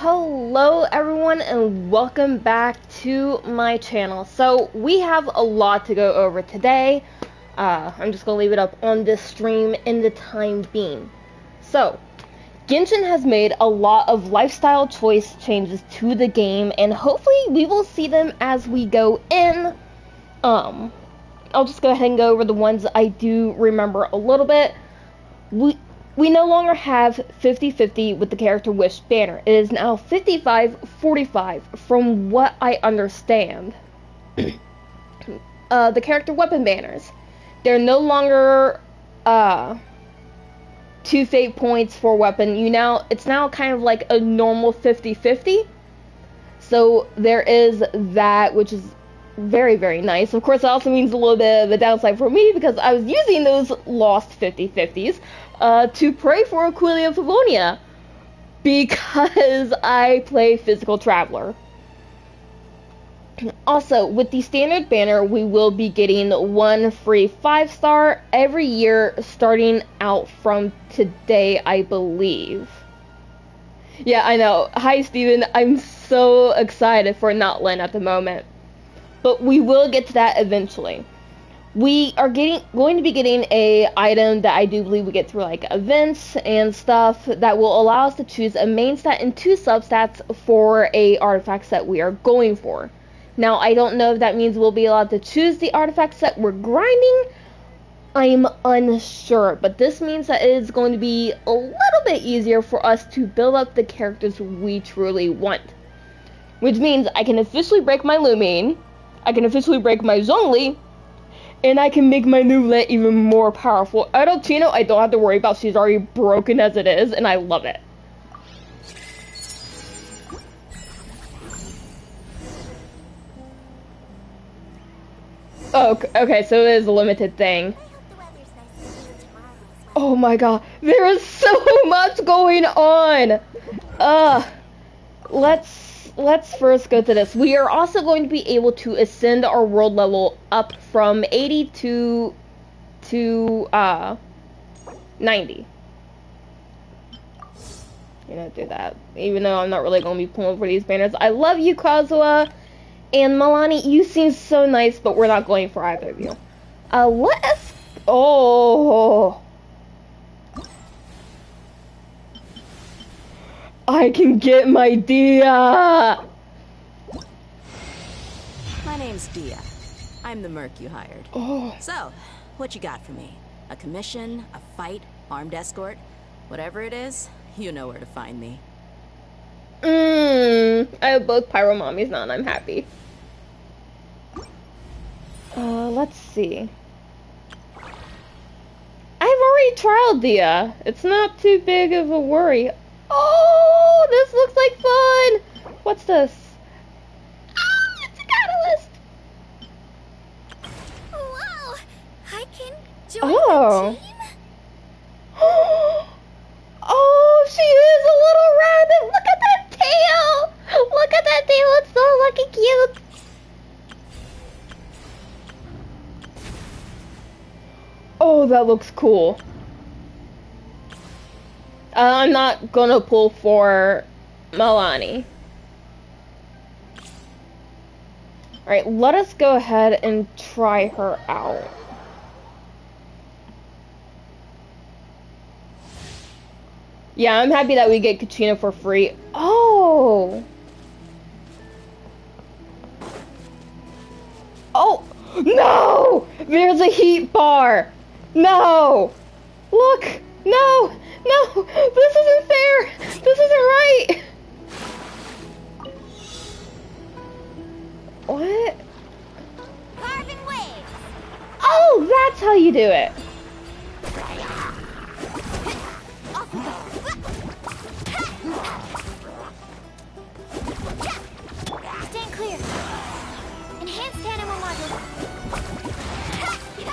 Hello everyone and welcome back to my channel. So we have a lot to go over today. I'm just gonna leave it up on this stream in the time being. So Genshin has made a lot of lifestyle choice changes to the game, and hopefully we will see them as we go in. I'll just go ahead and go over the ones I do remember a little bit. We no longer have 50-50 with the character wish banner. It is now 55-45 from what I understand. The character weapon banners. They're no longer 2 fate points for weapon. It's now kind of like a normal 50-50. So there is that, which is very, very nice. Of course, it also means a little bit of a downside for me because I was using those lost 50-50s to pray for Aquilia Pavonia because I play Physical Traveler. Also, with the standard banner, we will be getting 1 free 5-star every year starting out from today, I believe. Yeah, I know. Hi, Steven. I'm so excited for Natlan at the moment. But we will get to that eventually. We are going to be getting a item that I do believe we get through like events and stuff that will allow us to choose a main stat and 2 substats for a artifact set we are going for. Now, I don't know if that means we'll be allowed to choose the artifact set we're grinding. I'm unsure, but this means that it is going to be a little bit easier for us to build up the characters we truly want. Which means I can officially break my Lumine, I can officially break my Zhongli, and I can make my new Lent even more powerful. Adolfino, I don't have to worry about. She's already broken as it is, and I love it. Oh, okay, so it is a limited thing. Oh my god, there is so much going on! Let's first go to this. We are also going to be able to ascend our world level up from 80 to 90. Do that. Even though I'm not really going to be pulling for these banners. I love you, Kazuha. And Milani, you seem so nice, but we're not going for either of you. Oh. I can get my Dia! My name's Dia. I'm the merc you hired. Oh. So, what you got for me? A commission, a fight, armed escort? Whatever it is, you know where to find me. I have both pyro mommies now and I'm happy. Let's see. I've already trialed Dia. It's not too big of a worry. Oh, this looks like fun! What's this? Oh, it's a catalyst! Wow! I can join the team? Oh, she is a little rabbit! Look at that tail! Look at that tail, it's so looking cute! Oh, that looks cool. I'm not gonna pull for Milani. Alright, let us go ahead and try her out. Yeah, I'm happy that we get Kachina for free. Oh! Oh! No! There's a heat bar! No! Look! No! No! This isn't fair! This isn't right! What? Carving waves. Oh, that's how you do it! Off we go. Stand clear. Enhanced animal module. Go!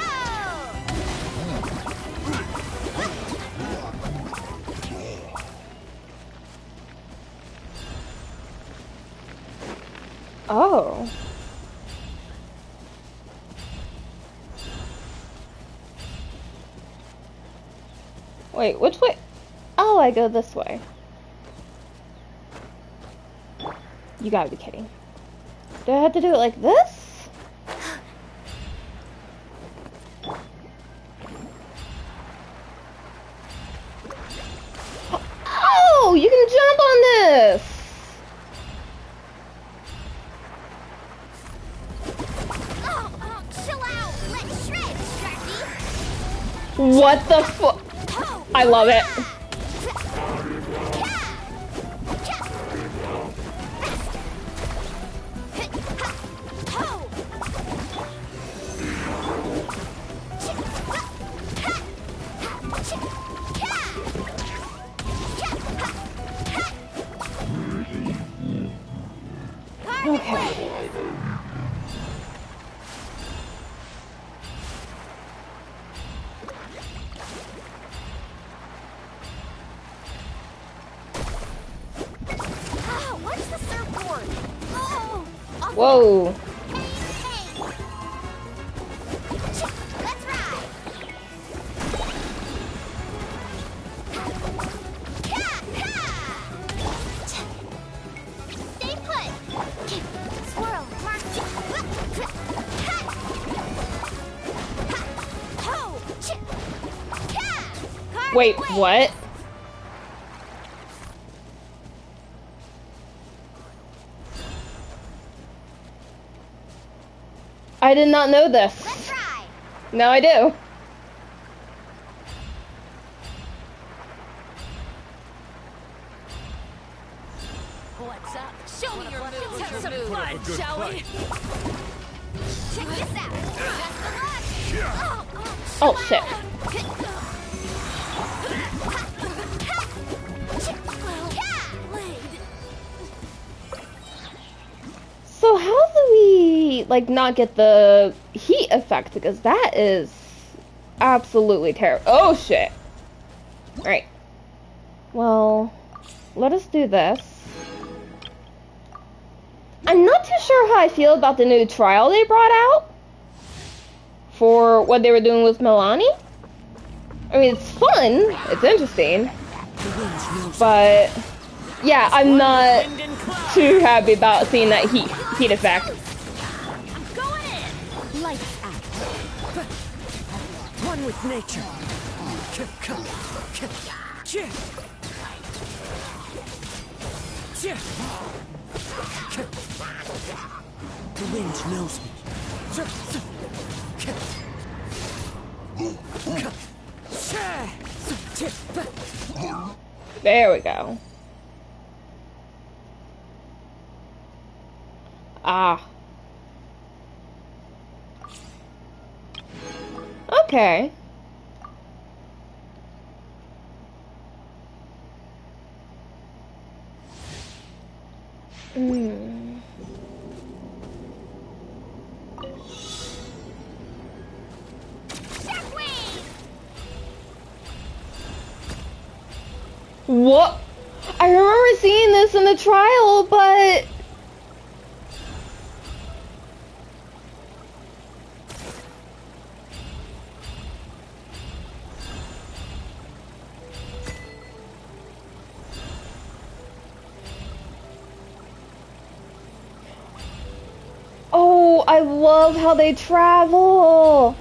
Oh. Wait, which way? Oh, I go this way. You gotta be kidding. Do I have to do it like this? Oh, you can jump on this! Oh, chill out. Let's shred, Sharky. What the fuck? I love it. Okay. What's the surfboard? Oh, Whoa. let's ride. Stay put. Swirl, mark. Wait, what? I did not know this. Let's ride. Now I do. What's up? Show me your moves. Have some fun, shall we? Check this out. Best of luck. Oh shit. So how do we like not get the heat effect, because that is absolutely terrible. Oh shit. Alright. Well, let us do this. I'm not too sure how I feel about the new trial they brought out for what they were doing with Milani. I mean, it's fun, it's interesting, but yeah, I'm not too happy about seeing that heat effect. I'm going in. Lights out. One with nature. The wind knows me. There we go. Ah. Okay. What? I remember seeing this in the trial, but... Oh, I love how they travel.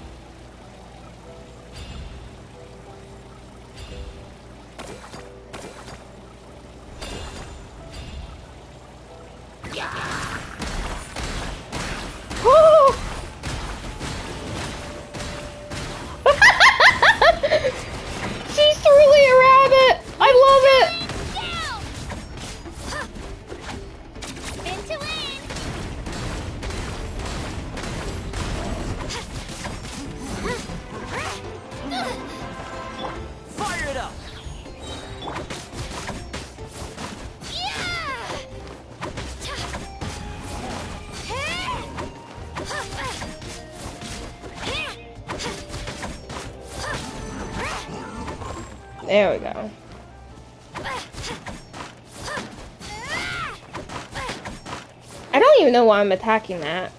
She's truly a rabbit. I love it. Into Fire it up. There we go. I don't even know why I'm attacking that.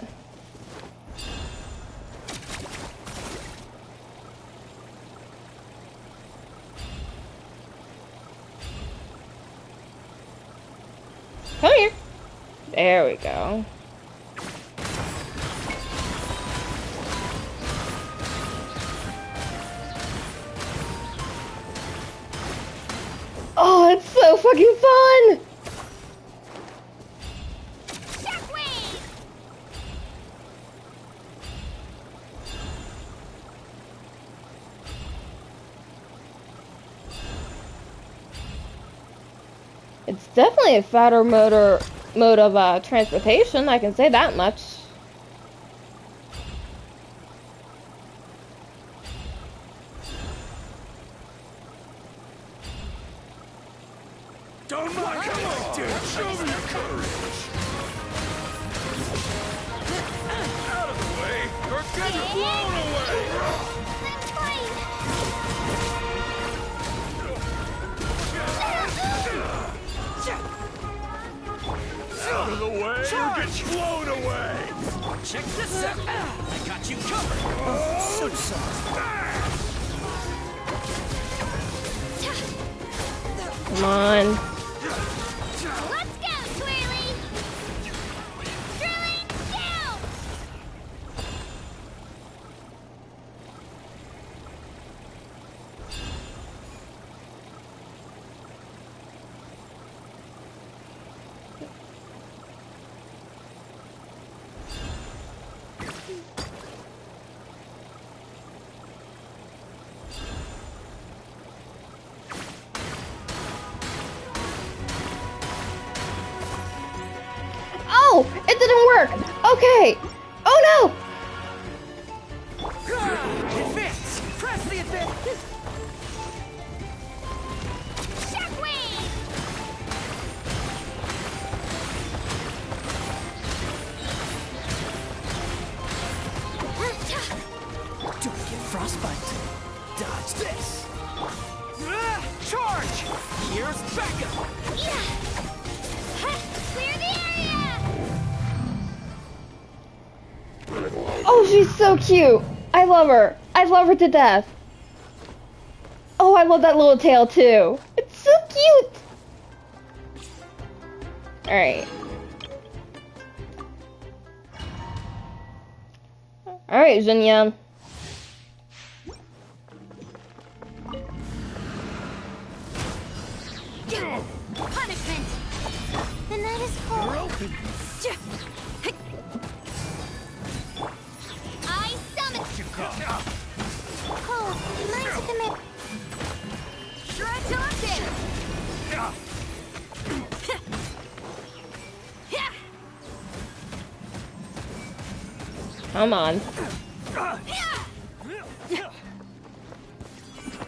Come here. There we go. Oh, it's so fucking fun! Shockwave! It's definitely a fatter mode of transportation, I can say that much. Don't mind, come on, dude. Show me your courage. Out of the way. You're getting blown away. I'm fine. Out of the way, or get blown away! Check this out! I got you covered! So soft! Come on. Let's go, Twirly! Drilling down! Oh, it didn't work. Okay. Oh no. Advance! Press the advance! Shockwave! Don't get frostbite! Dodge this! Charge! Here's backup! Yeah! Ha! Clear the area! Oh, she's so cute. I love her. I love her to death. Oh, I love that little tail too. It's so cute. All right. All right, Xinyan. Punishment! The night is full. Open! I summon. Cold. Mine's at the mid. Shred Thompson. Come on.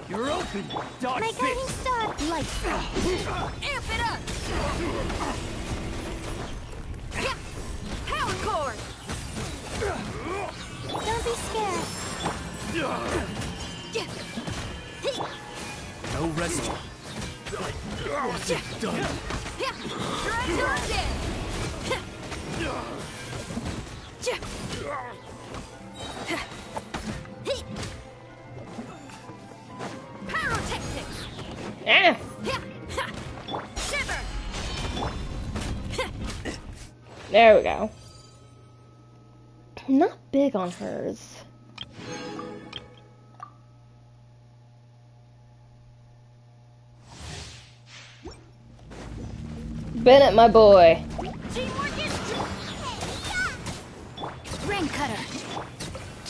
You're open! Dodge My this! guiding star. Light. Amp it up. Power cord. Don't be scared. No rescue. Done. Pyrotechnics. Ah. Shiver. There we go. Not big on hers. Bennett, my boy. Teamwork is Rain cutter.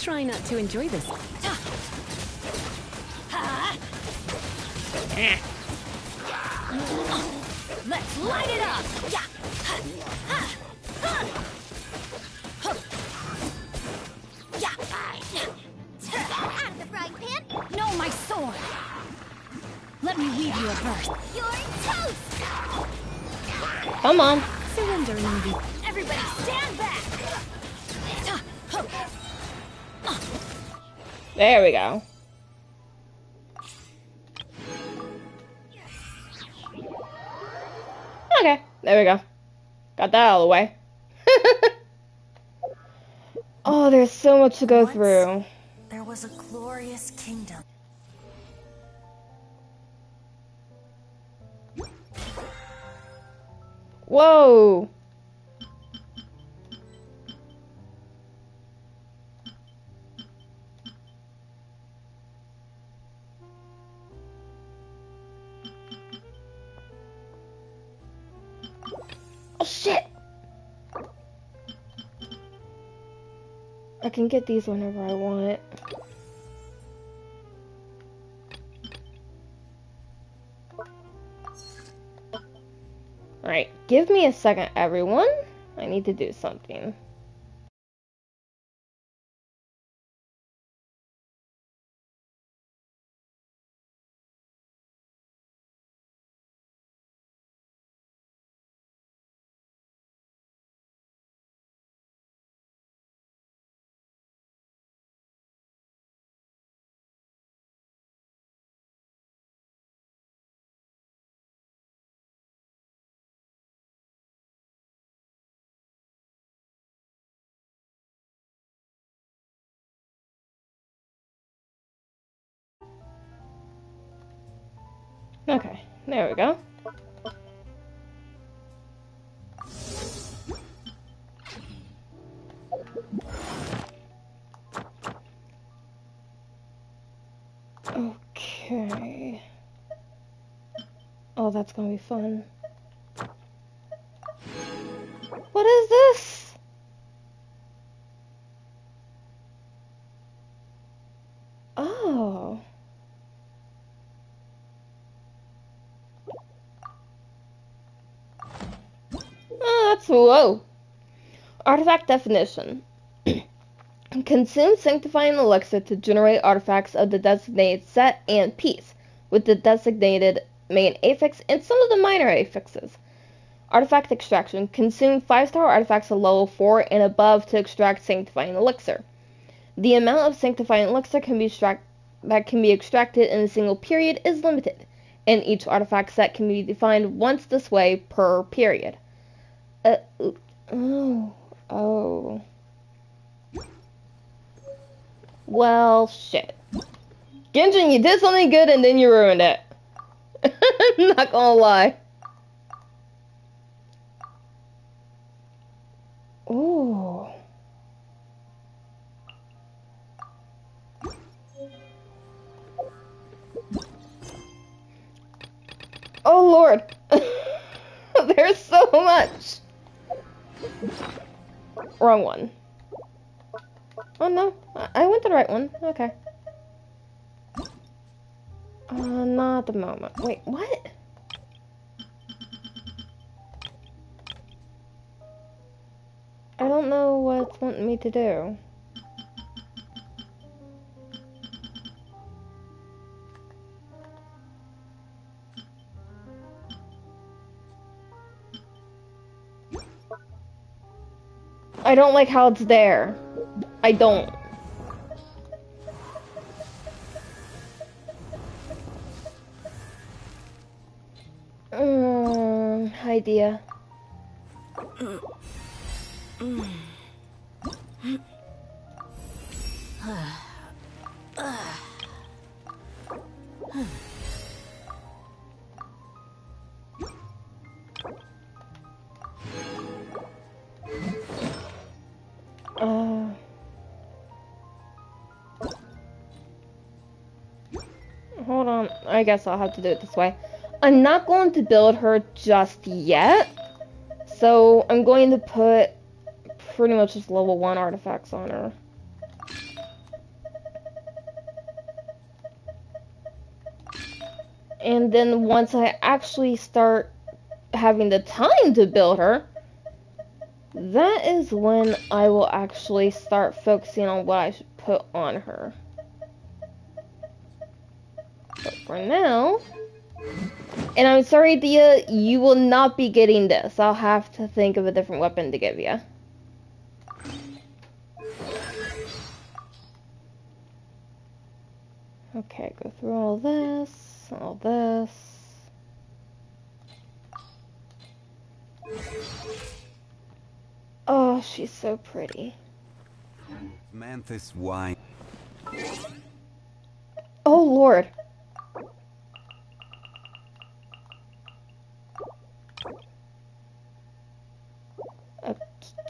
Try not to enjoy this. Let's light it up. Out of the frying pan. No, my sword. Let me weave you a verse. You're toast. Come on. Surrender, Navy. Everybody stand back. There we go. Okay, there we go. Got that out of the way. Oh, there's so much to go through. There was a glorious kingdom. Whoa. Oh shit! I can get these whenever I want. Alright, give me a second, everyone. I need to do something. Okay, there we go. Okay. Oh, that's gonna be fun. What is this? Oh. Oh, that's whoa. Artifact definition. Consume sanctifying elixir to generate artifacts of the designated set and piece, with the designated main affix and some of the minor affixes. Artifact extraction. Consume 5-star artifacts of level 4 and above to extract sanctifying elixir. The amount of sanctifying elixir that can be extracted in a single period is limited, and each artifact set can be defined once this way per period. Oh. Well, shit. Genshin, you did something good and then you ruined it. I'm not gonna lie. Ooh. Oh lord. There's so much. Wrong one. Oh no, I went to the right one. Okay. Not at the moment. Wait, what? I don't know what it's wanting me to do. I don't like how it's there. I don't. Idea. Hold on. I guess I'll have to do it this way. I'm not going to build her just yet. So I'm going to put pretty much just level 1 artifacts on her. And then once I actually start having the time to build her, that is when I will actually start focusing on what I should put on her. But for now, and I'm sorry, Dia, you will not be getting this. I'll have to think of a different weapon to give you. Okay, go through all this, all this. Oh, she's so pretty. Manthus wine. Oh, Lord.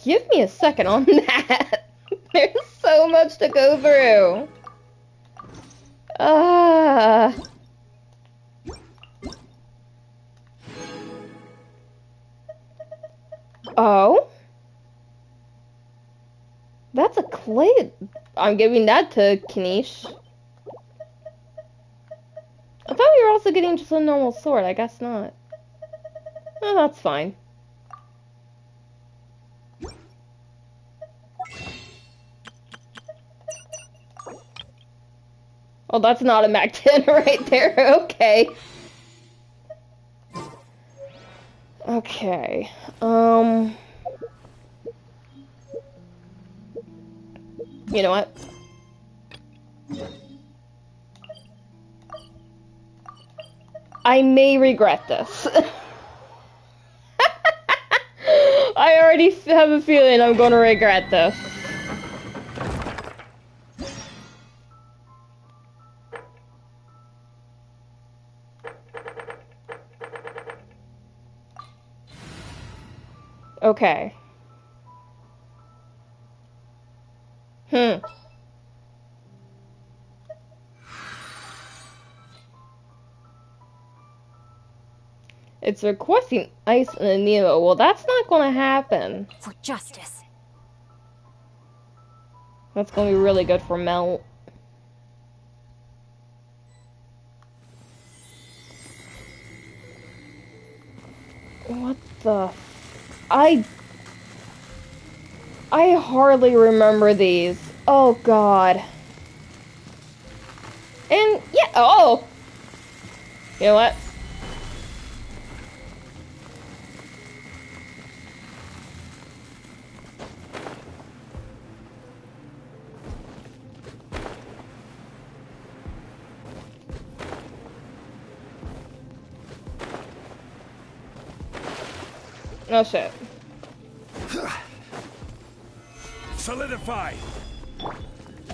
Give me a second on that. There's so much to go through. Oh? That's a clay. I'm giving that to Kanish. I thought we were also getting just a normal sword. I guess not. Oh, that's fine. Oh, that's not a Mac 10 right there. Okay. Okay. You know what? I may regret this. I already have a feeling I'm going to regret this. Okay. It's requesting ice and a Nemo. Well, that's not going to happen. For justice. That's going to be really good for Melt. What the... I hardly remember these. Oh, God. And, yeah, oh! You know what? Oh, shit. Solidify!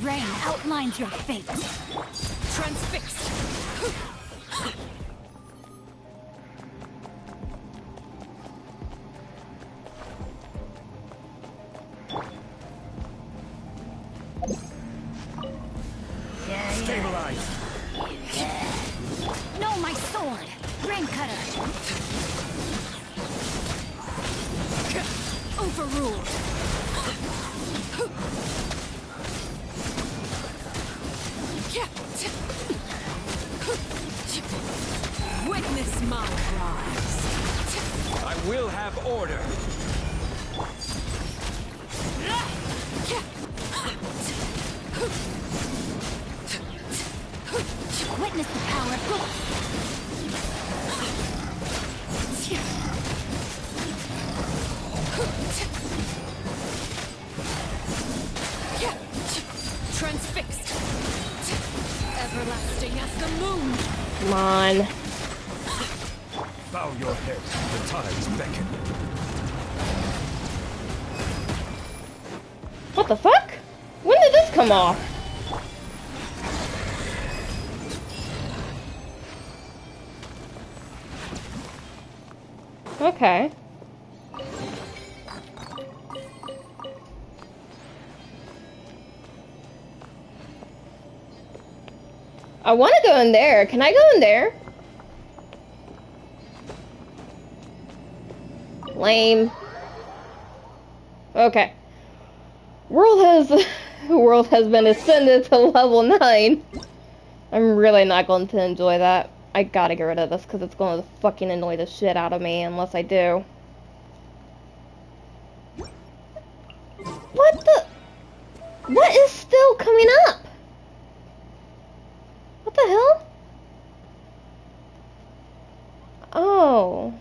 Rain outlines your fate. Transfixed. Stabilize! No, my sword! Rain cutter! Overruled! Witness my rise! I will have order! Witness the power of God! Transfixed! Everlasting as the moon! Come on. Bow your head, the tides beckon. What the fuck? When did this come off? Okay. I want to go in there. Can I go in there? Lame. Okay. World has been ascended to level 9. I'm really not going to enjoy that. I gotta get rid of this because it's going to fucking annoy the shit out of me unless I do. What the? What is still coming up? What the hell? Oh.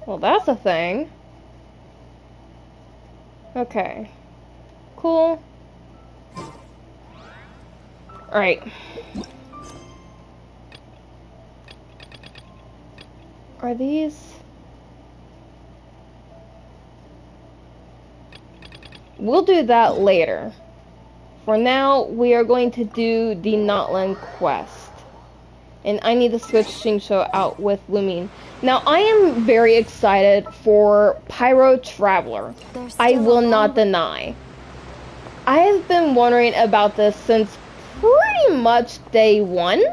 Well, that's a thing. Okay. Cool. Alright. Are these... We'll do that later. For now, we are going to do the Natlan quest. And I need to switch Shingsho out with Lumine. Now, I am very excited for Pyro Traveler. I will not deny. I have been wondering about this since pretty much day 1.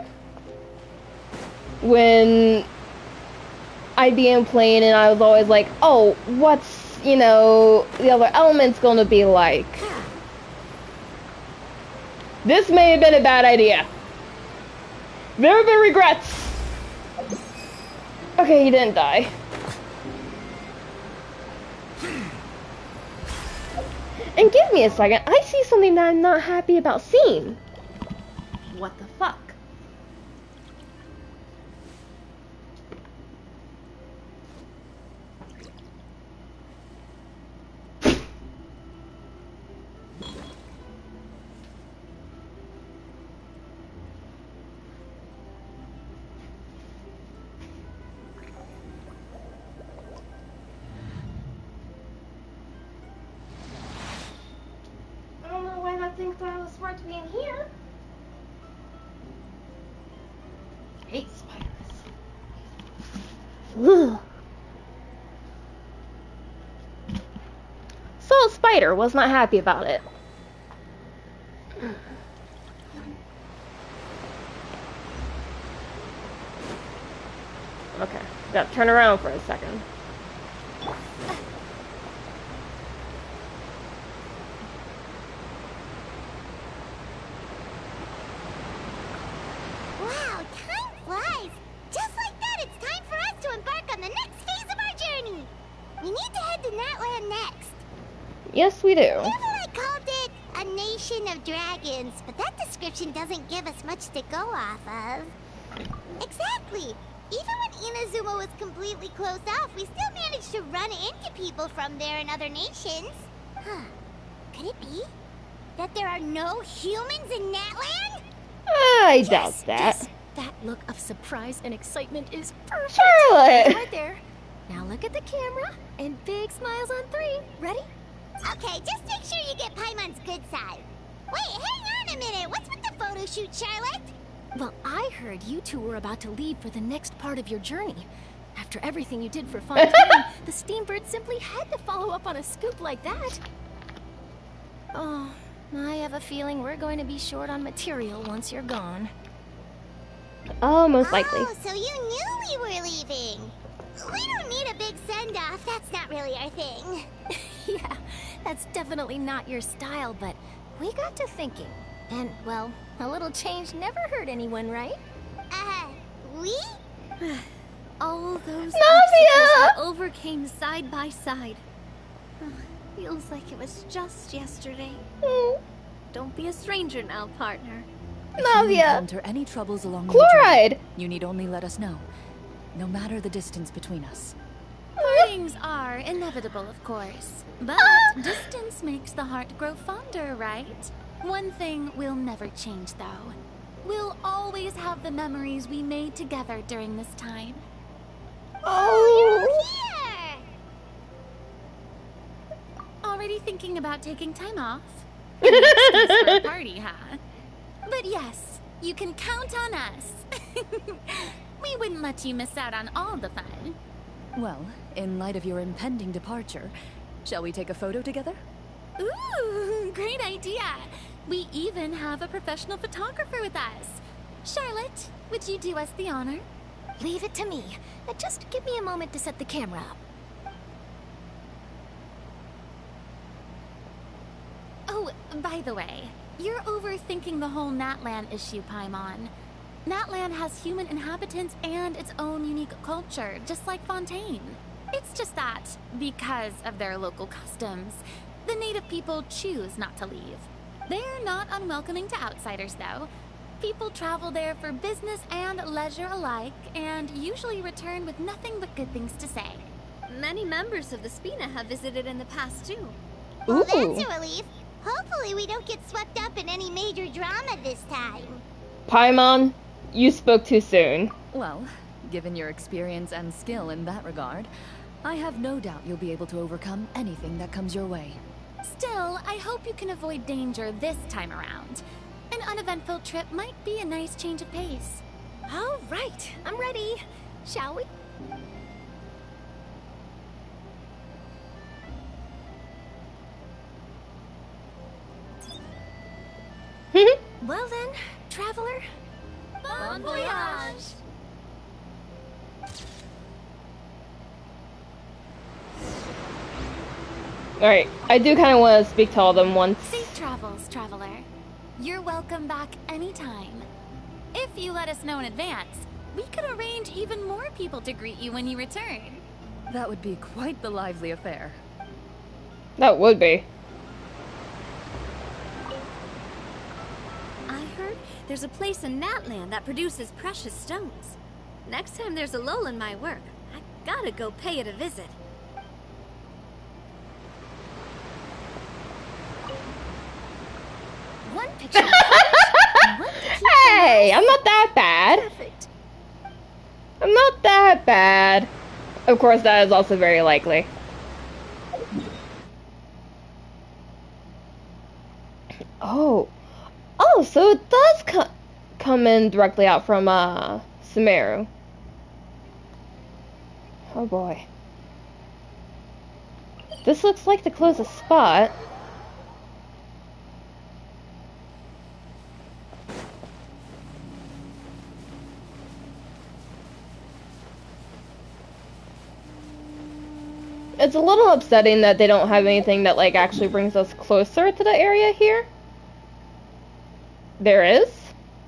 When I'd be in plane and I was always like, oh, what's, you know, the other element's gonna be like? This may have been a bad idea. There have been regrets. Okay, he didn't die. And give me a second, I see something that I'm not happy about seeing. What the fuck? I don't know why that thing thought I was smart to be in here. Hate spiders. Ugh. So Spider was not happy about it. Okay, gotta turn around for a second. Wow, time flies. Just like that, it's time for us to embark on the next phase of our journey. We need to head to Natlan next. Yes, we do. I called it a nation of dragons, but that description doesn't give us much to go off of. Exactly. Even when Inazuma was completely closed off, we still managed to run into people from there in other nations. Huh. Could it be that there are no humans in Natlan? I doubt that. Yes. That look of surprise and excitement is perfect. Charlotte! Right there. Now look at the camera and big smiles on 3. Ready? Okay, just make sure you get Paimon's good side. Wait, hang on a minute. What's with the photo shoot, Charlotte? Well, I heard you two were about to leave for the next part of your journey. After everything you did for Fontaine, the Steambird simply had to follow up on a scoop like that. Oh, I have a feeling we're going to be short on material once you're gone. Oh, most likely. Oh, so you knew we were leaving. We don't need a big send-off. That's not really our thing. Yeah, that's definitely not your style, but we got to thinking. And, well, a little change never hurt anyone, right? We? All those Nausea! obstacles we overcame side by side. Feels like it was just yesterday. Don't be a stranger now, partner. If you Nausea! encounter any troubles along your Chloride! journey, you need only let us know. No matter the distance between us. Partings are inevitable, of course. But distance makes the heart grow fonder, right? One thing will never change, though. We'll always have the memories we made together during this time. Oh! Here! Already thinking about taking time off? Just for a party, huh? But yes, you can count on us. We wouldn't let you miss out on all the fun. Well, in light of your impending departure, shall we take a photo together? Ooh, great idea. We even have a professional photographer with us. Charlotte, would you do us the honor? Leave it to me. Just give me a moment to set the camera up. Oh, by the way, you're overthinking the whole Natlan issue, Paimon. Natlan has human inhabitants and its own unique culture, just like Fontaine. It's just that, because of their local customs, the native people choose not to leave. They're not unwelcoming to outsiders, though. People travel there for business and leisure alike, and usually return with nothing but good things to say. Many members of the Spina have visited in the past, too. Well, that's a relief. Hopefully we don't get swept up in any major drama this time. Paimon, you spoke too soon. Well, given your experience and skill in that regard, I have no doubt you'll be able to overcome anything that comes your way. Still, I hope you can avoid danger this time around. An uneventful trip might be a nice change of pace. All right, I'm ready. Shall we? Well then, traveler. Bon voyage! Alright, I do kind of want to speak to all of them once. Safe travels, traveler. You're welcome back anytime. If you let us know in advance, we could arrange even more people to greet you when you return. That would be quite the lively affair. That would be. I heard there's a place in Natlan that produces precious stones. Next time there's a lull in my work, I gotta go pay it a visit. One picture. Hey, I'm not that bad. Perfect. I'm not that bad. Of course, that is also very likely. Oh. Oh, so it does come in directly out from, Sumeru. Oh boy. This looks like the closest spot. It's a little upsetting that they don't have anything that, like, actually brings us closer to the area here. There is?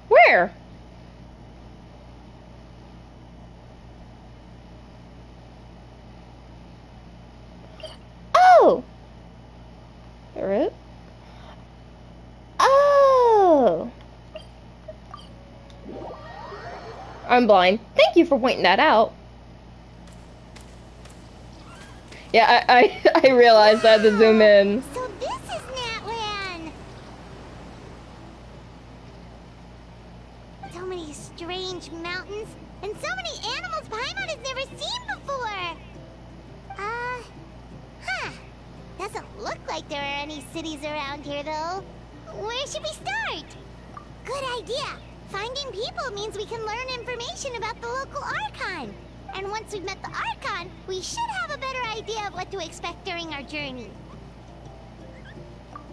Where? Oh! There is? Oh! I'm blind. Thank you for pointing that out. Yeah, I realized I had to zoom in. So this is Natlan! So many strange mountains, and so many animals Paimon has never seen before! Huh. Doesn't look like there are any cities around here, though. Where should we start? Good idea! Finding people means we can learn information about the local Archon. And once we've met the Archon, we should have a better idea of what to expect during our journey.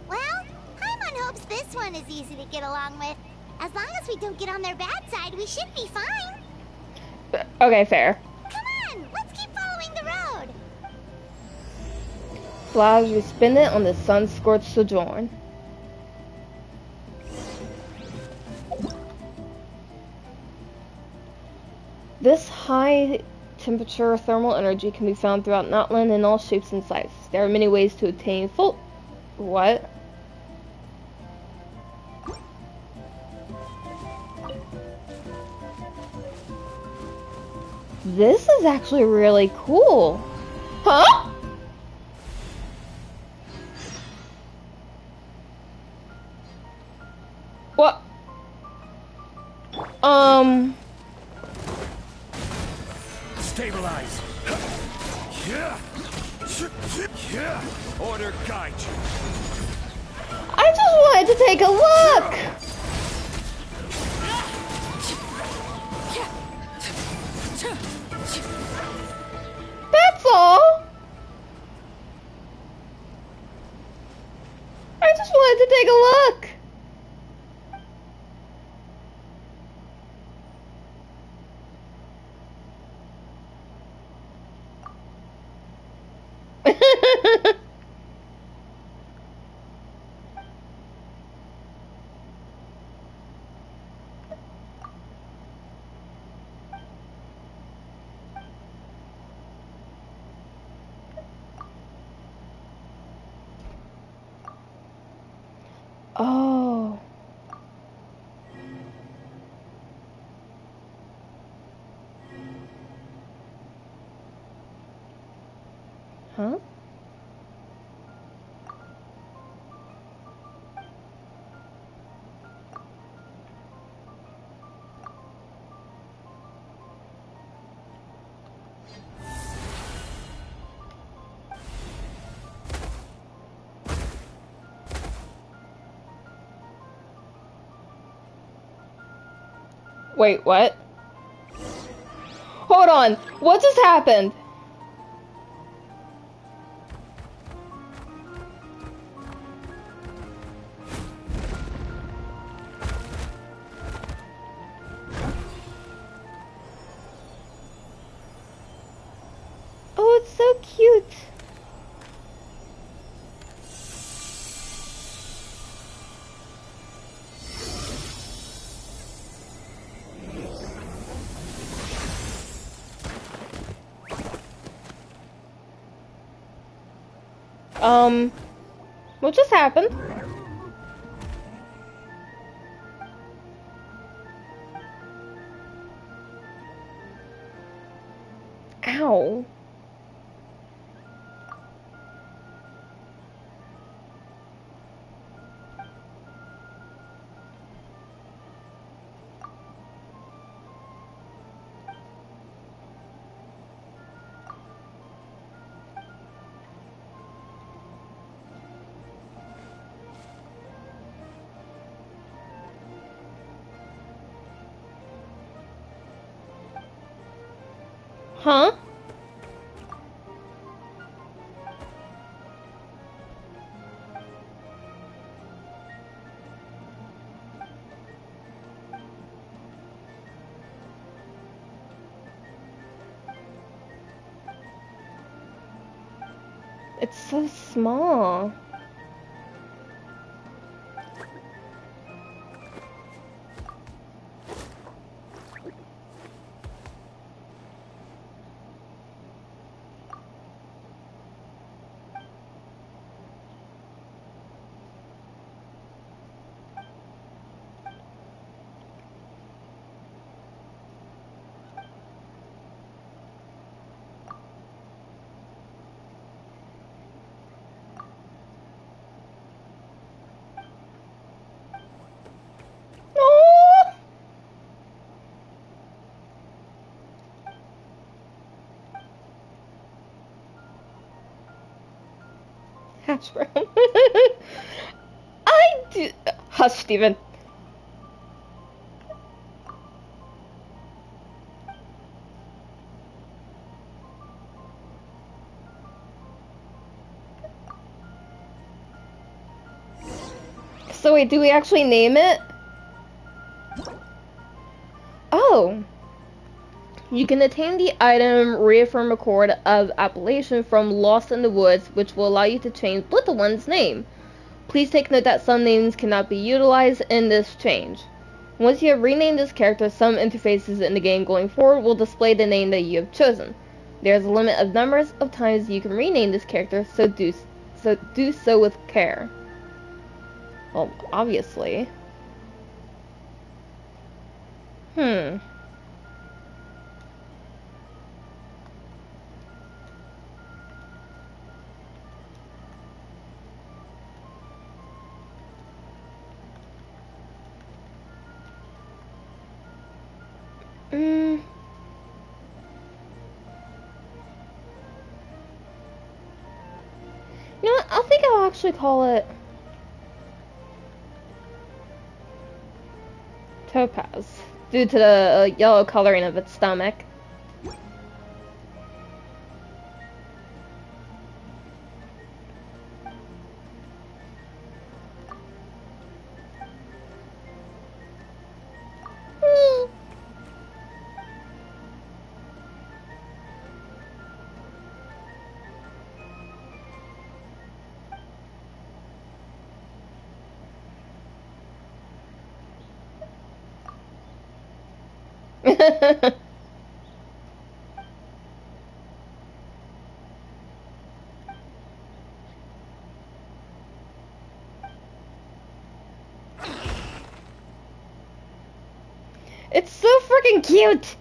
Well, Paimon hopes this one is easy to get along with. As long as we don't get on their bad side, we should be fine. Okay, fair. Come on, let's keep following the road. Flies we spin it on the sun-scorched sojourn. This high temperature thermal energy can be found throughout Natlan in all shapes and sizes. There are many ways to attain full... What? This is actually really cool. Huh? What? Stabilize. Order guide you. I just wanted to take a look. That's all. I just wanted to take a look. Oh. Huh? Wait, what? Hold on. What just happened? Oh, it's so cute. What just happened? Ow. Huh? It's so small. Hash brown. I do. Hush, Steven. So wait, do we actually name it? Oh. You can attain the item Reaffirm Accord of Appellation from Lost in the Woods, which will allow you to change Little One's name. Please take note that some names cannot be utilized in this change. Once you have renamed this character, some interfaces in the game going forward will display the name that you have chosen. There is a limit of numbers of times you can rename this character, so do so with care. Well, obviously. You know what? I think I'll actually call it Topaz, due to the yellow coloring of its stomach. It's so freaking cute!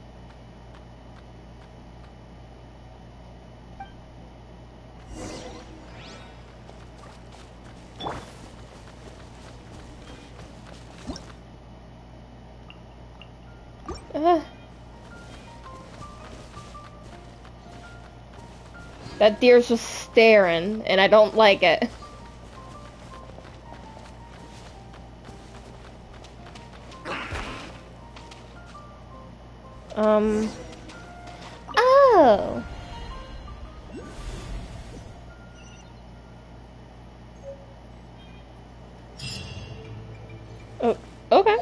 That deer's just staring, and I don't like it. Oh. Oh, okay.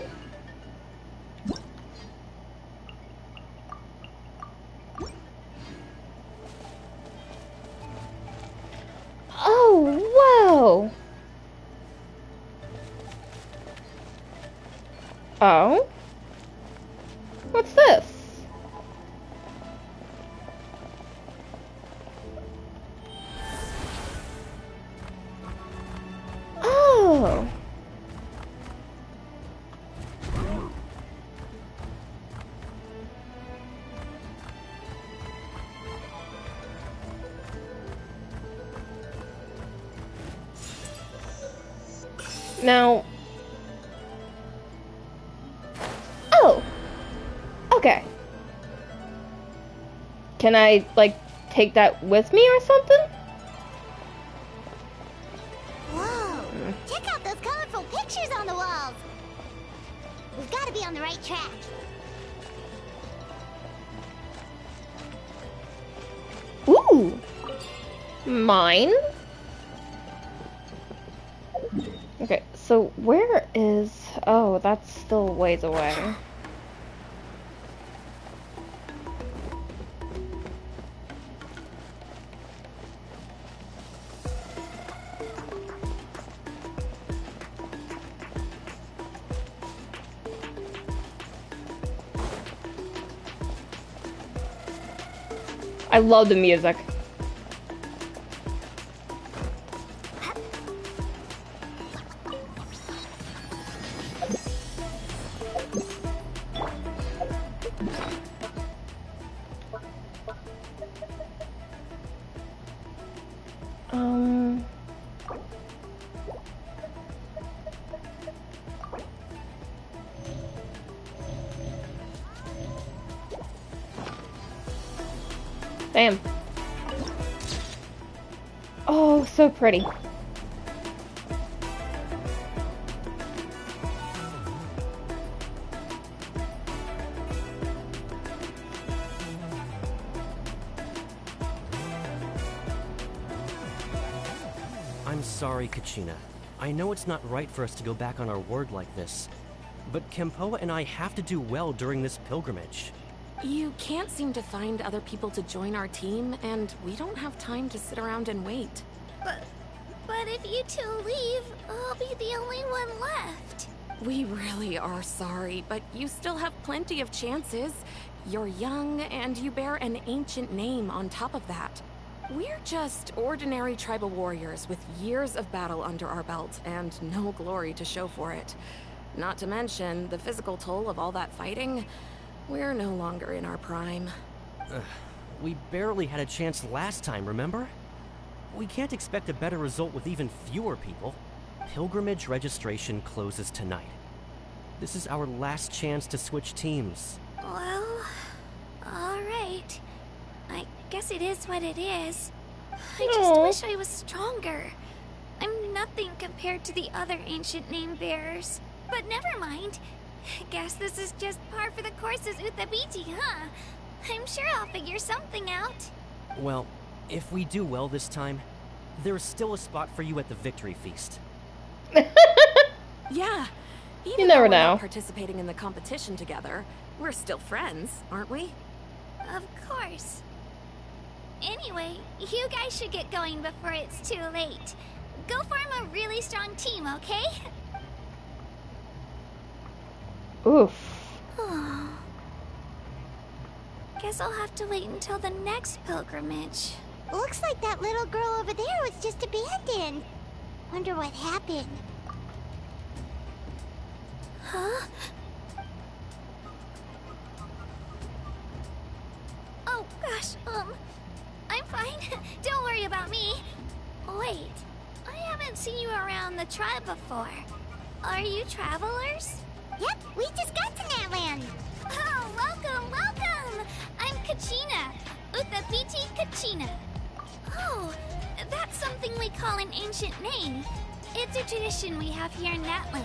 Oh, whoa. Oh? What's this? Now... Oh! Okay. Can I, like, take that with me or something? Whoa! Check out those colorful pictures on the walls! We've got to be on the right track. Ooh! Mine? Okay, so where is... Oh, that's still ways away. I love the music. Damn. Oh, so pretty. I'm sorry, Kachina. I know it's not right for us to go back on our word like this, but Kempoa and I have to do well during this pilgrimage. You can't seem to find other people to join our team, and we don't have time to sit around and wait. But if you two leave, I'll be the only one left. We really are sorry, but you still have plenty of chances. You're young, and you bear an ancient name on top of that. We're just ordinary tribal warriors with years of battle under our belt, and no glory to show for it. Not to mention the physical toll of all that fighting. We're no longer in our prime. We barely had a chance last time, remember? We can't expect a better result with even fewer people. Pilgrimage registration closes tonight. This is our last chance to switch teams. Well, alright. I guess it is what it is. I just wish I was stronger. I'm nothing compared to the other ancient name bearers. But never mind. Guess this is just par for the course as Uthabiti, huh? I'm sure I'll figure something out. Well, if we do well this time, there's still a spot for you at the victory feast. Yeah. Even You never though we're know. not participating in the competition together, we're still friends, aren't we? Of course. Anyway, you guys should get going before it's too late. Go form a really strong team, okay? Oof. Guess I'll have to wait until the next pilgrimage. Looks like that little girl over there was just abandoned. Wonder what happened. Huh? Oh, gosh, I'm fine. Don't worry about me. Wait, I haven't seen you around the tribe before. Are you travelers? Yep, we just got to Natlan. Oh, welcome, welcome! I'm Kachina. Uthabiti Kachina. Oh, that's something we call an ancient name. It's a tradition we have here in Natlan,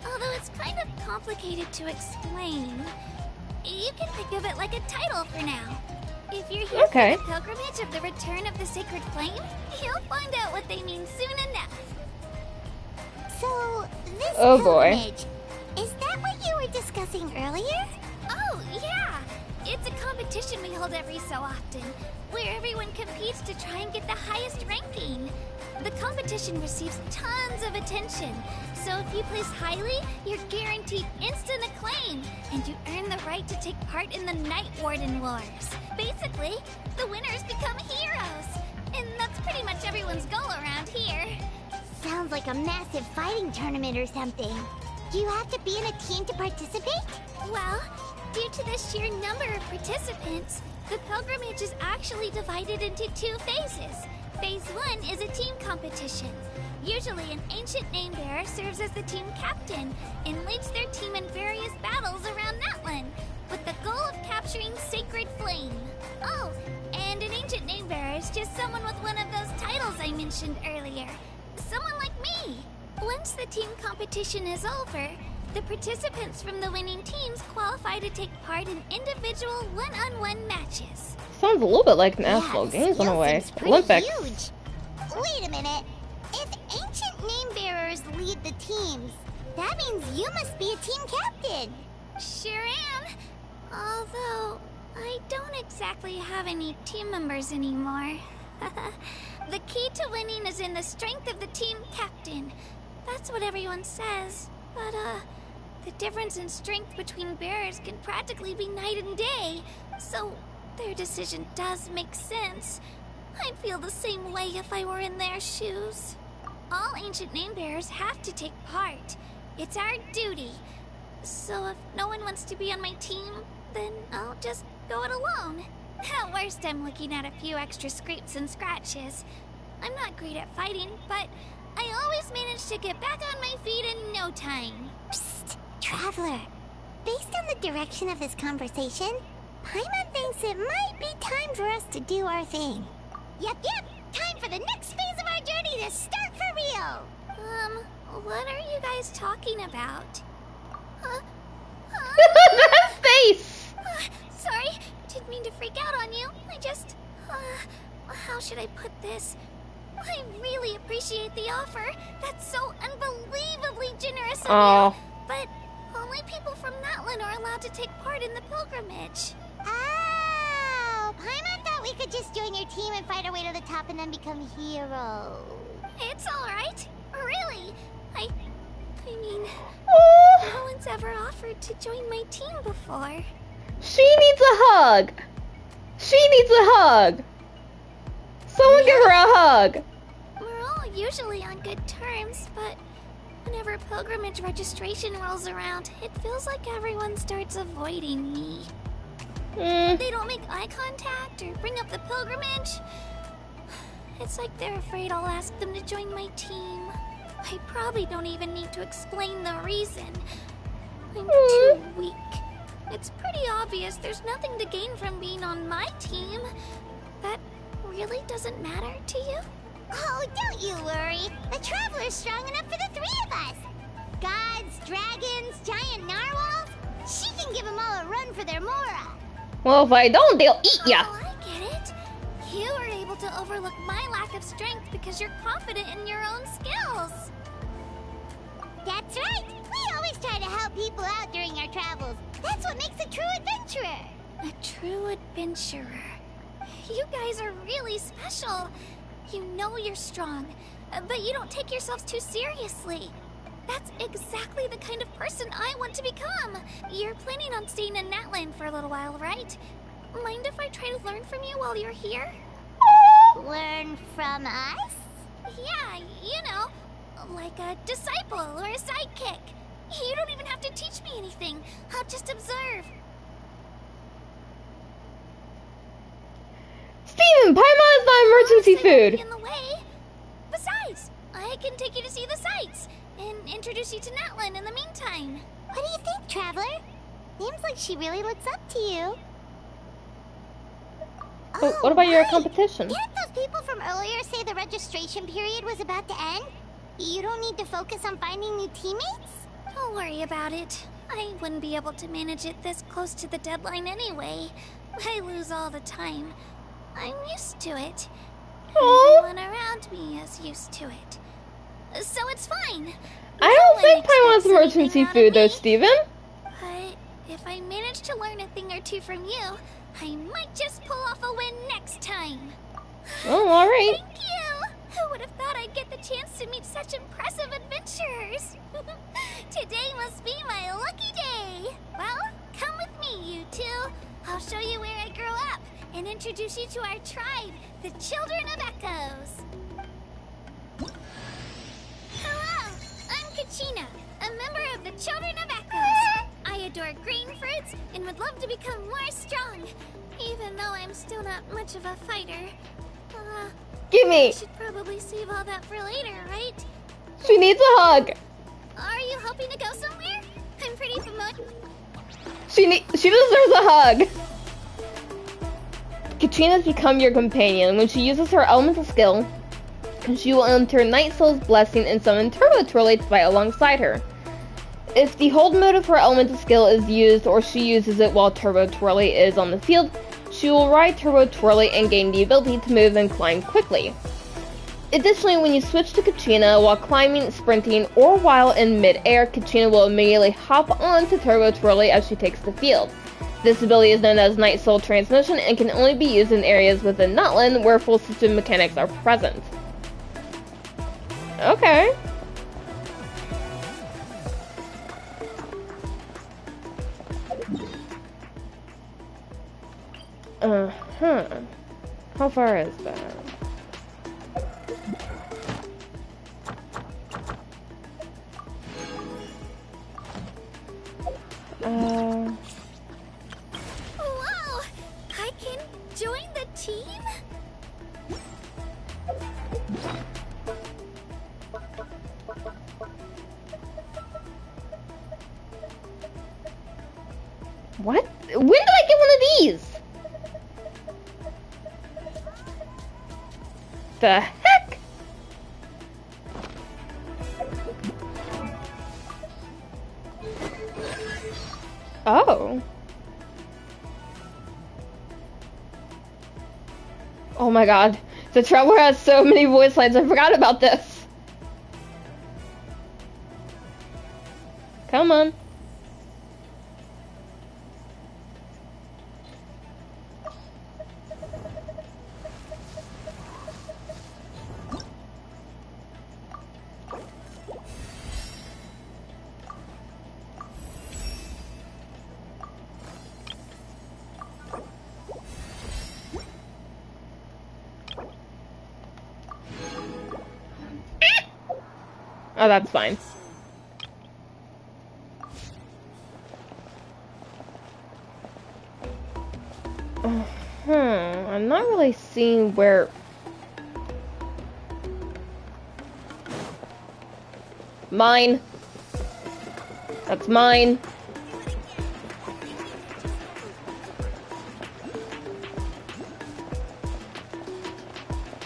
although it's kind of complicated to explain. You can think of it like a title for now. If you're here for the pilgrimage of the return of the sacred flame, you'll find out what they mean soon enough. So, this Boy. pilgrimage, is that what you were discussing earlier? Oh, yeah! It's a competition we hold every so often, where everyone competes to try and get the highest ranking. The competition receives tons of attention, so if you place highly, you're guaranteed instant acclaim, and you earn the right to take part in the Night Warden Wars. Basically, the winners become heroes, and that's pretty much everyone's goal around here. Sounds like a massive fighting tournament or something. Do you have to be in a team to participate? Well, due to the sheer number of participants, the pilgrimage is actually divided into two phases. Phase 1 is a team competition. Usually, an ancient name bearer serves as the team captain and leads their team in various battles around Natlan, with the goal of capturing Sacred Flame. Oh, and an ancient name bearer is just someone with one of those titles I mentioned earlier. Someone like me. Once the team competition is over, the participants from the winning teams qualify to take part in individual one-on-one matches. Sounds a little bit like National Games in a way. Olympics. Huge. Wait a minute. If ancient name bearers lead the teams, that means you must be a team captain. Sure am. Although, I don't exactly have any team members anymore. The key to winning is in the strength of the team captain. That's what everyone says. But, the difference in strength between bearers can practically be night and day. So, their decision does make sense. I'd feel the same way if I were in their shoes. All ancient name bearers have to take part. It's our duty. So if no one wants to be on my team, then I'll just go it alone. At worst, I'm looking at a few extra scrapes and scratches. I'm not great at fighting, but I always manage to get back on my feet in no time. Psst, Traveler. Based on the direction of this conversation, Paimon thinks it might be time for us to do our thing. Yep. Time for the next phase of our journey to start for real. What are you guys talking about? That face! Sorry, didn't mean to freak out on you. I just... how should I put this? I really appreciate the offer. That's so unbelievably generous of you. But only people from Natlan are allowed to take part in the pilgrimage. Oh, Paimon thought we could just join your team and fight our way to the top and then become heroes. It's alright. Really. I mean, no one's ever offered to join my team before. She needs a hug. She needs a hug. Someone give her a hug. We're all usually on good terms, but whenever pilgrimage registration rolls around, it feels like everyone starts avoiding me. They don't make eye contact or bring up the pilgrimage. It's like they're afraid I'll ask them to join my team. I probably don't even need to explain the reason. I'm too weak. It's pretty obvious there's nothing to gain from being on my team. That really doesn't matter to you? Oh, don't you worry. The Traveler's strong enough for the three of us. Gods, dragons, giant narwhals. She can give them all a run for their mora. Well, if I don't, they'll eat ya. Oh, I get it. You were able to overlook my lack of strength because you're confident in your own skills. That's right. We always try to help people out during our travels. That's what makes a true adventurer. A true adventurer. You guys are really special. You know you're strong, but you don't take yourselves too seriously. That's exactly the kind of person I want to become. You're planning on staying in Natlan for a little while, right? Mind if I try to learn from you while you're here? Learn from us? Yeah, you know, like a disciple or a sidekick. You don't even have to teach me anything. I'll just observe. Steven, Paimon is not emergency food. In the way. Besides, I can take you to see the sights and introduce you to Natlan in the meantime. What do you think, Traveler? Seems like she really looks up to you. Oh, what about your competition? Didn't those people from earlier say the registration period was about to end? You don't need to focus on finding new teammates? Don't worry about it. I wouldn't be able to manage it this close to the deadline anyway. I lose all the time. I'm used to it. Everyone around me is used to it. So it's fine. I don't think Paimon's emergency food though, Steven. But if I manage to learn a thing or two from you, I might just pull off a win next time. Oh, alright. Thank you! Who would have thought I'd get the chance to meet such impressive adventurers? Today must be my lucky day. Well, come with me, you two. I'll show you where I grew up and introduce you to our tribe, the Children of Echoes. Hello, I'm Kachina, a member of the Children of Echoes. I adore green fruits and would love to become more strong, even though I'm still not much of a fighter. Gimme! We should probably save all that for later, right? She needs a hug. Are you hoping to go somewhere? I'm pretty familiar. She deserves a hug. Katrina's become your companion. When she uses her elemental skill, she will enter Night Soul's Blessing and summon Turbo Twirly to fight alongside her. If the hold mode of her elemental skill is used or she uses it while Turbo Twirly is on the field, she will ride Turbo Twirly and gain the ability to move and climb quickly. Additionally, when you switch to Katrina while climbing, sprinting, or while in mid-air, Katrina will immediately hop on to Turbo Twirly as she takes the field. This ability is known as Night Soul Transmission and can only be used in areas within Natlan where full system mechanics are present. Okay. How far is that? Whoa! I can join the team? What? When did I get one of these? The heck? Oh. Oh my god. The Traveler has so many voice lines. I forgot about this. Come on. Oh, that's fine. I'm not really seeing where... Mine. That's mine.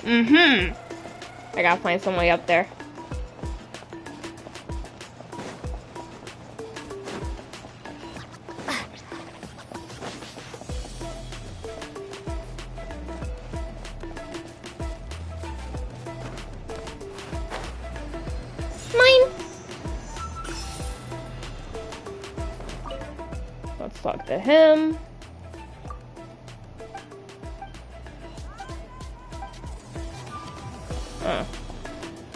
I gotta find some way up there. Talk to him.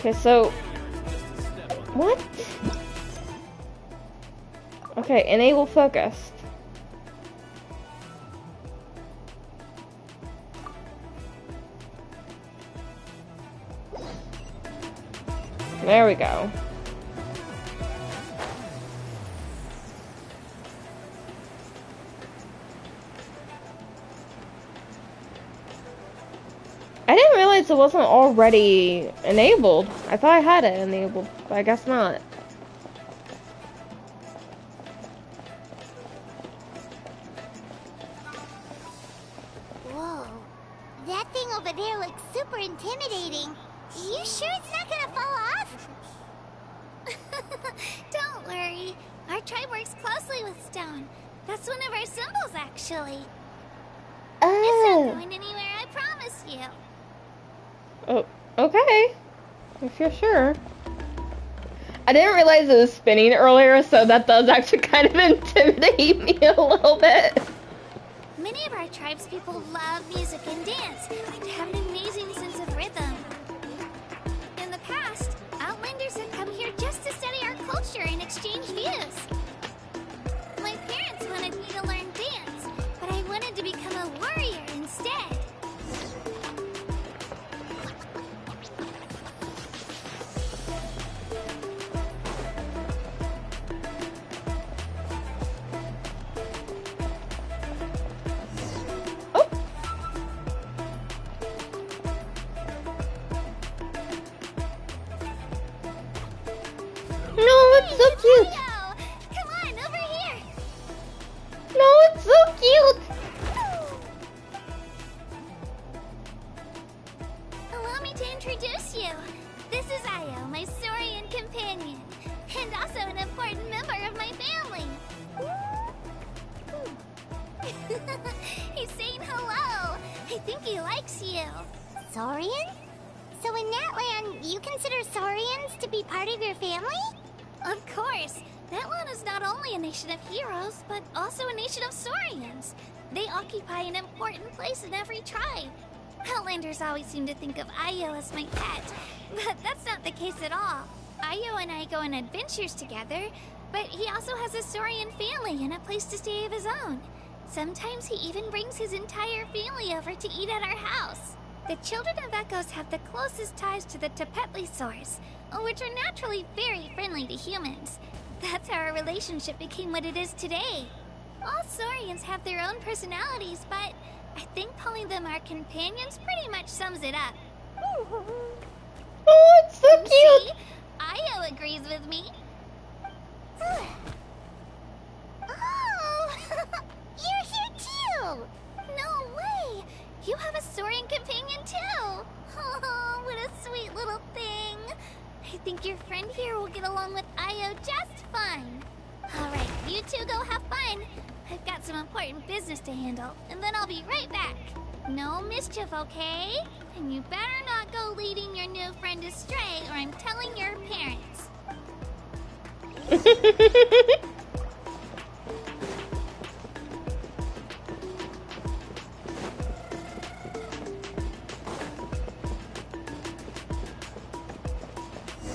Okay, so what? Okay, enable focused. There we go. I didn't realize it wasn't already enabled. I thought I had it enabled, but I guess not. Whoa. That thing over there looks super intimidating. You sure it's not gonna fall off? Don't worry. Our tribe works closely with stone. That's one of our symbols, actually. It's not going anywhere, I promise you. Oh, okay. If you're sure. I didn't realize it was spinning earlier, so that does actually kind of intimidate me a little bit. Many of our tribes people love music and dance. They have an amazing sense of rhythm. In the past, Outlanders have come here just to study our culture and exchange views. My parents wanted me to learn dance, but I wanted to become a warrior instead. so cute. Ayo! Come on, over here! No, it's so cute. Allow me to introduce you. This is Ayo, my Saurian companion, and also an important member of my family. He's saying hello. I think he likes you. Saurian? So in Natlan, you consider Saurians to be part of your family? Of course. Natlan is not only a nation of heroes, but also a nation of Saurians. They occupy an important place in every tribe. Outlanders always seem to think of Ayo as my pet, but that's not the case at all. Ayo and I go on adventures together, but he also has a Saurian family and a place to stay of his own. Sometimes he even brings his entire family over to eat at our house. The children of Echoes have the closest ties to the Tepetli-saurs, which are naturally very friendly to humans. That's how our relationship became what it is today. All Saurians have their own personalities, but I think calling them our companions pretty much sums it up. Oh, it's so cute. See? Ayo agrees with me. Oh! You're here too! No way! You have a Saurian companion too! Oh, what a sweet little thing! I think your friend here will get along with Ayo just fine. Alright, you two go have fun. I've got some important business to handle, and then I'll be right back. No mischief, okay? And you better not go leading your new friend astray, or I'm telling your parents.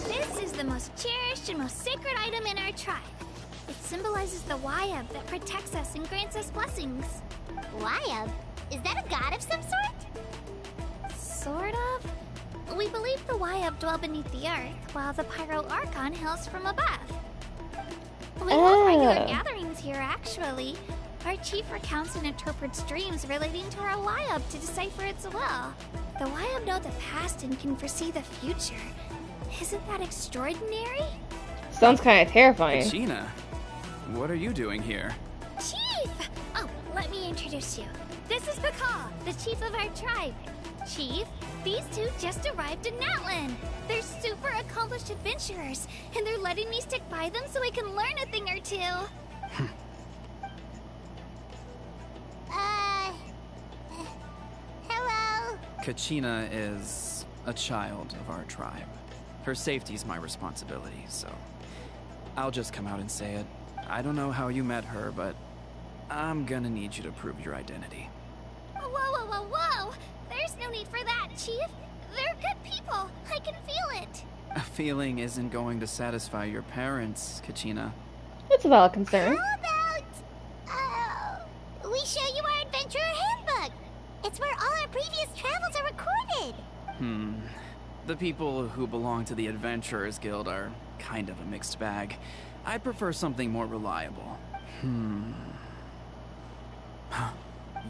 This is the most cherished and most sacred item in our tribe. It symbolizes the Wayab that protects us and grants us blessings. Wayab? Is that a god of some sort? Sort of. We believe the Wayab dwell beneath the earth, while the Pyro Archon hails from above. We hold regular gatherings here, actually. Our chief recounts and interprets dreams relating to our Wayab to decipher its will. The Wayab know the past and can foresee the future. Isn't that extraordinary? Sounds kind of terrifying. Kachina, what are you doing here? Chief! Oh, let me introduce you. This is Pakal, the chief of our tribe. Chief, these two just arrived in Natlan. They're super accomplished adventurers, and they're letting me stick by them so I can learn a thing or two. Hello? Kachina is a child of our tribe. Her safety's my responsibility, so I'll just come out and say it. I don't know how you met her, but I'm gonna need you to prove your identity. Whoa, whoa, whoa, whoa! There's no need for that, Chief. They're good people. I can feel it. A feeling isn't going to satisfy your parents, Kachina. It's a valid concern. How about... we show you our adventurer handbook. It's where all our previous travels are recorded. The people who belong to the Adventurers Guild are kind of a mixed bag. I'd prefer something more reliable.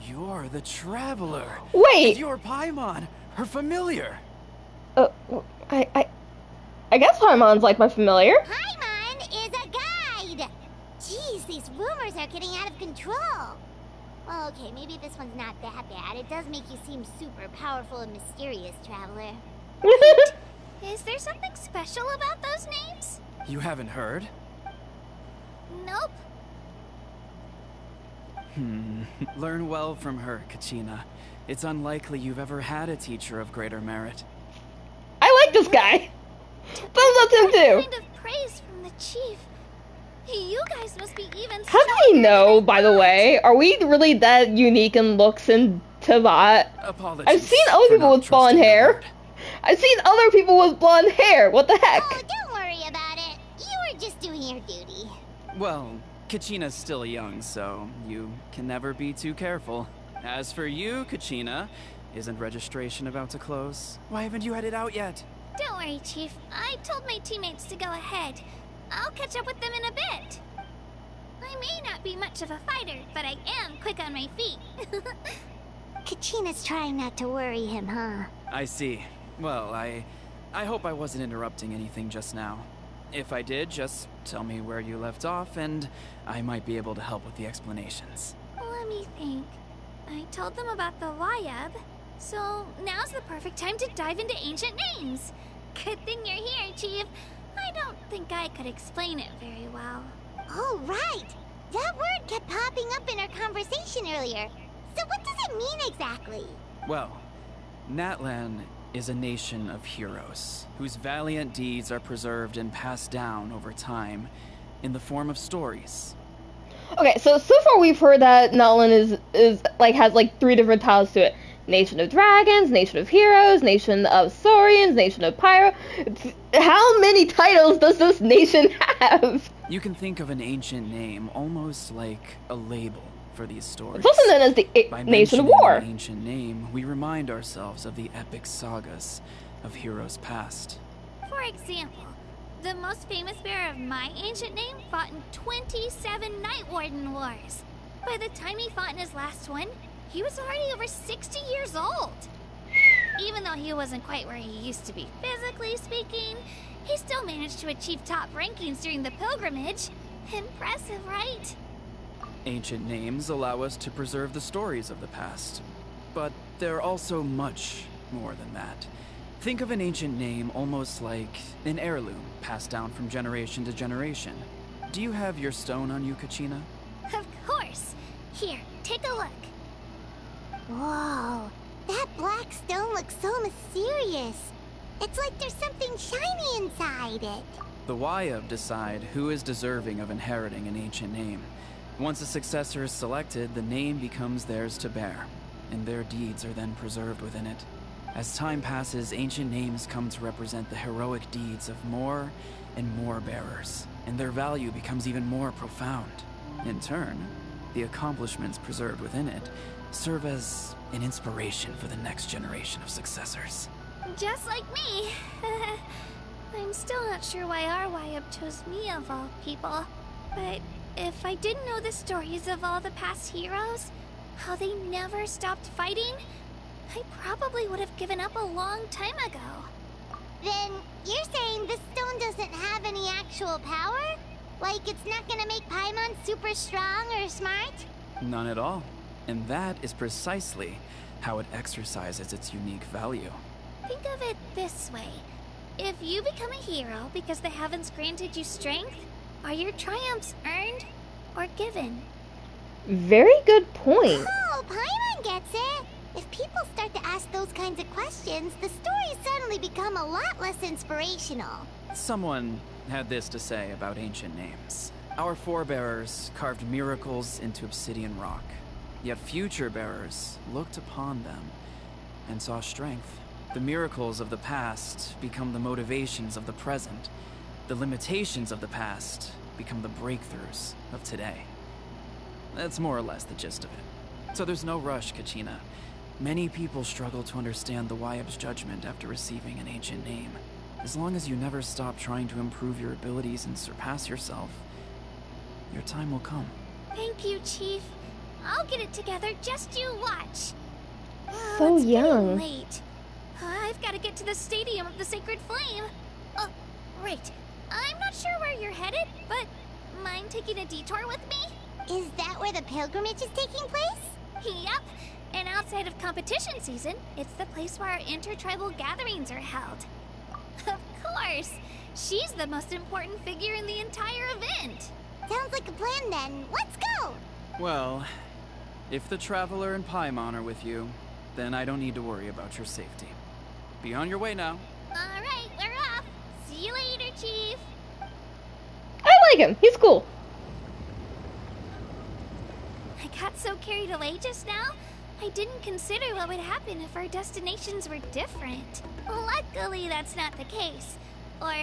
You're the Traveler. Wait! And you're Paimon, her familiar. I guess Paimon's like my familiar. Paimon is a guide. Jeez, these rumors are getting out of control. Well, okay, maybe this one's not that bad. It does make you seem super powerful and mysterious, Traveler. Is there something special about those names? You haven't heard? Nope. Learn well from her, Kachina. It's unlikely you've ever had a teacher of greater merit. I like this guy. Thumbs up to him too. Kind of praise from the chief. You guys must be even. How do we know, by the way? Are we really that unique in looks in Teyvat? I've seen other people with blonde hair. I've seen other people with blonde hair. What the heck? Oh, don't worry about it. You were just doing your duty. Well, Kachina's still young, so you can never be too careful. As for you, Kachina, isn't registration about to close? Why haven't you had it out yet? Don't worry, Chief. I told my teammates to go ahead. I'll catch up with them in a bit. I may not be much of a fighter, but I am quick on my feet. Kachina's trying not to worry him, huh? I see. Well, I hope I wasn't interrupting anything just now. If I did, just tell me where you left off, and I might be able to help with the explanations. Let me think. I told them about the Wayab, so now's the perfect time to dive into ancient names. Good thing you're here, Chief. I don't think I could explain it very well. Oh, right! That word kept popping up in our conversation earlier. So what does it mean exactly? Well, Natlan is a nation of heroes, whose valiant deeds are preserved and passed down over time in the form of stories. Okay, so far we've heard that Natlan is like has like 3 different titles to it. Nation of Dragons, Nation of Heroes, Nation of Saurians, Nation of Pyro. How many titles does this nation have? You can think of an ancient name almost like a label for these stories. It's also known as the Nation of War. By mentioning an ancient name, we remind ourselves of the epic sagas of heroes past. For example, the most famous bearer of my ancient name fought in 27 Night Warden wars. By the time he fought in his last one, he was already over 60 years old. Even though he wasn't quite where he used to be physically speaking, he still managed to achieve top rankings during the pilgrimage. Impressive, right? Ancient names allow us to preserve the stories of the past, but they're also much more than that. Think of an ancient name almost like an heirloom passed down from generation to generation. Do you have your stone on you, Kachina? Of course. Here, take a look. Whoa, that black stone looks so mysterious. It's like there's something shiny inside it. The Wayab decide who is deserving of inheriting an ancient name. Once a successor is selected, the name becomes theirs to bear, and their deeds are then preserved within it. As time passes, ancient names come to represent the heroic deeds of more and more bearers, and their value becomes even more profound. In turn, the accomplishments preserved within it serve as an inspiration for the next generation of successors. Just like me. I'm still not sure why our Wayab chose me of all people. But if I didn't know the stories of all the past heroes, how they never stopped fighting, I probably would have given up a long time ago. Then you're saying this stone doesn't have any actual power? Like it's not gonna make Paimon super strong or smart? None at all. And that is precisely how it exercises its unique value. Think of it this way. If you become a hero because the heavens granted you strength, are your triumphs earned or given? Very good point. Oh, Paimon gets it. If people start to ask those kinds of questions, the stories suddenly become a lot less inspirational. Someone had this to say about ancient names. Our forebears carved miracles into obsidian rock. Yet future bearers looked upon them and saw strength. The miracles of the past become the motivations of the present. The limitations of the past become the breakthroughs of today. That's more or less the gist of it. So there's no rush, Kachina. Many people struggle to understand the Wayab's judgment after receiving an ancient name. As long as you never stop trying to improve your abilities and surpass yourself, your time will come. Thank you, Chief. I'll get it together, just you watch. So it's young. getting late. I've got to get to the Stadium of the Sacred Flame. Oh, right. I'm not sure where you're headed, but mind taking a detour with me? Is that where the pilgrimage is taking place? Yep. And outside of competition season, it's the place where our intertribal gatherings are held. Of course. She's the most important figure in the entire event. Sounds like a plan then. Let's go! Well, if the Traveler and Paimon are with you, then I don't need to worry about your safety. Be on your way now. Alright, we're off. See you later, Chief. I like him. He's cool. I got so carried away just now, I didn't consider what would happen if our destinations were different. Luckily, that's not the case. Or,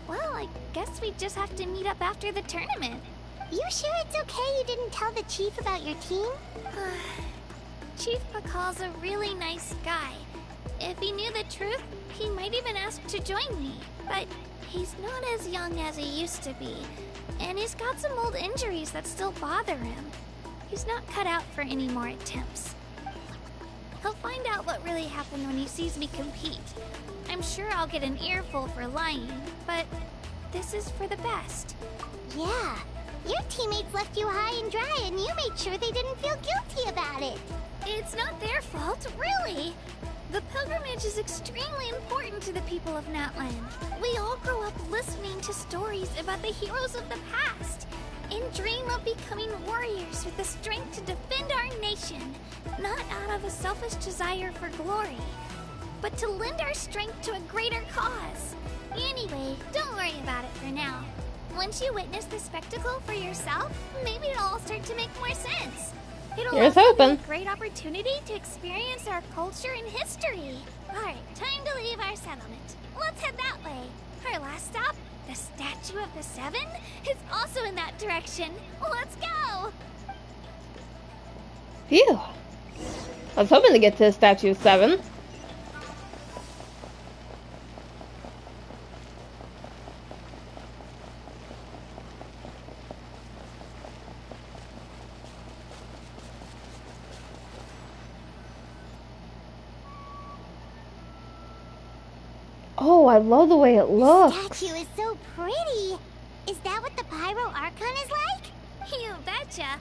well, I guess we just have to meet up after the tournament. You sure it's okay you didn't tell the Chief about your team? Chief Pakal's a really nice guy. If he knew the truth, he might even ask to join me. But he's not as young as he used to be, and he's got some old injuries that still bother him. He's not cut out for any more attempts. He'll find out what really happened when he sees me compete. I'm sure I'll get an earful for lying, but this is for the best. Yeah. Your teammates left you high and dry, and you made sure they didn't feel guilty about it. It's not their fault, really. The pilgrimage is extremely important to the people of Natlan. We all grow up listening to stories about the heroes of the past and dream of becoming warriors with the strength to defend our nation, not out of a selfish desire for glory, but to lend our strength to a greater cause. Anyway, don't worry about it for now. Once you witness the spectacle for yourself, maybe it'll all start to make more sense. It'll Here's also be hoping. a great opportunity to experience our culture and history. Alright, time to leave our settlement. Let's head that way. Our last stop, the Statue of the Seven, is also in that direction. Let's go! Phew. I was hoping to get to the Statue of 7. Oh, I love the way it looks. The statue is so pretty. Is that what the Pyro Archon is like? You betcha.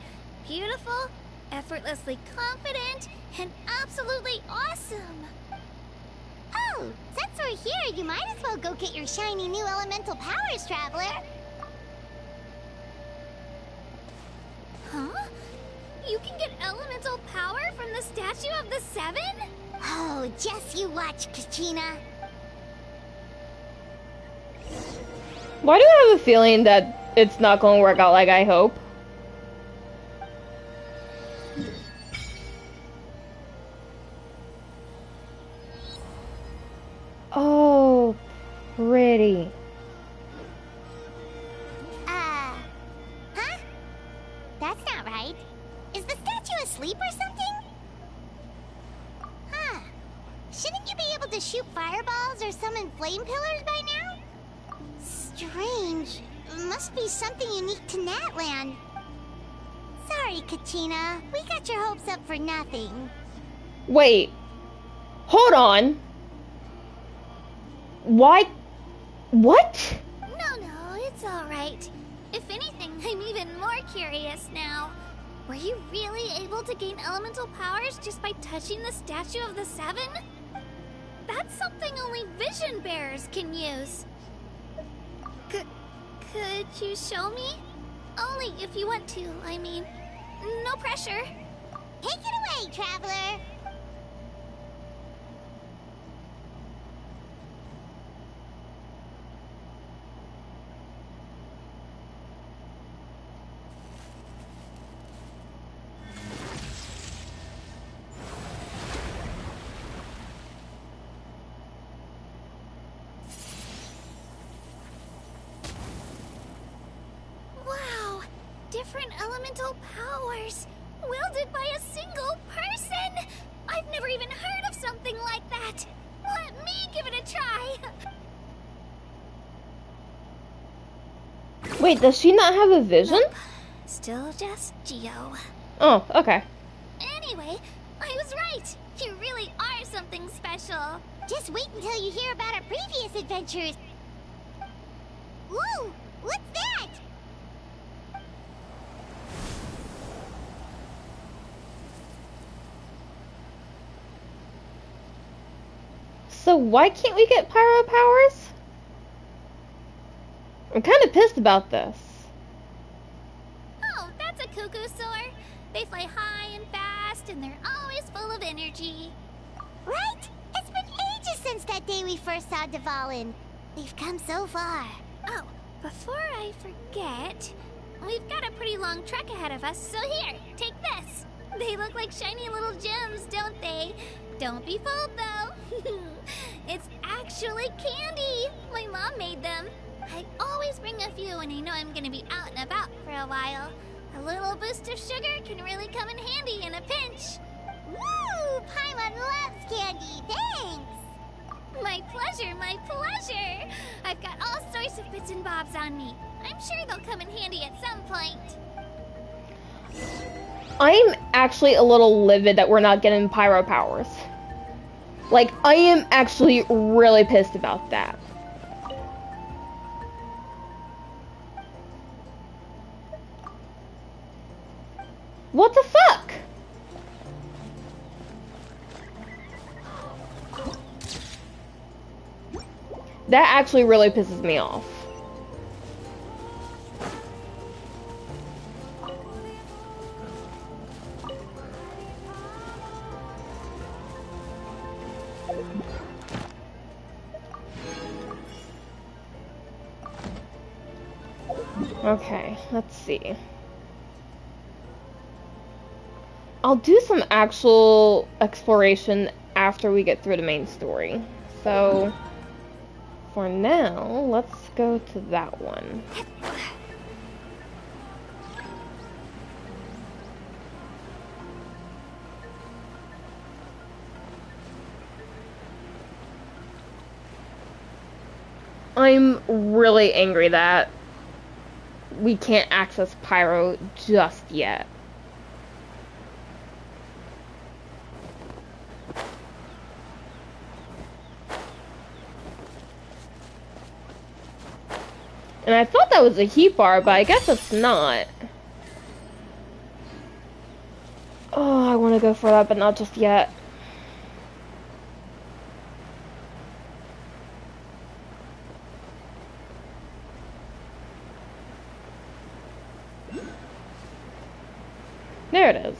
Beautiful, effortlessly confident, and absolutely awesome. Oh, since we're here, you might as well go get your shiny new elemental powers, Traveler. Huh? You can get elemental power from the Statue of the Seven? Oh, just you watch, Kachina. Why do I have a feeling that it's not going to work out like I hope? Oh, pretty. Huh? That's not right. Is the statue asleep or something? Huh. Shouldn't you be able to shoot fireballs or summon flame pillars by now? Strange. Must be something unique to Natlan. Sorry, Kachina. We got your hopes up for nothing. Wait. Hold on. Why? What? No, it's alright. If anything, I'm even more curious now. Were you really able to gain elemental powers just by touching the Statue of the Seven? That's something only vision bearers can use. Could you show me? Only if you want to, I mean. No pressure. Take it away, Traveler. Different elemental powers, wielded by a single person! I've never even heard of something like that! Let me give it a try! Wait, does she not have a vision? Nope. Still just Geo. Oh, okay. Anyway, I was right! You really are something special! Just wait until you hear about our previous adventures! Ooh! What's that? So why can't we get pyro powers? I'm kind of pissed about this. Oh, that's a cuckoo soar. They fly high and fast, and they're always full of energy. Right? It's been ages since that day we first saw Dvalin. We've come so far. Oh, before I forget, we've got a pretty long trek ahead of us, so here, take this. They look like shiny little gems, don't they? Don't be fooled, though. It's actually candy. My mom made them. I always bring a few when I know I'm gonna be out and about for a while. A little boost of sugar can really come in handy in a pinch. Woo! Paimon loves candy. Thanks. My pleasure, my pleasure. I've got all sorts of bits and bobs on me. I'm sure they'll come in handy at some point. I'm actually a little livid that we're not getting pyro powers. Like, I am actually really pissed about that. What the fuck? That actually really pisses me off. Okay, let's see. I'll do some actual exploration after we get through the main story. So, for now, let's go to that one. I'm really angry that we can't access Pyro just yet. And I thought that was a heat bar, but I guess it's not. Oh, I want to go for that, but not just yet. There it is.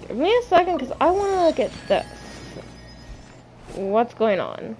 Give me a second, because I want to look at this. What's going on?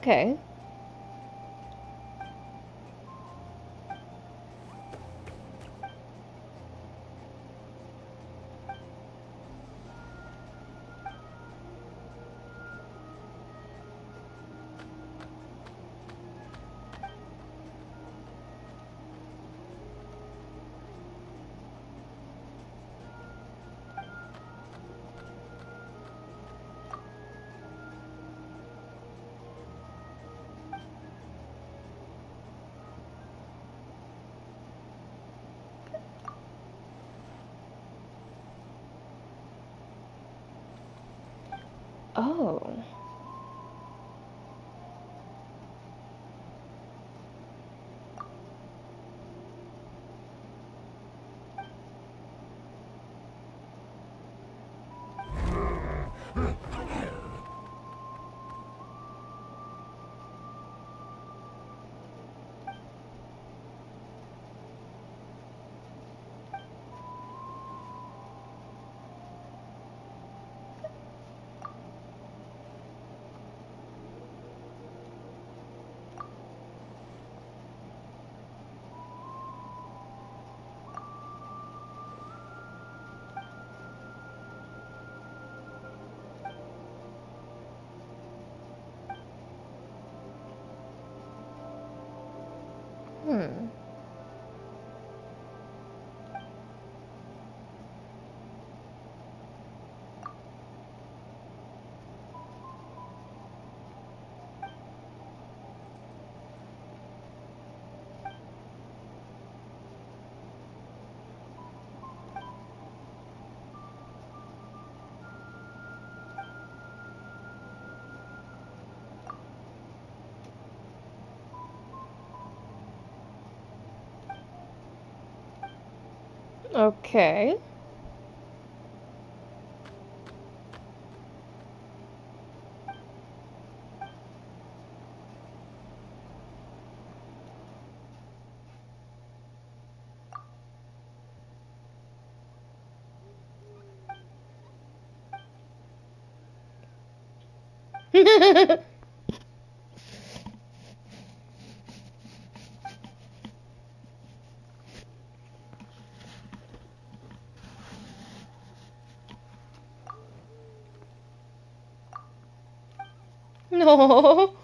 Okay. Oh. Okay. No.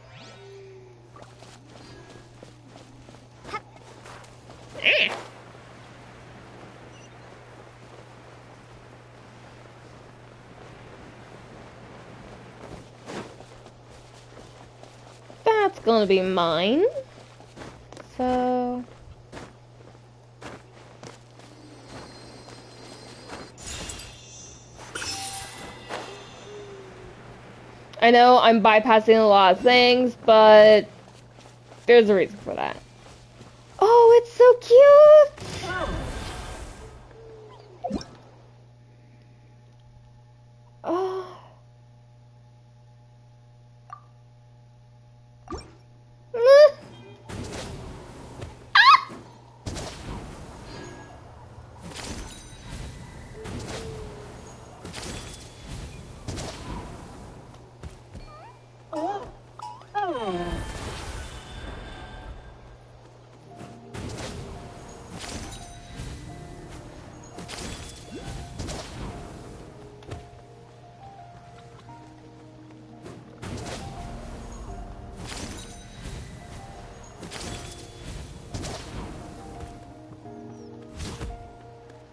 That's gonna be mine. So... I know I'm bypassing a lot of things, but there's a reason for that. Oh, it's so cute! Oh.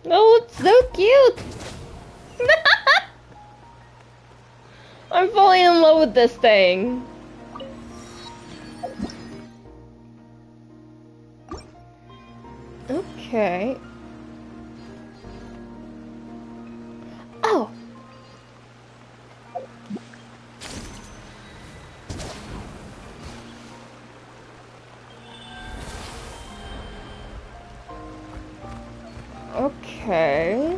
Oh, it's so cute! I'm falling in love with this thing. Okay. Oh! Okay.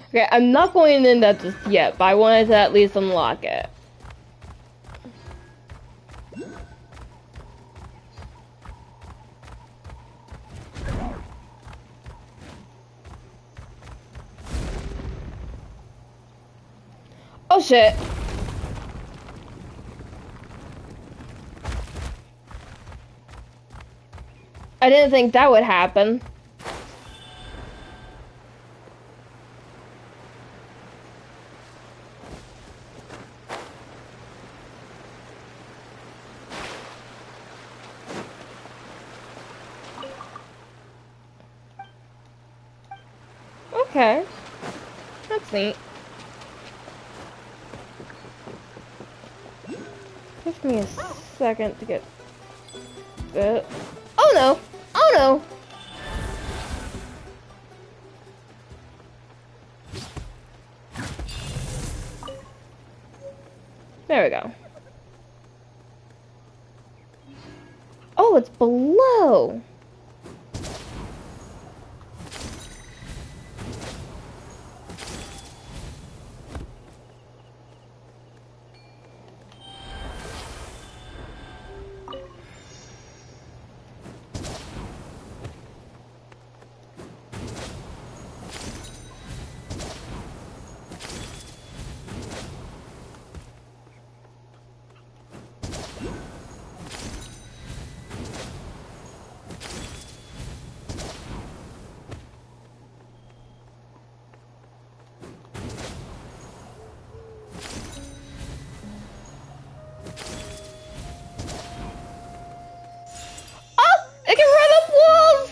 Okay, I'm not going in that just yet, but I wanted to at least unlock it. Oh shit. I didn't think that would happen. Okay. That's neat. Give me a second to get that. Oh no! Oh no! There we go. Oh, it's below! It can run up walls!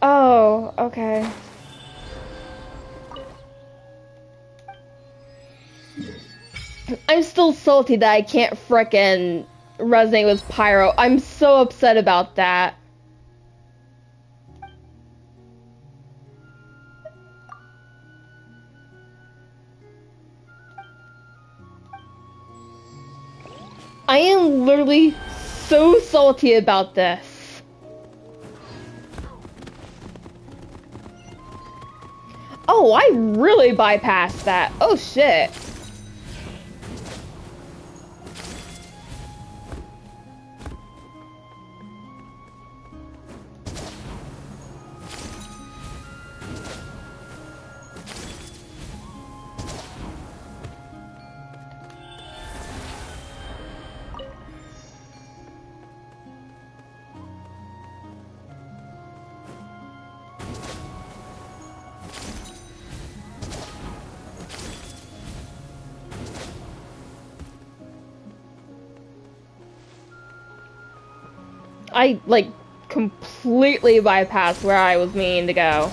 Oh, okay. I'm still salty that I can't frickin' resonate with Pyro. I'm so upset about that. I am literally so salty about this. Oh, I really bypassed that. Oh shit. I, like, completely bypassed where I was meaning to go.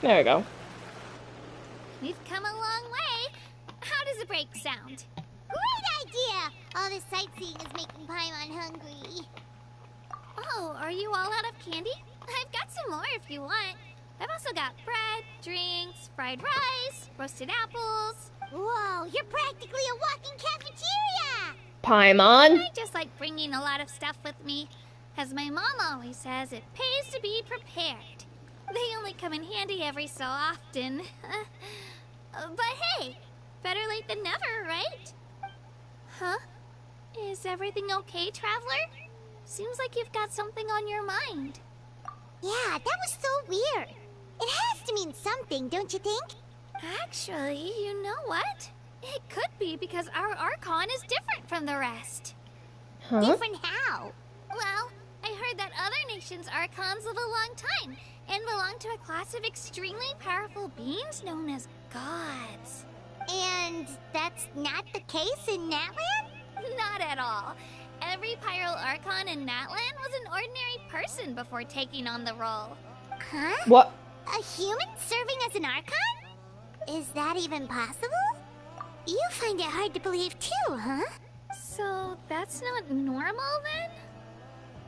There we go. We've come a long way. How does a break sound? Great idea! All this sightseeing is making Paimon hungry. Oh, are you all out of candy? I've got some more if you want. I've also got bread, drinks, fried rice, roasted apples. Whoa, you're practically a walking cafeteria! Paimon? I just like bringing a lot of stuff with me. As my mom always says, it pays to be prepared. They only come in handy every so often. But hey, better late than never, right? Huh? Is everything okay, Traveler? Seems like you've got something on your mind. Yeah, that was so weird. It has to mean something, don't you think? Actually, you know what? It could be because our Archon is different from the rest. Huh? Different how? Well, I heard that other nations' Archons live a long time and belong to a class of extremely powerful beings known as gods. And that's not the case in Natlan? Not at all. Every Pyro Archon in Natlan was an ordinary person before taking on the role. Huh? What? A human serving as an Archon? Is that even possible? You find it hard to believe too, huh? So that's not normal then?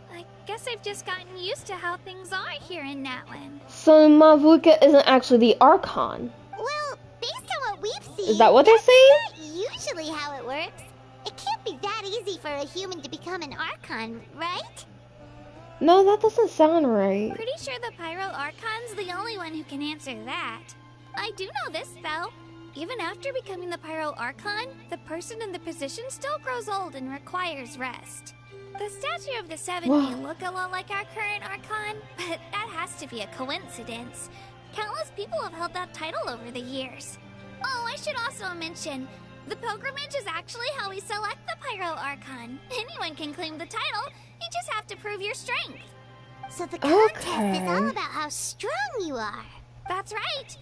I guess I've just gotten used to how things are here in Natlan. So Mavuka isn't actually the Archon. Well, based on what we've seen, Is that what they're saying? That's not usually how it works. It can't be that easy for a human to become an Archon, right? No, that doesn't sound right. Pretty sure the Pyro Archon's the only one who can answer that. I do know this, though. Even after becoming the Pyro Archon, the person in the position still grows old and requires rest. The statue of the Seven may look a lot like our current Archon, but that has to be a coincidence. Countless people have held that title over the years. Oh, I should also mention, the pilgrimage is actually how we select the Pyro Archon. Anyone can claim the title, you just have to prove your strength. So the contest is all about how strong you are. That's right.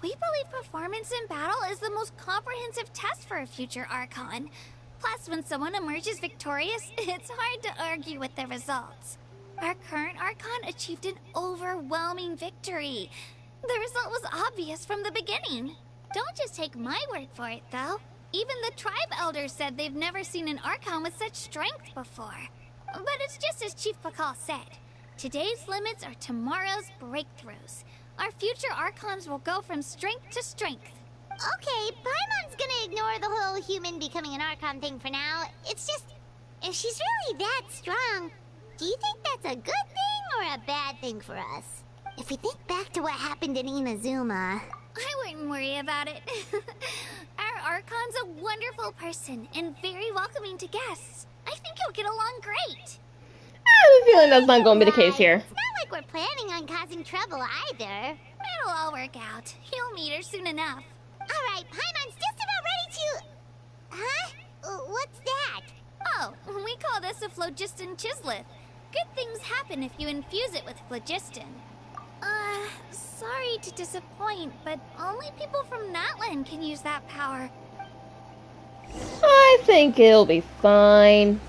We believe performance in battle is the most comprehensive test for a future Archon. Plus, when someone emerges victorious, it's hard to argue with the results. Our current Archon achieved an overwhelming victory. The result was obvious from the beginning. Don't just take my word for it, though. Even the tribe elders said they've never seen an Archon with such strength before. But it's just as Chief Pakal said. Today's limits are tomorrow's breakthroughs. Our future Archons will go from strength to strength. Okay, Paimon's gonna ignore the whole human becoming an Archon thing for now. It's just, if she's really that strong, do you think that's a good thing or a bad thing for us? If we think back to what happened in Inazuma... I wouldn't worry about it. Our Archon's a wonderful person and very welcoming to guests. I think you'll get along great. I have a feeling that's not going to be the case here. It's not like we're planning on causing trouble either. It'll all work out. You'll meet her soon enough. Alright, Paimon's just about ready to... Huh? What's that? Oh, we call this a phlogiston chislet. Good things happen if you infuse it with phlogiston. Sorry to disappoint, but only people from Natlan can use that power. I think it'll be fine.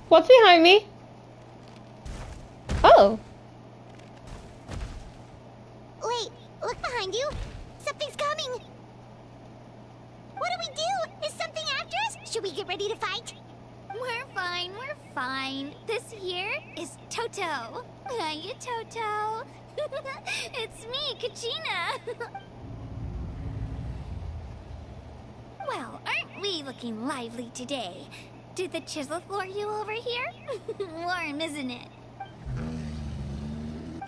What's behind me? Oh. Wait, look behind you. Something's coming. What do we do? Is something after us? Should we get ready to fight? We're fine, we're fine. This here is Toto. Hiya, Toto. It's me, Kachina. Well, aren't we looking lively today? Did the chisel floor you over here? Warm, isn't it?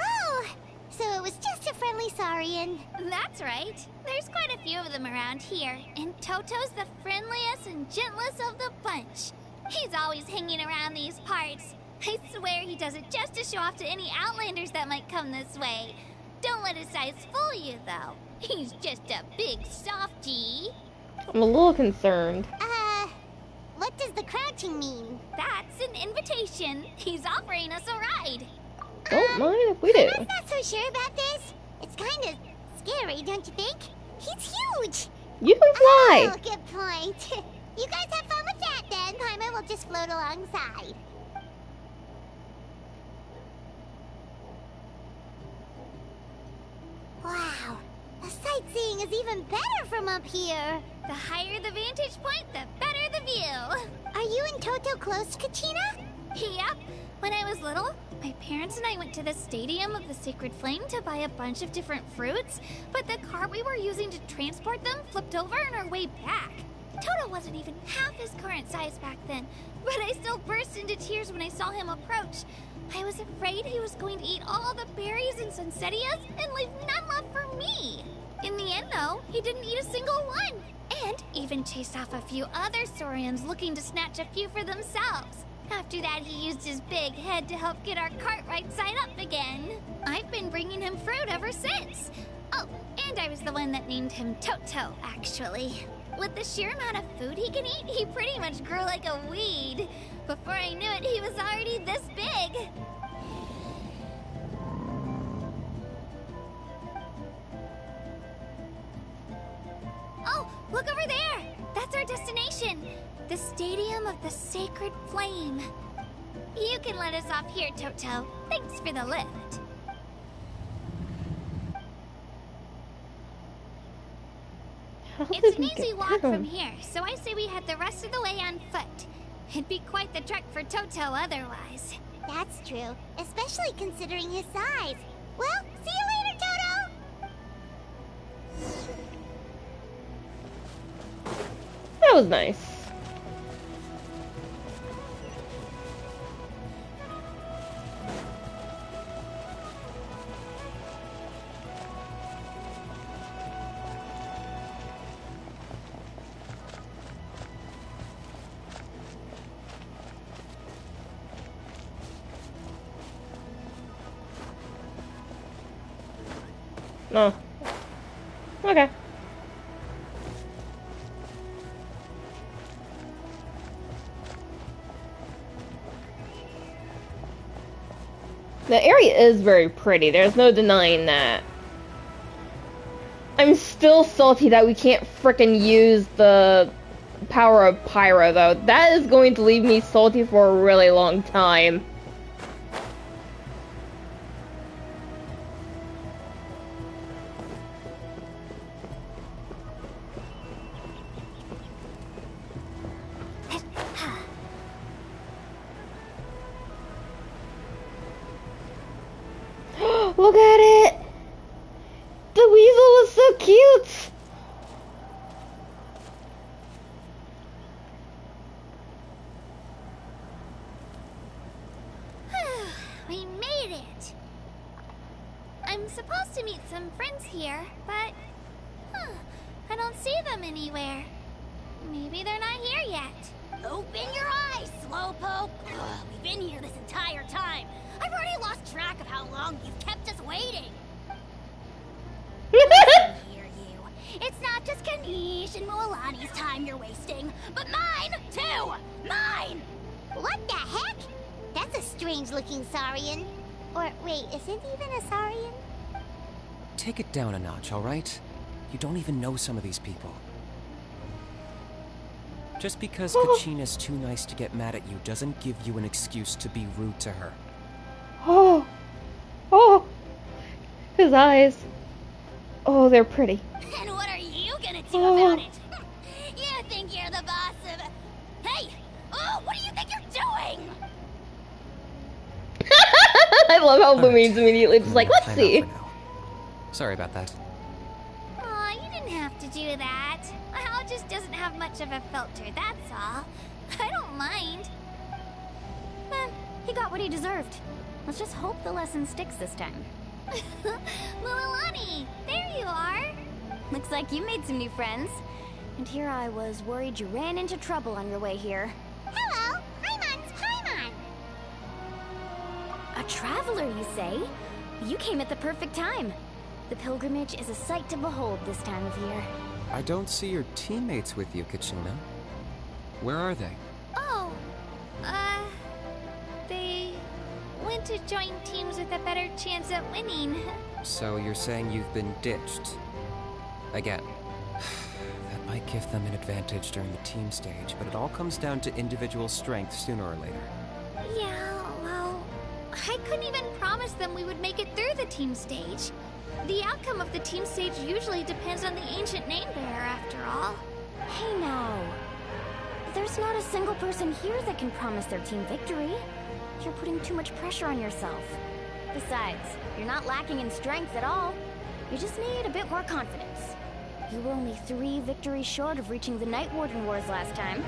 Oh, so it was just a friendly saurian. That's right. There's quite a few of them around here, and Toto's the friendliest and gentlest of the bunch. He's always hanging around these parts. I swear he does it just to show off to any Outlanders that might come this way. Don't let his size fool you, though. He's just a big softie. I'm a little concerned. What does the crouching mean? That's an invitation. He's offering us a ride. Don't mind if we do. I'm not so sure about this. It's kind of scary, don't you think? He's huge. You can fly. Oh, good point. You guys have fun with that then. Paimon will just float alongside. Wow, the sightseeing is even better from up here. The higher the vantage point, the better the view. Are you and Toto close, Kachina? Yep. When I was little, my parents and I went to the Stadium of the Sacred Flame to buy a bunch of different fruits, but the cart we were using to transport them flipped over on our way back. Toto wasn't even half his current size back then, but I still burst into tears when I saw him approach. I was afraid he was going to eat all the berries and sunsettias and leave none left for me. In the end, though, he didn't eat a single one, and even chased off a few other saurians looking to snatch a few for themselves. After that, he used his big head to help get our cart right side up again. I've been bringing him fruit ever since. Oh, and I was the one that named him Toto, actually. With the sheer amount of food he can eat, he pretty much grew like a weed. Before I knew it, he was already this big. Oh, look over there! That's our destination! The Stadium of the Sacred Flame. You can let us off here, Toto. Thanks for the lift. It's an easy walk from here, so I say we head the rest of the way on foot. It'd be quite the trek for Toto otherwise. That's true, especially considering his size. Well, see you later, Toto! That was nice. No. Okay. The area is very pretty. There's no denying that. I'm still salty that we can't frickin' use the power of Pyro, though. That is going to leave me salty for a really long time. Look at it! The weasel is so cute! We made it! I'm supposed to meet some friends here, but... I don't see them anywhere. Maybe they're not here yet. Open your eyes, Slowpoke! We've been here this entire time. I've already lost track of how long you've kept us waiting. Listen here, you. It's not just Kanish and Mualani's time you're wasting, but mine, too! Mine! What the heck? That's a strange-looking saurian. Or, wait, is it even a saurian? Take it down a notch, alright? You don't even know some of these people. Just because Kachina's too nice to get mad at you doesn't give you an excuse to be rude to her. Oh. Oh. His eyes. Oh, they're pretty. And what are you gonna do about it? You think you're the boss of... Hey! Oh, what do you think you're doing? I love how Lumine's immediately just like, let's see. Sorry about that. Aw, you didn't have to do that. Hal just doesn't have much of a filter, that's all. I don't mind. He got what he deserved. Let's just hope the lesson sticks this time. Lilani, there you are. Looks like you made some new friends. And here I was worried you ran into trouble on your way here. Hello, Paimon's Paimon. A traveler, you say? You came at the perfect time. The pilgrimage is a sight to behold this time of year. I don't see your teammates with you, Kachina. Where are they? Oh, they went to join teams with a better chance at winning. So you're saying you've been ditched? Again. That might give them an advantage during the team stage, but it all comes down to individual strength sooner or later. Yeah, well, I couldn't even promise them we would make it through the team stage. The outcome of the team stage usually depends on the ancient name bearer, after all. Hey now. There's not a single person here that can promise their team victory. You're putting too much pressure on yourself. Besides, you're not lacking in strength at all. You just need a bit more confidence. You were only 3 victories short of reaching the Night Warden Wars last time.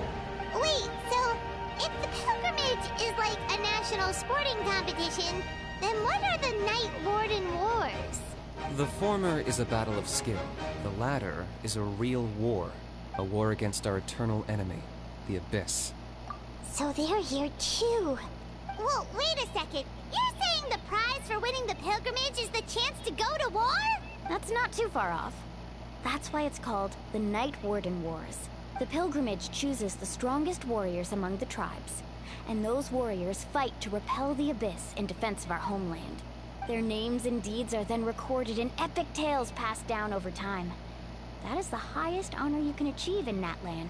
Wait, so if the pilgrimage is like a national sporting competition, then what are the Night Warden Wars? The former is a battle of skill. The latter is a real war. A war against our eternal enemy, the Abyss. So they're here too. Well, wait a second. You're saying the prize for winning the pilgrimage is the chance to go to war? That's not too far off. That's why it's called the Night Warden Wars. The pilgrimage chooses the strongest warriors among the tribes, and those warriors fight to repel the Abyss in defense of our homeland. Their names and deeds are then recorded in epic tales passed down over time. That is the highest honor you can achieve in Natlan.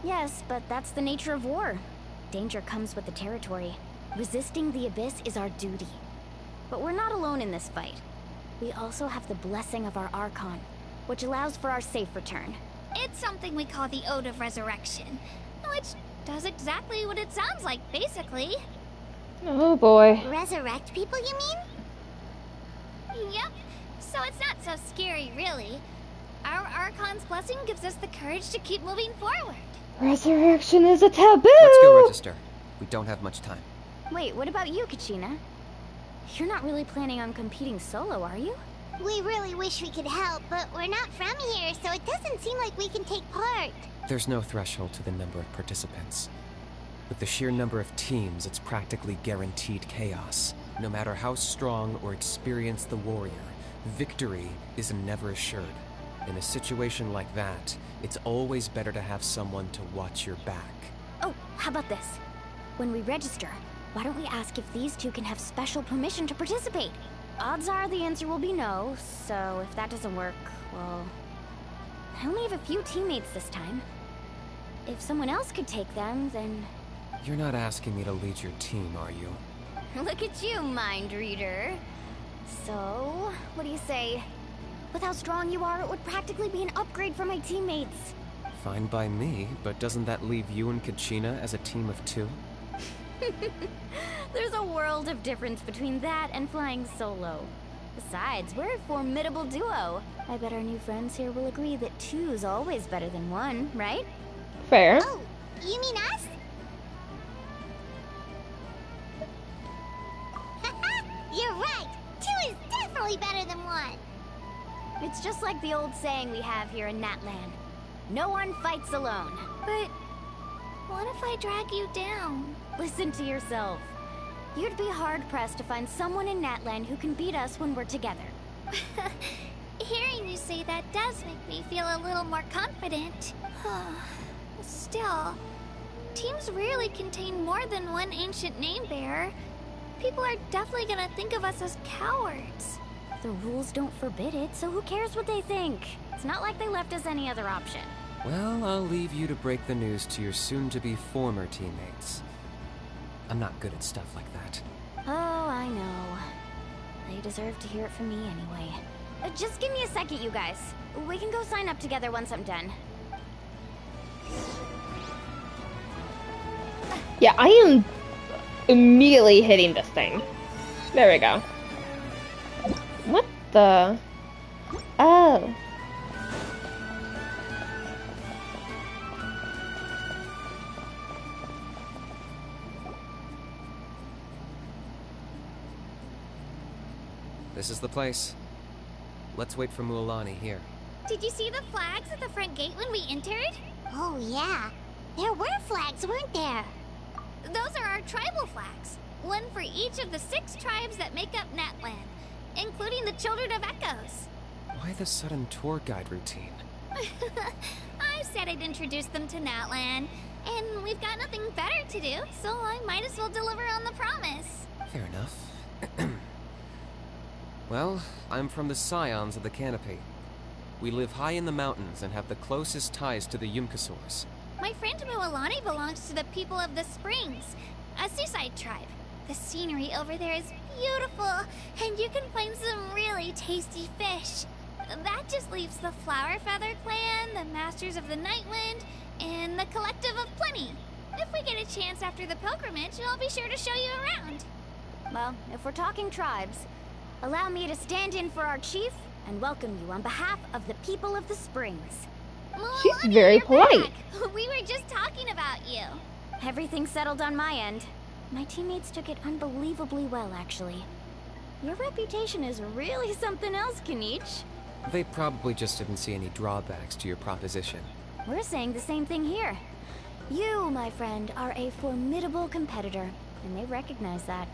Yes, but that's the nature of war. Danger comes with the territory. Resisting the Abyss is our duty. But we're not alone in this fight. We also have the blessing of our Archon, which allows for our safe return. It's something we call the Ode of Resurrection, which does exactly what it sounds like, basically. Oh boy. Resurrect people, you mean? Yep, so it's not so scary, really. Our Archon's blessing gives us the courage to keep moving forward. Resurrection is a taboo! Let's go register. We don't have much time. Wait, what about you, Kachina? You're not really planning on competing solo, are you? We really wish we could help, but we're not from here, so it doesn't seem like we can take part. There's no threshold to the number of participants. With the sheer number of teams, it's practically guaranteed chaos. No matter how strong or experienced the warrior, victory is never assured. In a situation like that, it's always better to have someone to watch your back. Oh, how about this? When we register, why don't we ask if these two can have special permission to participate? Odds are the answer will be no, so if that doesn't work, well... I only have a few teammates this time. If someone else could take them, then... You're not asking me to lead your team, are you? Look at you, mind reader. So, what do you say? With how strong you are, it would practically be an upgrade for my teammates. Fine by me, but doesn't that leave you and Kachina as a team of 2? There's a world of difference between that and flying solo. Besides, we're a formidable duo. I bet our new friends here will agree that 2's always better than 1, right? Fair. Oh, you mean us? You're right. 2 is definitely better than 1. It's just like the old saying we have here in Natlan. No one fights alone. But what if I drag you down? Listen to yourself. You'd be hard-pressed to find someone in Natlan who can beat us when we're together. Hearing you say that does make me feel a little more confident. Still, teams rarely contain more than one ancient name bearer. People are definitely gonna think of us as cowards. The rules don't forbid it, so who cares what they think? It's not like they left us any other option. Well, I'll leave you to break the news to your soon-to-be former teammates. I'm not good at stuff like that. Oh, I know. They deserve to hear it from me anyway. Just give me a second, you guys. We can go sign up together once I'm done. Yeah, I am immediately hitting this thing. There we go. What the? Oh. This is the place. Let's wait for Mualani here. Did you see the flags at the front gate when we entered? Oh, yeah. There were flags, weren't there? Those are our tribal flags. One for each of the 6 tribes that make up Natlan, including the Children of Echoes. Why the sudden tour guide routine? I said I'd introduce them to Natlan, and we've got nothing better to do, so I might as well deliver on the promise. Fair enough. Well, I'm from the Scions of the Canopy. We live high in the mountains and have the closest ties to the Yumkasaurs. My friend Mualani belongs to the people of the Springs, a seaside tribe. The scenery over there is beautiful, and you can find some really tasty fish. That just leaves the Flower Feather Clan, the Masters of the Nightwind, and the Collective of Plenty. If we get a chance after the pilgrimage, I'll be sure to show you around. Well, if we're talking tribes, allow me to stand in for our chief and welcome you on behalf of the people of the Springs. She's very polite. We were just talking about you. Everything's settled on my end. My teammates took it unbelievably well, actually. Your reputation is really something else, Kinich. They probably just didn't see any drawbacks to your proposition. We're saying the same thing here. You, my friend, are a formidable competitor, and they recognize that.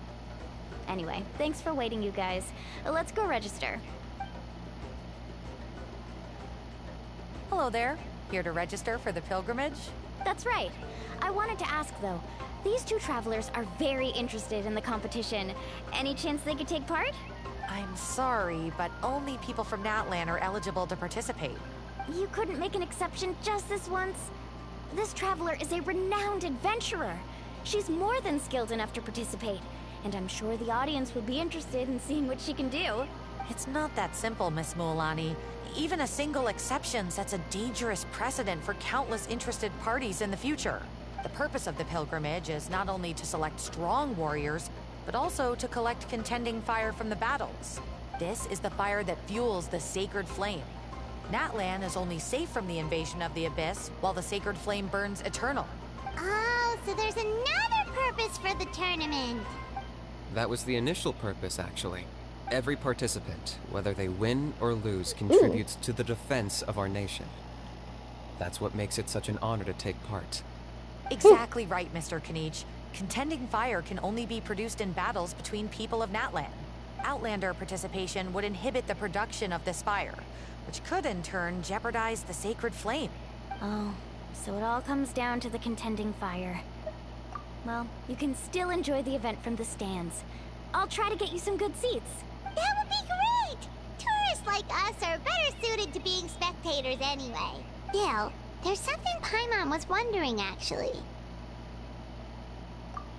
Anyway, thanks for waiting, you guys. Let's go register. Hello there. Here to register for the pilgrimage? That's right. I wanted to ask, though. These 2 travelers are very interested in the competition. Any chance they could take part? I'm sorry, but only people from Natlan are eligible to participate. You couldn't make an exception just this once? This traveler is a renowned adventurer. She's more than skilled enough to participate, and I'm sure the audience would be interested in seeing what she can do. It's not that simple, Miss Mualani. Even a single exception sets a dangerous precedent for countless interested parties in the future. The purpose of the pilgrimage is not only to select strong warriors, but also to collect contending fire from the battles. This is the fire that fuels the sacred flame. Natlan is only safe from the invasion of the Abyss, while the sacred flame burns eternal. Oh, so there's another purpose for the tournament. That was the initial purpose, actually. Every participant, whether they win or lose, contributes to the defense of our nation. That's what makes it such an honor to take part. Exactly right, Mr. Kinich. Contending fire can only be produced in battles between people of Natlan. Outlander participation would inhibit the production of this fire, which could in turn jeopardize the sacred flame. Oh, so it all comes down to the contending fire. Well, you can still enjoy the event from the stands. I'll try to get you some good seats. That would be great! Tourists like us are better suited to being spectators anyway. Still, there's something Paimon was wondering, actually.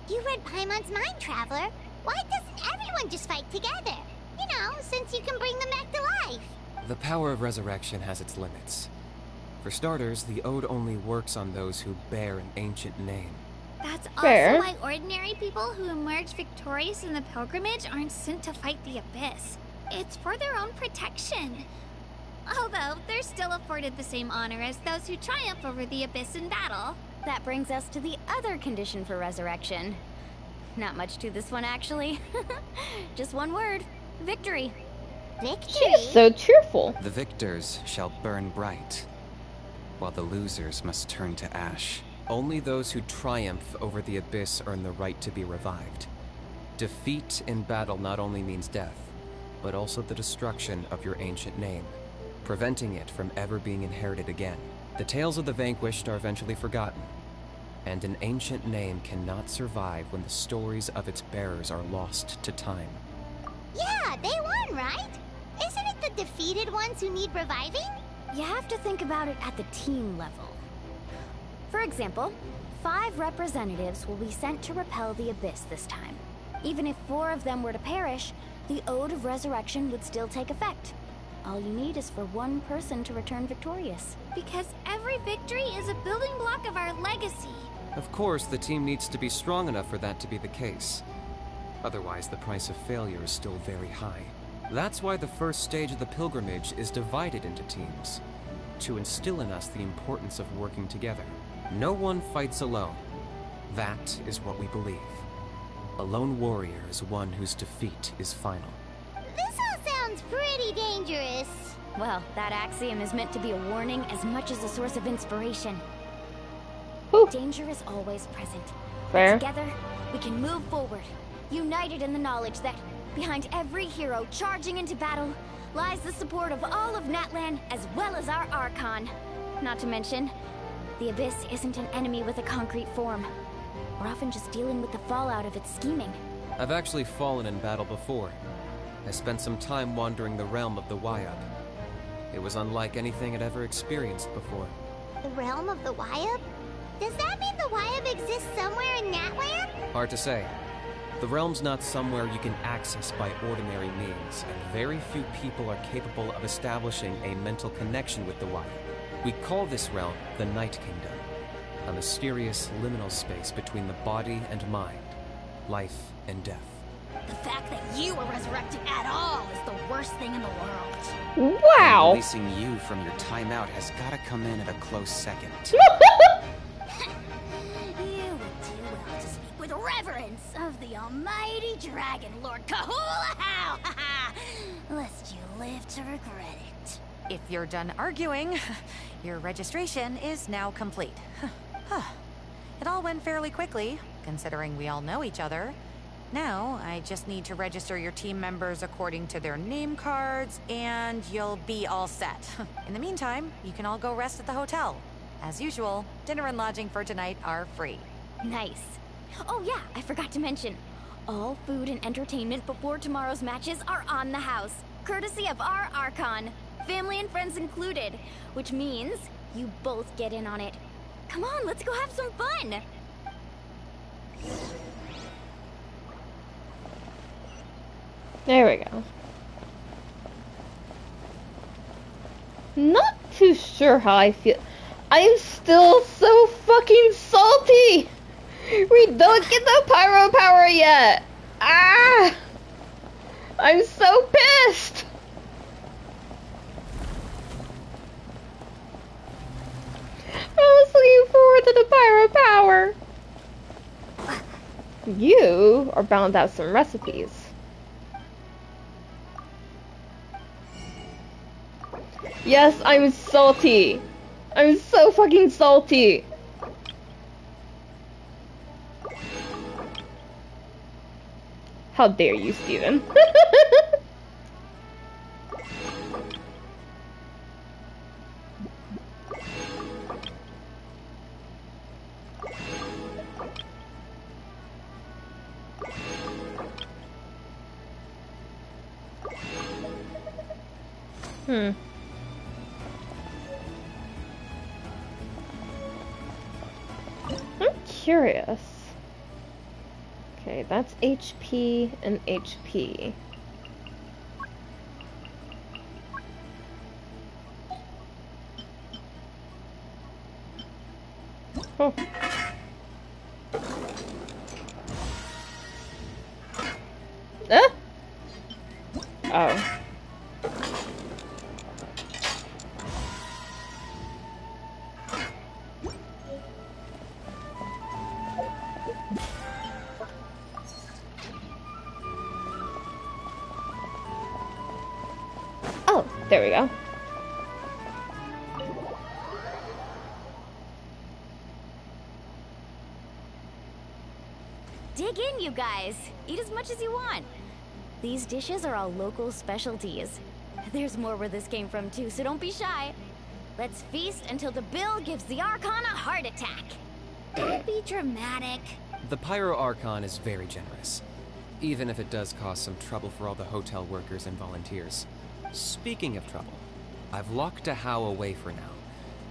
You read Paimon's mind, Traveler. Why doesn't everyone just fight together? You know, since you can bring them back to life. The power of resurrection has its limits. For starters, the ode only works on those who bear an ancient name. That's Fair. also why ordinary people who emerge victorious in the pilgrimage aren't sent to fight the Abyss. It's for their own protection. Although, they're still afforded the same honor as those who triumph over the Abyss in battle. That brings us to the other condition for resurrection. Not much to this one, actually. Just one word. Victory. Victory? She's so cheerful. The victors shall burn bright, while the losers must turn to ash. Only those who triumph over the Abyss earn the right to be revived. Defeat in battle not only means death, but also the destruction of your ancient name, preventing it from ever being inherited again. The tales of the vanquished are eventually forgotten, and an ancient name cannot survive when the stories of its bearers are lost to time. Yeah, they won, right? Isn't it the defeated ones who need reviving? You have to think about it at the team level. For example, 5 representatives will be sent to repel the Abyss this time. Even if 4 of them were to perish, the Ode of Resurrection would still take effect. All you need is for 1 person to return victorious. Because every victory is a building block of our legacy. Of course, the team needs to be strong enough for that to be the case. Otherwise, the price of failure is still very high. That's why the first stage of the pilgrimage is divided into teams, to instill in us the importance of working together. No one fights alone. That is what we believe. A lone warrior is one whose defeat is final. This all sounds pretty dangerous. Well, that axiom is meant to be a warning as much as a source of inspiration. Whew. Danger is always present. Fair. But together, we can move forward, united in the knowledge that behind every hero charging into battle lies the support of all of Natlan as well as our Archon. Not to mention, the Abyss isn't an enemy with a concrete form. We're often just dealing with the fallout of its scheming. I've actually fallen in battle before. I spent some time wandering the realm of the Wyub. It was unlike anything I'd ever experienced before. The realm of the Wyub? Does that mean the Wyub exists somewhere in Natlan? Hard to say. The realm's not somewhere you can access by ordinary means, and very few people are capable of establishing a mental connection with the Wyub. We call this realm the Night Kingdom, a mysterious liminal space between the body and mind, life and death. The fact that you were resurrected at all is the worst thing in the world. Wow. Releasing you from your timeout has gotta come in at a close second. You would do well to speak with reverence of the almighty Dragon Lord Kahula-How, lest you live to regret it. If you're done arguing, your registration is now complete. It all went fairly quickly, considering we all know each other. Now, I just need to register your team members according to their name cards, and you'll be all set. In the meantime, you can all go rest at the hotel. As usual, dinner and lodging for tonight are free. Nice. Oh yeah, I forgot to mention. All food and entertainment before tomorrow's matches are on the house, courtesy of our Archon, family and friends included, which means you both get in on it. Come on, let's go have some fun! There we go. Not too sure how I feel. I'm still so fucking salty! We don't get the pyro power yet! Ah! I'm so pissed! I was looking forward to the pyro power! You are bound to have some recipes. Yes, I'm salty. I'm so fucking salty. How dare you, Steven? I'm curious. Okay, that's HP and HP. Oh. Oh. There we go. Dig in, you guys. Eat as much as you want. These dishes are all local specialties. There's more where this came from too, so don't be shy. Let's feast until the bill gives the Archon a heart attack. Don't be dramatic. The Pyro Archon is very generous, even if it does cause some trouble for all the hotel workers and volunteers. Speaking of trouble, I've locked a How away for now,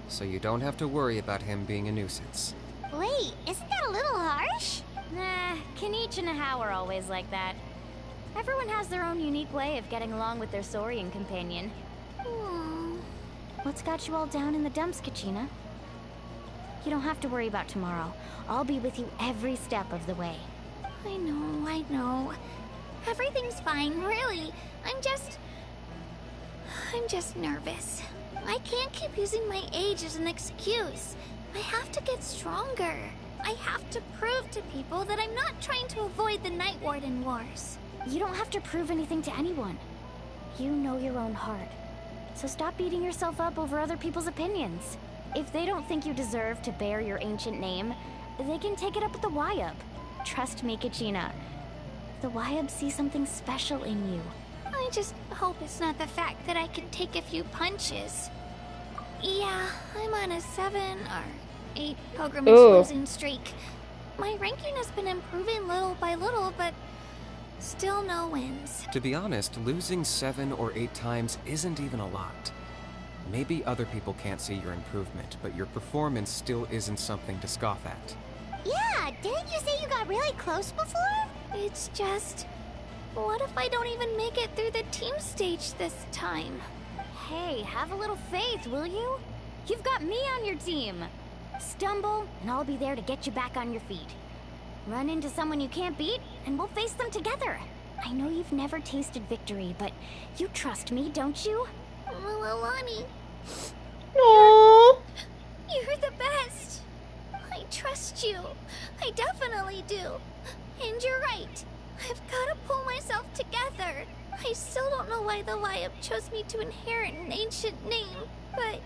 so you don't have to worry about him being a nuisance. Wait, isn't that a little harsh? Nah, Kenichi and How are always like that. Everyone has their own unique way of getting along with their Saurian companion. What's got you all down in the dumps, Kachina? You don't have to worry about tomorrow. I'll be with you every step of the way. I know. Everything's fine, really. I'm just nervous. I can't keep using my age as an excuse. I have to get stronger. I have to prove to people that I'm not trying to avoid the Night Warden Wars. You don't have to prove anything to anyone. You know your own heart. So stop beating yourself up over other people's opinions. If they don't think you deserve to bear your ancient name, they can take it up with the Wyub. Trust me, Kachina. The Wyub see something special in you. I just hope it's not the fact that I can take a few punches. Yeah, I'm on a 7 or 8 pilgrimage losing streak. My ranking has been improving little by little, but still no wins. To be honest, losing 7 or 8 times isn't even a lot. Maybe other people can't see your improvement, but your performance still isn't something to scoff at. Yeah, didn't you say you got really close before? It's just... what if I don't even make it through the team stage this time? Hey, have a little faith, will you? You've got me on your team. Stumble, and I'll be there to get you back on your feet. Run into someone you can't beat, and we'll face them together. I know you've never tasted victory, but you trust me, don't you? Alani. Aww. You're the best. I trust you. I definitely do. And you're right. I've got to pull myself together. I still don't know why the Wyub chose me to inherit an ancient name, but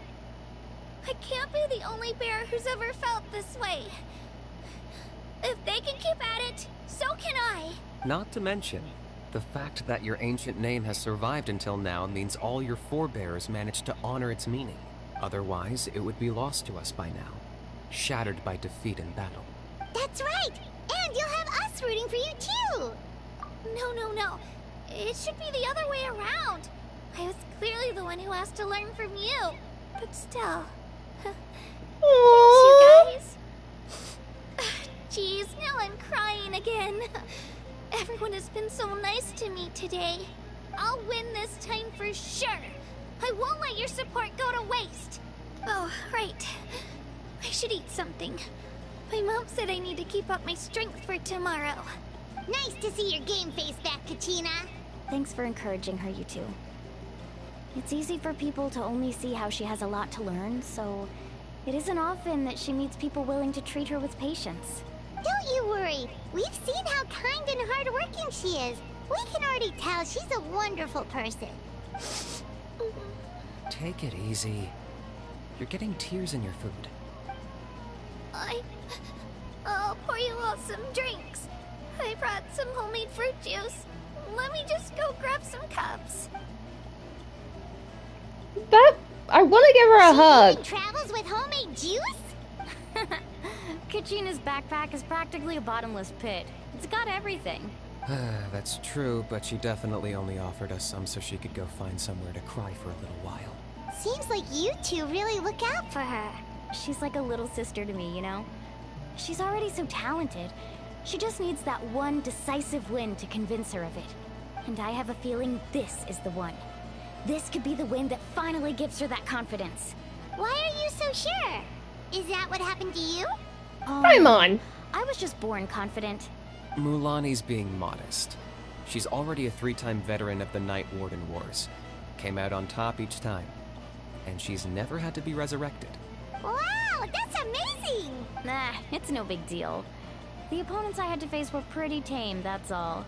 I can't be the only bear who's ever felt this way. If they can keep at it, so can I. Not to mention, the fact that your ancient name has survived until now means all your forebears managed to honor its meaning. Otherwise, it would be lost to us by now, shattered by defeat in battle. That's right! And you'll have us rooting for you too! No. It should be the other way around. I was clearly the one who asked to learn from you. But still. Thanks, you guys. Jeez, now I'm crying again. Everyone has been so nice to me today. I'll win this time for sure. I won't let your support go to waste. Oh, right. I should eat something. My mom said I need to keep up my strength for tomorrow. Nice to see your game face back, Kachina. Thanks for encouraging her, you two. It's easy for people to only see how she has a lot to learn, so it isn't often that she meets people willing to treat her with patience. Don't you worry. We've seen how kind and hardworking she is. We can already tell she's a wonderful person. Take it easy. You're getting tears in your food. I'll pour you all some drinks. I brought some homemade fruit juice. Let me just go grab some cups. I want to give her a hug. Travels with homemade juice? Kachina's backpack is practically a bottomless pit. It's got everything. That's true, but she definitely only offered us some so she could go find somewhere to cry for a little while. Seems like you two really look out for her. She's like a little sister to me, you know? She's already so talented. She just needs that one decisive win to convince her of it. And I have a feeling this is the one. This could be the win that finally gives her that confidence. Why are you so sure? Is that what happened to you? Paimon! I was just born confident. Mulani's being modest. She's already a 3-time veteran of the Night Warden Wars. Came out on top each time. And she's never had to be resurrected. Wow, that's amazing! Nah, it's no big deal. The opponents I had to face were pretty tame, that's all.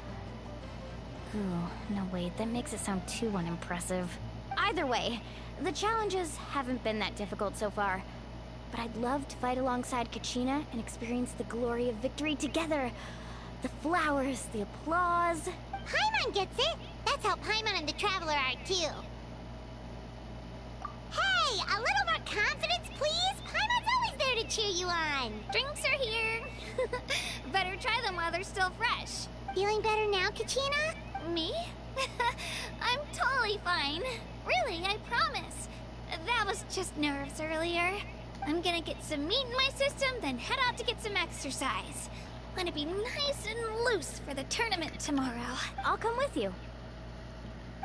Ooh, no wait, that makes it sound too unimpressive. Either way, the challenges haven't been that difficult so far. But I'd love to fight alongside Kachina and experience the glory of victory together. The flowers, the applause. Paimon gets it! That's how Paimon and the Traveler are too. Hey, a little more confidence, please? Paimon's always there to cheer you on. Drinks are here. Better try them while they're still fresh. Feeling better now, Kachina? Me? I'm totally fine. Really, I promise. that was just nerves earlier. I'm gonna get some meat in my system, then head out to get some exercise. Gonna be nice and loose for the tournament tomorrow. I'll come with you.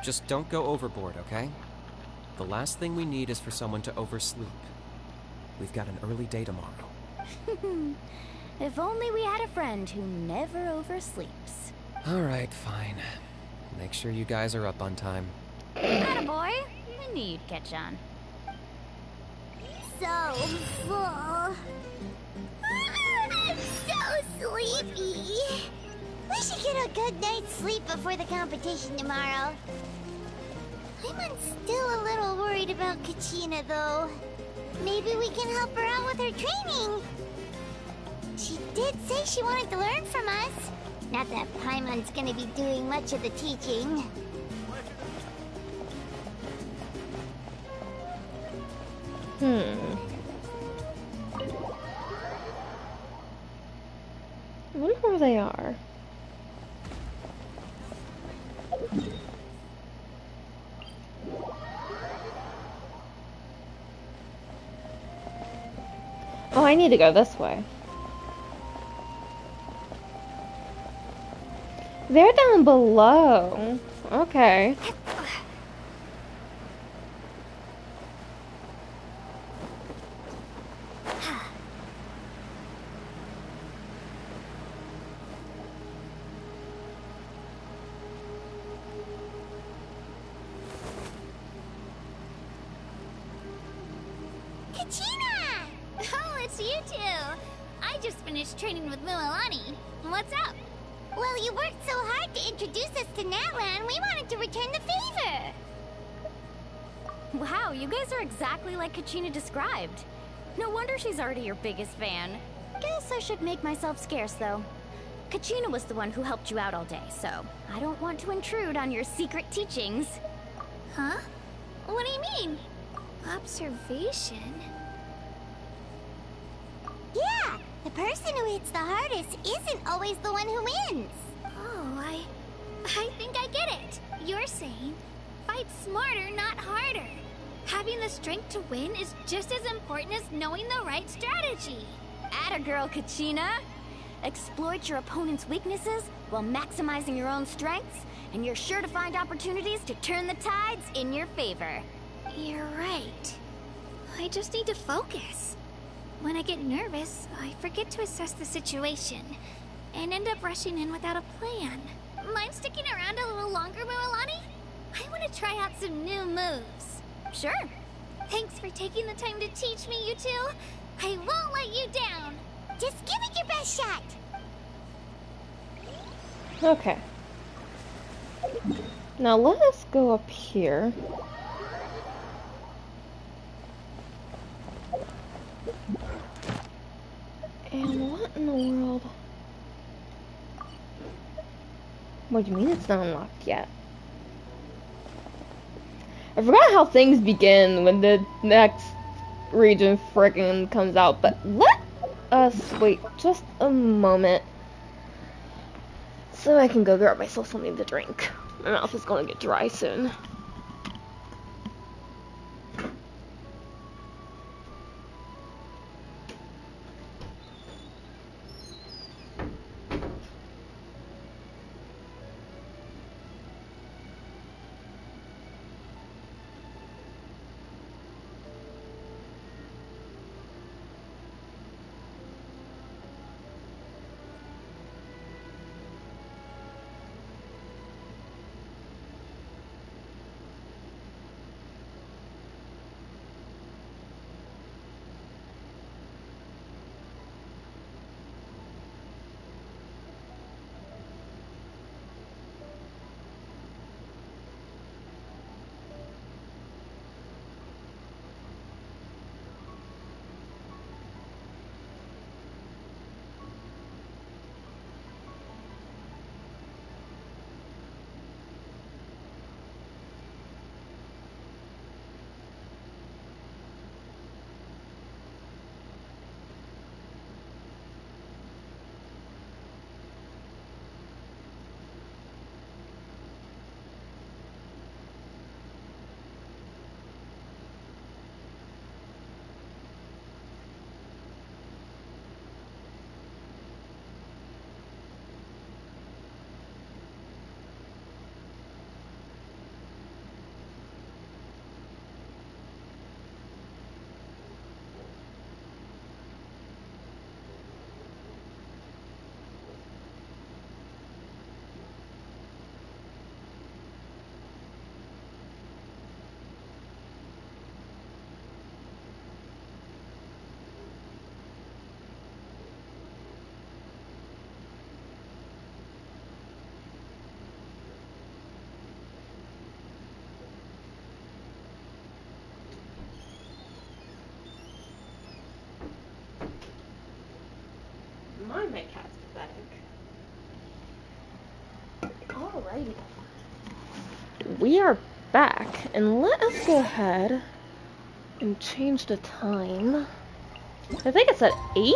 Just don't go overboard, okay? The last thing we need is for someone to oversleep. We've got an early day tomorrow. If only we had a friend who never oversleeps. Alright, fine. Make sure you guys are up on time. Attaboy. I knew you'd catch on. So full. I'm so sleepy. We should get a good night's sleep before the competition tomorrow. I'm still a little worried about Kachina, though. Maybe we can help her out with her training. She did say she wanted to learn from us. Not that Paimon's gonna be doing much of the teaching. I wonder where they are. Oh, I need to go this way. They're down below. Okay. Kachina! Oh, it's you two. I just finished training with Mualani. What's up? Well, you worked so hard to introduce us to Natlan, we wanted to return the favor. Wow, you guys are exactly like Kachina described. No wonder she's already your biggest fan. Guess I should make myself scarce, though. Kachina was the one who helped you out all day, so I don't want to intrude on your secret teachings. Huh? What do you mean? Observation? Yeah, the person who hits the hardest isn't always the one who wins. Oh, I think I get it. You're saying, fight smarter, not harder. Having the strength to win is just as important as knowing the right strategy. Atta girl, Kachina. Exploit your opponent's weaknesses while maximizing your own strengths, and you're sure to find opportunities to turn the tides in your favor. You're right. I just need to focus. When I get nervous, I forget to assess the situation, and end up rushing in without a plan. Mind sticking around a little longer, Mualani? I want to try out some new moves. Sure. Thanks for taking the time to teach me, you two. I won't let you down. Just give it your best shot. Okay. Now let us go up here. And what in the world? What do you mean it's not unlocked yet? I forgot how things begin when the next region frickin' comes out, but let us wait just a moment so I can go grab myself something to drink. My mouth is gonna get dry soon. my cat's pathetic. Alrighty. We are back, and let us go ahead and change the time. I think it's at 8?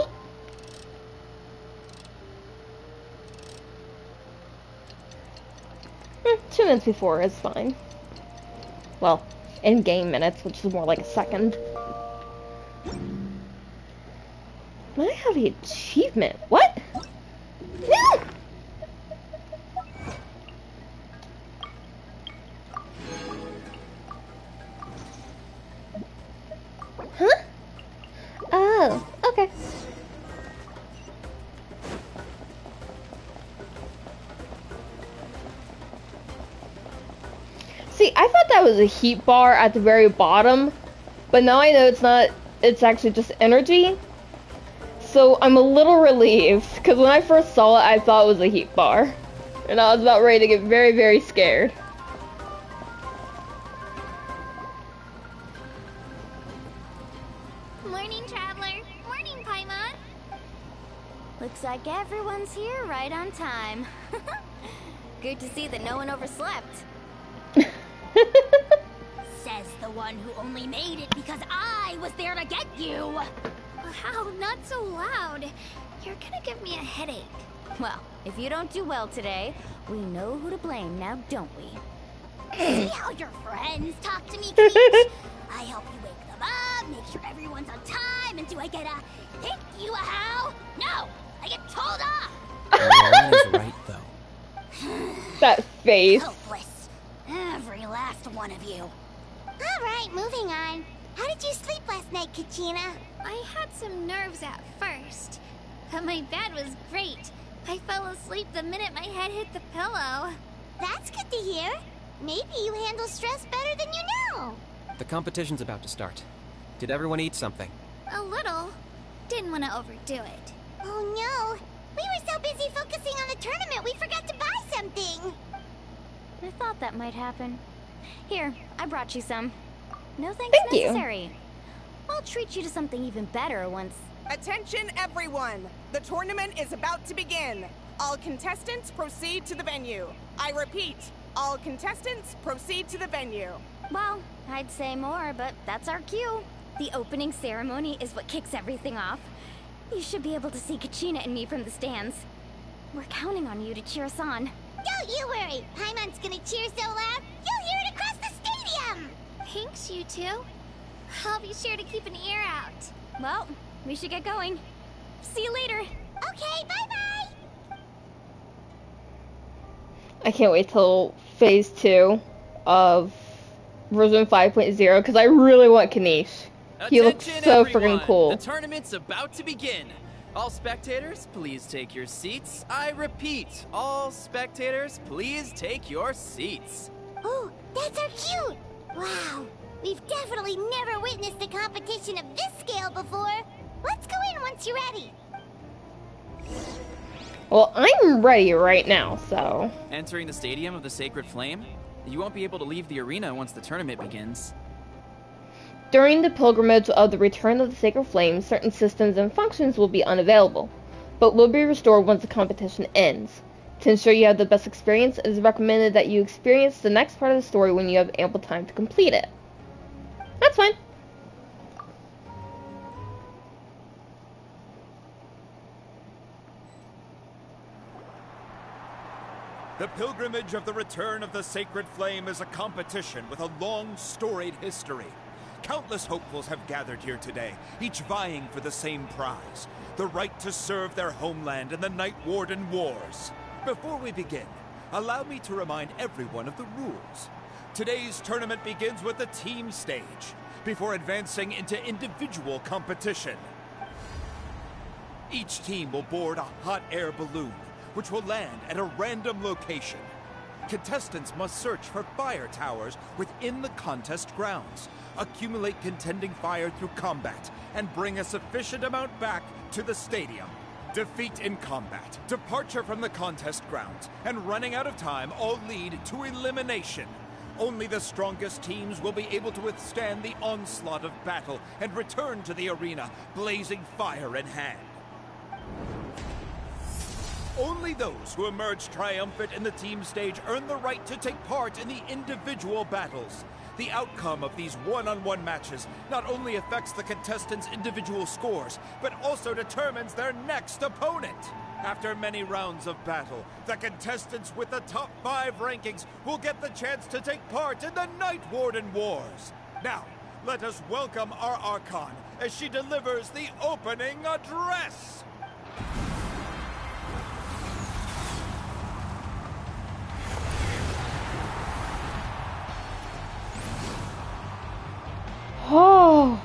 2 minutes before is fine. Well, in-game minutes, which is more like a second. Might I have the achievement? What? No! Huh? Oh, okay. See, I thought that was a heat bar at the very bottom, but now I know it's not, it's actually just energy. So I'm a little relieved, because when I first saw it, I thought it was a heat bar. And I was about ready to get very, very scared. Morning, Traveler. Morning, Paimon. Looks like everyone's here right on time. Good to see that no one overslept. Says the one who only made it because I was there to get you. Wow, not so loud. You're gonna give me a headache. Well, if you don't do well today, we know who to blame now, don't we? See how your friends talk to me, Peach? I help you wake them up, make sure everyone's on time, and do I get a thank you a how? No, I get told off. That is right, though. That face. Hopeless. Every last one of you. All right, moving on. How did you sleep last night, Kachina? I had some nerves at first, but my bed was great. I fell asleep the minute my head hit the pillow. That's good to hear. Maybe you handle stress better than you know. The competition's about to start. Did everyone eat something? A little. Didn't want to overdo it. Oh no. We were so busy focusing on the tournament we forgot to buy something. I thought that might happen. Here, I brought you some. No thanks necessary. I'll treat you to something even better once. Attention everyone! The tournament is about to begin. All contestants proceed to the venue. I repeat, all contestants proceed to the venue. Well, I'd say more, but that's our cue. The opening ceremony is what kicks everything off. You should be able to see Kachina and me from the stands. We're counting on you to cheer us on. Don't you worry. Paimon's gonna cheer so loud, you'll hear it across the stadium. Thanks, you two. I'll be sure to keep an ear out. Well, we should get going. See you later. Okay, bye-bye. I can't wait till phase 2 of version 5.0 because I really want Kanish. He looks so freaking cool. The tournament's about to begin. All spectators, please take your seats. I repeat, all spectators, please take your seats. Oh, that's our cue. Wow, we've definitely never witnessed a competition of this scale before. Let's go in once you're ready. Well, I'm ready right now, so... Entering the Stadium of the Sacred Flame? You won't be able to leave the arena once the tournament begins. During the pilgrimage of the Return of the Sacred Flame, certain systems and functions will be unavailable, but will be restored once the competition ends. To ensure you have the best experience, it is recommended that you experience the next part of the story when you have ample time to complete it. That's fine. The Pilgrimage of the Return of the Sacred Flame is a competition with a long, storied history. Countless hopefuls have gathered here today, each vying for the same prize, the right to serve their homeland in the Night Warden Wars. Before we begin, allow me to remind everyone of the rules. Today's tournament begins with the team stage, before advancing into individual competition. Each team will board a hot air balloon, which will land at a random location. Contestants must search for fire towers within the contest grounds, accumulate contending fire through combat, and bring a sufficient amount back to the stadium. Defeat in combat, departure from the contest grounds, and running out of time all lead to elimination. Only the strongest teams will be able to withstand the onslaught of battle and return to the arena, blazing fire in hand. Only those who emerge triumphant in the team stage earn the right to take part in the individual battles. The outcome of these one-on-one matches not only affects the contestants' individual scores, but also determines their next opponent. After many rounds of battle, the contestants with the top 5 rankings will get the chance to take part in the Night Warden Wars. Now, let us welcome our Archon as she delivers the opening address. Oh.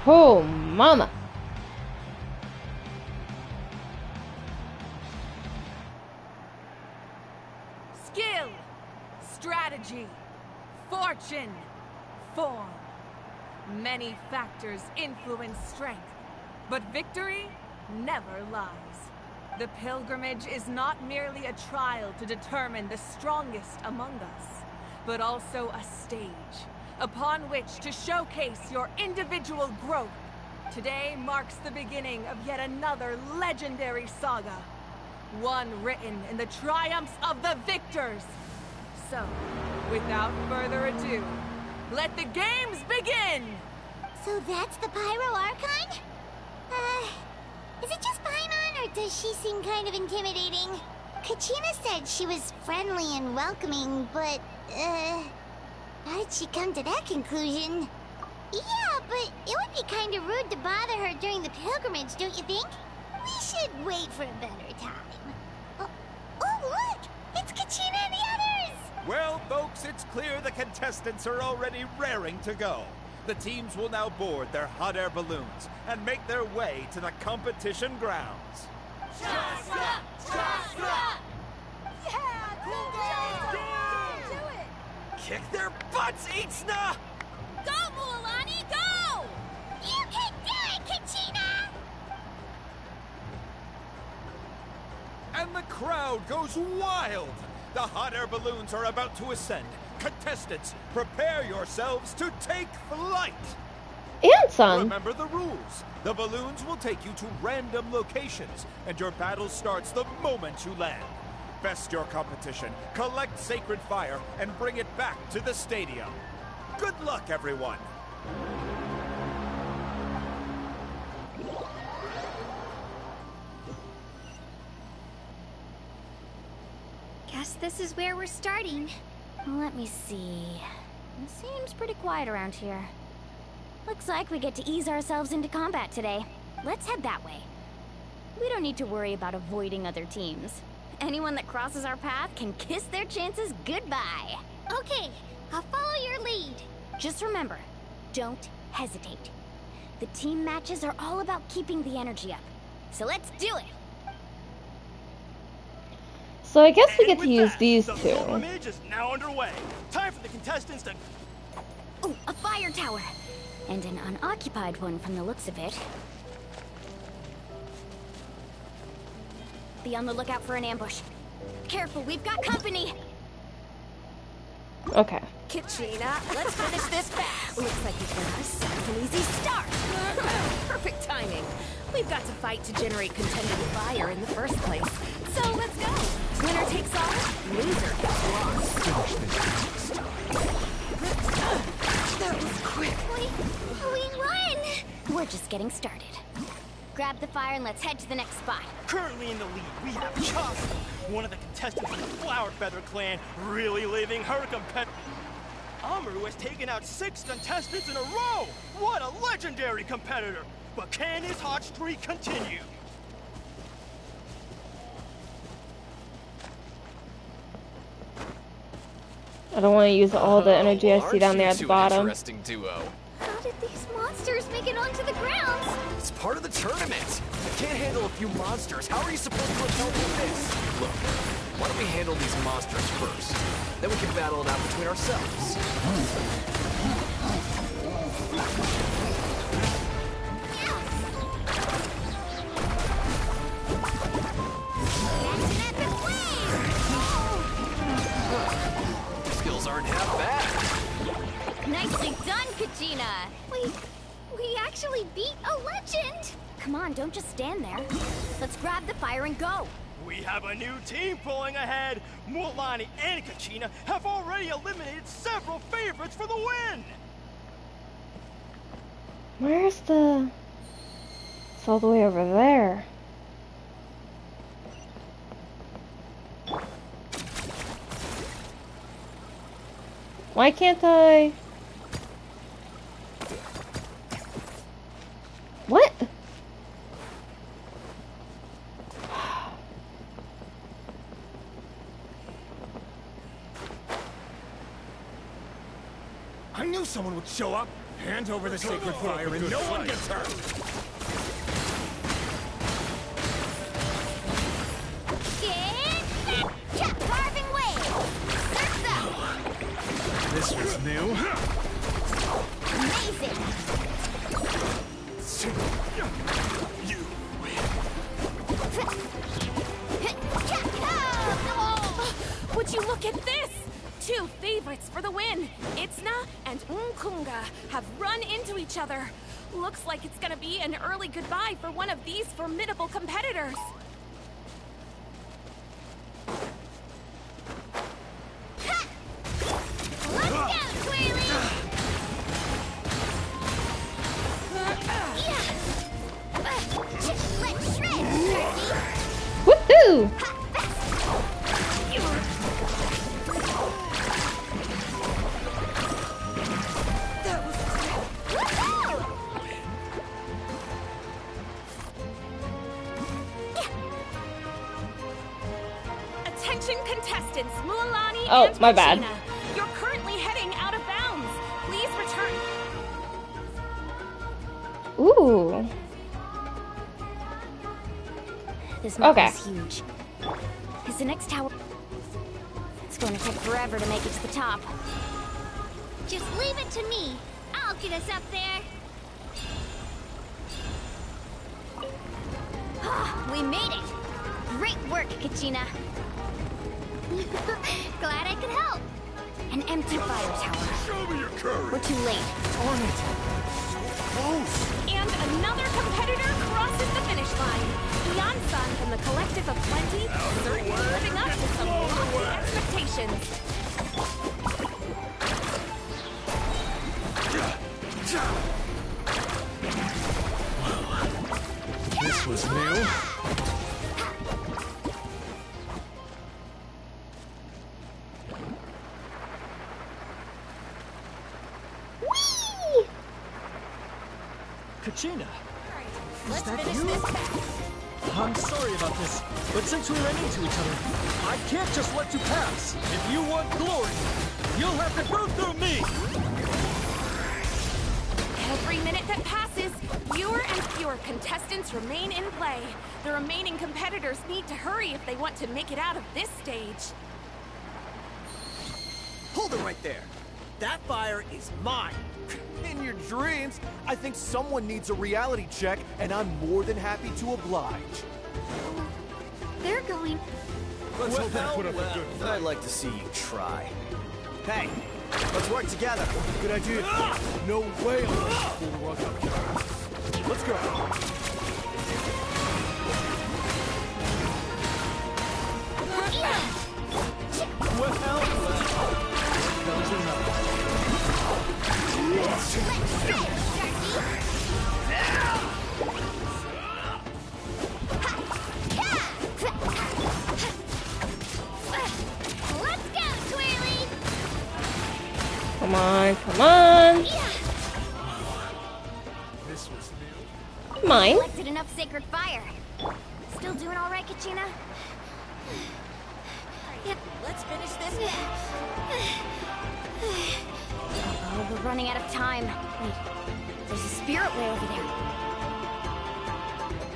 Oh, mama. Skill, strategy, fortune, form. Many factors influence strength, but victory never lies. The pilgrimage is not merely a trial to determine the strongest among us, but also a stage upon which to showcase your individual growth. Today marks the beginning of yet another legendary saga, one written in the triumphs of the victors. So, without further ado, let the games begin! So that's the Pyro Archon? Is it just Paimon, or does she seem kind of intimidating? Kachina said she was friendly and welcoming, but, how did she come to that conclusion? Yeah, but it would be kind of rude to bother her during the pilgrimage, don't you think? We should wait for a better time. Oh look! It's Kachina and the others! Well, folks, it's clear the contestants are already raring to go. The teams will now board their hot air balloons and make their way to the competition grounds. Shasta! Shasta! Yeah, do it! Kick their butts, Itzna! Go, Mualani, go! You can do it, Kachina! And the crowd goes wild! The hot air balloons are about to ascend. Contestants, prepare yourselves to take flight! Anson! Remember the rules. The balloons will take you to random locations, and your battle starts the moment you land. Best your competition, collect sacred fire, and bring it back to the stadium. Good luck, everyone! Guess this is where we're starting. Let me see. It seems pretty quiet around here. Looks like we get to ease ourselves into combat today. Let's head that way. We don't need to worry about avoiding other teams. Anyone that crosses our path can kiss their chances goodbye. Okay, I'll follow your lead. Just remember, don't hesitate. The team matches are all about keeping the energy up. So let's do it! So I guess we get to use these the two. pilgrimage is now underway. Time for the contestants to... Oh, a fire tower! And an unoccupied one from the looks of it. Be on the lookout for an ambush. Careful, we've got company! Okay. Kachina, let's finish this fast. Looks like you've got ourselves an easy start. Perfect timing. We've got to fight to generate contended fire in the first place. So let's go. Winner takes all, loser gets lost. That was quick. We won! We're just getting started. Grab the fire and let's head to the next spot. Currently in the lead, we have Chasta, one of the contestants of the Flower Feather clan, really leaving her competitor. Amaru has taken out 6 contestants in a row! What a legendary competitor! But can his hot streak continue? I don't want to use all the energy I see down there at the bottom. Interesting duo. How did these monsters make it onto the ground? It's part of the tournament. You can't handle a few monsters. How are you supposed to repel this? Look, why don't we handle these monsters first? Then we can battle it out between ourselves. Skills aren't half bad. Nicely done, Kachina! We actually beat a legend! Come on, don't just stand there. Let's grab the fire and go. We have a new team pulling ahead. Mulani and Kachina have already eliminated several favorites for the win. Where's the... It's all the way over there. Why can't I... What? I knew someone would show up. Hand over the sacred fire and no one gets hurt. Carving wave. Surf's up. This was new. Amazing. You win. Would you look at this? 2 favorites for the win. Itzna and Nkunga have run into each other. Looks like it's gonna be an early goodbye for one of these formidable competitors. Let's go, Twirly. Let's shred, Turkey. Woohoo! Attention contestants, Mulani Oh, and my bad. Kachina. You're currently heading out of bounds. Please return. Ooh. This mountain is huge. Is the next tower... It's going to take forever to make it to the top. Just leave it to me. I'll get us up there. We made it! Great work, Kachina. Glad I could help. An empty fire tower. Show me your courage. We're too late. Darn it. Close. And another competitor crosses the finish line. Yan-san from the Collective of Plenty, certainly living up to some lofty expectations. This was new. Kachina, Let's that finish you? this back. I'm sorry about this, but since we ran into each other, I can't just let you pass. If you want glory, you'll have to go through me. Every minute that passes, fewer and fewer contestants remain in play. The remaining competitors need to hurry if they want to make it out of this stage. Hold it right there. That fire is mine. In your dreams, I think someone needs a reality check, and I'm more than happy to oblige. They're going... Let's hope I put up a good fight. I'd like to see you try. Hey, let's work together. Good idea. No way I'm going to pull the rug out here. Let's go. Well, comes another. Let's go, Twirly. Come on, come on. This was new. Mine. Collected enough sacred fire. Still doing all right, Kachina? Yep. Let's finish this. Oh, we're running out of time. Wait, there's a spirit way over there.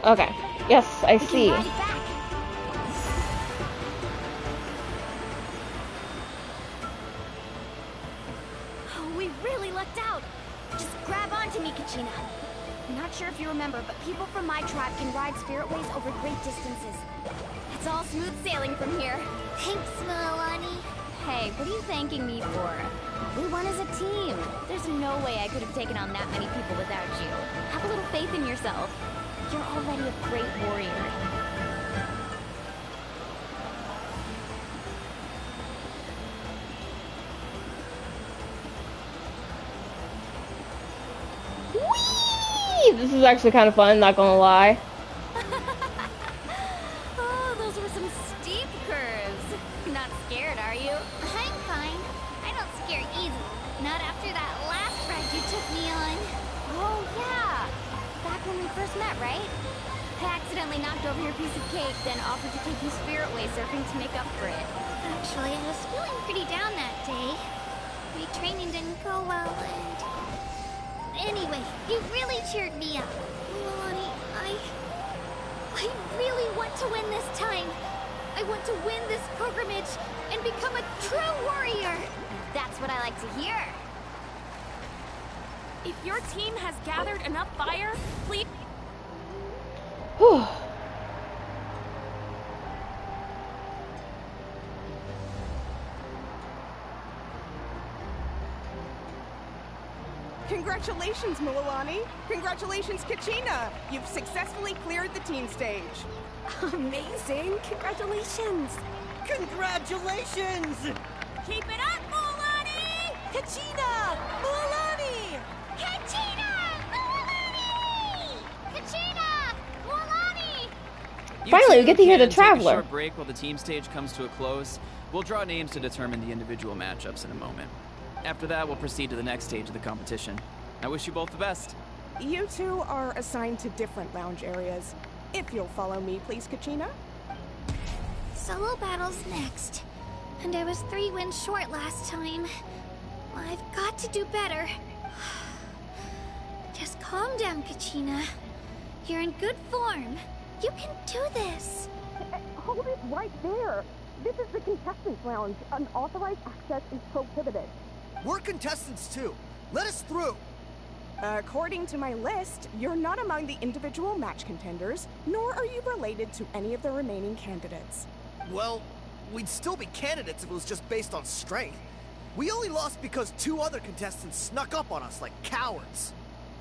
Okay. Yes, I We see. can ride it back. Oh, we really lucked out. Just grab onto me, Kachina. I'm not sure if you remember, but people from my tribe can ride spirit ways over great distances. It's all smooth sailing from here. Thanks, Milani. Hey, what are you thanking me for? We won as a team. There's no way I could have taken on that many people without you. Have a little faith in yourself. You're already a great warrior. Whee! This is actually kind of fun, not gonna lie. Oh, those were some steep curves. Not scared, are you? I'm fine. I don't scare easily. Not after that last ride you took me on. Oh, yeah. Back when we first met, right? I accidentally knocked over your piece of cake, then offered to take you spirit way surfing to make up for it. Actually, I was feeling pretty down that day. My training didn't go well, and... Anyway, you really cheered me up. Milani, I really want to win this time. I want to win this pilgrimage and become a true warrior. That's what I like to hear. If your team has gathered enough fire, please... Whew. Congratulations, Milani. Congratulations, Kachina. You've successfully cleared the team stage. Amazing. Congratulations. Congratulations! Keep it up, Milani! Kachina! Milani! Kachina! Milani! Kachina! Milani! You Finally, we two get to hear the can take Traveler. a short break while the team stage comes to a close. We'll draw names to determine the individual matchups in a moment. After that, we'll proceed to the next stage of the competition. I wish you both the best. You two are assigned to different lounge areas. If you'll follow me, please, Kachina. Solo battle's next. And I was 3 wins short last time. I've got to do better. Just calm down, Kachina. You're in good form. You can do this. Hold it right there. This is the contestants' lounge. Unauthorized access is prohibited. We're contestants too. Let us through. According to my list, you're not among the individual match contenders, nor are you related to any of the remaining candidates. Well, we'd still be candidates if it was just based on strength. We only lost because 2 other contestants snuck up on us like cowards.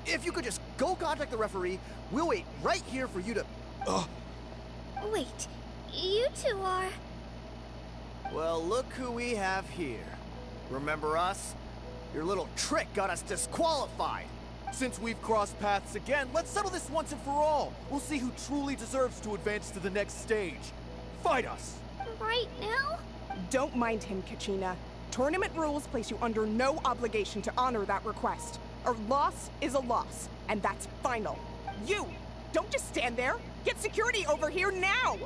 If you could just go contact the referee, we'll wait right here for you to... Wait, you two are... Well, look who we have here. Remember us? Your little trick got us disqualified. Since we've crossed paths again, let's settle this once and for all. We'll see who truly deserves to advance to the next stage. Fight us! Right now? Don't mind him, Kachina. Tournament rules place you under no obligation to honor that request. A loss is a loss, and that's final. You! Don't just stand there! Get security over here now!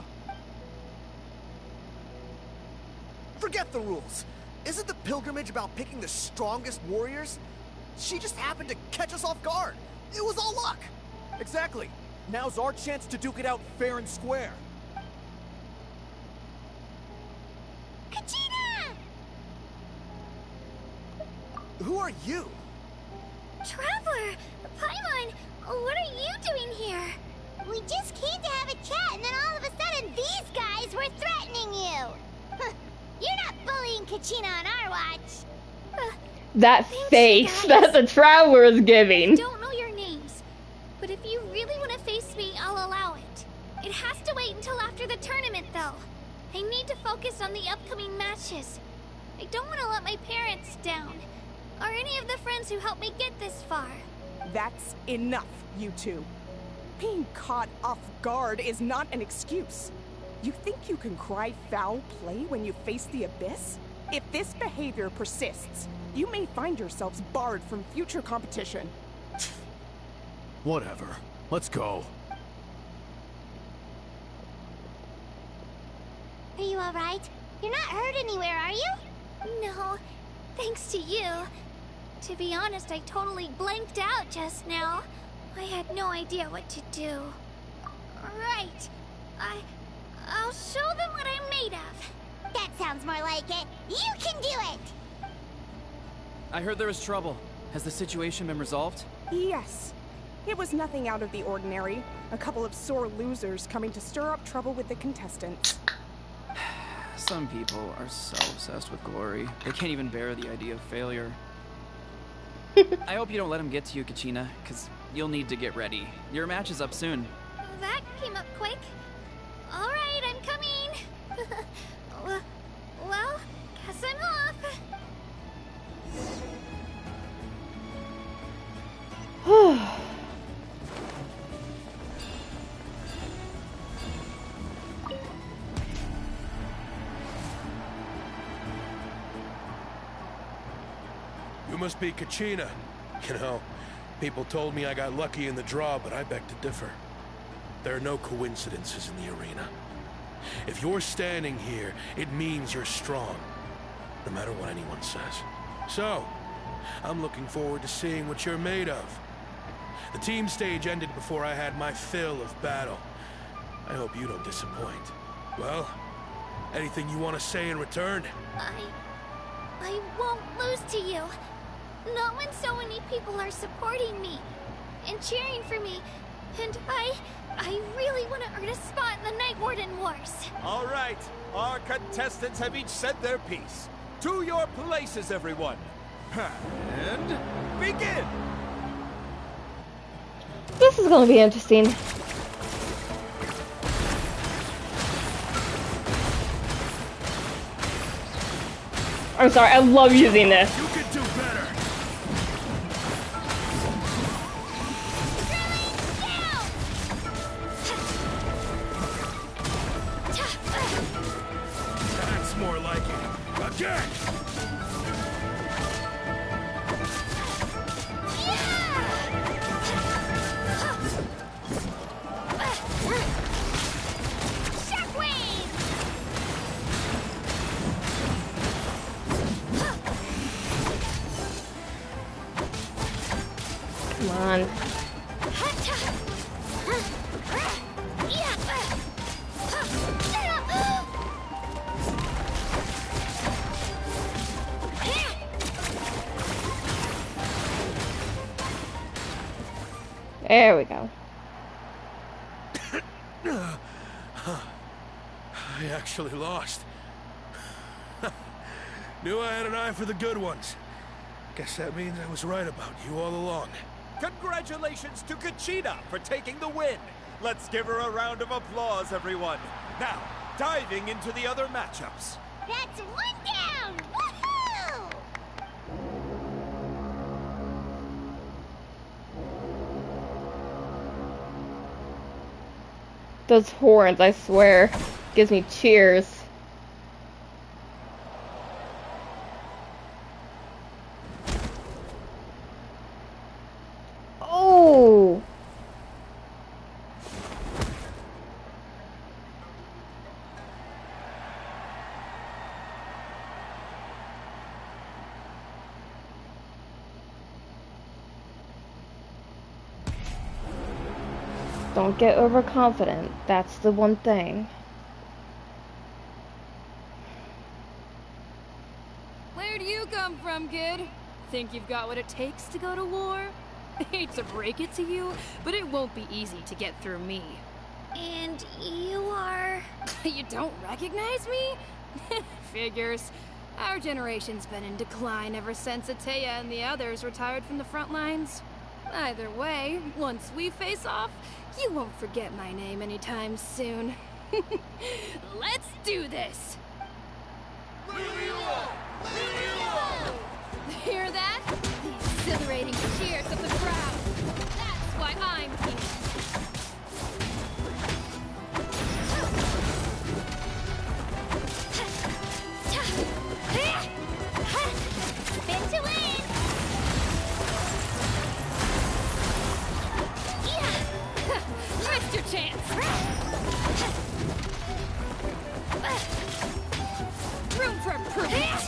Forget the rules. Isn't the pilgrimage about picking the strongest warriors? She just happened to catch us off guard. It was all luck. Exactly. Now's our chance to duke it out fair and square. Kachina! Who are you? Traveler! Paimon! What are you doing here? We just came to have a chat, and then all of a sudden these guys were threatening you! You're not bullying Kachina on our watch! That face that the Traveler is I giving. don't know your names, but if you really want to face me, I'll allow it. It has to wait until after the tournament, though. I need to focus on the upcoming matches. I don't want to let my parents down, or any of the friends who helped me get this far. That's enough, you two. Being caught off guard is not an excuse. You think you can cry foul play when you face the abyss? If this behavior persists, you may find yourselves barred from future competition. Whatever. Let's go. Are you alright? You're not hurt anywhere, are you? No, thanks to you. To be honest, I totally blanked out just now. I had no idea what to do. Right. I'll show them what I'm made of. That sounds more like it. You can do it! I heard there was trouble. Has the situation been resolved? Yes. It was nothing out of the ordinary. A couple of sore losers coming to stir up trouble with the contestants. Some people are so obsessed with glory, they can't even bear the idea of failure. I hope you don't let him get to you, Kachina, because you'll need to get ready. Your match is up soon. that came up quick. Alright, I'm coming. Well, guess I'm off. You must be Kachina. You know, people told me I got lucky in the draw, but I beg to differ. There are no coincidences in the arena. If you're standing here, it means you're strong, no matter what anyone says. So, I'm looking forward to seeing what you're made of. The team stage ended before I had my fill of battle. I hope you don't disappoint. Well, anything you want to say in return? I won't lose to you. Not when so many people are supporting me and cheering for me. And I really want to earn a spot in the Night Warden Wars. All right, our contestants have each said their piece. To your places, everyone. And begin! This is going to be interesting. I'm sorry, I love using this. You could do better. That's more like it. Again! Come on. There we go. I actually lost. Knew I had an eye for the good ones. Guess that means I was right about you all along. Congratulations to Kachina for taking the win. Let's give her a round of applause, everyone. Now, diving into the other matchups. That's one down! Woohoo! Those horns, I swear, gives me cheers. Oh! Don't get overconfident. That's the one thing. Where do you come from, kid? Think you've got what it takes to go to war? Hate to break it to you, but it won't be easy to get through me. And you are... You don't recognize me? Figures. Our generation's been in decline ever since Ateya and the others retired from the front lines. Either way, once we face off, you won't forget my name anytime soon. Let's do this! Hear that? The exhilarating cheers of the crowd. That's why I'm here. Spin to win! Missed your chance! Room for improvement!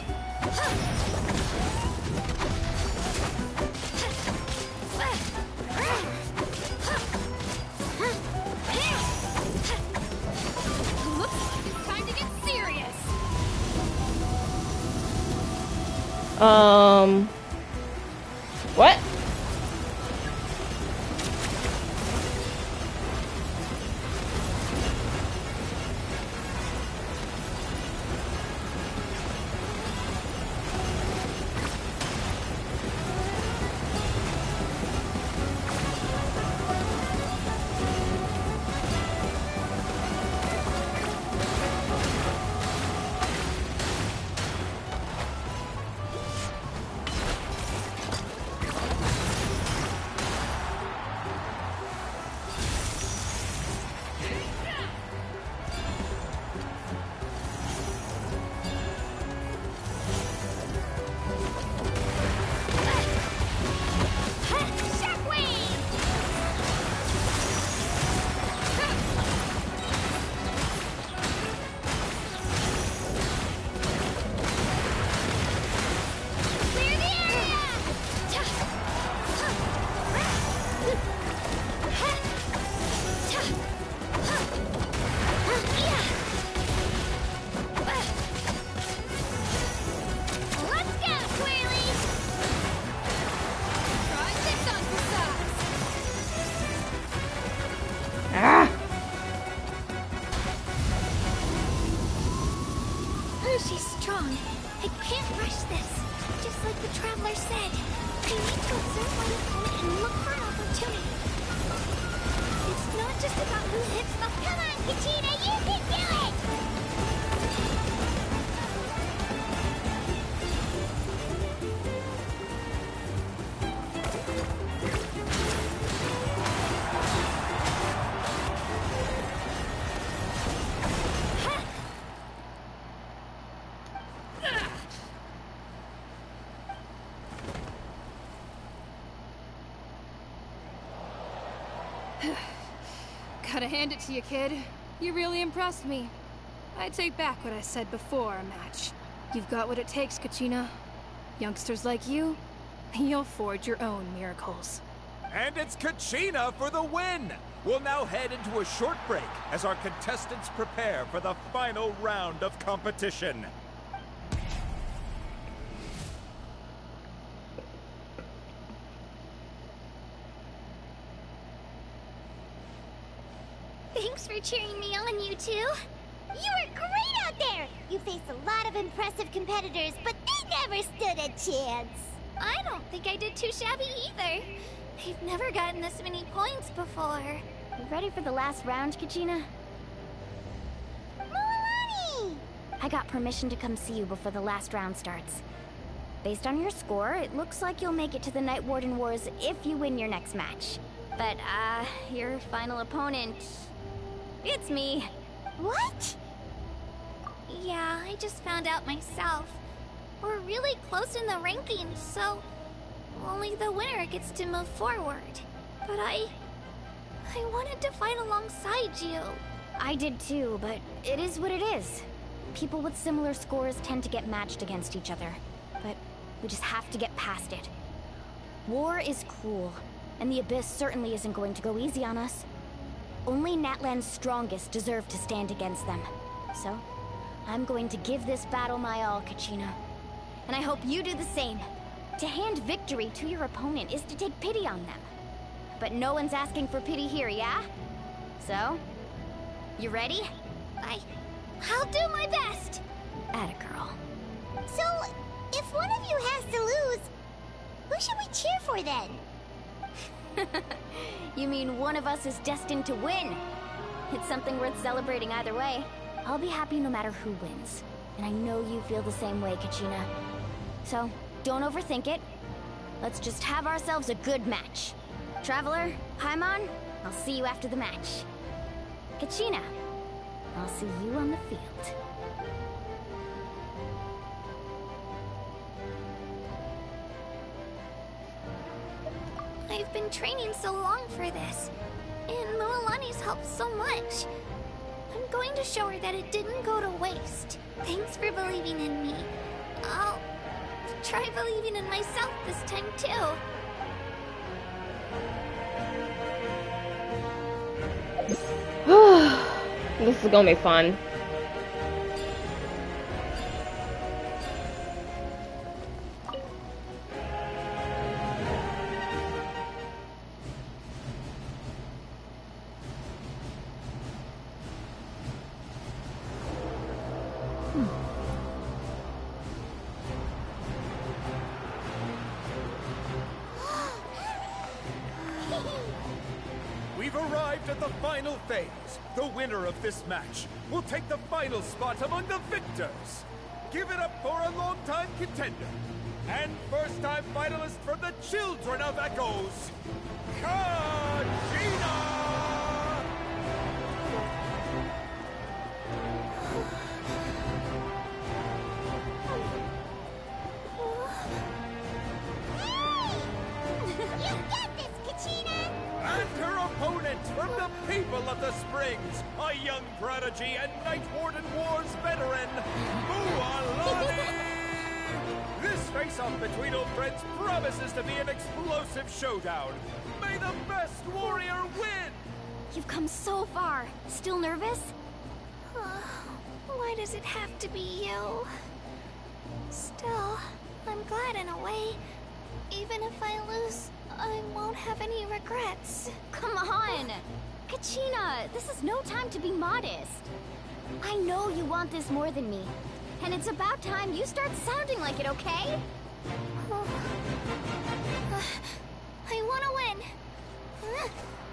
Looks like it's time to get serious! What? the Traveler said. You need to observe my opponent and look for an opportunity. It's not just about who hits the... Come on, Kachina, you can do it! Gotta hand it to you, kid. You really impressed me. I take back what I said before our match. You've got what it takes, Kachina. Youngsters like you, you'll forge your own miracles. And it's Kachina for the win! We'll now head into a short break as our contestants prepare for the final round of competition. Thanks for cheering me on, you two. You were great out there! You faced a lot of impressive competitors, but they never stood a chance. I don't think I did too shabby either. I've never gotten this many points before. You ready for the last round, Kachina? Milani! I got permission to come see you before the last round starts. Based on your score, it looks like you'll make it to the Night Warden Wars if you win your next match. But, your final opponent... it's me. What? Yeah, I just found out myself. We're really close in the rankings, so only the winner gets to move forward. But I wanted to fight alongside you. I did too, but it is what it is. People with similar scores tend to get matched against each other. But we just have to get past it. War is cruel, and the Abyss certainly isn't going to go easy on us. Only Natlan's strongest deserve to stand against them. So, I'm going to give this battle my all, Kachina. And I hope you do the same. To hand victory to your opponent is to take pity on them. But no one's asking for pity here, yeah? So, you ready? I'll do my best! Atta girl. So, if one of you has to lose, who should we cheer for then? You mean one of us is destined to win? It's something worth celebrating either way. I'll be happy no matter who wins. And I know you feel the same way, Kachina. So, don't overthink it. Let's just have ourselves a good match. Traveler, Paimon, I'll see you after the match. Kachina, I'll see you on the field. I've been training so long for this, and Milani's helped so much. I'm going to show her that it didn't go to waste. Thanks for believing in me. I'll try believing in myself this time too. This is gonna be fun. We've arrived at the final phase. The winner of this match will take the final spot among the victors. Give it up for a long-time contender and first-time finalist from the Children of Echoes, Kachina! You got this, Kachina! And her opponent from the people of the Springs, a young prodigy and Night Warden Wars veteran, Milani! This face-off between old friends promises to be an explosive showdown. May the best warrior win! You've come so far. Still nervous? Why does it have to be you? Still, I'm glad in a way. Even if I lose, I won't have any regrets. Come on! Kachina, this is no time to be modest. I know you want this more than me. And it's about time you start sounding like it, okay? I want to win.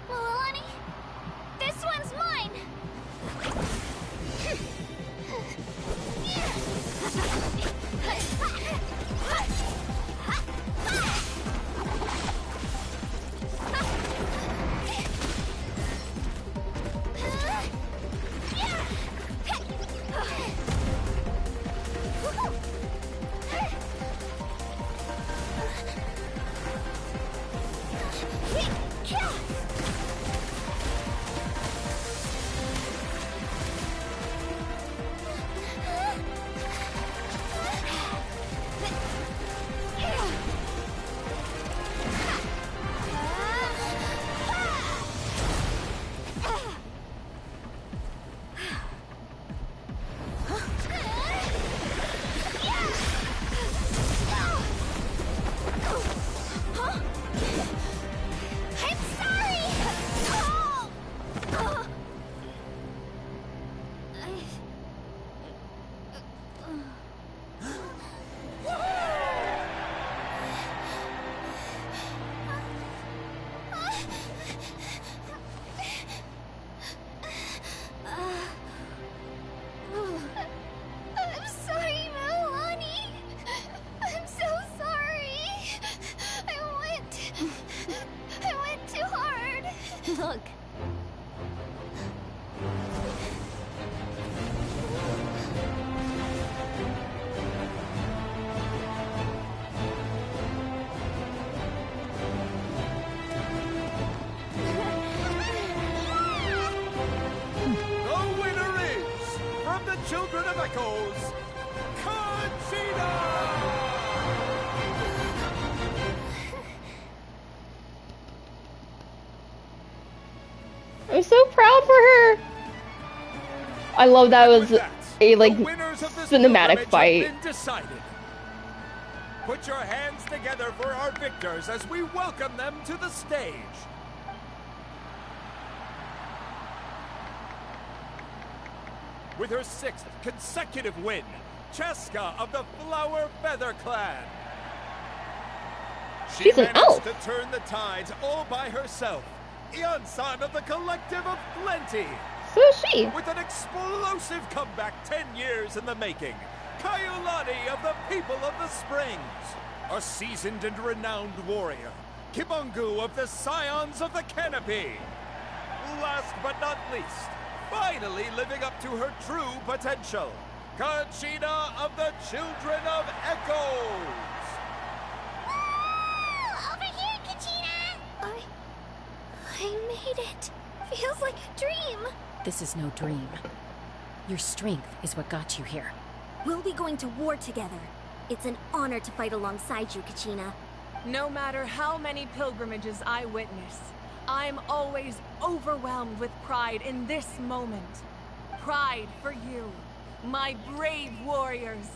Milani, this one's mine. Look. The winner is, from the Children of Echoes, Conchita! I'm so proud for her. I love that it was a like cinematic fight. Decided. Put your hands together for our victors as we welcome them to the stage. With her 6th consecutive win, Cheska of the Flower Feather Clan. She She's an managed elf. to turn the tides all by herself. Yonsan of the Collective of Plenty. So is she. With an explosive comeback 10 years in the making. Kaiulani of the People of the Springs. A seasoned and renowned warrior. Kibungu of the Scions of the Canopy. Last but not least, finally living up to her true potential. Conchita of the Children of Echoes. Over here, Conchita! I made it. Feels like a dream. This is no dream. Your strength is what got you here. We'll be going to war together. It's an honor to fight alongside you, Kachina. No matter how many pilgrimages I witness, I'm always overwhelmed with pride in this moment. Pride for you, my brave warriors.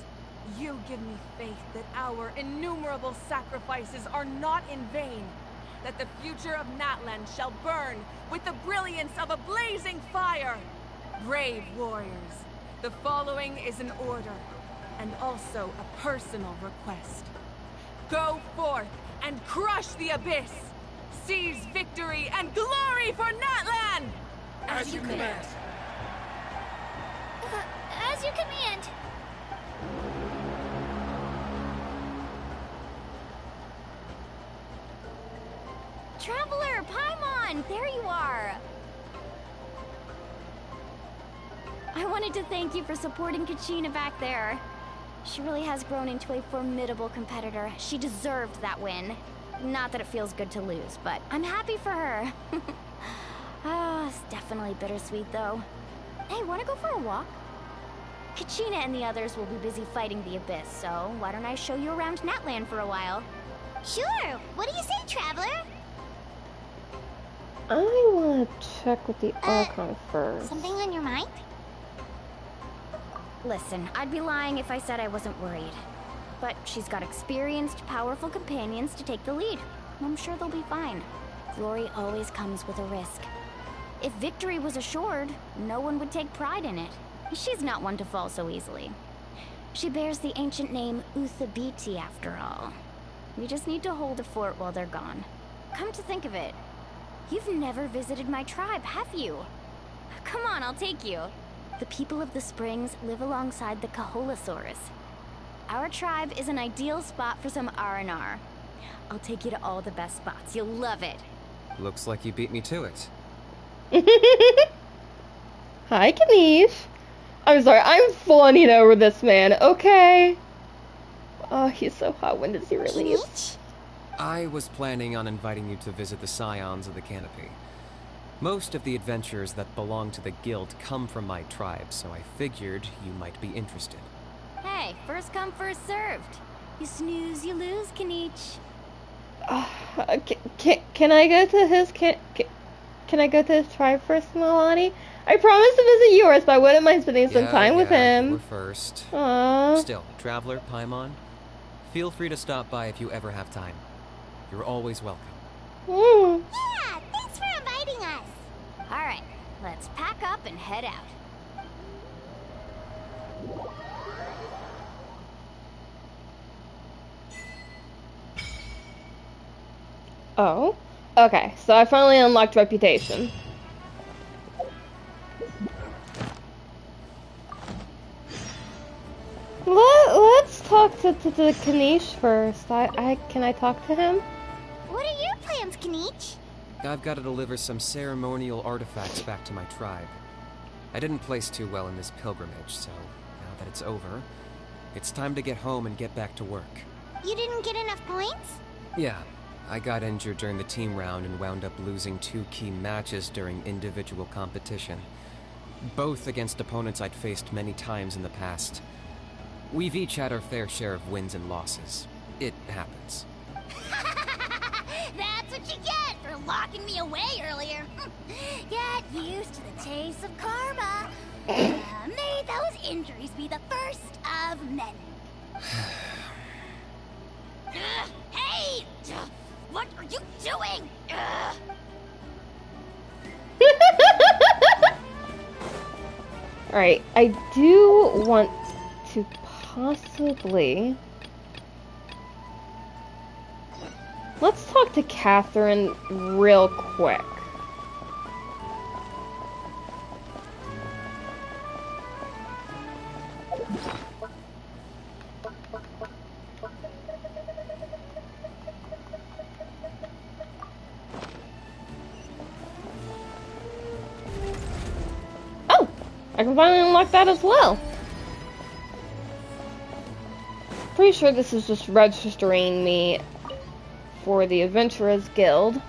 You give me faith that our innumerable sacrifices are not in vain, that the future of Natlan shall burn with the brilliance of a blazing fire. Brave warriors, the following is an order, and also a personal request. Go forth and crush the abyss! Seize victory and glory for Natlan! As you command. As you command. Traveler, Paimon, there you are. I wanted to thank you for supporting Kachina back there. She really has grown into a formidable competitor. She deserved that win. Not that it feels good to lose, but I'm happy for her. It's definitely bittersweet, though. Hey, wanna go for a walk? Kachina and the others will be busy fighting the Abyss, so why don't I show you around Natlan for a while? Sure. What do you say, Traveler? I want to check with the Archon first. Something on your mind? Listen, I'd be lying if I said I wasn't worried. But she's got experienced, powerful companions to take the lead. I'm sure they'll be fine. Glory always comes with a risk. If victory was assured, no one would take pride in it. She's not one to fall so easily. She bears the ancient name Uthabiti, after all. We just need to hold the fort while they're gone. Come to think of it, you've never visited my tribe, have you? Come on, I'll take you. The people of the springs live alongside the Kaholasaurus. Our tribe is an ideal spot for some R&R. I'll take you to all the best spots. You'll love it. Looks like you beat me to it. Hi, Kanish. I'm sorry, I'm fawning over this man, okay? Oh, he's so hot. When does he release? I was planning on inviting you to visit the scions of the canopy. Most of the adventurers that belong to the guild come from my tribe, so I figured you might be interested. Hey, first come, first served. You snooze, you lose, Kanish. Can I go to his can I go to his tribe first, Milani? I promised to visit yours, but I wouldn't mind spending some time with him. You were first. Aww. Still, Traveler, Paimon, feel free to stop by if you ever have time. You're always welcome. Yeah, thanks for inviting us. All right, let's pack up and head out. Oh, okay. So I finally unlocked reputation. Let's talk to Kanish first. Can I talk to him? What are your plans, Kanish? I've got to deliver some ceremonial artifacts back to my tribe. I didn't place too well in this pilgrimage, so now that it's over, it's time to get home and get back to work. You didn't get enough points? Yeah, I got injured during the team round and wound up losing 2 key matches during individual competition. Both against opponents I'd faced many times in the past. We've each had our fair share of wins and losses. It happens. That's what you get for locking me away earlier. Get used to the taste of karma. May those injuries be the first of many. Hey! What are you doing? Alright, I do want to possibly... Let's talk to Catherine real quick. Oh! I can finally unlock that as well. Pretty sure this is just registering me for the Adventurers Guild.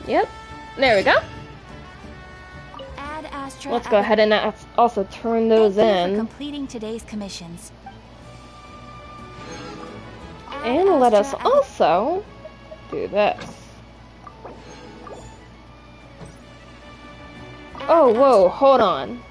Yep, there we go. Add Astra. Let's go ahead and also turn those Thank you in. for completing today's commissions. And let us also do this. Oh, whoa, hold on.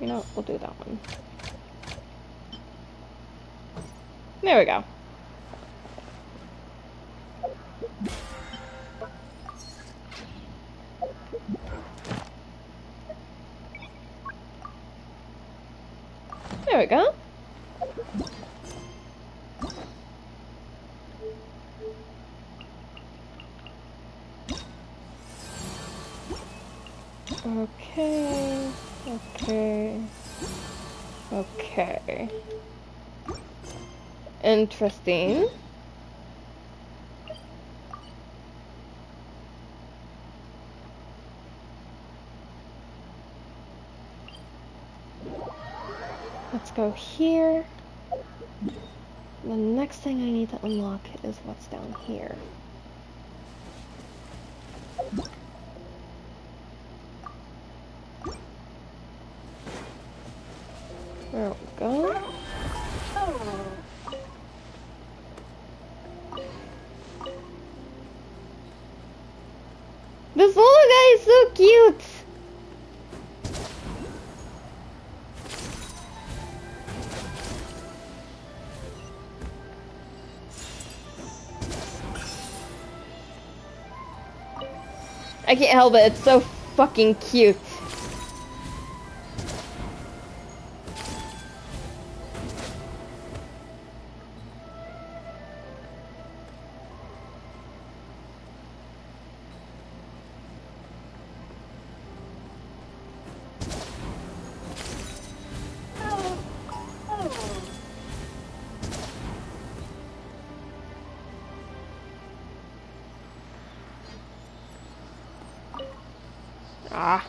You know, we'll do that one. There we go. There we go. Okay. Okay. Okay. Interesting. Let's go here. The next thing I need to unlock is what's down here. There we go. This little guy is so cute. I can't help it, it's so fucking cute. Ah.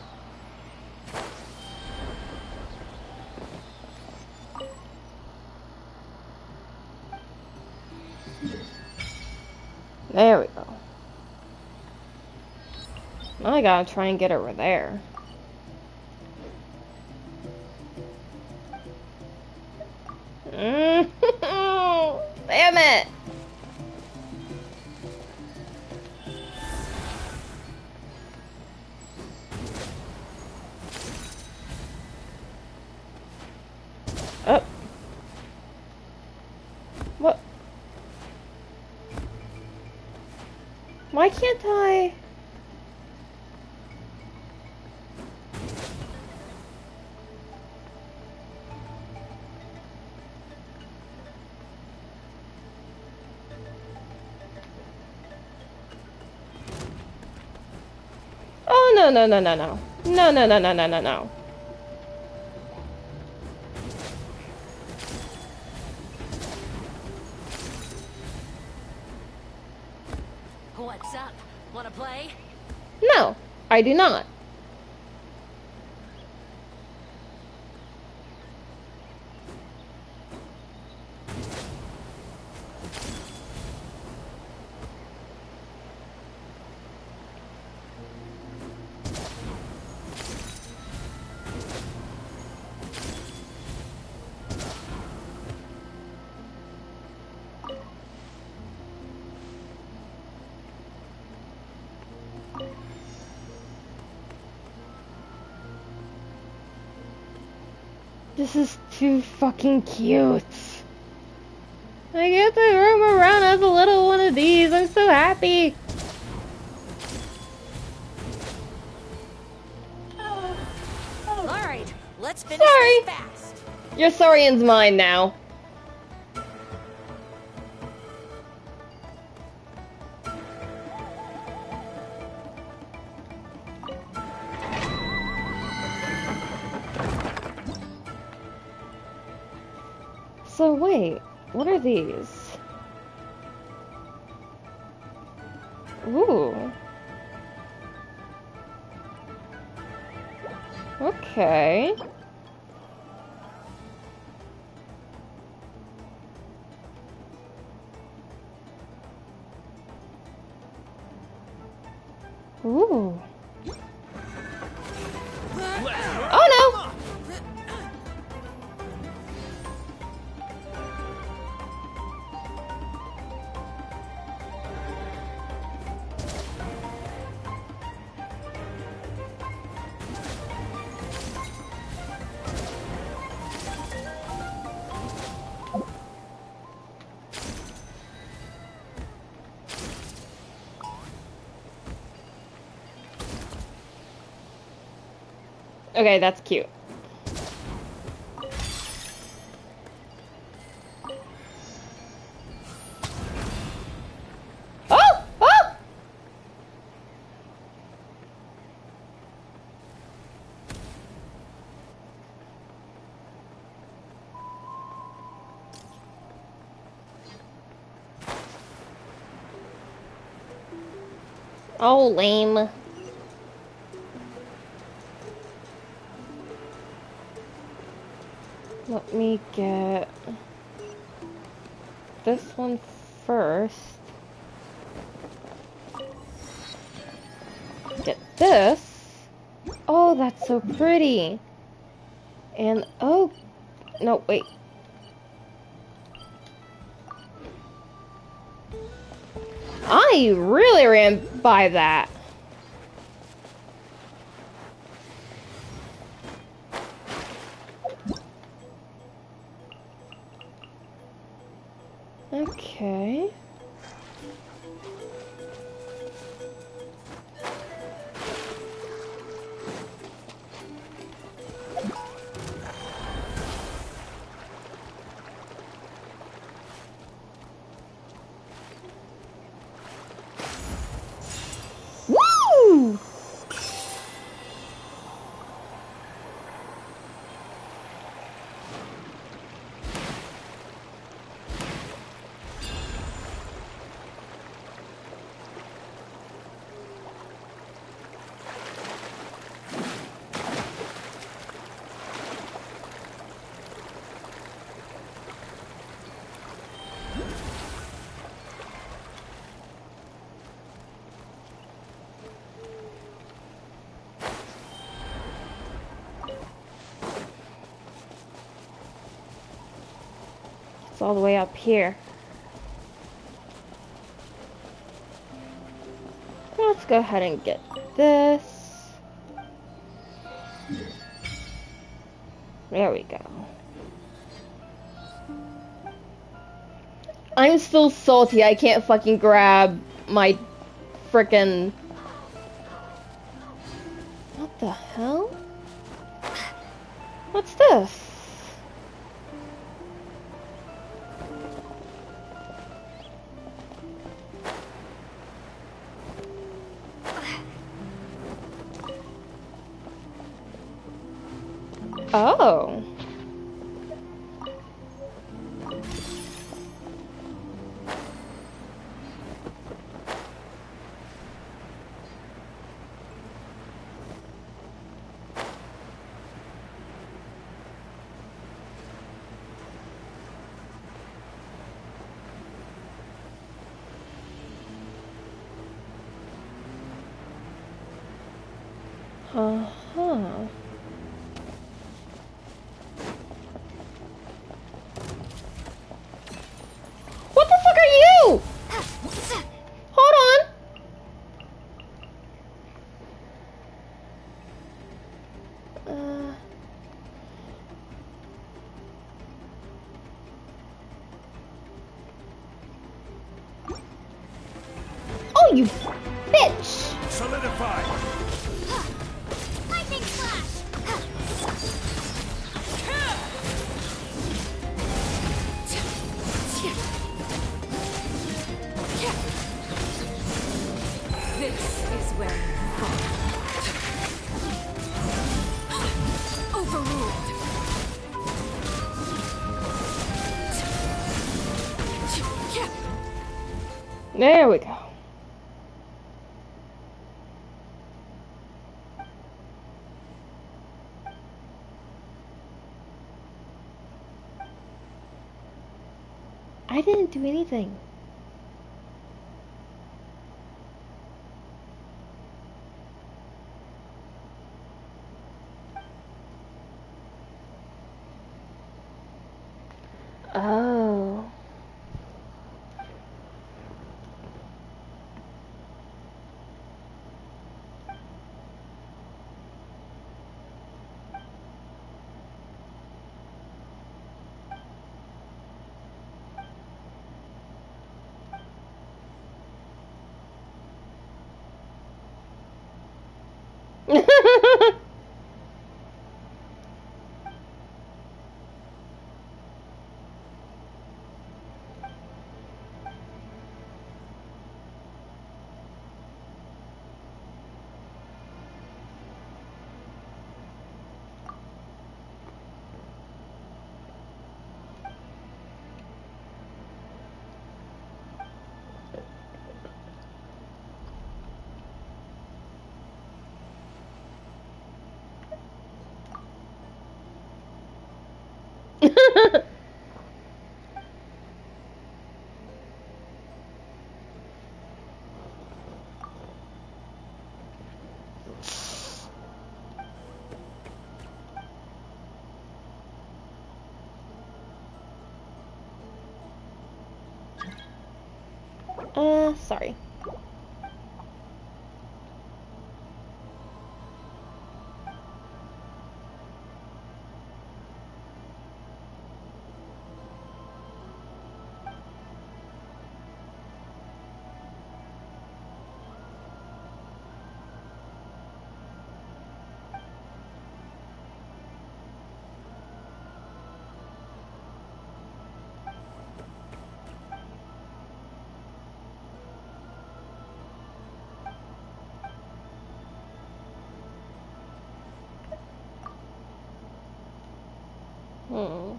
There we go. Now I gotta try and get over there. Damn it! Oh. What? Why can't I? Oh, no, no, no, no, no. No, no, no, no, no, no, no. What's up? Wanna play? No, I do not. This is too fucking cute. I get to roam around as a little one of these. I'm so happy. Alright, let's finish Sorry. this fast. Your Saurian's mine now. So wait, what are these? Ooh. Okay. Ooh. Oh no! Okay, that's cute. Oh! Oh! Oh, lame. Let me get this one first. Get this. Oh, that's so pretty. And oh, no, wait. I really ran by that. Okay. Woo! It's all the way up here. Let's go ahead and get this. There we go. I'm still salty. I can't fucking grab my frickin'... What the hell? What's this? Oh. Uh-huh. What the fuck are you? Hold on. Oh, you bitch! Solidify! Lightning flash! This is where you fall. Overruled. There we go. I didn't do anything. Oh. Sorry. I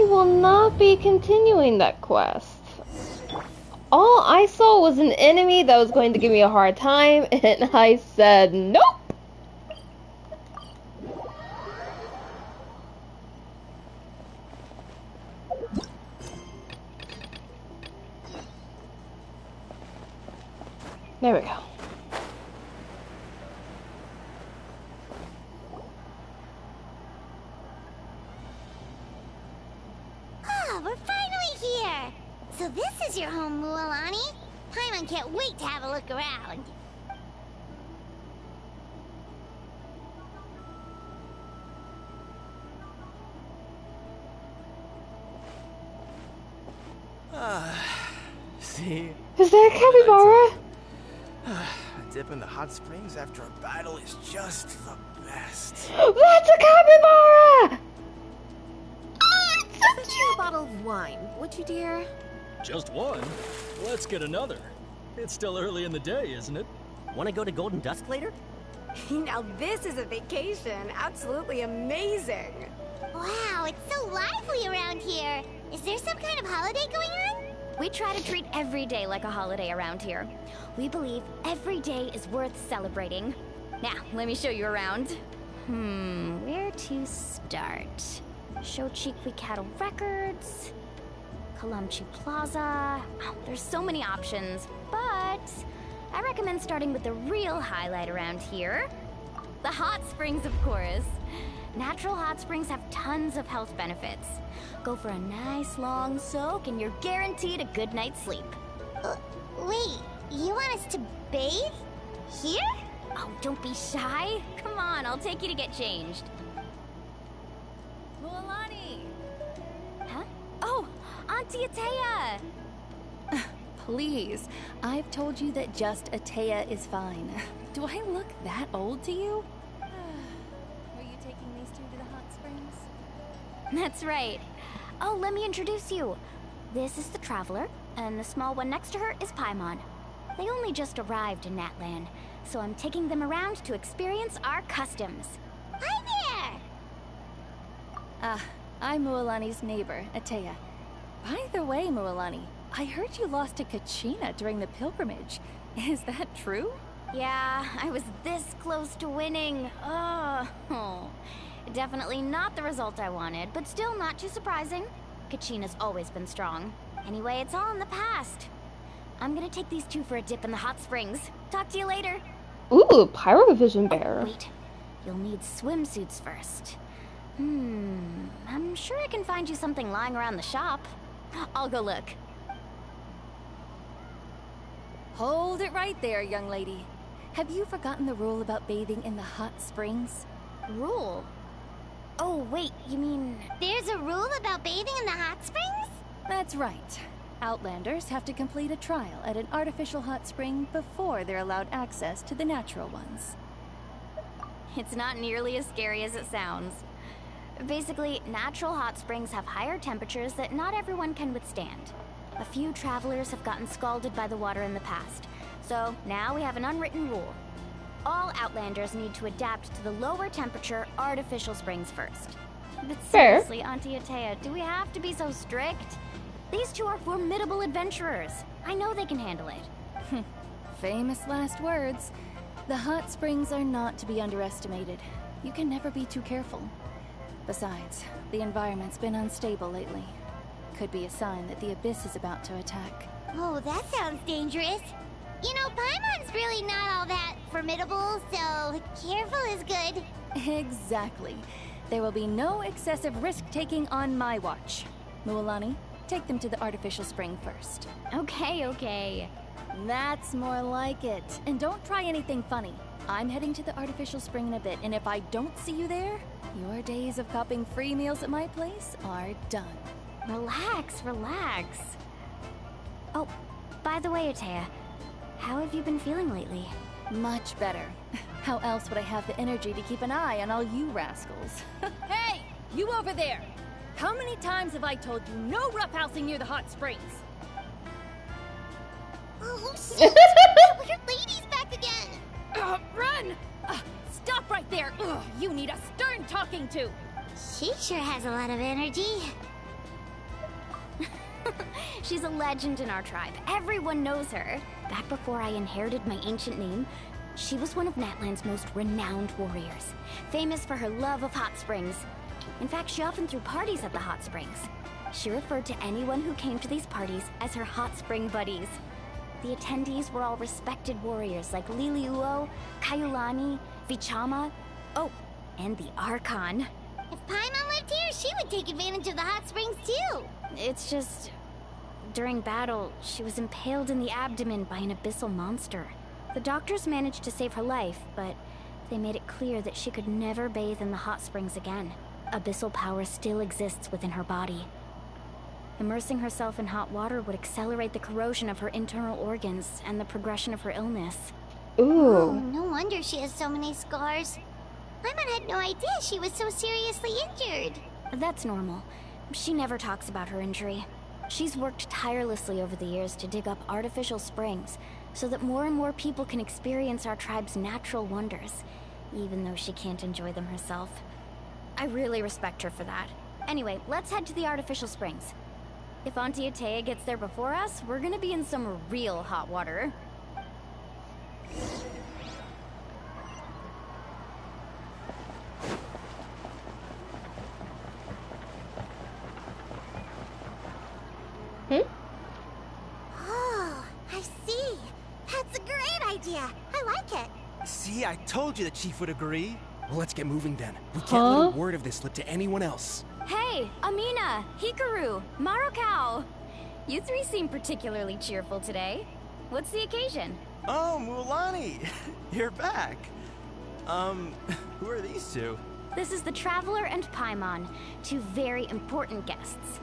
will not be continuing that quest. All I saw was an enemy that was going to give me a hard time, and I said nope. There we go. Oh, we're finally here! So this is your home, Mualani? Paimon can't wait to have a look around. See? Is that a capybara? A dip in the hot springs after a battle is just the best. That's a capybara! Sent you a bottle of wine, would you, dear? Just one? Let's get another. It's still early in the day, isn't it? Want to go to Golden Dusk later? Now this is a vacation. Absolutely amazing. Wow, it's so lively around here. Is there some kind of holiday going on? We try to treat every day like a holiday around here. We believe every day is worth celebrating. Now, let me show you around. Where to start? Shochikwi Cattle Records, Kalamchi Plaza. Oh, there's so many options, but I recommend starting with the real highlight around here. The hot springs, of course. Natural hot springs have tons of health benefits. Go for a nice long soak and you're guaranteed a good night's sleep. Wait, you want us to bathe? Here? Oh, don't be shy. Come on, I'll take you to get changed. Mualani! Huh? Oh, Auntie Atea! Please, I've told you that just Atea is fine. Do I look that old to you? Were you taking these two to the hot springs? That's right. Oh, let me introduce you. This is the Traveler, and the small one next to her is Paimon. They only just arrived in Natlan, so I'm taking them around to experience our customs. Hi there! I'm Mualani's neighbor, Atea. By the way, Mualani, I heard you lost to Kachina during the pilgrimage. Is that true? Yeah, I was this close to winning. Oh. Definitely not the result I wanted, but still not too surprising. Kachina's always been strong. Anyway, it's all in the past. I'm gonna take these two for a dip in the hot springs. Talk to you later. Ooh, Pyro Vision Bear. Oh, wait, you'll need swimsuits first. I'm sure I can find you something lying around the shop. I'll go look. Hold it right there, young lady. Have you forgotten the rule about bathing in the hot springs? Rule? Oh, wait, you mean... There's a rule about bathing in the hot springs? That's right. Outlanders have to complete a trial at an artificial hot spring before they're allowed access to the natural ones. It's not nearly as scary as it sounds. Basically, natural hot springs have higher temperatures that not everyone can withstand. A few travelers have gotten scalded by the water in the past, so now we have an unwritten rule. All Outlanders need to adapt to the lower temperature artificial springs first. But seriously, Auntie Atea, do we have to be so strict? These two are formidable adventurers. I know they can handle it. Famous last words. The hot springs are not to be underestimated. You can never be too careful. Besides, the environment's been unstable lately. Could be a sign that the Abyss is about to attack. Oh, that sounds dangerous. You know, Paimon's really not all that formidable, so careful is good. Exactly. There will be no excessive risk-taking on my watch. Mualani, take them to the artificial spring first. Okay. That's more like it. And don't try anything funny. I'm heading to the artificial spring in a bit, and if I don't see you there, your days of copping free meals at my place are done. Relax. Oh, by the way, Atea, how have you been feeling lately? Much better. How else would I have the energy to keep an eye on all you rascals? Hey! You over there! How many times have I told you no roughhousing near the hot springs? Oh, shit! That weird lady's back again! Run! Stop right there! Ugh, you need a stern talking to! She sure has a lot of energy. She's a legend in our tribe. Everyone knows her. Back before I inherited my ancient name, she was one of Natlan's most renowned warriors, famous for her love of hot springs. In fact, she often threw parties at the hot springs. She referred to anyone who came to these parties as her hot spring buddies. The attendees were all respected warriors like Liliuo, Kaiulani, Vichama, oh, and the Archon. If Paimon lived here, she would take advantage of the hot springs too. It's just... during battle, she was impaled in the abdomen by an abyssal monster. The doctors managed to save her life, but they made it clear that she could never bathe in the hot springs again. Abyssal power still exists within her body. Immersing herself in hot water would accelerate the corrosion of her internal organs and the progression of her illness. Ooh. Oh, no wonder she has so many scars. Paimon had no idea she was so seriously injured. That's normal. She never talks about her injury. She's worked tirelessly over the years to dig up artificial springs so that more and more people can experience our tribe's natural wonders, even though she can't enjoy them herself. I really respect her for that. Anyway, let's head to the artificial springs. If Auntie Atea gets there before us, we're gonna be in some real hot water. Oh, I see. That's a great idea. I like it. See, I told you the chief would agree. Well, let's get moving then. We can't let a word of this slip to anyone else. Hey, Amina, Hikaru, Marukao. You three seem particularly cheerful today. What's the occasion? Oh, Mulan, you're back. Who are these two? This is the Traveler and Paimon, two very important guests.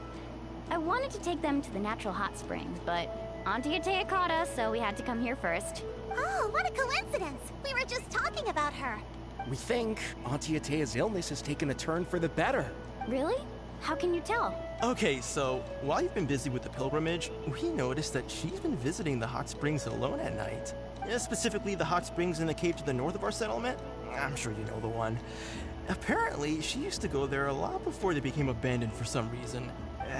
I wanted to take them to the natural hot springs, but Auntie Atea caught us, so we had to come here first. Oh, what a coincidence! We were just talking about her. We think Auntie Atea's illness has taken a turn for the better. Really? How can you tell? Okay, so while you've been busy with the pilgrimage, we noticed that she's been visiting the hot springs alone at night. Yeah, specifically the hot springs in the cave to the north of our settlement. I'm sure you know the one. Apparently, she used to go there a lot before they became abandoned for some reason.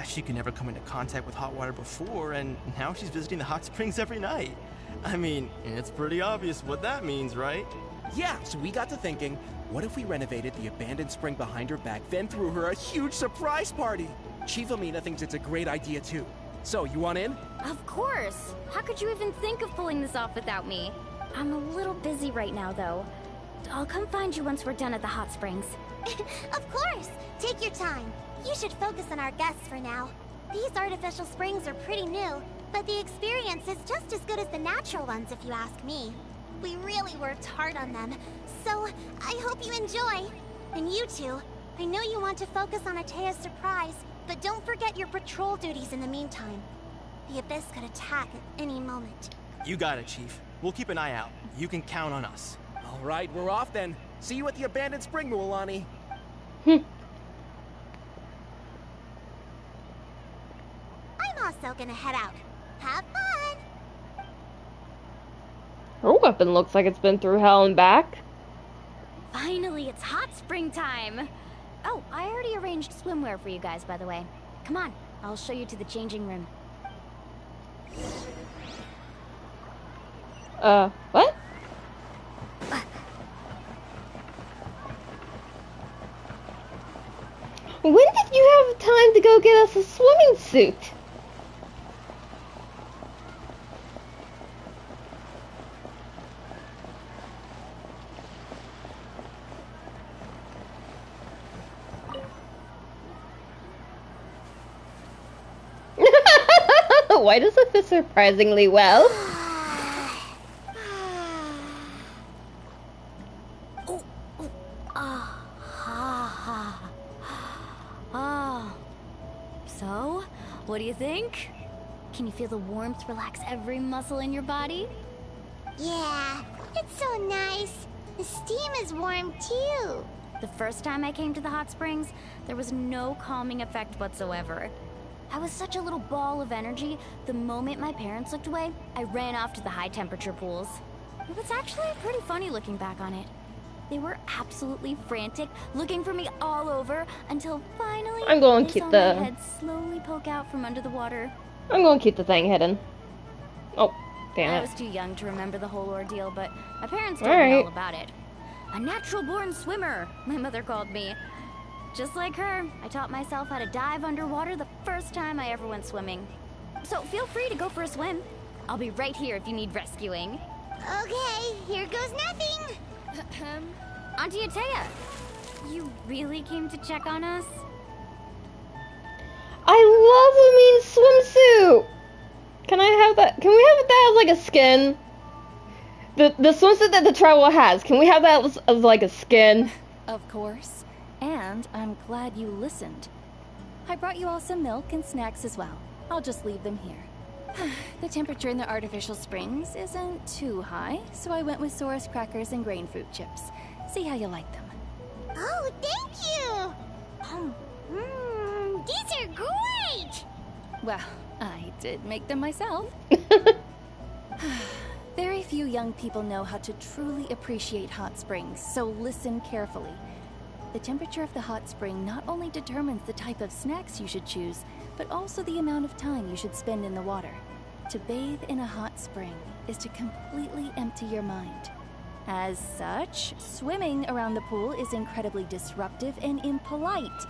She could never come into contact with hot water before, and now she's visiting the hot springs every night. I mean, it's pretty obvious what that means, right? Yeah, so we got to thinking, what if we renovated the abandoned spring behind her back, then threw her a huge surprise party? Chief Amina thinks it's a great idea too. So, you want in? Of course! How could you even think of pulling this off without me? I'm a little busy right now, though. I'll come find you once we're done at the hot springs. Of course! Take your time. You should focus on our guests for now. These artificial springs are pretty new, but the experience is just as good as the natural ones if you ask me. We really worked hard on them, so I hope you enjoy. And you two, I know you want to focus on Atea's surprise, but don't forget your patrol duties in the meantime. The Abyss could attack at any moment. You got it, Chief. We'll keep an eye out. You can count on us. All right, we're off then. See you at the abandoned spring, Mualani. I'm also gonna head out. Have fun! Her weapon looks like it's been through hell and back. Finally, it's hot spring time! Oh, I already arranged swimwear for you guys, by the way. Come on, I'll show you to the changing room. What? When did you have time to go get us a swimming suit? Why does it fit surprisingly well? So, what do you think? Can you feel the warmth relax every muscle in your body? Yeah, it's so nice. The steam is warm too. The first time I came to the hot springs, there was no calming effect whatsoever. I was such a little ball of energy, the moment my parents looked away, I ran off to the high temperature pools. It was actually pretty funny looking back on it. They were absolutely frantic, looking for me all over, until finally I'm going to they keep saw the... my head slowly poke out from under the water. I'm going to keep the thing hidden. Oh, damn I it. was too young to remember the whole ordeal, but my parents told me all about it. A natural-born swimmer, my mother called me. Just like her, I taught myself how to dive underwater the first time I ever went swimming. So feel free to go for a swim. I'll be right here if you need rescuing. Okay, here goes nothing. Auntie Atea, you really came to check on us? I love Lumine's swimsuit! Can I have that? Can we have that as like a skin? The swimsuit that the traveler has, can we have that as like a skin? Of course. And I'm glad you listened. I brought you all some milk and snacks as well. I'll just leave them here. The temperature in the artificial springs isn't too high, so I went with Saurus crackers and grain fruit chips. See how you like them. Oh, thank you! These are great! Well, I did make them myself. Very few young people know how to truly appreciate hot springs, so listen carefully. The temperature of the hot spring not only determines the type of snacks you should choose, but also the amount of time you should spend in the water. To bathe in a hot spring is to completely empty your mind. As such, swimming around the pool is incredibly disruptive and impolite,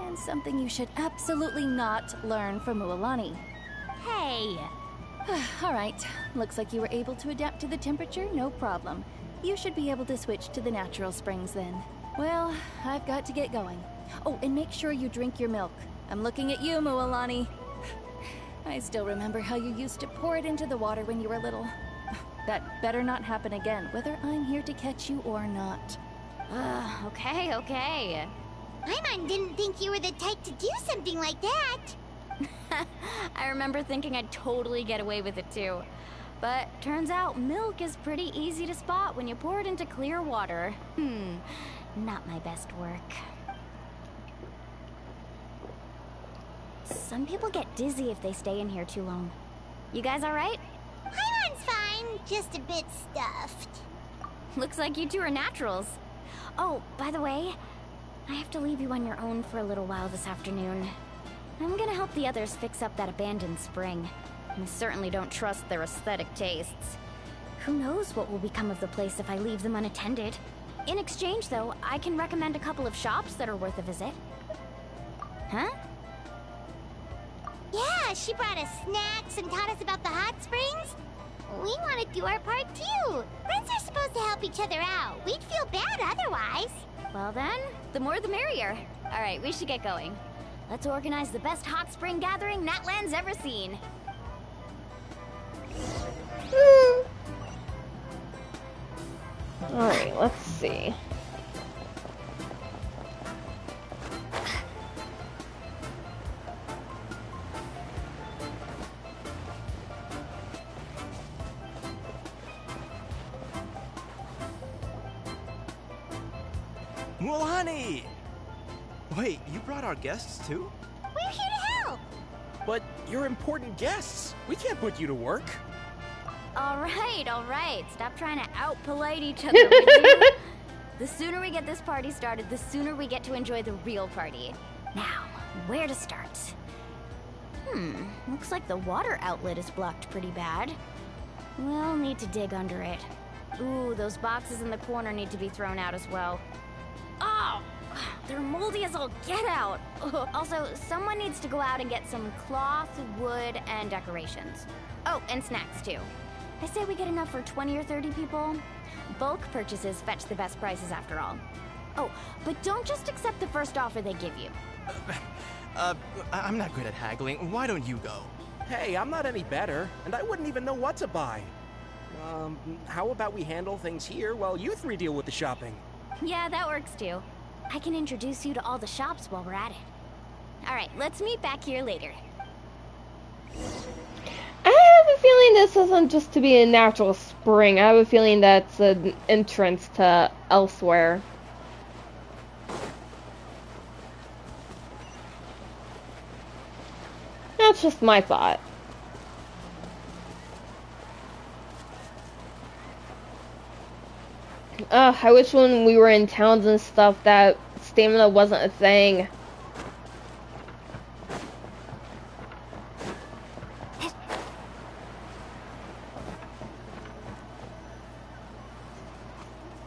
and something you should absolutely not learn from Mualani. Hey! Alright, looks like you were able to adapt to the temperature, no problem. You should be able to switch to the natural springs then. Well, I've got to get going. Oh, and make sure you drink your milk. I'm looking at you, Mualani. I still remember how you used to pour it into the water when you were little. That better not happen again, whether I'm here to catch you or not. Okay. Paimon didn't think you were the type to do something like that. I remember thinking I'd totally get away with it too. But turns out milk is pretty easy to spot when you pour it into clear water. Not my best work. Some people get dizzy if they stay in here too long. You guys alright? Paimon's fine, just a bit stuffed. Looks like you two are naturals. Oh, by the way, I have to leave you on your own for a little while this afternoon. I'm gonna help the others fix up that abandoned spring. I certainly don't trust their aesthetic tastes. Who knows what will become of the place if I leave them unattended. In exchange, though, I can recommend a couple of shops that are worth a visit. Huh? Yeah, she brought us snacks and taught us about the hot springs. We want to do our part too. Friends are supposed to help each other out. We'd feel bad otherwise. Well then, the more the merrier. Alright, we should get going. Let's organize the best hot spring gathering Natlan's ever seen. Alright, let's see. Mualani! Wait, you brought our guests too? We're here to help! But you're important guests. We can't put you to work. Alright. Stop trying to out-polite each other, will you? The sooner we get this party started, the sooner we get to enjoy the real party. Now, where to start? Looks like the water outlet is blocked pretty bad. We'll need to dig under it. Ooh, those boxes in the corner need to be thrown out as well. Oh! They're moldy as all get out! Also, someone needs to go out and get some cloth, wood, and decorations. Oh, and snacks too. I say we get enough for 20 or 30 people. Bulk purchases fetch the best prices after all. Oh, but don't just accept the first offer they give you. I'm not good at haggling. Why don't you go? Hey, I'm not any better, and I wouldn't even know what to buy. How about we handle things here while you three deal with the shopping? Yeah, that works too. I can introduce you to all the shops while we're at it. Alright, let's meet back here later. I have a feeling this isn't just to be a natural spring. I have a feeling that's an entrance to elsewhere. that's just my thought. I wish when we were in towns and stuff that stamina wasn't a thing.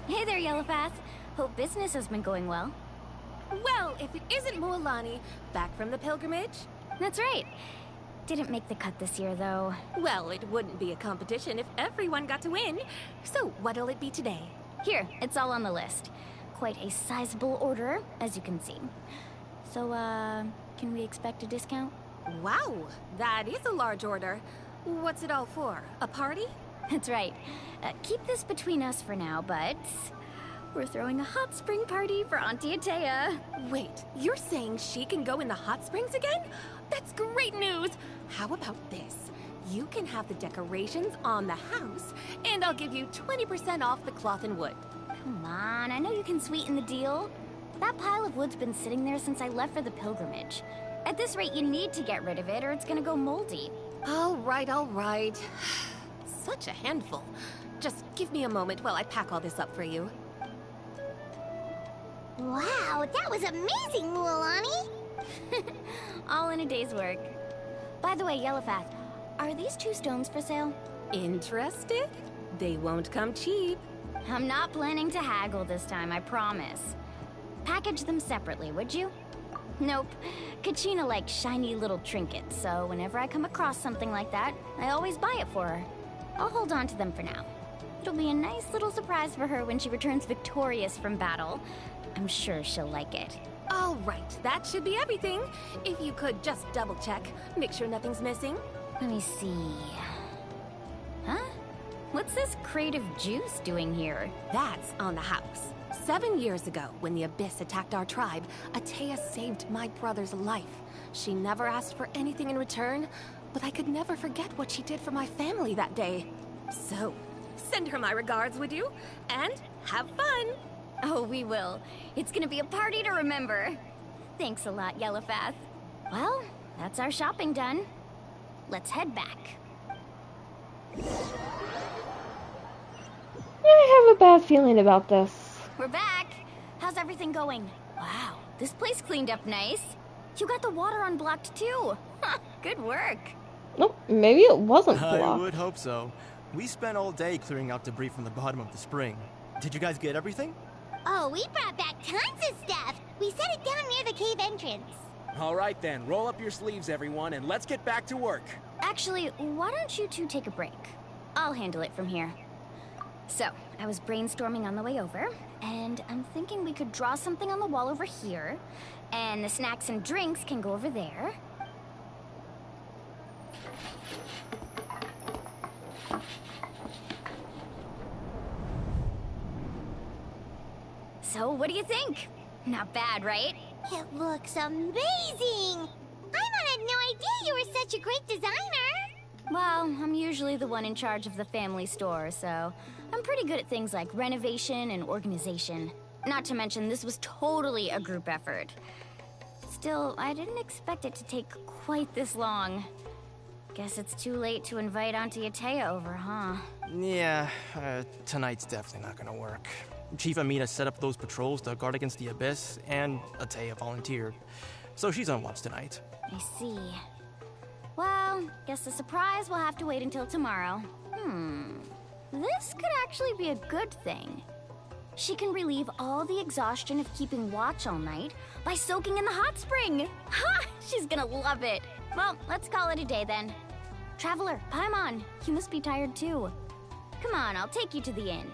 Hey there, Yellowpath. Hope business has been going well. Well, if it isn't Mualani, back from the pilgrimage? That's right. Didn't make the cut this year, though. Well, it wouldn't be a competition if everyone got to win. So, what'll it be today? Here, it's all on the list. Quite a sizable order, as you can see. So, can we expect a discount? Wow, that is a large order. What's it all for? A party? That's right. Keep this between us for now, but we're throwing a hot spring party for Auntie Atea. Wait, you're saying she can go in the hot springs again? That's great news! How about this? You can have the decorations on the house, and I'll give you 20% off the cloth and wood. Come on, I know you can sweeten the deal. That pile of wood's been sitting there since I left for the pilgrimage. At this rate, you need to get rid of it, or it's gonna go moldy. All right, all right. Such a handful. Just give me a moment while I pack all this up for you. Wow, that was amazing, Mualani! All in a day's work. By the way, Yellowpath, are these 2 stones for sale? Interested? They won't come cheap. I'm not planning to haggle this time, I promise. Package them separately, would you? Nope. Kachina likes shiny little trinkets, so whenever I come across something like that, I always buy it for her. I'll hold on to them for now. It'll be a nice little surprise for her when she returns victorious from battle. I'm sure she'll like it. All right, that should be everything. If you could just double check, make sure nothing's missing. Let me see. Huh? What's this crate of juice doing here? That's on the house. 7 years ago, when the Abyss attacked our tribe, Atea saved my brother's life. She never asked for anything in return, but I could never forget what she did for my family that day. So, send her my regards, would you? And have fun! Oh, we will. It's gonna be a party to remember. Thanks a lot, Yellowpath. Well, that's our shopping done. Let's head back. I have a bad feeling about this. We're back. How's everything going? Wow, this place cleaned up nice. You got the water unblocked too. Good work. Nope, maybe it wasn't blocked. I would hope so. We spent all day clearing out debris from the bottom of the spring. Did you guys get everything? Oh, we brought back tons of stuff. We set it down near the cave entrance. All right then, roll up your sleeves, everyone, and let's get back to work. Actually, why don't you 2 take a break? I'll handle it from here. So, I was brainstorming on the way over, and I'm thinking we could draw something on the wall over here, and the snacks and drinks can go over there. So, what do you think? Not bad, right? It looks amazing! Paimon had no idea you were such a great designer! Well, I'm usually the one in charge of the family store, so I'm pretty good at things like renovation and organization. Not to mention, this was totally a group effort. Still, I didn't expect it to take quite this long. Guess it's too late to invite Auntie Atea over, huh? Yeah, tonight's definitely not gonna work. Chief Amina set up those patrols to guard against the Abyss, and Atea volunteered. So she's on watch tonight. I see. Well, guess the surprise will have to wait until tomorrow. This could actually be a good thing. She can relieve all the exhaustion of keeping watch all night by soaking in the hot spring. Ha! She's gonna love it. Well, let's call it a day then. Traveler, Paimon, you must be tired too. Come on, I'll take you to the inn.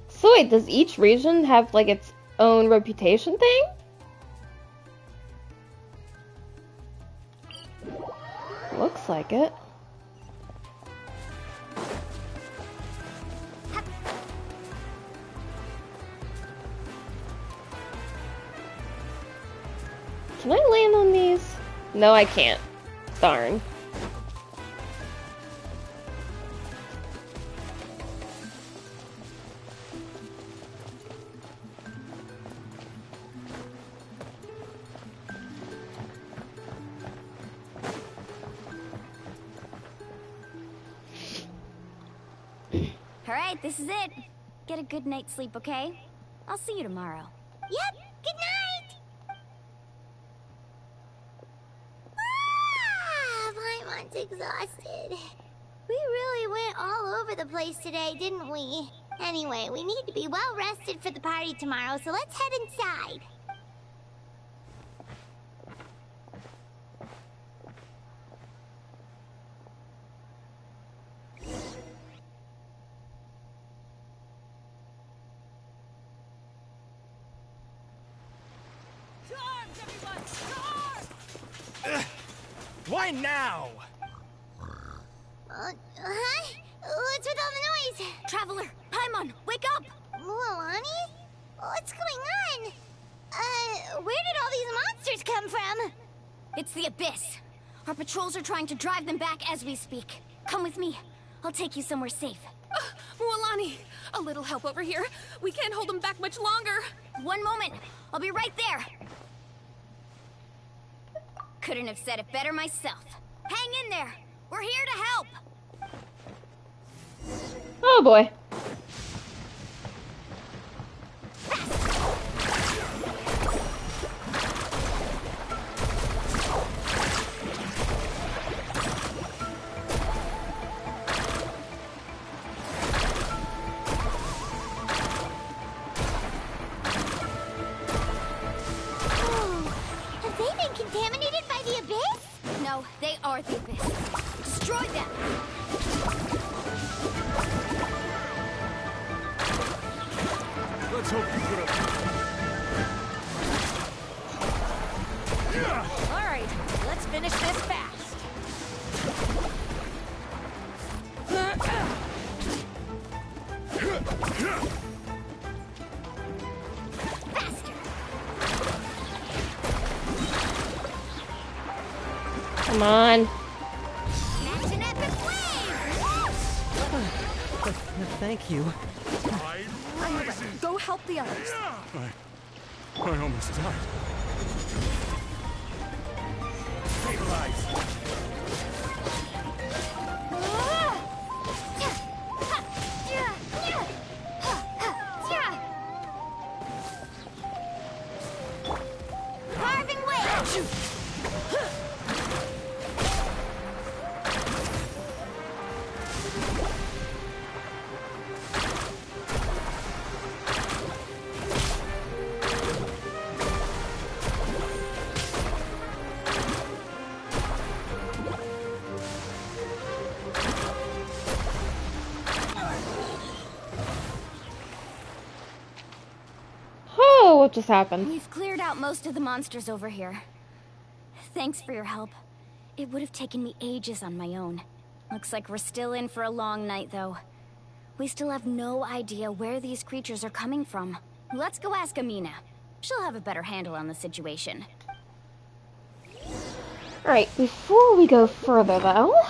So wait, does each region have like its own reputation thing? Looks like it. Can I land on these? No, I can't. Darn. Alright, this is it. Get a good night's sleep, okay? I'll see you tomorrow. Yep, good night! Paimon's exhausted. We really went all over the place today, didn't we? Anyway, we need to be well rested for the party tomorrow, so let's head inside. Why now? Huh? What's with all the noise? Traveler, Paimon, wake up! Mualani? What's going on? Where did all these monsters come from? It's the Abyss. Our patrols are trying to drive them back as we speak. Come with me. I'll take you somewhere safe. Mualani, a little help over here. We can't hold them back much longer. One moment. I'll be right there. Couldn't have said it better myself. Hang in there. We're here to help. Oh boy. Have they been contaminated by the Abyss? No, they are the Abyss. Destroy them! Let's hope you put up. Alright, let's finish this fast. Come on. Catch an epic wave! Thank you. Go help the others. I almost died. Stabilize. Carving wave! Oh, what just happened? We've cleared out most of the monsters over here. Thanks for your help. It would have taken me ages on my own. Looks like we're still in for a long night, though. We still have no idea where these creatures are coming from. Let's go ask Amina. She'll have a better handle on the situation. Alright, before we go further though,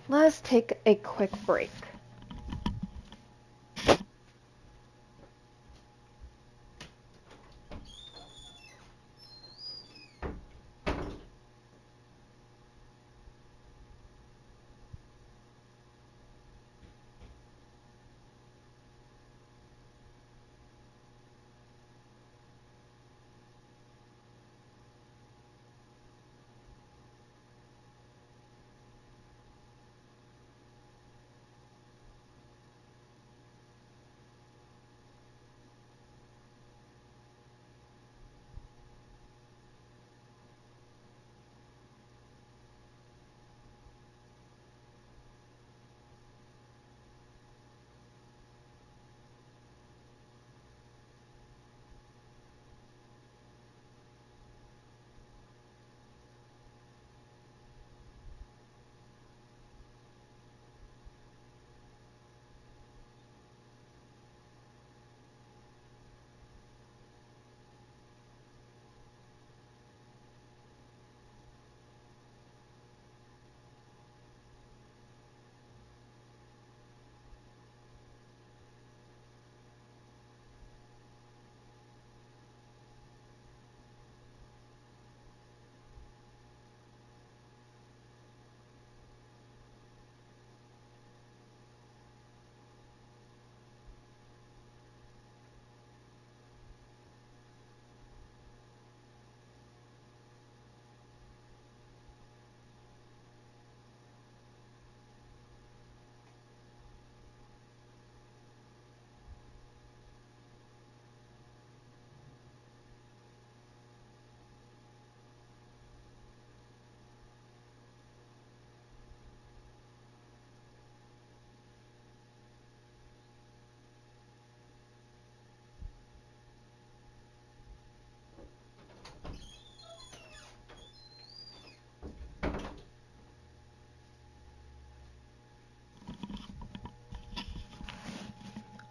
let's take a quick break.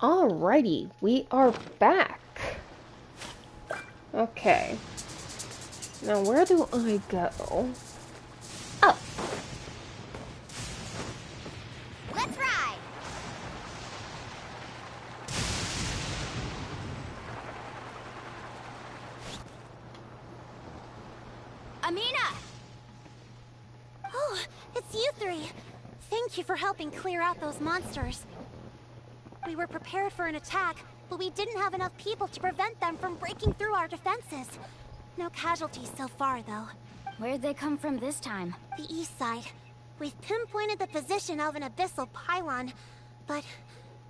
Alrighty, we are back. Okay. Now where do I go? Oh. Let's ride. Amina! Oh, it's you three. Thank you for helping clear out those monsters. We were prepared for an attack, but we didn't have enough people to prevent them from breaking through our defenses. No casualties so far, though. Where'd they come from this time? The east side. We've pinpointed the position of an abyssal pylon, but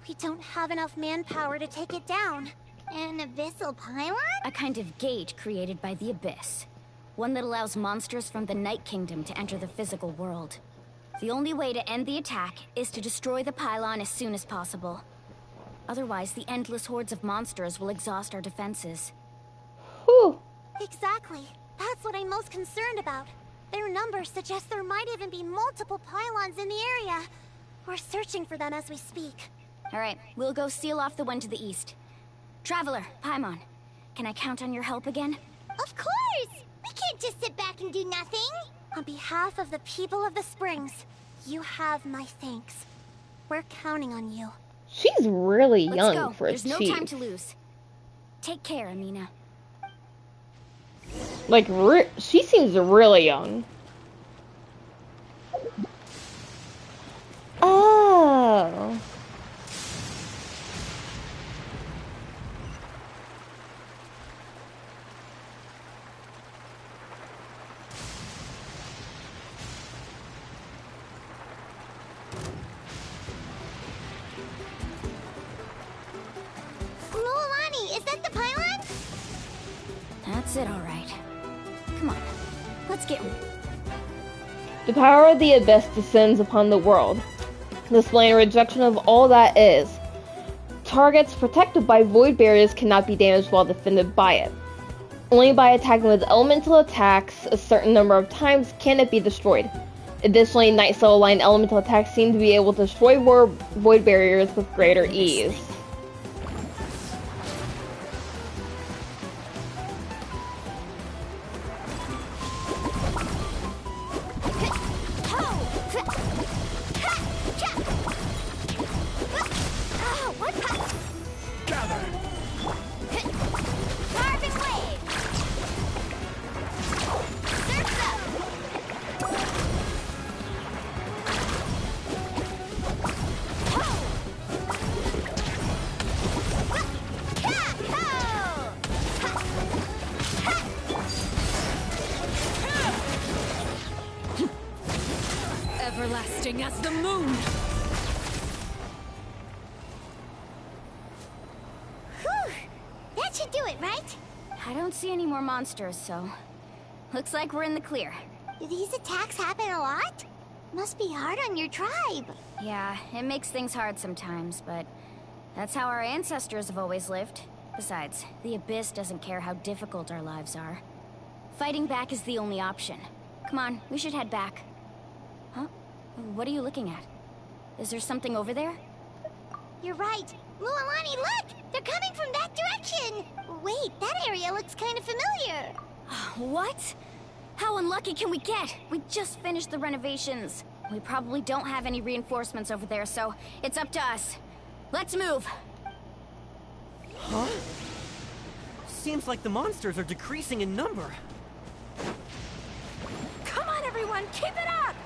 we don't have enough manpower to take it down. An abyssal pylon? A kind of gate created by the Abyss. One that allows monsters from the Night Kingdom to enter the physical world. The only way to end the attack is to destroy the pylon as soon as possible. Otherwise, the endless hordes of monsters will exhaust our defenses. Whew. Exactly. That's what I'm most concerned about. Their numbers suggest there might even be multiple pylons in the area. We're searching for them as we speak. Alright, we'll go seal off the one to the east. Traveler, Paimon, can I count on your help again? Of course! We can't just sit back and do nothing! On behalf of the people of the Springs, you have my thanks. We're counting on you. She's really Let's young go. for a There's no chief. time to lose. Take care, Amina. Like, she seems really young. Oh. Mualani, is that the pylon? That's it, all right. Come on, let's get... The power of the Abyss descends upon the world, displaying a rejection of all that is. Targets protected by void barriers cannot be damaged while defended by it. Only by attacking with elemental attacks a certain number of times can it be destroyed. Additionally, Night Cell aligned elemental attacks seem to be able to destroy void barriers with greater ease. Everlasting as the moon! Whew! That should do it, right? I don't see any more monsters, so... Looks like we're in the clear. Do these attacks happen a lot? Must be hard on your tribe. Yeah, it makes things hard sometimes, but... That's how our ancestors have always lived. Besides, the Abyss doesn't care how difficult our lives are. Fighting back is the only option. Come on, we should head back. Huh? What are you looking at? Is there something over there? You're right. Mualani, look! They're coming from that direction! Wait, that area looks kind of familiar. What? How unlucky can we get? We just finished the renovations. We probably don't have any reinforcements over there, so it's up to us. Let's move! Huh? Seems like the monsters are decreasing in number. Come on, everyone! Keep it up!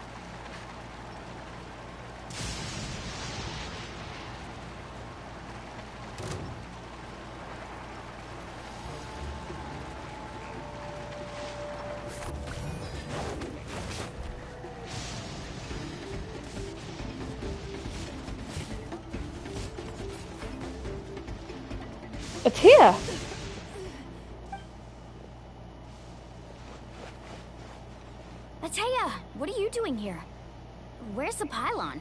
It's here! Ateya, what are you doing here? Where's the pylon?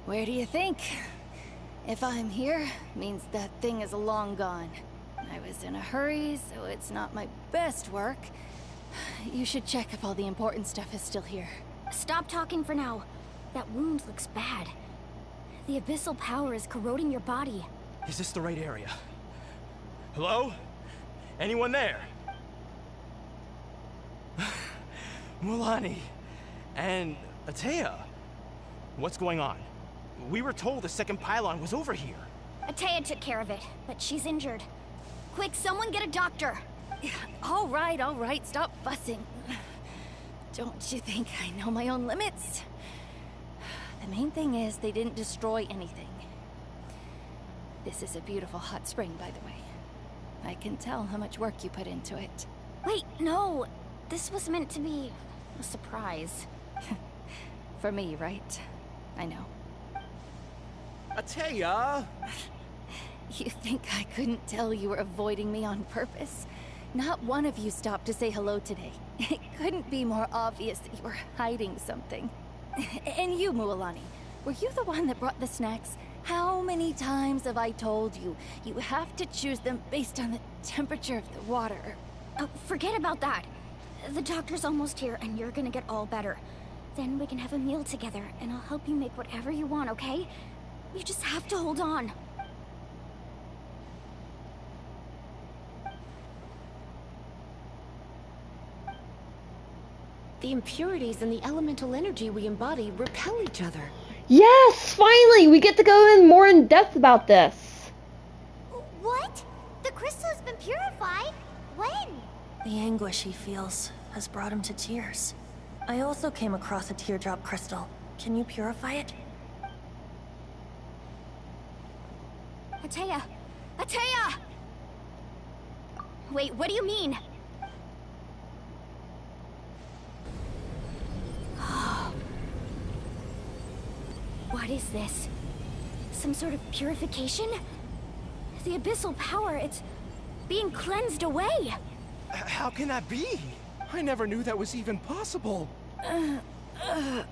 Where do you think? If I'm here, means that thing is long gone. I was in a hurry, so it's not my best work. You should check if all the important stuff is still here. Stop talking for now. That wound looks bad. The abyssal power is corroding your body. Is this the right area? Hello? Anyone there? Mulani and Atea. What's going on? We were told the second pylon was over here. Atea took care of it, but she's injured. Quick, someone get a doctor! All right, stop fussing. Don't you think I know my own limits? The main thing is they didn't destroy anything. This is a beautiful hot spring, by the way. I can tell how much work you put into it. Wait, no! This was meant to be a surprise. For me, right? I know. Atea! You think I couldn't tell you were avoiding me on purpose? Not one of you stopped to say hello today. It couldn't be more obvious that you were hiding something. And you, Mualani, were you the one that brought the snacks? How many times have I told you, you have to choose them based on the temperature of the water? Oh, forget about that. The doctor's almost here and you're gonna get all better. Then we can have a meal together and I'll help you make whatever you want, okay? You just have to hold on. The impurities and the elemental energy we embody repel each other. Yes, finally! We get to go in more in depth about this. What? The crystal has been purified? When? The anguish he feels has brought him to tears. I also came across a teardrop crystal. Can you purify it? Atea! Atea! Wait, what do you mean? What is this? Some sort of purification? The abyssal power, it's being cleansed away! How can that be? I never knew that was even possible. Atea!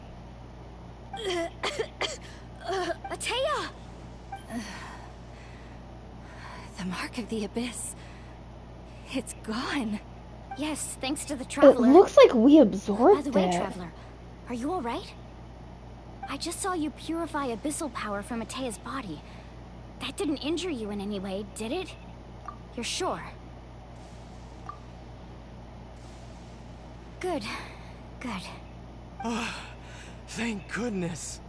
The mark of the abyss. It's gone. Yes, thanks to the Traveler. It looks like we absorbed By the way, it. Traveler, are you alright? I just saw you purify abyssal power from Atea's body. That didn't injure you in any way, did it? You're sure? Good. Good. Oh, thank goodness.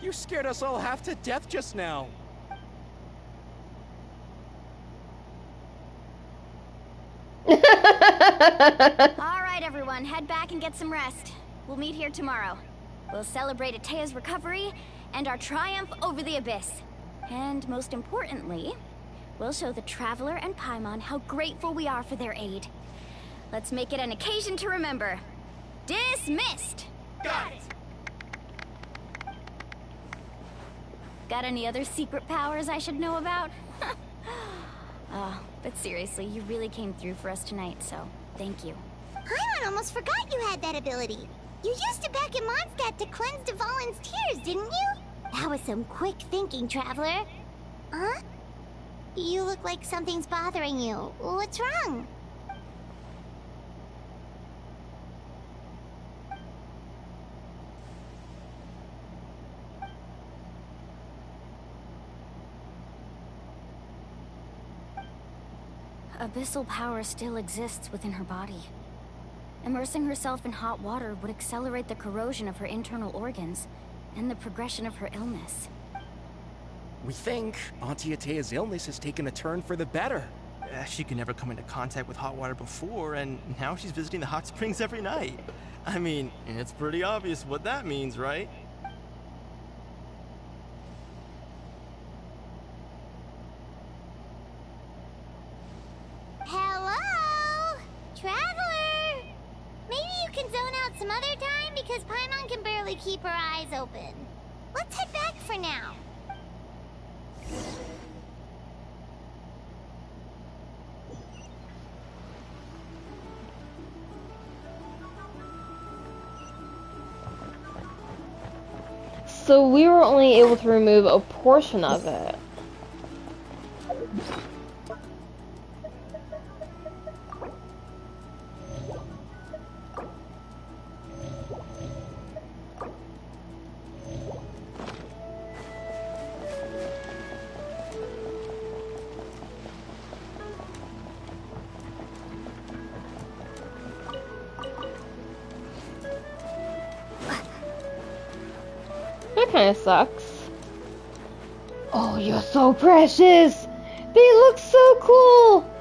You scared us all half to death just now. Alright, everyone, head back and get some rest. We'll meet here tomorrow. We'll celebrate Atea's recovery and our triumph over the abyss. And most importantly, we'll show the Traveler and Paimon how grateful we are for their aid. Let's make it an occasion to remember. Dismissed! Got it! Got any other secret powers I should know about? But seriously, you really came through for us tonight, so thank you. Paimon almost forgot you had that ability. You used it back in Mondstadt to cleanse Dvalin's tears, didn't you? That was some quick thinking, Traveler. Huh? You look like something's bothering you. What's wrong? Abyssal power still exists within her body. Immersing herself in hot water would accelerate the corrosion of her internal organs and the progression of her illness. We think Auntie Atea's illness has taken a turn for the better. She could never come into contact with hot water before, and now she's visiting the hot springs every night. I mean, it's pretty obvious what that means, right? Hello? Traveler? Maybe you can zone out some other time because Paimon can barely keep her eyes open. Let's head back for now. So we were only able to remove a portion of it. that kind of sucks. Oh, you're so precious! They look so cool!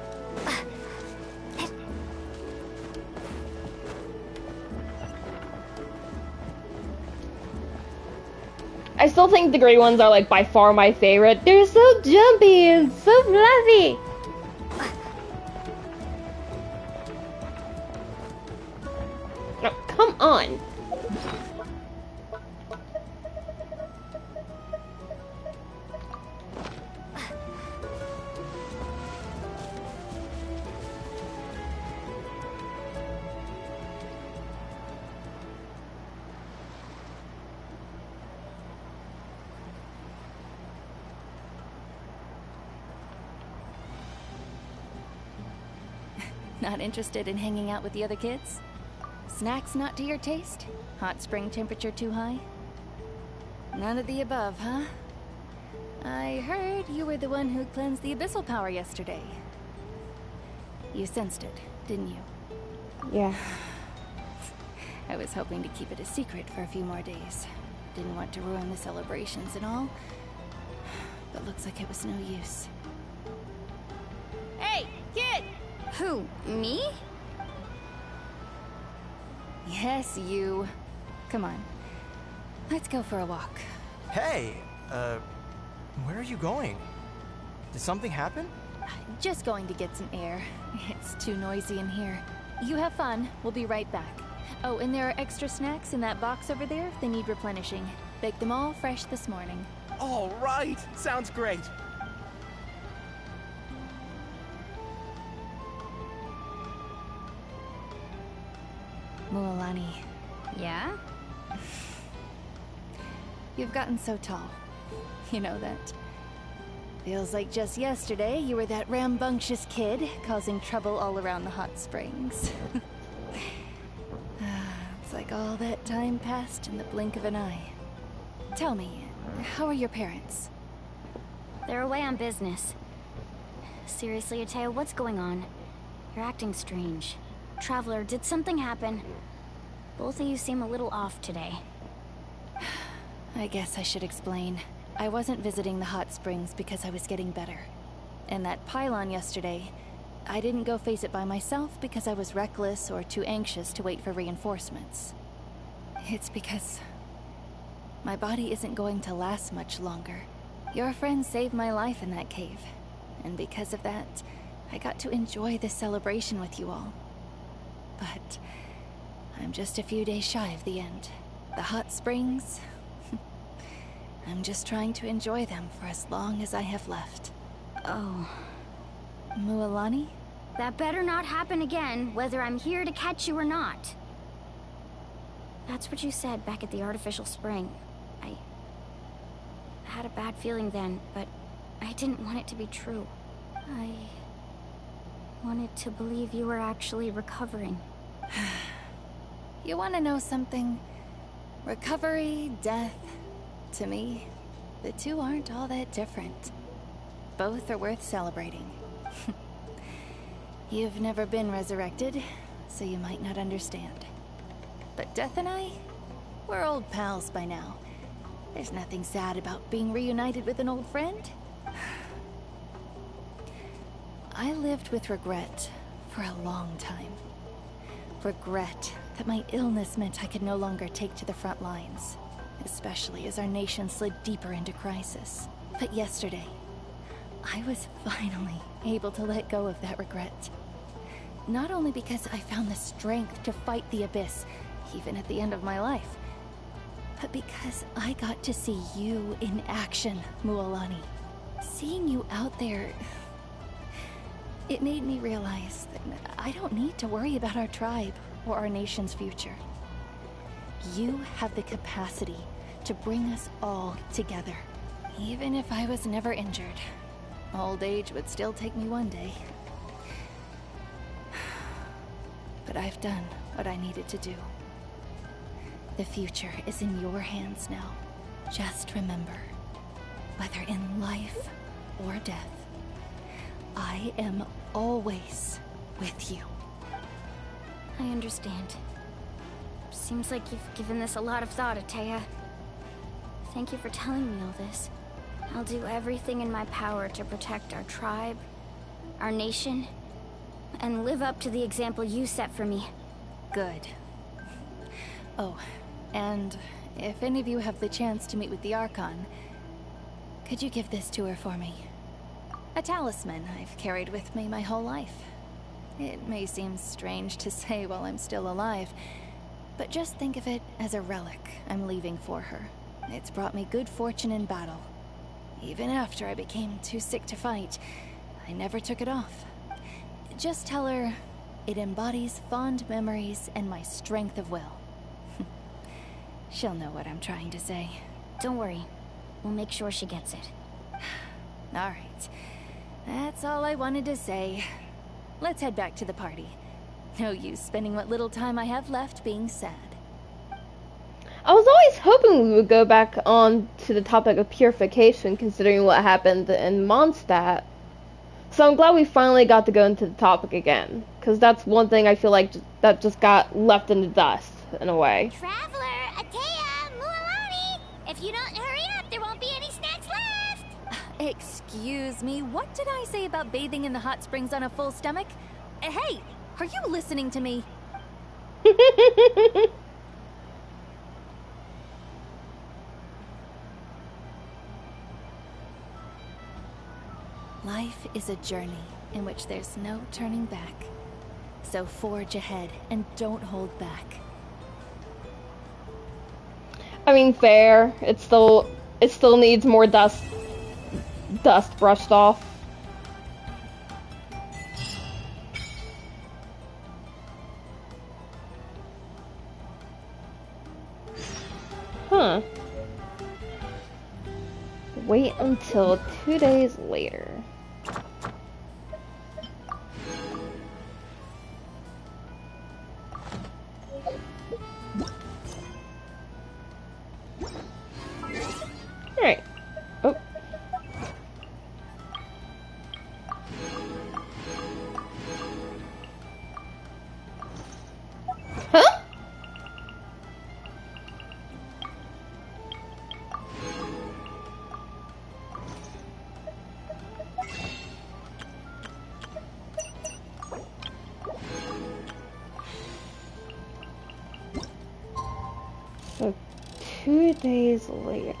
I still think the gray ones are like by far my favorite. They're so jumpy and so fluffy! Oh, come on! Not interested in hanging out with the other kids? Snacks not to your taste? Hot spring temperature too high? None of the above, huh? I heard you were the one who cleansed the abyssal power yesterday. You sensed it, didn't you? Yeah. I was hoping to keep it a secret for a few more days. Didn't want to ruin the celebrations and all. But looks like it was no use. Hey, kid! Who, me? Yes, you. Come on. Let's go for a walk. Hey, where are you going? Did something happen? Just going to get some air. It's too noisy in here. You have fun. We'll be right back. Oh, and there are extra snacks in that box over there if they need replenishing. Baked them all fresh this morning. All right! Sounds great. Mualani. Yeah? You've gotten so tall. You know that. Feels like just yesterday you were that rambunctious kid causing trouble all around the hot springs. It's like all that time passed in the blink of an eye. Tell me, how are your parents? They're away on business. Seriously, Ateo, what's going on? You're acting strange. Traveler, did something happen? Both of you seem a little off today. I guess I should explain. I wasn't visiting the hot springs because I was getting better. And that pylon yesterday, I didn't go face it by myself because I was reckless or too anxious to wait for reinforcements. It's because my body isn't going to last much longer. Your friend saved my life in that cave. And because of that, I got to enjoy this celebration with you all. But I'm just a few days shy of the end. The hot springs, I'm just trying to enjoy them for as long as I have left. Oh. Mualani? That better not happen again, whether I'm here to catch you or not. That's what you said back at the artificial spring. I had a bad feeling then, but I didn't want it to be true. I wanted to believe you were actually recovering. You want to know something? Recovery, death, to me, the two aren't all that different. Both are worth celebrating. You've never been resurrected, so you might not understand. But Death and I, we're old pals by now. There's nothing sad about being reunited with an old friend. I lived with regret for a long time. Regret that my illness meant I could no longer take to the front lines, especially as our nation slid deeper into crisis. But yesterday, I was finally able to let go of that regret. Not only because I found the strength to fight the abyss, even at the end of my life, but because I got to see you in action, Mualani. Seeing you out there, it made me realize that I don't need to worry about our tribe or our nation's future. You have the capacity to bring us all together. Even if I was never injured, old age would still take me one day. But I've done what I needed to do. The future is in your hands now. Just remember, whether in life or death, I am always with you. I understand. Seems like you've given this a lot of thought, Ataya. Thank you for telling me all this. I'll do everything in my power to protect our tribe, our nation, and live up to the example you set for me. Good. Oh, and if any of you have the chance to meet with the Archon, could you give this to her for me? A talisman I've carried with me my whole life. It may seem strange to say while I'm still alive, but just think of it as a relic I'm leaving for her. It's brought me good fortune in battle. Even after I became too sick to fight, I never took it off. Just tell her it embodies fond memories and my strength of will. She'll know what I'm trying to say. Don't worry. We'll make sure she gets it. All right. That's all I wanted to say. Let's head back to the party. No use spending what little time I have left being sad. I was always hoping we would go back on to the topic of purification, considering what happened in Mondstadt. So I'm glad we finally got to go into the topic again, because that's one thing I feel like that just got left in the dust, in a way. Traveler, Atea, Mualani! If you don't hurry up, there won't be any snacks left! Excuse me, what did I say about bathing in the hot springs on a full stomach? Hey, are you listening to me? Life is a journey in which there's no turning back. So forge ahead and don't hold back. I mean, fair. It still needs more dust brushed off. Huh. Wait until 2 days later. Alright. Oh. Huh? So 2 days later.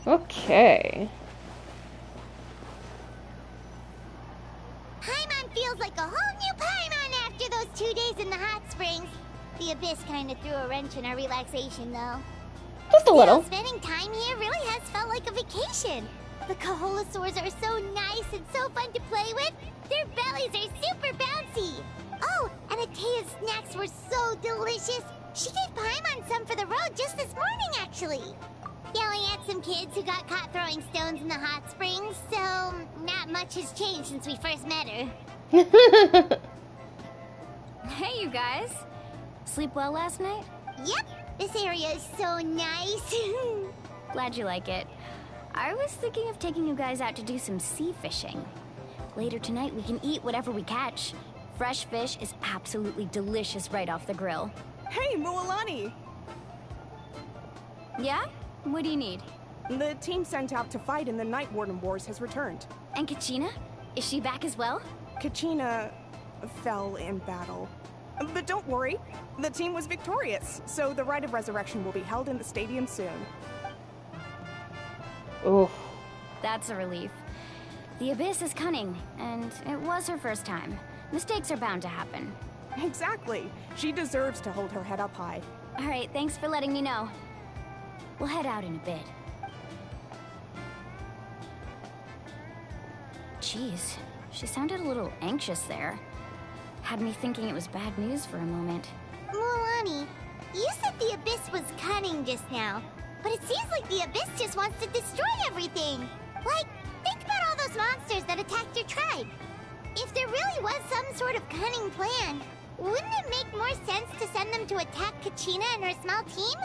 Okay. Paimon feels like a whole new Paimon after those 2 days in the hot springs. The Abyss kind of threw a wrench in our relaxation, though. Just a little. Spending time here really has felt like a vacation. The Kaholasaurs are so nice and so fun to play with. Their bellies are super bouncy. Oh, and Atea's snacks were so delicious. She gave Paimon some for the road just this morning, actually. Yelling at some kids who got caught throwing stones in the hot springs, so not much has changed since we first met her. Hey, you guys. Sleep well last night? Yep, this area is so nice. Glad you like it. I was thinking of taking you guys out to do some sea fishing. Later tonight, we can eat whatever we catch. Fresh fish is absolutely delicious right off the grill. Hey, Mualani! Yeah? What do you need? The team sent out to fight in the Night Warden Wars has returned. And Kachina? Is she back as well? Kachina fell in battle. But don't worry, the team was victorious, so the Rite of Resurrection will be held in the stadium soon. Oof. That's a relief. The Abyss is cunning, and it was her first time. Mistakes are bound to happen. Exactly. She deserves to hold her head up high. All right, thanks for letting me know. We'll head out in a bit. Jeez, she sounded a little anxious there. Had me thinking it was bad news for a moment. Mualani, you said the Abyss was cunning just now, but it seems like the Abyss just wants to destroy everything. Like, think about all those monsters that attacked your tribe. If there really was some sort of cunning plan, Wouldn't it make more sense to send them to attack Kachina and her small team?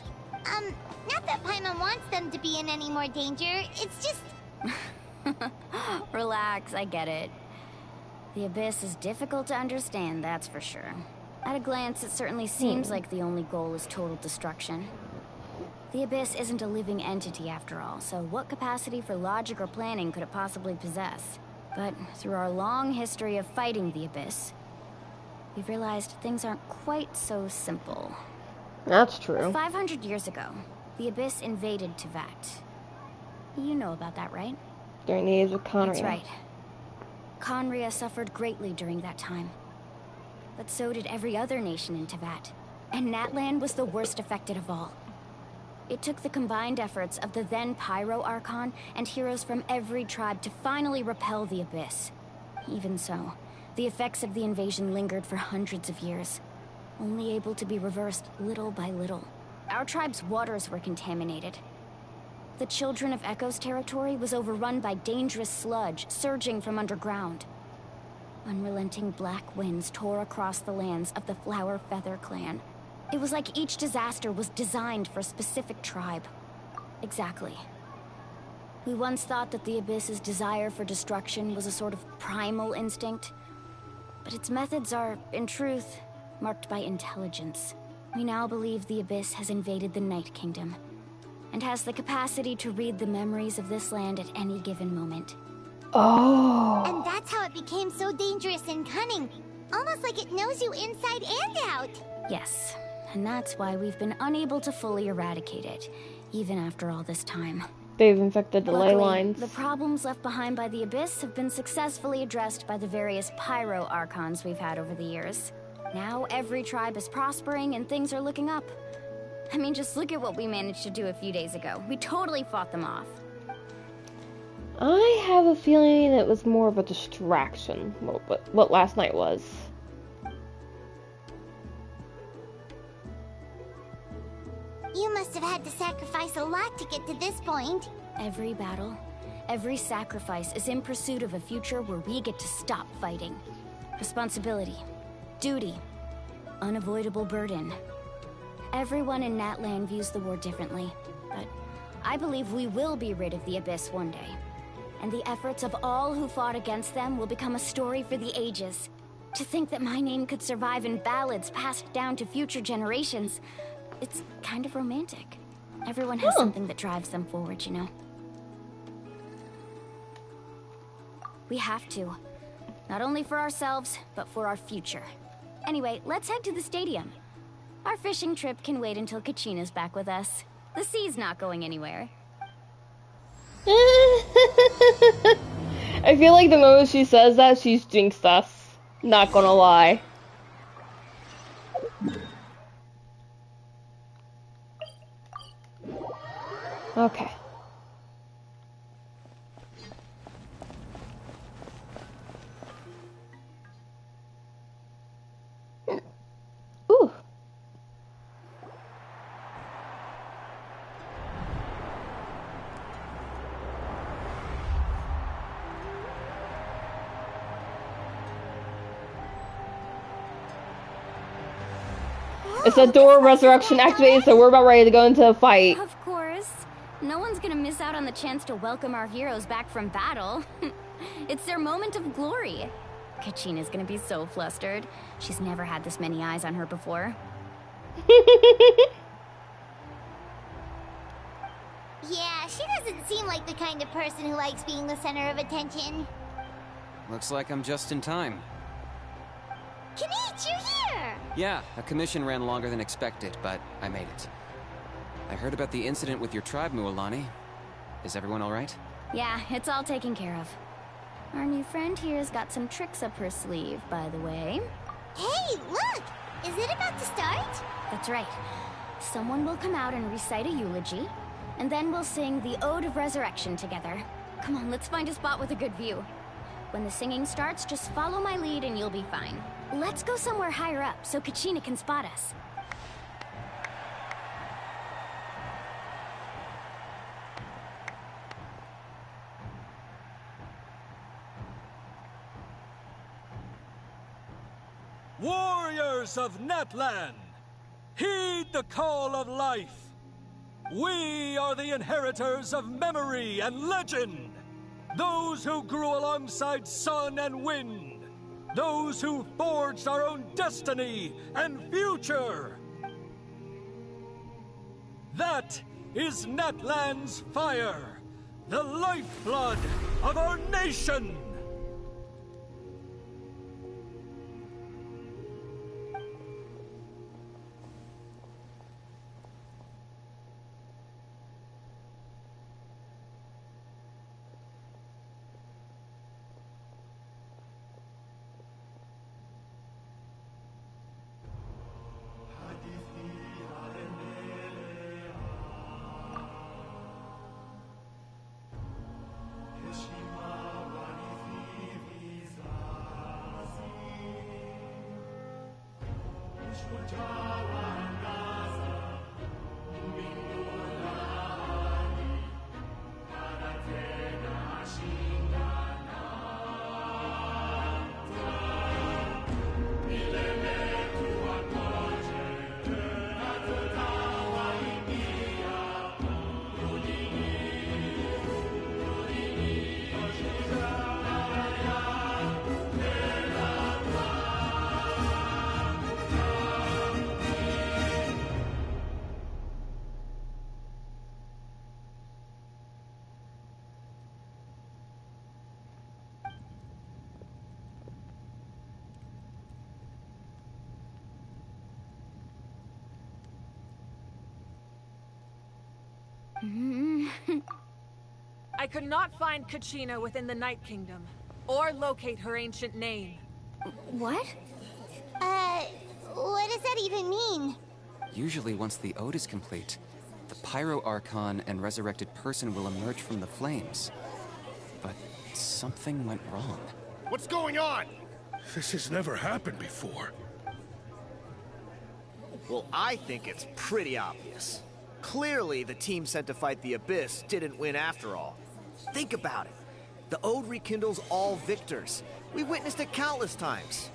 Not that Paimon wants them to be in any more danger, it's just... Relax, I get it. The Abyss is difficult to understand, that's for sure. At a glance, it certainly seems like the only goal is total destruction. The Abyss isn't a living entity after all, so what capacity for logic or planning could it possibly possess? But through our long history of fighting the Abyss, we've realized things aren't quite so simple. That's true. 500 years ago, the Abyss invaded Teyvat. You know about that, right? During the age of Conria. That's right. Conria suffered greatly during that time. But so did every other nation in Teyvat. And Natlan was the worst affected of all. It took the combined efforts of the then Pyro Archon and heroes from every tribe to finally repel the Abyss. Even so, the effects of the invasion lingered for hundreds of years, only able to be reversed little by little. Our tribe's waters were contaminated. The Children of Echo's territory was overrun by dangerous sludge surging from underground. Unrelenting black winds tore across the lands of the Flower Feather clan. It was like each disaster was designed for a specific tribe. Exactly. We once thought that the Abyss's desire for destruction was a sort of primal instinct, but its methods are, in truth, marked by intelligence. We now believe the Abyss has invaded the Night Kingdom, and has the capacity to read the memories of this land at any given moment. Oh. And that's how it became so dangerous and cunning. Almost like it knows you inside and out. Yes, and that's why we've been unable to fully eradicate it, even after all this time. They've infected the ley Luckily, lines. The problems left behind by the Abyss have been successfully addressed by the various Pyro Archons we've had over the years. Now every tribe is prospering and things are looking up. I mean, just look at what we managed to do a few days ago. We totally fought them off. I have a feeling it was more of a distraction, what last night was. You must have had to sacrifice a lot to get to this point. Every battle, every sacrifice is in pursuit of a future where we get to stop fighting. Responsibility, duty, unavoidable burden. Everyone in Natlan views the war differently, but I believe we will be rid of the Abyss one day. And the efforts of all who fought against them will become a story for the ages. To think that my name could survive in ballads passed down to future generations, it's kind of romantic. Everyone has something that drives them forward, you know? We have to. Not only for ourselves, but for our future. Anyway, let's head to the stadium. Our fishing trip can wait until Kachina's back with us. The sea's not going anywhere. I feel like the moment she says that, she's jinxed us. Not gonna lie. Okay. Ooh. It's a door resurrection activated, so we're about ready to go into a fight. Of course. No one's gonna miss out on the chance to welcome our heroes back from battle. It's their moment of glory. Kachina's gonna be so flustered. She's never had this many eyes on her before. Yeah, she doesn't seem like the kind of person who likes being the center of attention. Looks like I'm just in time. Kanich, you're here! Yeah, a commission ran longer than expected, but I made it. I heard about the incident with your tribe, Mualani. Is everyone alright? Yeah, it's all taken care of. Our new friend here's got some tricks up her sleeve, by the way. Hey, look! Is it about to start? That's right. Someone will come out and recite a eulogy, and then we'll sing the Ode of Resurrection together. Come on, let's find a spot with a good view. When the singing starts, just follow my lead and you'll be fine. Let's go somewhere higher up so Kachina can spot us. Warriors of Natlan, heed the call of life. We are the inheritors of memory and legend. Those who grew alongside sun and wind. Those who forged our own destiny and future. That is Natlan's fire, the lifeblood of our nation. I could not find Kachina within the Night Kingdom, or locate her ancient name. What? What does that even mean? Usually once the ode is complete, the Pyro Archon and resurrected person will emerge from the flames. But something went wrong. What's going on? This has never happened before. Well, I think it's pretty obvious. Clearly, the team sent to fight the Abyss didn't win after all. Think about it. The Ode rekindles all victors. We witnessed it countless times.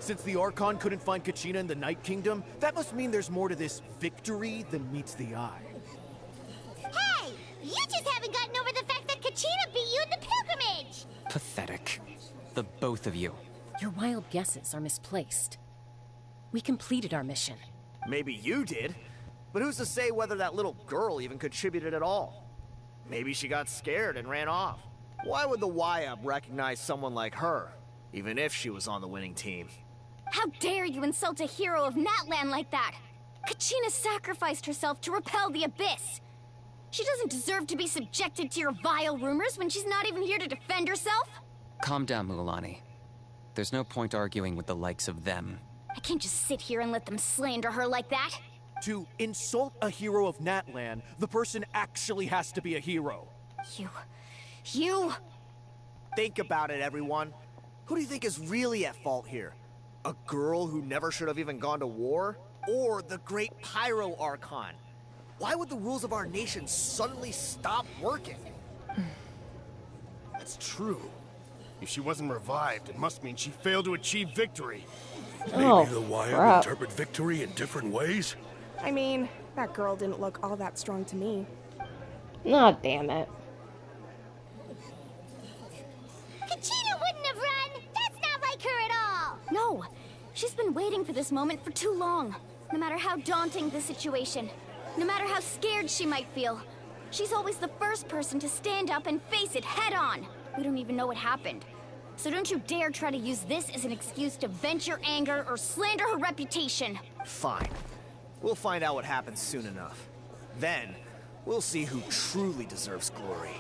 Since the Archon couldn't find Kachina in the Night Kingdom, that must mean there's more to this victory than meets the eye. Hey! You just haven't gotten over the fact that Kachina beat you in the pilgrimage! Pathetic. The both of you. Your wild guesses are misplaced. We completed our mission. Maybe you did, but who's to say whether that little girl even contributed at all? Maybe she got scared and ran off. Why would the YUB recognize someone like her, even if she was on the winning team? How dare you insult a hero of Natlan like that? Kachina sacrificed herself to repel the Abyss. She doesn't deserve to be subjected to your vile rumors when she's not even here to defend herself. Calm down, Mualani. There's no point arguing with the likes of them. I can't just sit here and let them slander her like that. To insult a hero of Natlan, the person actually has to be a hero. You... Think about it, everyone. Who do you think is really at fault here? A girl who never should have even gone to war? Or the great Pyro Archon? Why would the rules of our nation suddenly stop working? That's true. If she wasn't revived, it must mean she failed to achieve victory. Oh, Maybe the YUB crap. interpret victory in different ways? I mean, that girl didn't look all that strong to me. Oh, damn it. Kachina wouldn't have run! That's not like her at all! No, she's been waiting for this moment for too long. No matter how daunting the situation, no matter how scared she might feel, she's always the first person to stand up and face it head on. We don't even know what happened. So don't you dare try to use this as an excuse to vent your anger or slander her reputation. Fine. We'll find out what happens soon enough. Then, we'll see who truly deserves glory.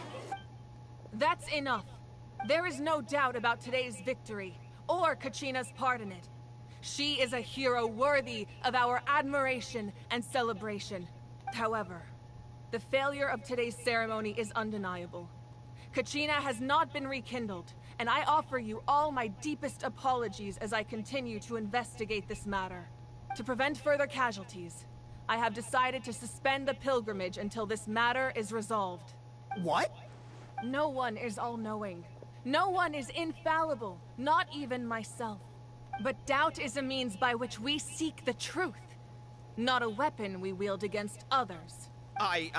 That's enough. There is no doubt about today's victory, or Kachina's part in it. She is a hero worthy of our admiration and celebration. However, the failure of today's ceremony is undeniable. Kachina has not been rekindled, and I offer you all my deepest apologies as I continue to investigate this matter. To prevent further casualties, I have decided to suspend the pilgrimage until this matter is resolved. What? No one is all-knowing. No one is infallible, not even myself. But doubt is a means by which we seek the truth, not a weapon we wield against others. I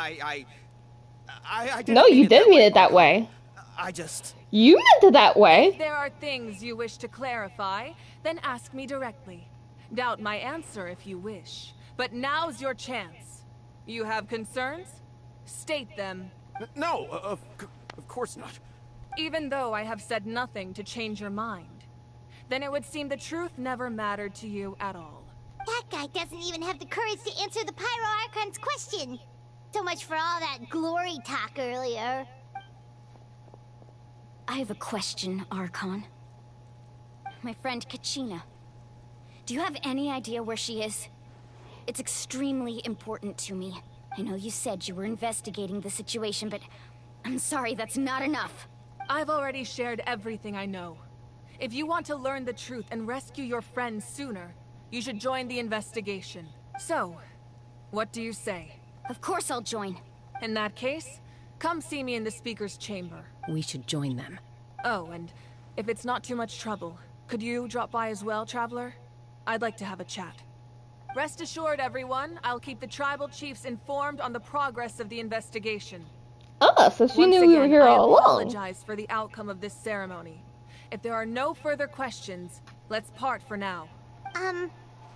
didn't No, mean you it did that mean way, it that Archon. way. I just... You meant it that way. If there are things you wish to clarify, then ask me directly. Doubt my answer if you wish. But now's your chance. You have concerns? State them. No, of course not. Even though I have said nothing to change your mind, then it would seem the truth never mattered to you at all. That guy doesn't even have the courage to answer the Pyro Archon's question. So much for all that glory talk earlier. I have a question, Archon. My friend Kachina. Do you have any idea where she is? It's extremely important to me. I know you said you were investigating the situation, but I'm sorry, that's not enough. I've already shared everything I know. If you want to learn the truth and rescue your friend sooner, you should join the investigation. So, what do you say? Of course I'll join. In that case, come see me in the speaker's chamber. We should join them. Oh, and if it's not too much trouble, could you drop by as well, Traveler? I'd like to have a chat. Rest assured, everyone, I'll keep the tribal chiefs informed on the progress of the investigation. Oh, so she Once knew we were again, here I all along. apologize for the outcome of this ceremony. If there are no further questions, let's part for now.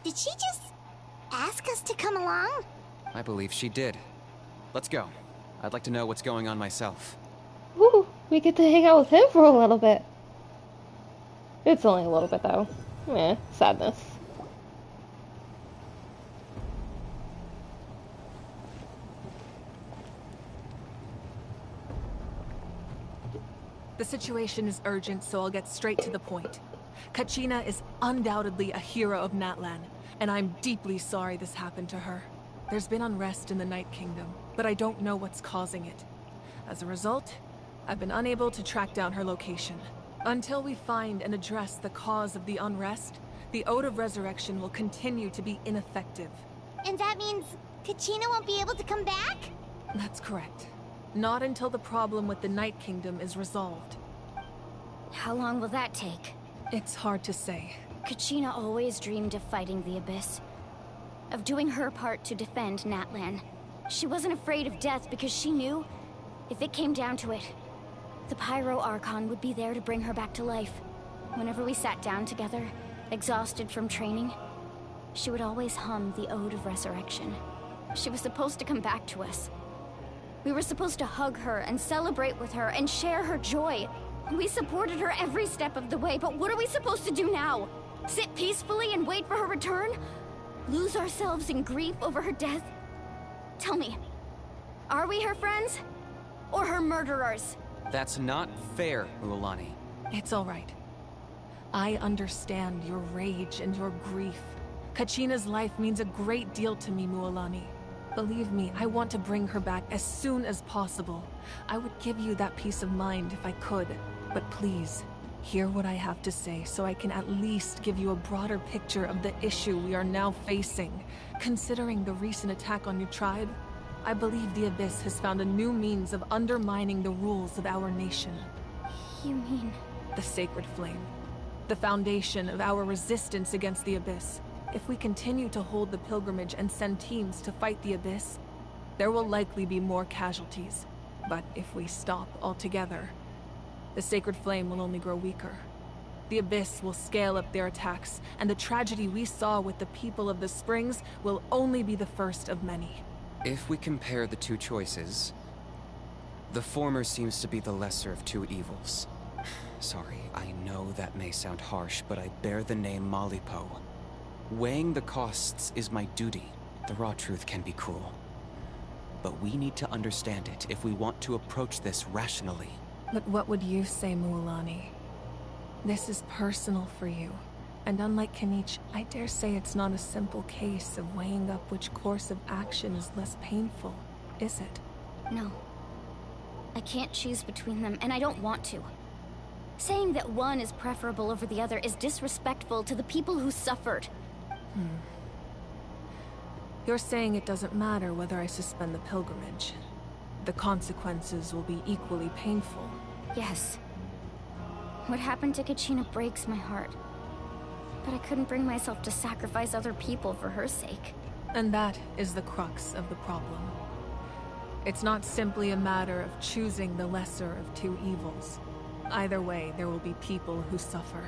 Did she just ask us to come along? I believe she did. Let's go. I'd like to know what's going on myself. Woo, we get to hang out with him for a little bit. It's only a little bit though. Eh, sadness. The situation is urgent, so I'll get straight to the point. Kachina is undoubtedly a hero of Natlan, and I'm deeply sorry this happened to her. There's been unrest in the Night Kingdom, but I don't know what's causing it. As a result, I've been unable to track down her location. Until we find and address the cause of the unrest, the Ode of Resurrection will continue to be ineffective. And that means Kachina won't be able to come back? That's correct. Not until the problem with the Night Kingdom is resolved. How long will that take? It's hard to say. Kachina always dreamed of fighting the Abyss. Of doing her part to defend Natlan. She wasn't afraid of death because she knew, if it came down to it, the Pyro Archon would be there to bring her back to life. Whenever we sat down together, exhausted from training, she would always hum the Ode of Resurrection. She was supposed to come back to us. We were supposed to hug her and celebrate with her and share her joy. We supported her every step of the way, but what are we supposed to do now? Sit peacefully and wait for her return? Lose ourselves in grief over her death? Tell me, are we her friends? Or her murderers? That's not fair, Mualani. It's all right. I understand your rage and your grief. Kachina's life means a great deal to me, Mualani. Believe me, I want to bring her back as soon as possible. I would give you that peace of mind if I could. But please, hear what I have to say so I can at least give you a broader picture of the issue we are now facing. Considering the recent attack on your tribe, I believe the Abyss has found a new means of undermining the rules of our nation. You mean? The Sacred Flame. The foundation of our resistance against the Abyss. If we continue to hold the pilgrimage and send teams to fight the Abyss, there will likely be more casualties. But if we stop altogether, the Sacred Flame will only grow weaker. The Abyss will scale up their attacks, and the tragedy we saw with the people of the Springs will only be the first of many. If we compare the two choices, the former seems to be the lesser of two evils. Sorry, I know that may sound harsh, but I bear the name Malipo. Weighing the costs is my duty. The raw truth can be cruel. But we need to understand it if we want to approach this rationally. But what would you say, Mualani? This is personal for you. And unlike Kanich, I dare say it's not a simple case of weighing up which course of action is less painful, is it? No. I can't choose between them, and I don't want to. Saying that one is preferable over the other is disrespectful to the people who suffered. You're saying it doesn't matter whether I suspend the pilgrimage. The consequences will be equally painful. Yes. What happened to Kachina breaks my heart. but I couldn't bring myself to sacrifice other people for her sake. And that is the crux of the problem. It's not simply a matter of choosing the lesser of two evils. Either way, there will be people who suffer.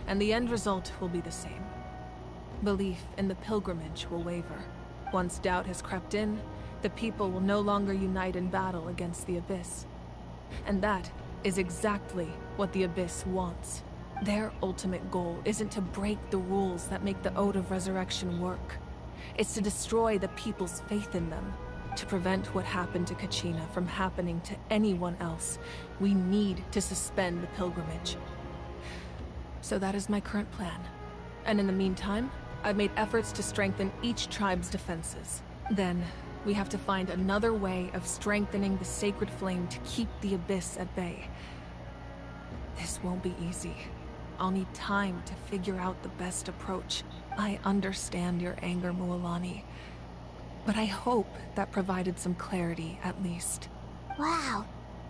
And the end result will be the same. Belief in the pilgrimage will waver. Once doubt has crept in, the people will no longer unite in battle against the Abyss. And that is exactly what the Abyss wants. Their ultimate goal isn't to break the rules that make the Ode of Resurrection work. It's to destroy the people's faith in them. To prevent what happened to Kachina from happening to anyone else, we need to suspend the pilgrimage. So that is my current plan. And in the meantime, I've made efforts to strengthen each tribe's defenses. Then, we have to find another way of strengthening the sacred flame to keep the Abyss at bay. This won't be easy. I'll need time to figure out the best approach. I understand your anger, Mualani, but I hope that provided some clarity, at least. Wow.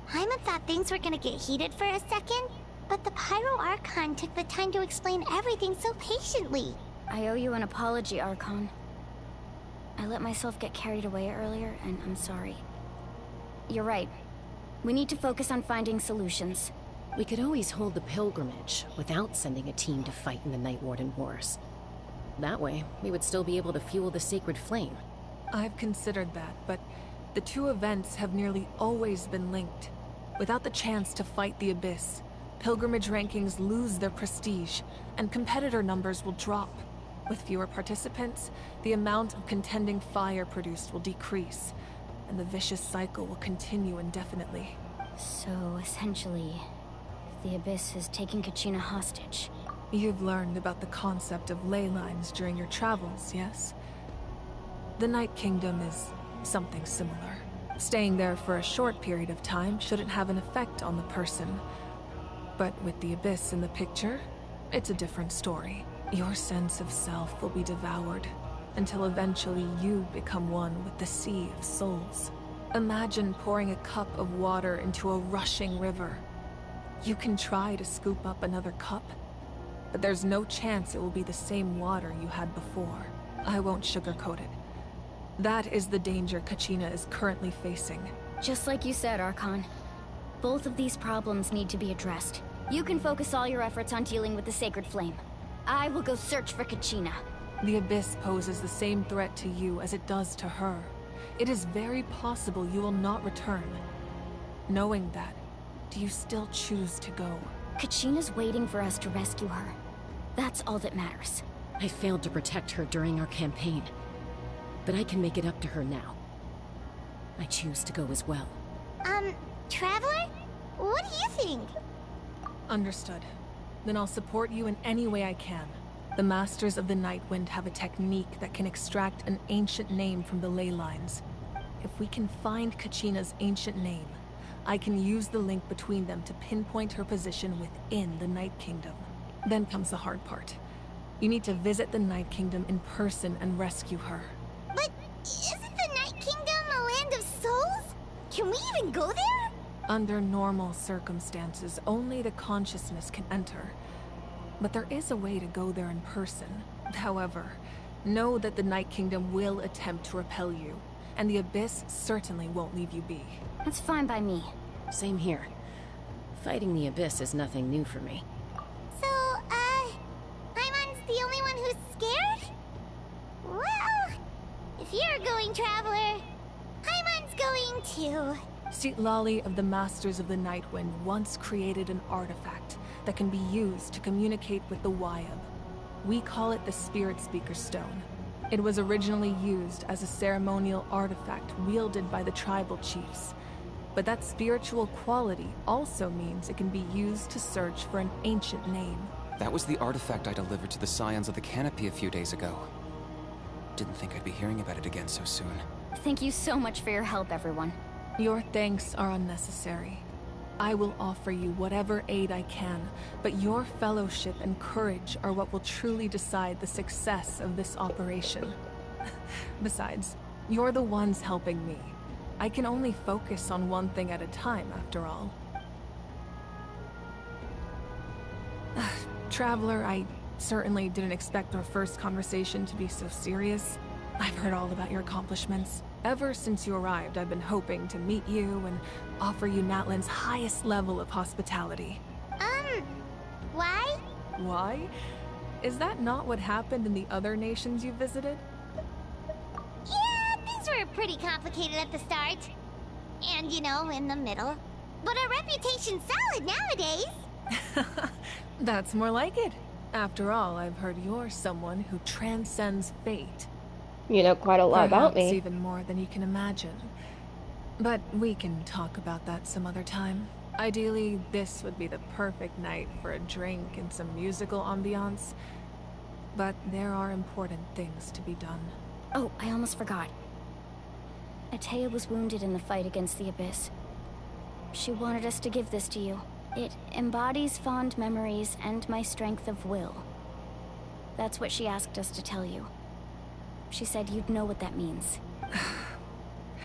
Hyman thought things were gonna get heated for a second, but the Pyro Archon took the time to explain everything so patiently. I owe you an apology, Archon. I let myself get carried away earlier, and I'm sorry. You're right. We need to focus on finding solutions. We could always hold the pilgrimage without sending a team to fight in the Night Warden Wars. That way, we would still be able to fuel the sacred flame. I've considered that, but the two events have nearly always been linked. Without the chance to fight the Abyss, pilgrimage rankings lose their prestige, and competitor numbers will drop. With fewer participants, the amount of contending fire produced will decrease, and the vicious cycle will continue indefinitely. So, essentially, the Abyss is taking Kachina hostage. You've learned about the concept of ley lines during your travels, yes? The Night Kingdom is something similar. Staying there for a short period of time shouldn't have an effect on the person. But with the Abyss in the picture, it's a different story. Your sense of self will be devoured, until eventually you become one with the Sea of Souls. Imagine pouring a cup of water into a rushing river. You can try to scoop up another cup, but there's no chance it will be the same water you had before. I won't sugarcoat it. That is the danger Kachina is currently facing. Just like you said, Archon. Both of these problems need to be addressed. You can focus all your efforts on dealing with the Sacred Flame. I will go search for Kachina. The Abyss poses the same threat to you as it does to her. It is very possible you will not return. Knowing that, do you still choose to go? Kachina's waiting for us to rescue her. That's all that matters. I failed to protect her during our campaign, but I can make it up to her now. I choose to go as well. Traveler? What do you think? Understood. Then I'll support you in any way I can. The Masters of the Nightwind have a technique that can extract an ancient name from the ley lines. If we can find Kachina's ancient name, I can use the link between them to pinpoint her position within the Night Kingdom. Then comes the hard part. You need to visit the Night Kingdom in person and rescue her. But isn't the Night Kingdom a land of souls? Can we even go there? Under normal circumstances, only the consciousness can enter. But there is a way to go there in person. However, know that the Night Kingdom will attempt to repel you, and the Abyss certainly won't leave you be. That's fine by me. Same here. Fighting the Abyss is nothing new for me. So, Paimon's the only one who's scared? Well, if you're going, Traveler, Paimon's going too. Citlali of the Masters of the Nightwind once created an artifact that can be used to communicate with the Wyab. We call it the Spirit Speaker Stone. It was originally used as a ceremonial artifact wielded by the tribal chiefs. But that spiritual quality also means it can be used to search for an ancient name. That was the artifact I delivered to the Scions of the Canopy a few days ago. Didn't think I'd be hearing about it again so soon. Thank you so much for your help, everyone. Your thanks are unnecessary. I will offer you whatever aid I can, but your fellowship and courage are what will truly decide the success of this operation. Besides, you're the ones helping me. I can only focus on one thing at a time, after all. Traveler, I certainly didn't expect our first conversation to be so serious. I've heard all about your accomplishments. Ever since you arrived, I've been hoping to meet you and offer you Natlan's highest level of hospitality. Why? Why? Is that not what happened in the other nations you visited? Yeah, things were pretty complicated at the start. And, you know, in the middle. But our reputation's solid nowadays. That's more like it. After all, I've heard you're someone who transcends fate. You know quite a lot about Perhaps me. even more than you can imagine. But we can talk about that some other time. Ideally, this would be the perfect night for a drink and some musical ambiance. But there are important things to be done. Oh, I almost forgot. Atea was wounded in the fight against the Abyss. She wanted us to give this to you. It embodies fond memories and my strength of will. That's what she asked us to tell you. She said you'd know what that means.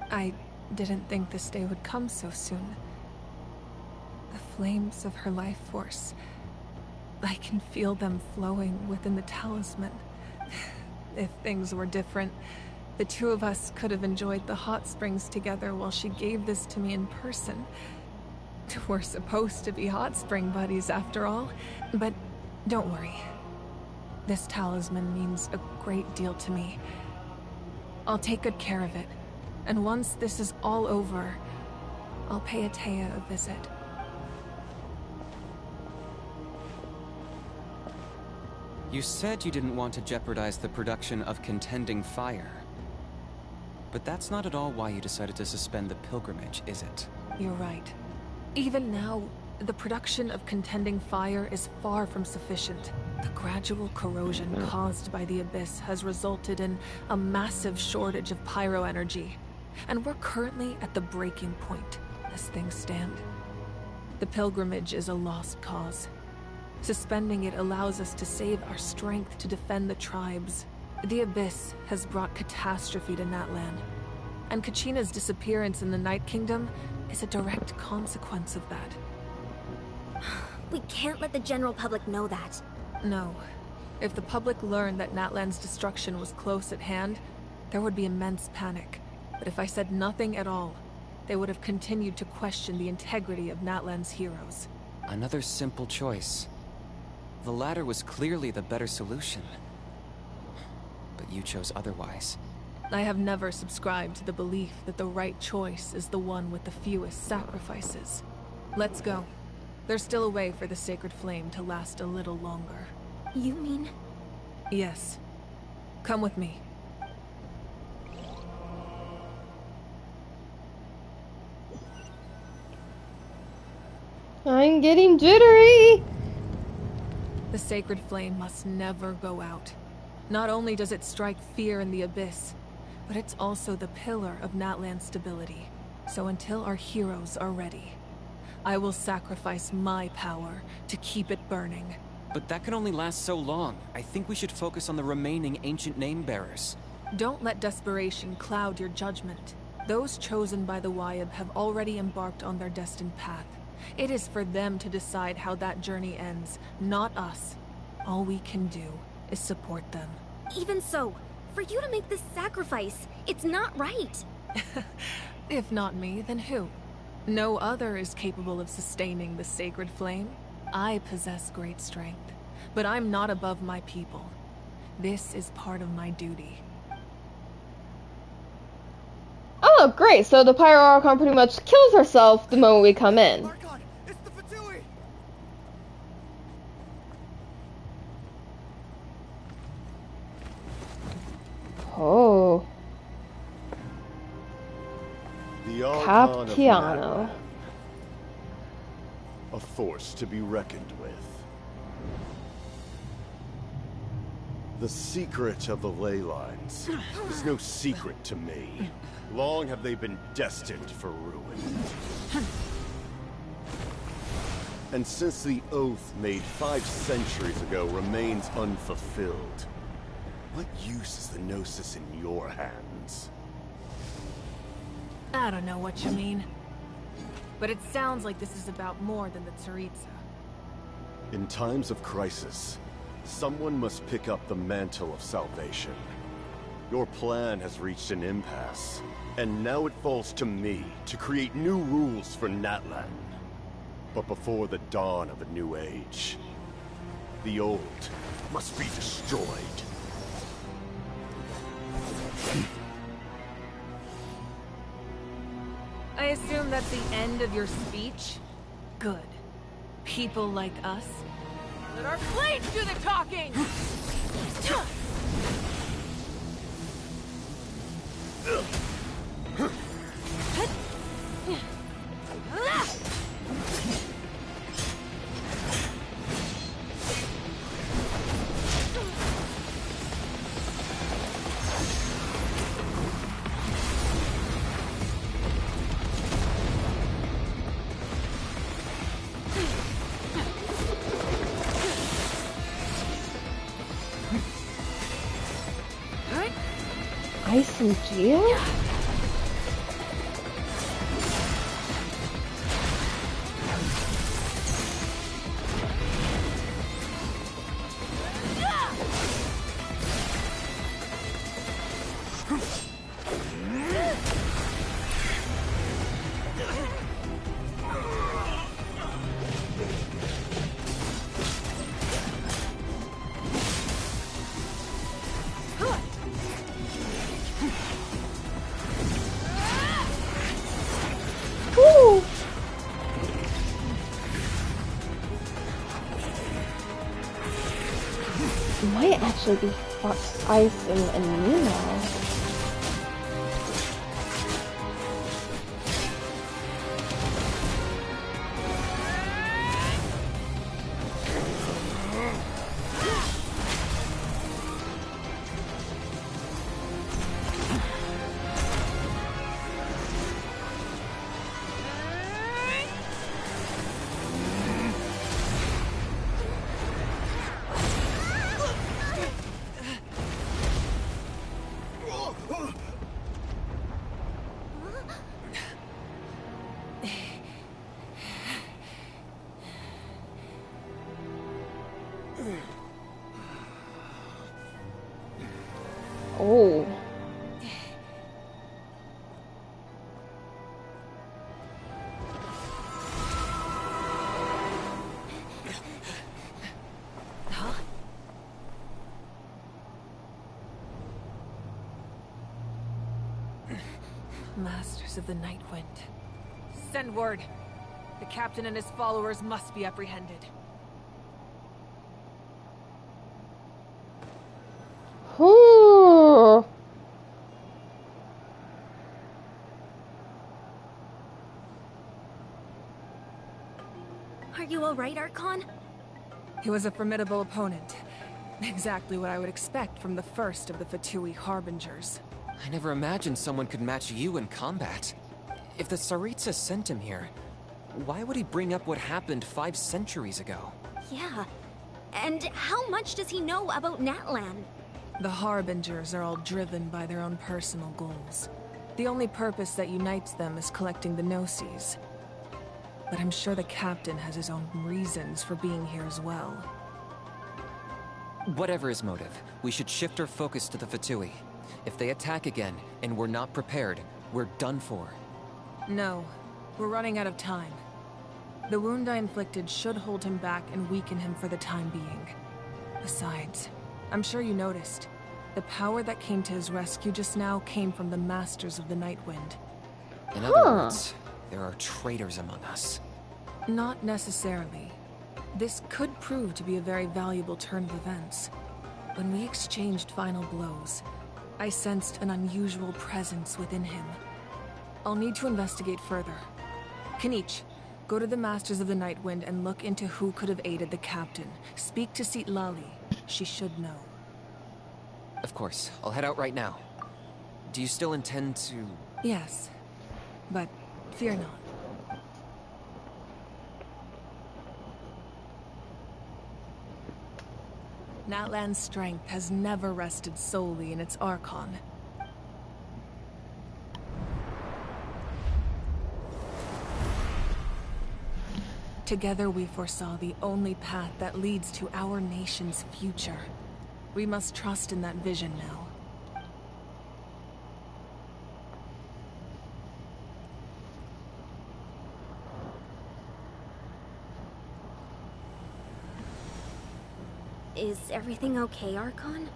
I didn't think this day would come so soon. The flames of her life force. I can feel them flowing within the talisman. If things were different, the two of us could have enjoyed the hot springs together while she gave this to me in person. We're supposed to be hot spring buddies after all. But don't worry. This talisman means a great deal to me. I'll take good care of it. And once this is all over, I'll pay Atea a visit. You said you didn't want to jeopardize the production of Contending Fire. But that's not at all why you decided to suspend the pilgrimage, is it? You're right. Even now, the production of Contending Fire is far from sufficient. The gradual corrosion caused by the Abyss has resulted in a massive shortage of pyro energy. And we're currently at the breaking point, as things stand. The pilgrimage is a lost cause. Suspending it allows us to save our strength to defend the tribes. The Abyss has brought catastrophe to Natlan, and Kachina's disappearance in the Night Kingdom is a direct consequence of that. We can't let the general public know that. No. If the public learned that Natlan's destruction was close at hand, there would be immense panic. But if I said nothing at all, they would have continued to question the integrity of Natlan's heroes. Another simple choice. The latter was clearly the better solution. But you chose otherwise. I have never subscribed to the belief that the right choice is the one with the fewest sacrifices. Let's go. There's still a way for the sacred flame to last a little longer. You mean? Yes. Come with me. I'm getting jittery! The sacred flame must never go out. Not only does it strike fear in the Abyss, but it's also the pillar of Natlan's stability. So until our heroes are ready, I will sacrifice my power to keep it burning. But that can only last so long. I think we should focus on the remaining ancient name-bearers. Don't let desperation cloud your judgment. Those chosen by the Wyeb have already embarked on their destined path. It is for them to decide how that journey ends, not us. All we can do is support them. Even so, for you to make this sacrifice, it's not right. If not me, then who? No other is capable of sustaining the sacred flame. I possess great strength, but I'm not above my people. This is part of my duty. Oh, great. So the Pyro Archon pretty much kills herself the moment we come in. Oh. The Archon of Captiano. Natlan. A force to be reckoned with. The secret of the ley lines is no secret to me. Long have they been destined for ruin. And since the oath made 5 centuries ago remains unfulfilled, what use is the Gnosis in your hands? I don't know what you mean. But it sounds like this is about more than the Tsaritsa. In times of crisis, Someone must pick up the mantle of salvation. Your plan has reached an impasse, and now it falls to me to create new rules for Natlan. But before the dawn of a new age, the old must be destroyed. I assume that's the end of your speech? Good. People like us. Let our blades do the talking! Ice and gel? Might actually be ice and Nemo. Oh. Masters of the Night Wind. Send word. The captain and his followers must be apprehended. Ooh. Are you alright, Archon? He was a formidable opponent. Exactly what I would expect from the first of the Fatui Harbingers. I never imagined someone could match you in combat. If the Tsaritsa sent him here, why would he bring up what happened 5 centuries ago? Yeah. And how much does he know about Natlan? The Harbingers are all driven by their own personal goals. The only purpose that unites them is collecting the Gnosis. But I'm sure the captain has his own reasons for being here as well. Whatever his motive, we should shift our focus to the Fatui. If they attack again, and we're not prepared, we're done for. No, we're running out of time. The wound I inflicted should hold him back and weaken him for the time being. Besides, I'm sure you noticed, the power that came to his rescue just now came from the Masters of the Night Wind. In other words, there are traitors among us. Not necessarily. This could prove to be a very valuable turn of events. When we exchanged final blows, I sensed an unusual presence within him. I'll need to investigate further. Kanich, go to the Masters of the Night Wind and look into who could have aided the captain. Speak to Sitlali. She should know. Of course. I'll head out right now. Do you still intend to... Yes, but fear not. Natlan's strength has never rested solely in its Archon. Together we foresaw the only path that leads to our nation's future. We must trust in that vision now. Is everything okay, Archon?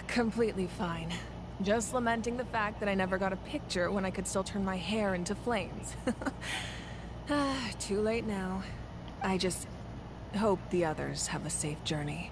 Completely fine. Just lamenting the fact that I never got a picture when I could still turn my hair into flames. Too late now. I just hope the others have a safe journey.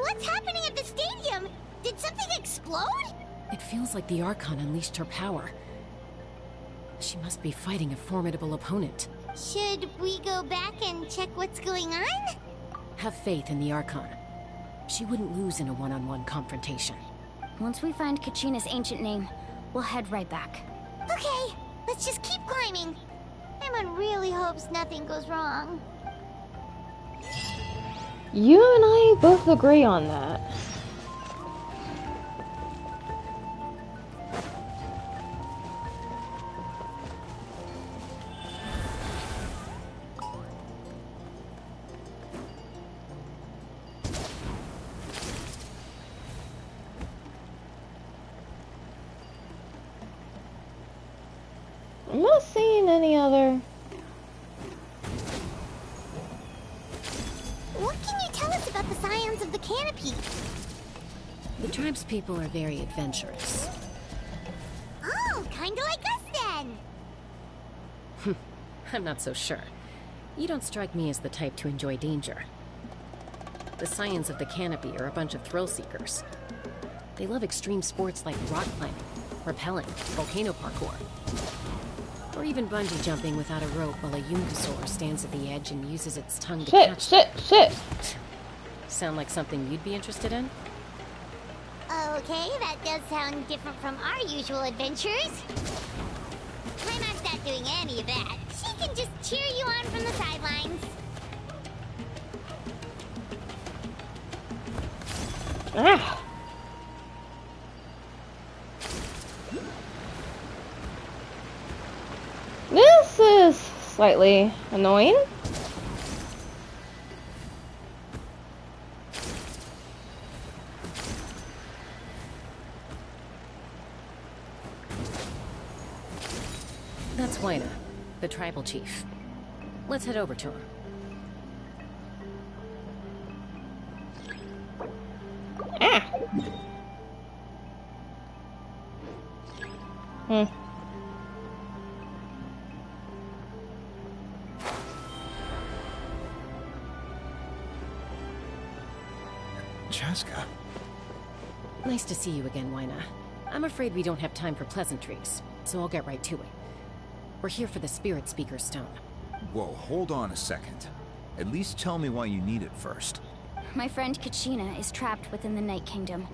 What's happening at the stadium? Did something explode? It feels like the Archon unleashed her power. She must be fighting a formidable opponent. Should we go back and check what's going on? Have faith in the Archon. She wouldn't lose in a one-on-one confrontation. Once we find Kachina's ancient name, we'll head right back. Okay, let's just keep climbing. Emma really hopes nothing goes wrong. You and I both agree on that. I'm not seeing any other. What can you tell us about the scions of the canopy? The tribespeople are very adventurous. Oh, kinda like us then. I'm not so sure. You don't strike me as the type to enjoy danger. The scions of the canopy are a bunch of thrill seekers. They love extreme sports like rock climbing, rappelling, volcano parkour, or even bungee jumping without a rope while a Yungasaur stands at the edge and uses its tongue to catch. Shit. Sound like something you'd be interested in? Okay, that does sound different from our usual adventures. Paimon's not doing any of that. She can just cheer you on from the sidelines. Ah. This is slightly annoying. That's Wyna, the tribal chief. Let's head over to her. Chaska. Nice to see you again, Wyna. I'm afraid we don't have time for pleasantries, so I'll get right to it. We're here for the Spirit Speaker Stone. Whoa, hold on a second. At least tell me why you need it first. My friend Kachina is trapped within the Night Kingdom.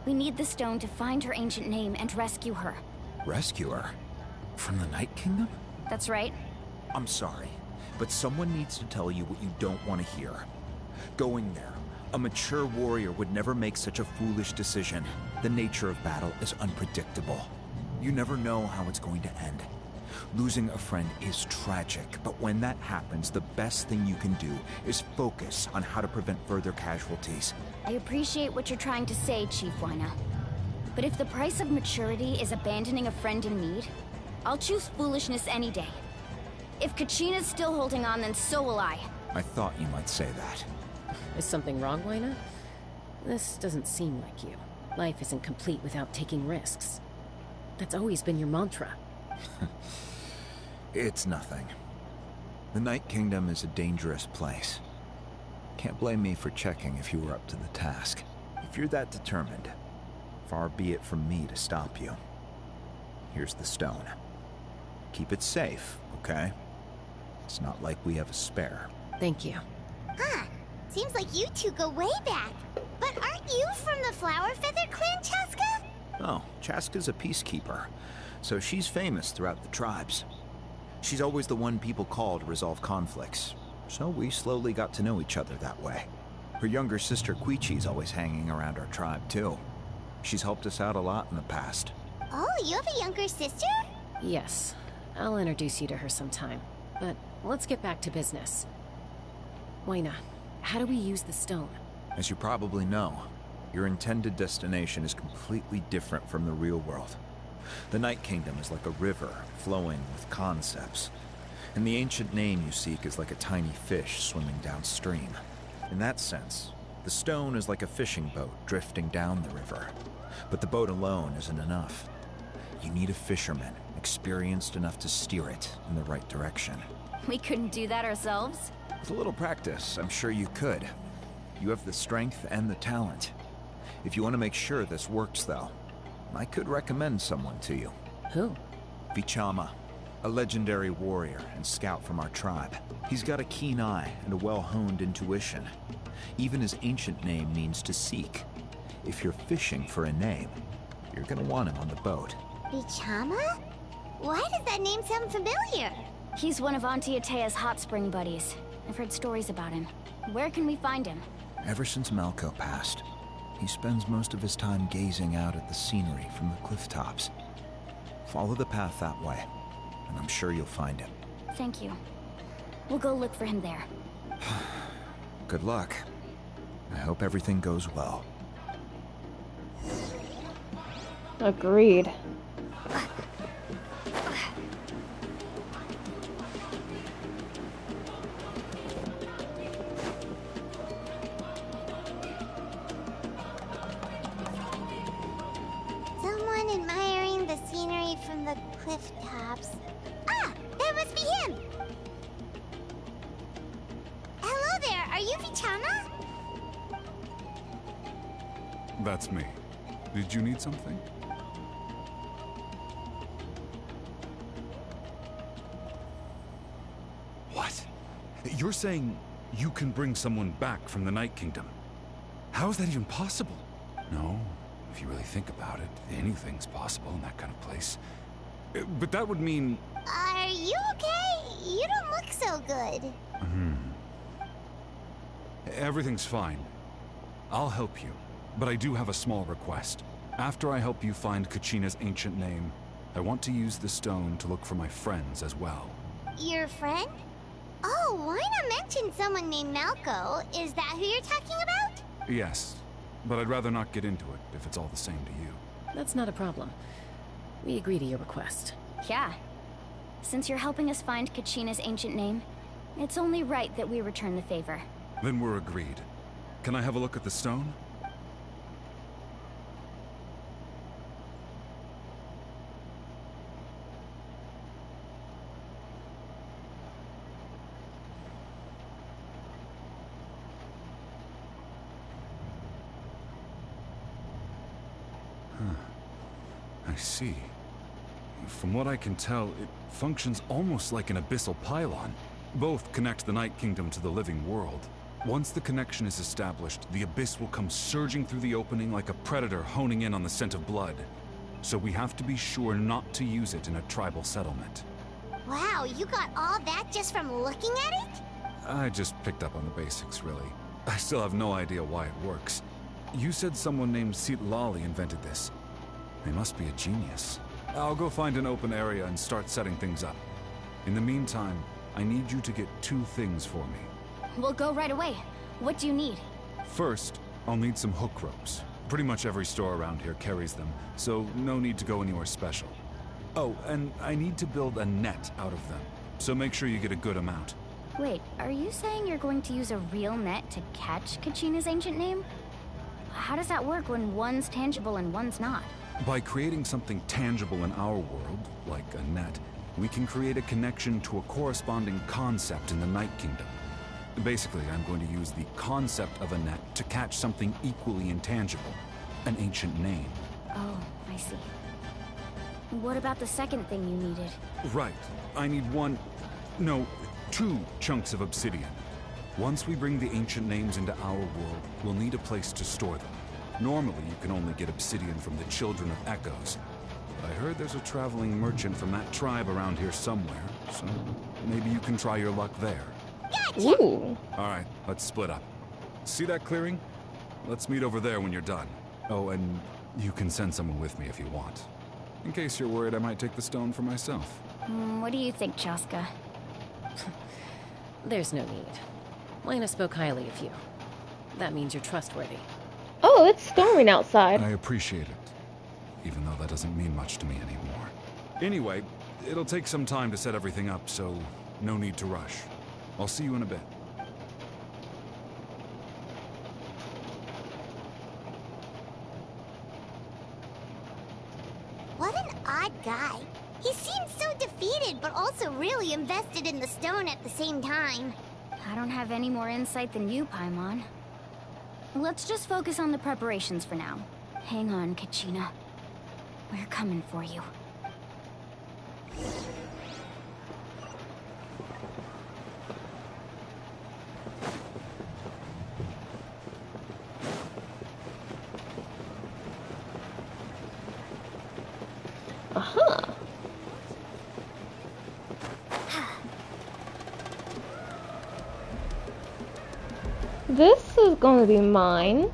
We need the stone to find her ancient name and rescue her. Rescue her? From the Night Kingdom? That's right. I'm sorry, but someone needs to tell you what you don't want to hear. Going there, a mature warrior would never make such a foolish decision. The nature of battle is unpredictable. You never know how it's going to end. Losing a friend is tragic, but when that happens, the best thing you can do is focus on how to prevent further casualties. I appreciate what you're trying to say, Chief Wyna. But if the price of maturity is abandoning a friend in need, I'll choose foolishness any day. If Kachina's still holding on, then so will I. I thought you might say that. Is something wrong, Wyna? This doesn't seem like you. Life isn't complete without taking risks. That's always been your mantra. It's nothing. The Night Kingdom is a dangerous place. Can't blame me for checking if you were up to the task. If you're that determined, far be it from me to stop you. Here's the stone. Keep it safe, okay? It's not like we have a spare. Thank you. Huh. Seems like you two go way back. But aren't you from the Flower Feather clan, Chaska? Oh, Chaska's a peacekeeper, so she's famous throughout the tribes. She's always the one people call to resolve conflicts, so we slowly got to know each other that way. Her younger sister Quichi's always hanging around our tribe, too. She's helped us out a lot in the past. Oh, you have a younger sister? Yes. I'll introduce you to her sometime. But let's get back to business. Waina, how do we use the stone? As you probably know, your intended destination is completely different from the real world. The Night Kingdom is like a river flowing with concepts, and the ancient name you seek is like a tiny fish swimming downstream. In that sense, the stone is like a fishing boat drifting down the river. But the boat alone isn't enough. You need a fisherman experienced enough to steer it in the right direction. We couldn't do that ourselves? With a little practice, I'm sure you could. You have the strength and the talent. If you want to make sure this works, though, I could recommend someone to you. Who? Vichama, a legendary warrior and scout from our tribe. He's got a keen eye and a well-honed intuition. Even his ancient name means to seek. If you're fishing for a name, you're gonna want him on the boat. Vichama? Why does that name sound familiar? He's one of Auntie Atea's hot spring buddies. I've heard stories about him. Where can we find him? Ever since Malco passed, he spends most of his time gazing out at the scenery from the cliff tops. Follow the path that way, and I'm sure you'll find him. Thank you. We'll go look for him there. Good luck. I hope everything goes well. Agreed. Someone admiring the scenery from the cliff tops. Ah, that must be him! Hello there, are you Vichama? That's me. Did you need something? What? You're saying you can bring someone back from the Night Kingdom? How is that even possible? No, if you really think about it, anything's possible in that kind of place. But that would mean... Are you okay? You don't look so good. Everything's fine. I'll help you, but I do have a small request. After I help you find Kachina's ancient name, I want to use the stone to look for my friends as well. Your friend? Oh, Waina mentioned someone named Malco. Is that who you're talking about? Yes, but I'd rather not get into it if it's all the same to you. That's not a problem. We agree to your request. Yeah. Since you're helping us find Kachina's ancient name, it's only right that we return the favor. Then we're agreed. Can I have a look at the stone? I see. From what I can tell, it functions almost like an abyssal pylon. Both connect the Night Kingdom to the living world. Once the connection is established, the abyss will come surging through the opening like a predator honing in on the scent of blood. So we have to be sure not to use it in a tribal settlement. Wow, you got all that just from looking at it? I just picked up on the basics, really. I still have no idea why it works. You said someone named Sitlali invented this. They must be a genius. I'll go find an open area and start setting things up. In the meantime, I need you to get 2 things for me. We'll go right away. What do you need? First, I'll need some hook ropes. Pretty much every store around here carries them, so no need to go anywhere special. Oh, and I need to build a net out of them, so make sure you get a good amount. Wait, are you saying you're going to use a real net to catch Kachina's ancient name? How does that work when one's tangible and one's not? By creating something tangible in our world, like a net, we can create a connection to a corresponding concept in the Night Kingdom. Basically, I'm going to use the concept of a net to catch something equally intangible, an ancient name. Oh, I see. What about the second thing you needed? Right. I need 2 chunks of obsidian. Once we bring the ancient names into our world, we'll need a place to store them. Normally, you can only get obsidian from the Children of Echoes. I heard there's a traveling merchant from that tribe around here somewhere, so maybe you can try your luck there. Gotcha! Ooh. Alright, let's split up. See that clearing? Let's meet over there when you're done. Oh, and you can send someone with me if you want. In case you're worried I might take the stone for myself. What do you think, Chaska? There's no need. Lena spoke highly of you. That means you're trustworthy. Oh, it's storming outside. I appreciate it, even though that doesn't mean much to me anymore. Anyway, it'll take some time to set everything up, so no need to rush. I'll see you in a bit. What an odd guy. He seems so defeated, but also really invested in the stone at the same time. I don't have any more insight than you, Paimon. Let's just focus on the preparations for now. Hang on, Kachina. We're coming for you. Aha. This is going to be mine.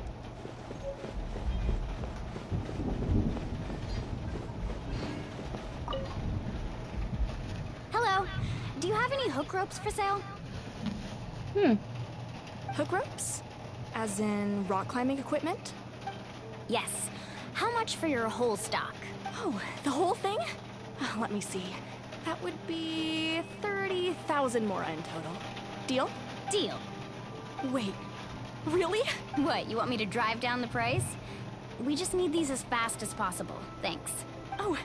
Hello. Do you have any hook ropes for sale? Hook ropes? As in rock climbing equipment? Yes. How much for your whole stock? Oh, the whole thing? Let me see. That would be 30,000 more in total. Deal? Deal. Wait, really? What, you want me to drive down the price? We just need these as fast as possible. Thanks. Oh,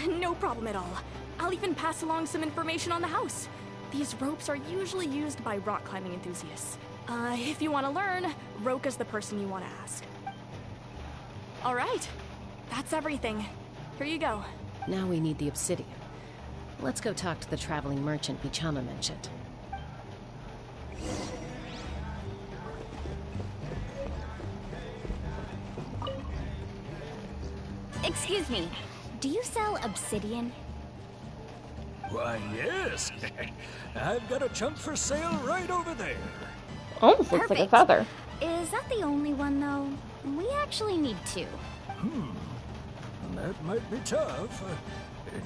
no problem at all. I'll even pass along some information on the house. These ropes are usually used by rock climbing enthusiasts. If you want to learn, Roka's the person you want to ask. All right, that's everything. Here you go. Now we need the obsidian. Let's go talk to the traveling merchant Bichama mentioned. Excuse me, do you sell obsidian? Why, yes. I've got a chunk for sale right over there. Almost looks like a feather. Is that the only one, though? We actually need two. That might be tough.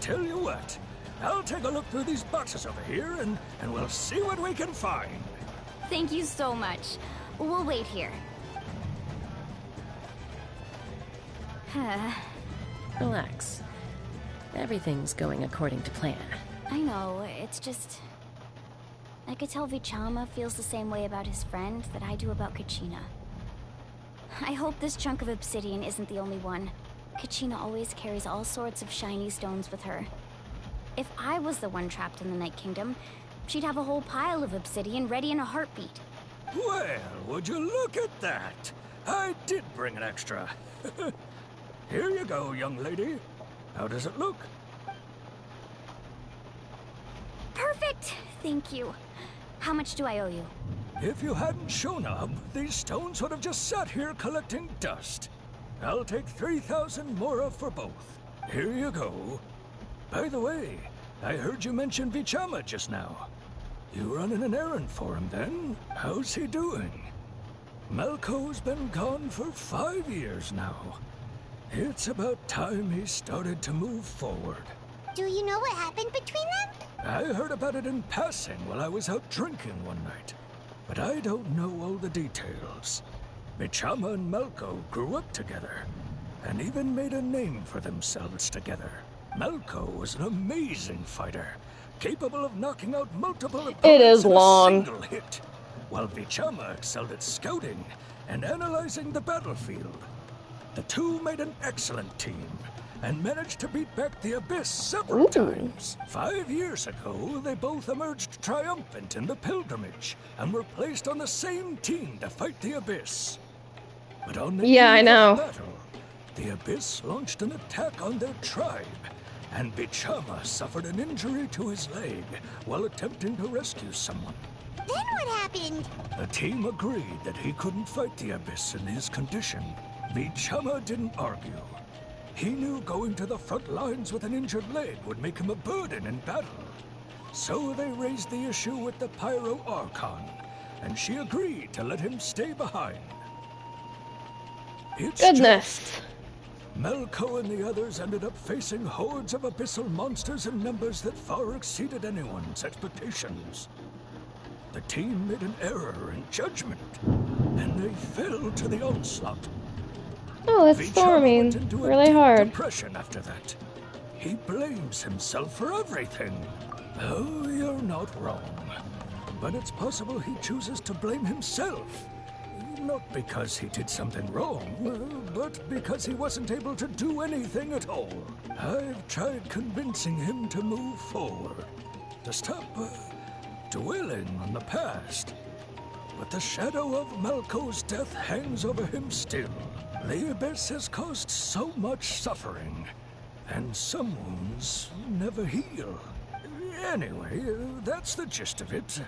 Tell you what, I'll take a look through these boxes over here, and we'll see what we can find. Thank you so much. We'll wait here. Relax. Everything's going according to plan. I know, it's just... I could tell Vichama feels the same way about his friend that I do about Kachina. I hope this chunk of obsidian isn't the only one. Kachina always carries all sorts of shiny stones with her. If I was the one trapped in the Night Kingdom, she'd have a whole pile of obsidian ready in a heartbeat. Well, would you look at that? I did bring an extra. Here you go, young lady. How does it look? Perfect! Thank you. How much do I owe you? If you hadn't shown up, these stones would have just sat here collecting dust. I'll take 3,000 mora for both. Here you go. By the way, I heard you mention Vichama just now. You running an errand for him then? How's he doing? Malco's been gone for 5 years now. It's about time he started to move forward. Do you know what happened between them? I heard about it in passing while I was out drinking one night, but I don't know all the details. Vichama and Malco grew up together, and even made a name for themselves together. Malco was an amazing fighter, capable of knocking out multiple opponents in a single hit, while Vichama excelled at scouting and analyzing the battlefield. The two made an excellent team, and managed to beat back the Abyss several times. 5 years ago, they both emerged triumphant in the pilgrimage, and were placed on the same team to fight the Abyss. But on the eve of battle, the Abyss launched an attack on their tribe, and Vichama suffered an injury to his leg while attempting to rescue someone. Then what happened? The team agreed that he couldn't fight the Abyss in his condition. Vichama didn't argue. He knew going to the front lines with an injured leg would make him a burden in battle. So they raised the issue with the Pyro Archon, and she agreed to let him stay behind. Goodness. Melko and the others ended up facing hordes of abyssal monsters in numbers that far exceeded anyone's expectations. The team made an error in judgment, and they fell to the onslaught. Oh, it's storming really hard. Depression after that. He blames himself for everything. Oh, you're not wrong. But it's possible he chooses to blame himself. Not because he did something wrong, but because he wasn't able to do anything at all. I've tried convincing him to move forward, to stop dwelling on the past. But the shadow of Melko's death hangs over him still. The Abyss has caused so much suffering, and some wounds never heal. Anyway, that's the gist of it.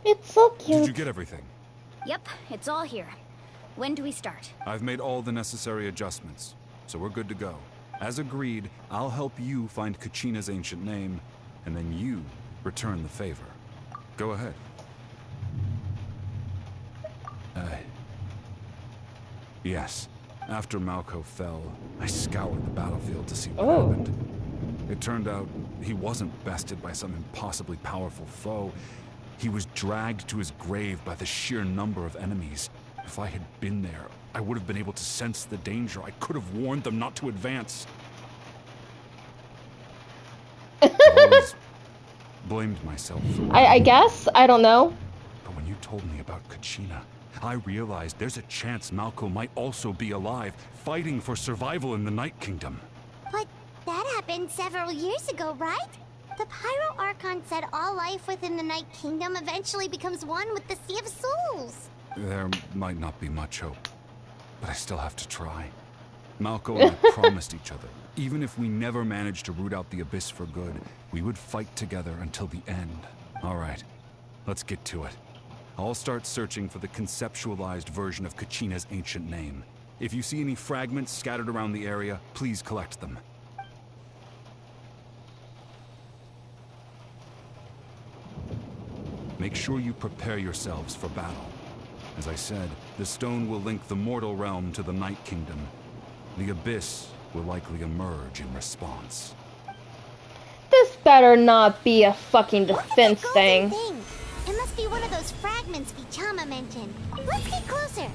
It's so cute. Did you get everything? Yep, it's all here. When do we start? I've made all the necessary adjustments, so we're good to go. As agreed, I'll help you find Kachina's ancient name, and then you return the favor. Go ahead. Yes. After Malko fell, I scoured the battlefield to see what happened. It turned out he wasn't bested by some impossibly powerful foe. He was dragged to his grave by the sheer number of enemies. If I had been there, I would have been able to sense the danger. I could have warned them not to advance. I've always blamed myself for I guess? I don't know. But when you told me about Kachina, I realized there's a chance Malko might also be alive, fighting for survival in the Night Kingdom. But that happened several years ago, right? The Pyro Archon said all life within the Night Kingdom eventually becomes one with the Sea of Souls. There might not be much hope, but I still have to try. Malko and I promised each other, even if we never managed to root out the Abyss for good, we would fight together until the end. All right, let's get to it. I'll start searching for the conceptualized version of Kachina's ancient name. If you see any fragments scattered around the area, please collect them. Make sure you prepare yourselves for battle. As I said, the stone will link the mortal realm to the Night Kingdom. The Abyss will likely emerge in response. This better not be a fucking defense thing. It must be one of those fragments Vichama mentioned. Let's get closer.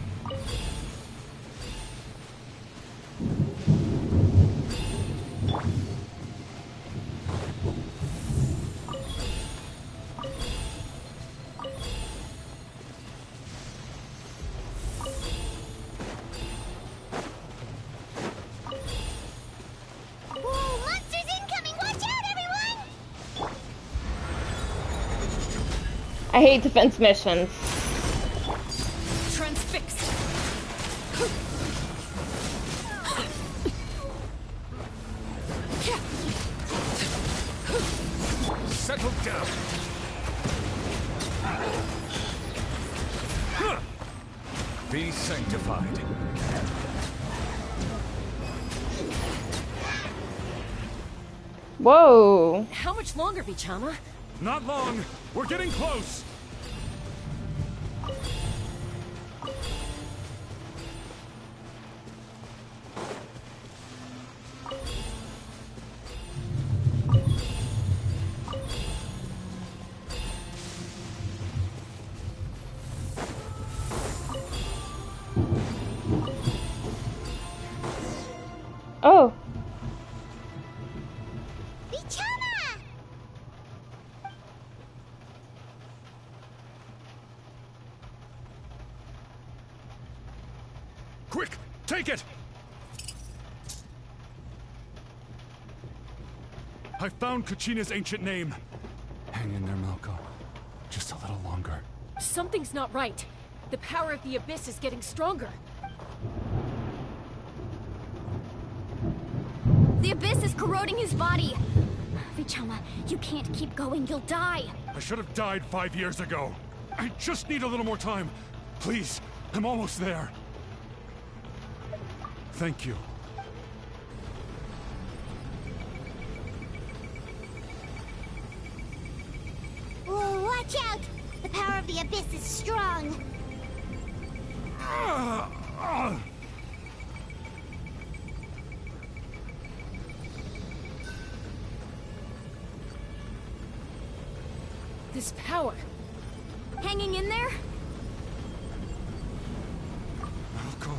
I hate defense missions. Transfix. Settle down. Be sanctified. Whoa. How much longer, Vichama? Not long. We're getting close. Oh. I found Kachina's ancient name. Hang in there, Malco. Just a little longer. Something's not right. The power of the Abyss is getting stronger. The Abyss is corroding his body. Vichama, you can't keep going. You'll die. I should have died 5 years ago. I just need a little more time. Please, I'm almost there. Thank you. Whoa, watch out! The power of the Abyss is strong. This power. Hanging in there? Malco.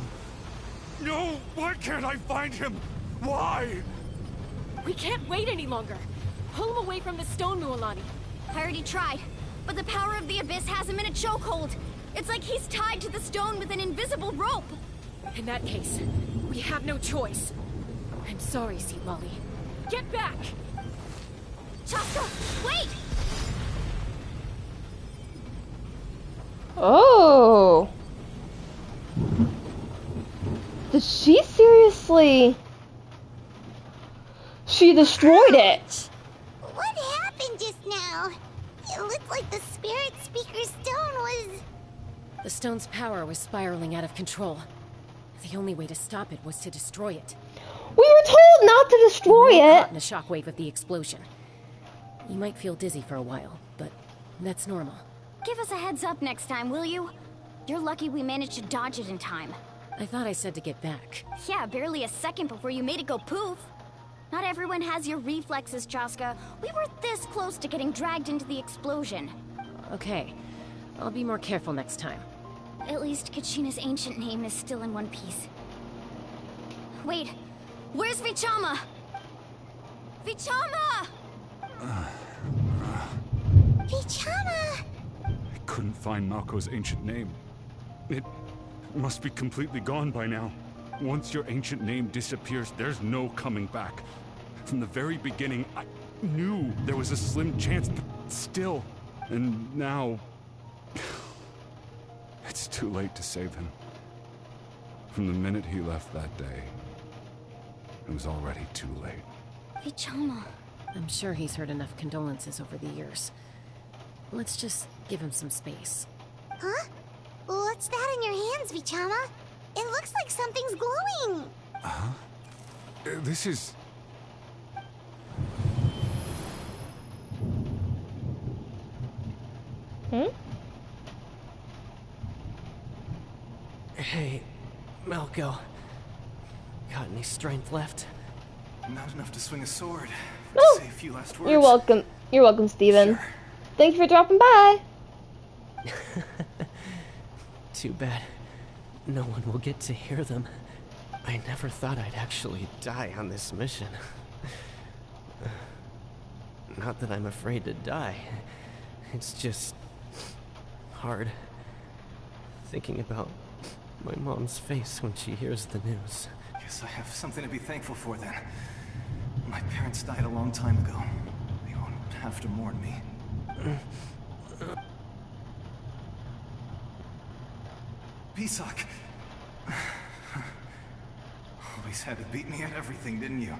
No! Why can't I find him? Why? We can't wait any longer. Pull him away from the stone, Mualani. I already tried, but the power of the Abyss has him in a chokehold. It's like he's tied to the stone with an invisible rope. In that case, we have no choice. I'm sorry, Seat Lolly. Get back! Chaska, wait! Oh. Did she seriously? She destroyed it. What happened just now? It looked like the spirit speaker stone was... The stone's power was spiraling out of control. The only way to stop it was to destroy it. We were told not to destroy it. Caught in the shockwave of the explosion. You might feel dizzy for a while, but that's normal. Give us a heads up next time, will you? You're lucky we managed to dodge it in time. I thought I said to get back. Yeah, barely a second before you made it go poof. Not everyone has your reflexes, Chaska. We were this close to getting dragged into the explosion. Okay, I'll be more careful next time. At least Kachina's ancient name is still in one piece. Wait, where's Vichama? Vichama! Vichama! I couldn't find Malco's ancient name. It must be completely gone by now. Once your ancient name disappears, there's no coming back. From the very beginning, I knew there was a slim chance, but still. And now... it's too late to save him. From the minute he left that day, it was already too late. Vichama. I'm sure he's heard enough condolences over the years. Let's just give him some space. Huh? What's that in your hands, Vichama? It looks like something's glowing. Huh? This is... Hey, Malco. Got any strength left? Not enough to swing a sword. Oh, Say a few last words. you're welcome. You're welcome, Steven. Sure. Thank you for dropping by. Too bad. No one will get to hear them. I never thought I'd actually die on this mission. Not that I'm afraid to die. It's just... hard. Thinking about my mom's face when she hears the news. Guess I have something to be thankful for then. My parents died a long time ago. They won't have to mourn me. Pisak! Always had to beat me at everything, didn't you?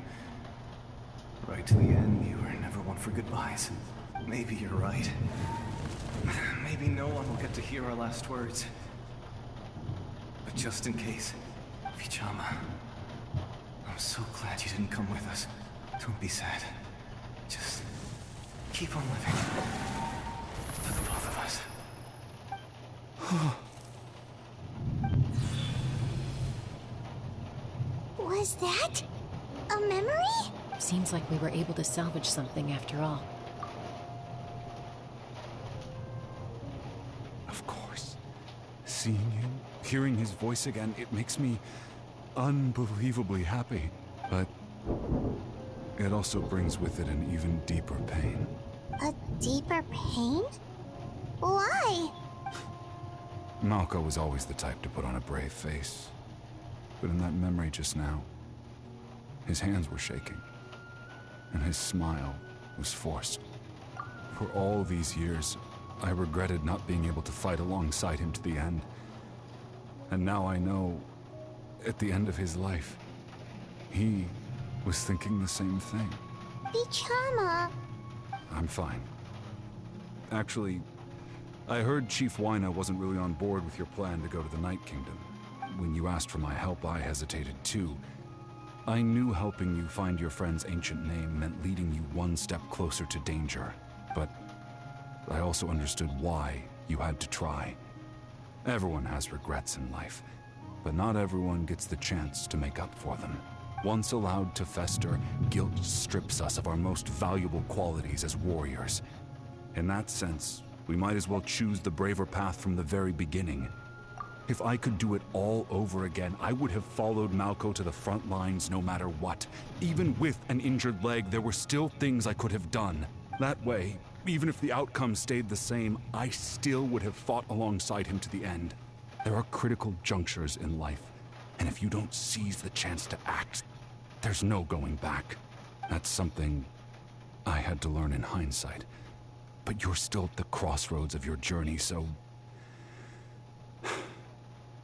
Right to the end, you were never one for goodbyes. Maybe you're right. Maybe no one will get to hear our last words. But just in case, Vichama, I'm so glad you didn't come with us. Don't be sad. Just keep on living. For the both of us. Was that a memory? Seems like we were able to salvage something after all. Of course. Seeing him, hearing his voice again, it makes me unbelievably happy. But it also brings with it an even deeper pain. A deeper pain? Why? Malco was always the type to put on a brave face. But in that memory just now, his hands were shaking. and his smile was forced. For all these years, I regretted not being able to fight alongside him to the end. And now I know, at the end of his life, he was thinking the same thing. Vichama. I'm fine. Actually, I heard Chief Wyna wasn't really on board with your plan to go to the Night Kingdom. When you asked for my help, I hesitated too. I knew helping you find your friend's ancient name meant leading you one step closer to danger, but I also understood why you had to try. Everyone has regrets in life, but not everyone gets the chance to make up for them. Once allowed to fester, guilt strips us of our most valuable qualities as warriors. In that sense, we might as well choose the braver path from the very beginning. If I could do it all over again, I would have followed Malco to the front lines no matter what. Even with an injured leg, there were still things I could have done. That way, even if the outcome stayed the same, I still would have fought alongside him to the end. There are critical junctures in life, and if you don't seize the chance to act, there's no going back. That's something I had to learn in hindsight. But you're still at the crossroads of your journey, so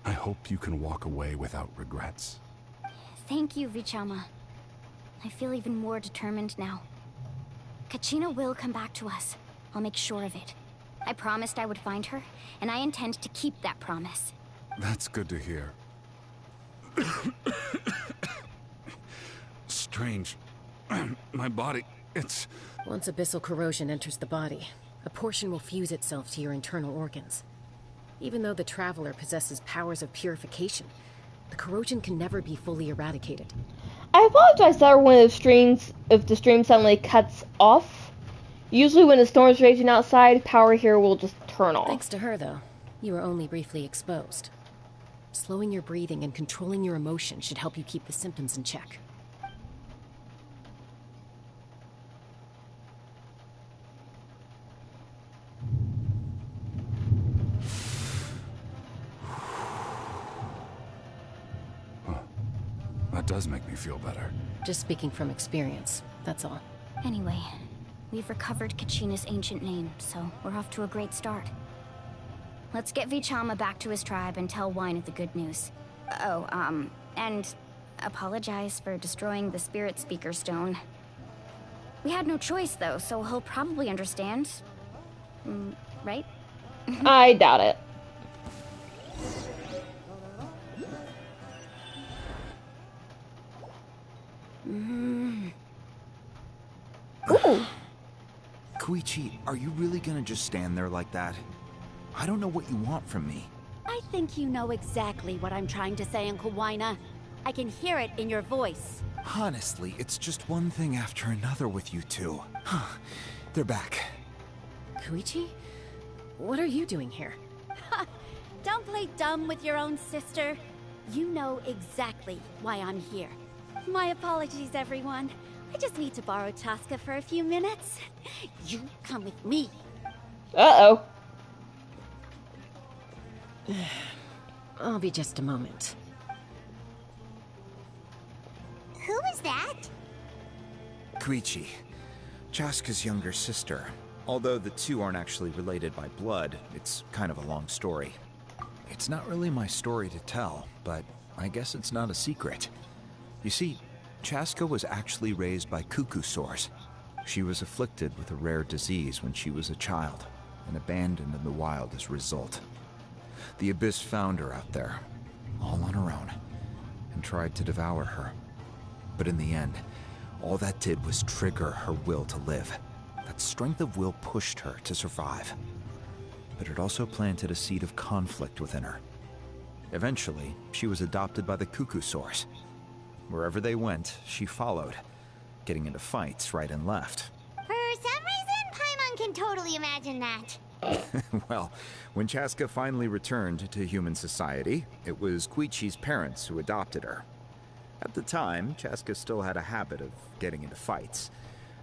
I hope you can walk away without regrets. Thank you, Vichama. I feel even more determined now. Kachina will come back to us. I'll make sure of it. I promised I would find her, and I intend to keep that promise. That's good to hear. Strange. My body, it's... Once abyssal corrosion enters the body, a portion will fuse itself to your internal organs. Even though the Traveler possesses powers of purification, the corrosion can never be fully eradicated. I apologize there when if the stream suddenly cuts off. Usually when the storm's raging outside, power here will just turn off. Thanks to her, though, you were only briefly exposed. Slowing your breathing and controlling your emotion should help you keep the symptoms in check. That does make me feel better. Just speaking from experience, that's all. Anyway, we've recovered Kachina's ancient name, so we're off to a great start. Let's get Vichama back to his tribe and tell Wyna the good news. Oh, and apologize for destroying the Spirit Speaker Stone. We had no choice, though, so he'll probably understand. Right? I doubt it. Ooh. Koichi, are you really gonna just stand there like that? I don't know what you want from me. I think you know exactly what I'm trying to say, Uncle Wyna. I can hear it in your voice. Honestly, it's just one thing after another with you two. They're back. Koichi? What are you doing here? Don't play dumb with your own sister. You know exactly why I'm here. My apologies, everyone. I just need to borrow Chaska for a few minutes. You come with me. Uh-oh. I'll be just a moment. Who is that? Koichi, Chaska's younger sister. Although the two aren't actually related by blood, it's kind of a long story. It's not really my story to tell, but I guess it's not a secret. You see, Chaska was actually raised by cuckoo sores. She was afflicted with a rare disease when she was a child, and abandoned in the wild as a result. The Abyss found her out there, all on her own, and tried to devour her. But in the end, all that did was trigger her will to live. That strength of will pushed her to survive. But it also planted a seed of conflict within her. Eventually, she was adopted by the cuckoo sores. Wherever they went, she followed, getting into fights right and left. For some reason, Paimon can totally imagine that. Well, when Chaska finally returned to human society, it was Koichi's parents who adopted her. At the time, Chaska still had a habit of getting into fights,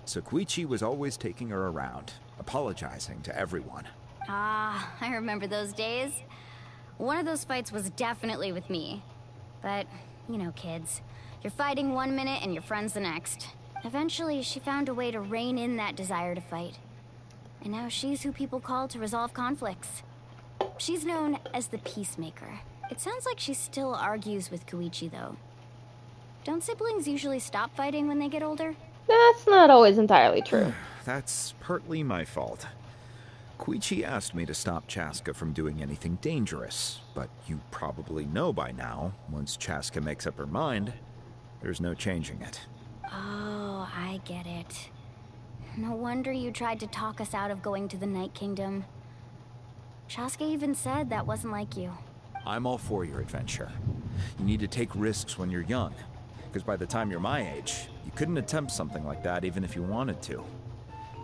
so Koichi was always taking her around, apologizing to everyone. Ah, I remember those days. One of those fights was definitely with me. But, you know, kids. You're fighting one minute and your friend's the next. Eventually, she found a way to rein in that desire to fight. And now she's who people call to resolve conflicts. She's known as the Peacemaker. It sounds like she still argues with Koichi, though. Don't siblings usually stop fighting when they get older? That's not always entirely true. That's partly my fault. Koichi asked me to stop Chaska from doing anything dangerous, but you probably know by now, once Chaska makes up her mind, there's no changing it. Oh, I get it. No wonder you tried to talk us out of going to the Night Kingdom. Chaska even said that wasn't like you. I'm all for your adventure. You need to take risks when you're young, because by the time you're my age, you couldn't attempt something like that even if you wanted to.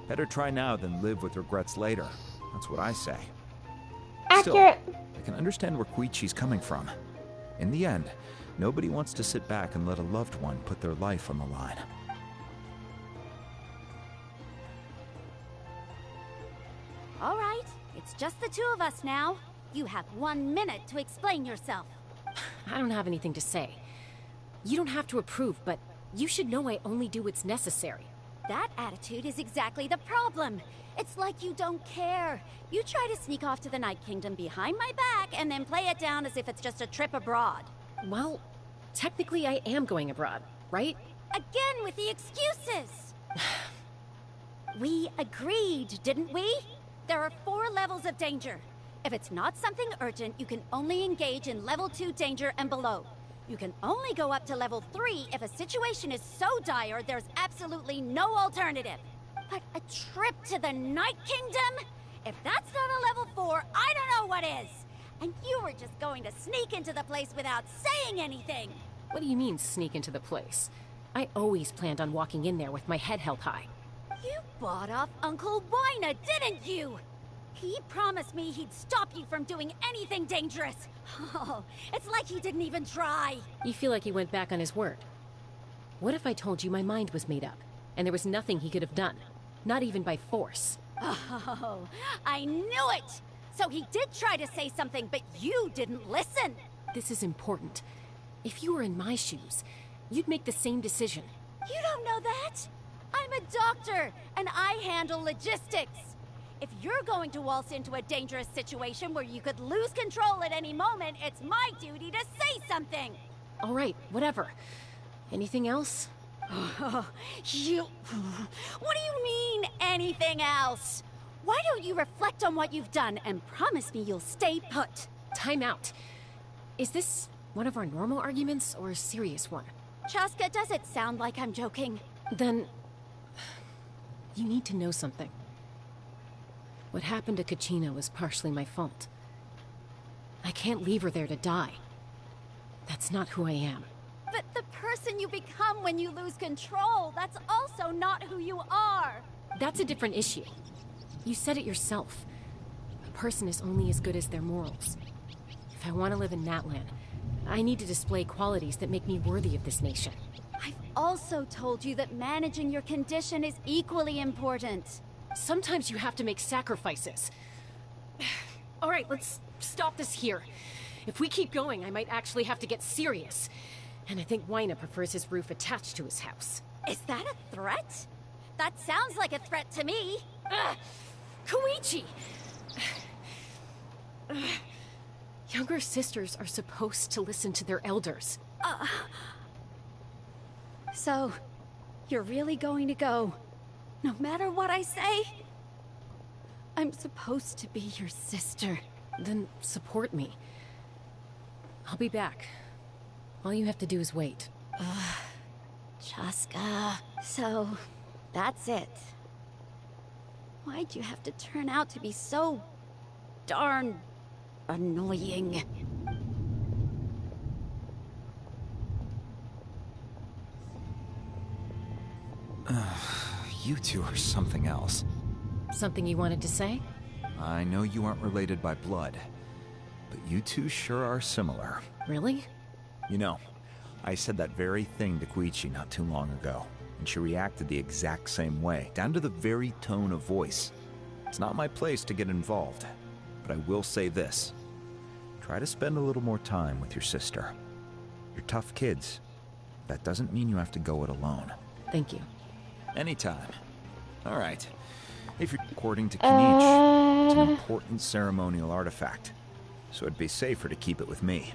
Better try now than live with regrets later. That's what I say. Accurate. Still, I can understand where Koichi's coming from. In the end, nobody wants to sit back and let a loved one put their life on the line. All right, it's just the two of us now. You have 1 minute to explain yourself. I don't have anything to say. You don't have to approve, but you should know I only do what's necessary. That attitude is exactly the problem. It's like you don't care. You try to sneak off to the Night Kingdom behind my back and then play it down as if it's just a trip abroad. Well, technically I am going abroad, right? Again with the excuses! We agreed, didn't we? There are 4 levels of danger. If it's not something urgent, you can only engage in level 2 danger and below. You can only go up to level 3 if a situation is so dire there's absolutely no alternative. But a trip to the Night Kingdom? If that's not a level 4, I don't know what is! And you were just going to sneak into the place without saying anything! What do you mean, sneak into the place? I always planned on walking in there with my head held high. You bought off Uncle Wina, didn't you? He promised me he'd stop you from doing anything dangerous. Oh, it's like he didn't even try. You feel like he went back on his word. What if I told you my mind was made up, and there was nothing he could have done? Not even by force. Oh, I knew it! So he did try to say something, but you didn't listen. This is important. If you were in my shoes, you'd make the same decision. You don't know that? I'm a doctor, and I handle logistics. If you're going to waltz into a dangerous situation where you could lose control at any moment, it's my duty to say something. All right, whatever. Anything else? What do you mean, anything else? Why don't you reflect on what you've done and promise me you'll stay put? Time out. Is this one of our normal arguments or a serious one? Chaska, does it sound like I'm joking? Then you need to know something. What happened to Kachina was partially my fault. I can't leave her there to die. That's not who I am. But the person you become when you lose control, that's also not who you are. That's a different issue. You said it yourself. A person is only as good as their morals. If I want to live in Natlan, I need to display qualities that make me worthy of this nation. I've also told you that managing your condition is equally important. Sometimes you have to make sacrifices. All right, let's stop this here. If we keep going, I might actually have to get serious. And I think Wina prefers his roof attached to his house. Is that a threat? That sounds like a threat to me. Koichi! Younger sisters are supposed to listen to their elders. So, you're really going to go, no matter what I say? I'm supposed to be your sister. Then support me. I'll be back. All you have to do is wait. Chaska. So, that's it. Why'd you have to turn out to be so darn annoying? You two are something else. Something you wanted to say? I know you aren't related by blood, but you two sure are similar. Really? You know, I said that very thing to Koichi not too long ago, and she reacted the exact same way, down to the very tone of voice. It's not my place to get involved, but I will say this. Try to spend a little more time with your sister. You're tough kids. That doesn't mean you have to go it alone. Thank you. Anytime. All right. If you're according to Kenichi, it's an important ceremonial artifact, so it'd be safer to keep it with me.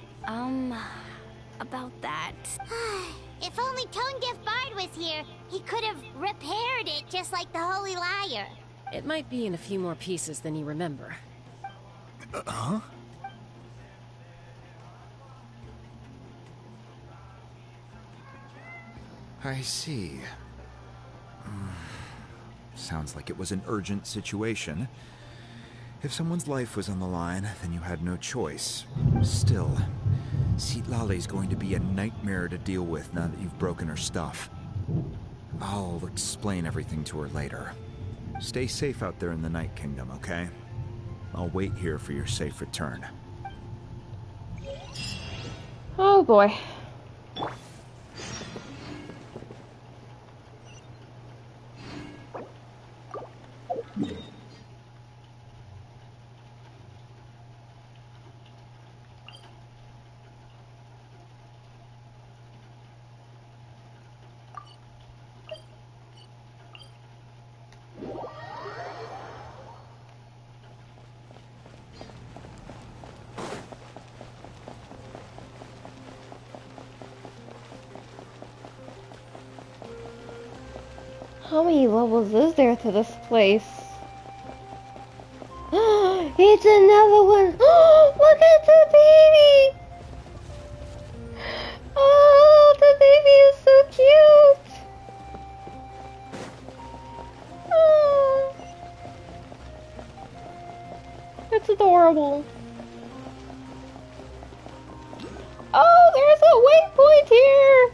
About that. If only Tonegif Bard was here, he could have repaired it just like the Holy Liar. It might be in a few more pieces than you remember. Huh? I see. Sounds like it was an urgent situation. If someone's life was on the line, then you had no choice. Still, Citlali's going to be a nightmare to deal with now that you've broken her stuff. I'll explain everything to her later. Stay safe out there in the Night Kingdom, okay? I'll wait here for your safe return. Oh boy. How many levels is there to this place? It's another one! Look at the baby! Oh, the baby is so cute! Oh, it's adorable. Oh, there's a waypoint here!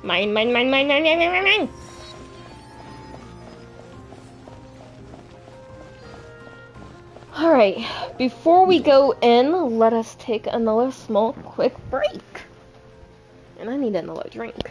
Mine, mine, mine, mine, mine, mine, mine, mine. Alright, before we go in, let us take another small, quick break. And I need another drink.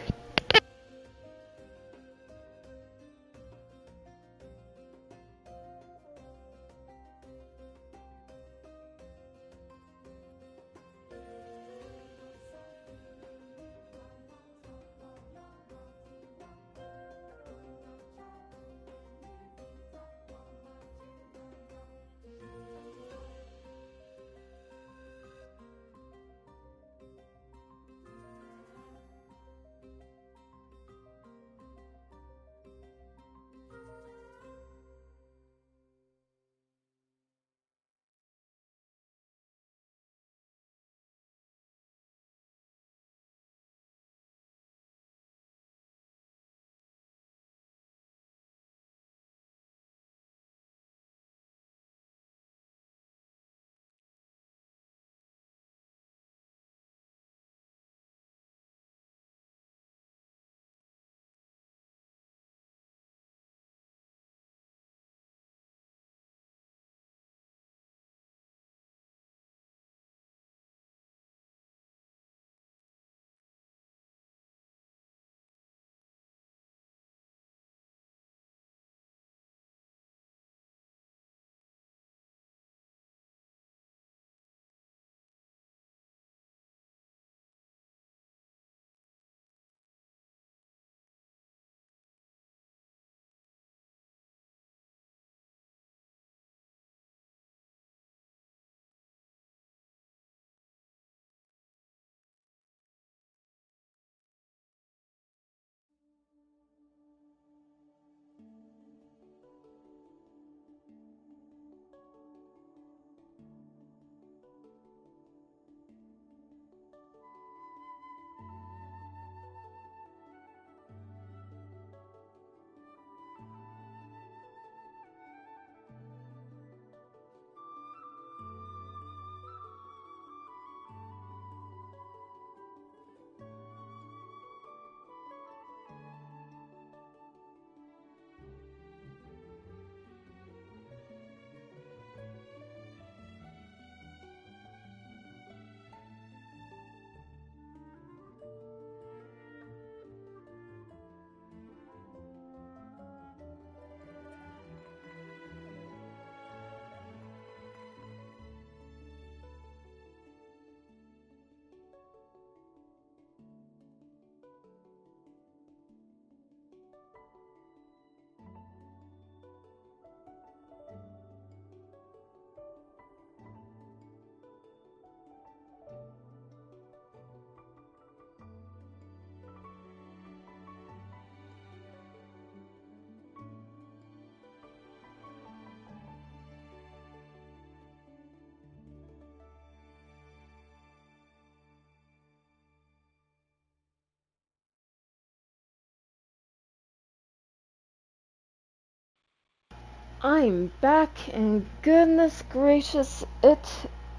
I'm back, and goodness gracious, it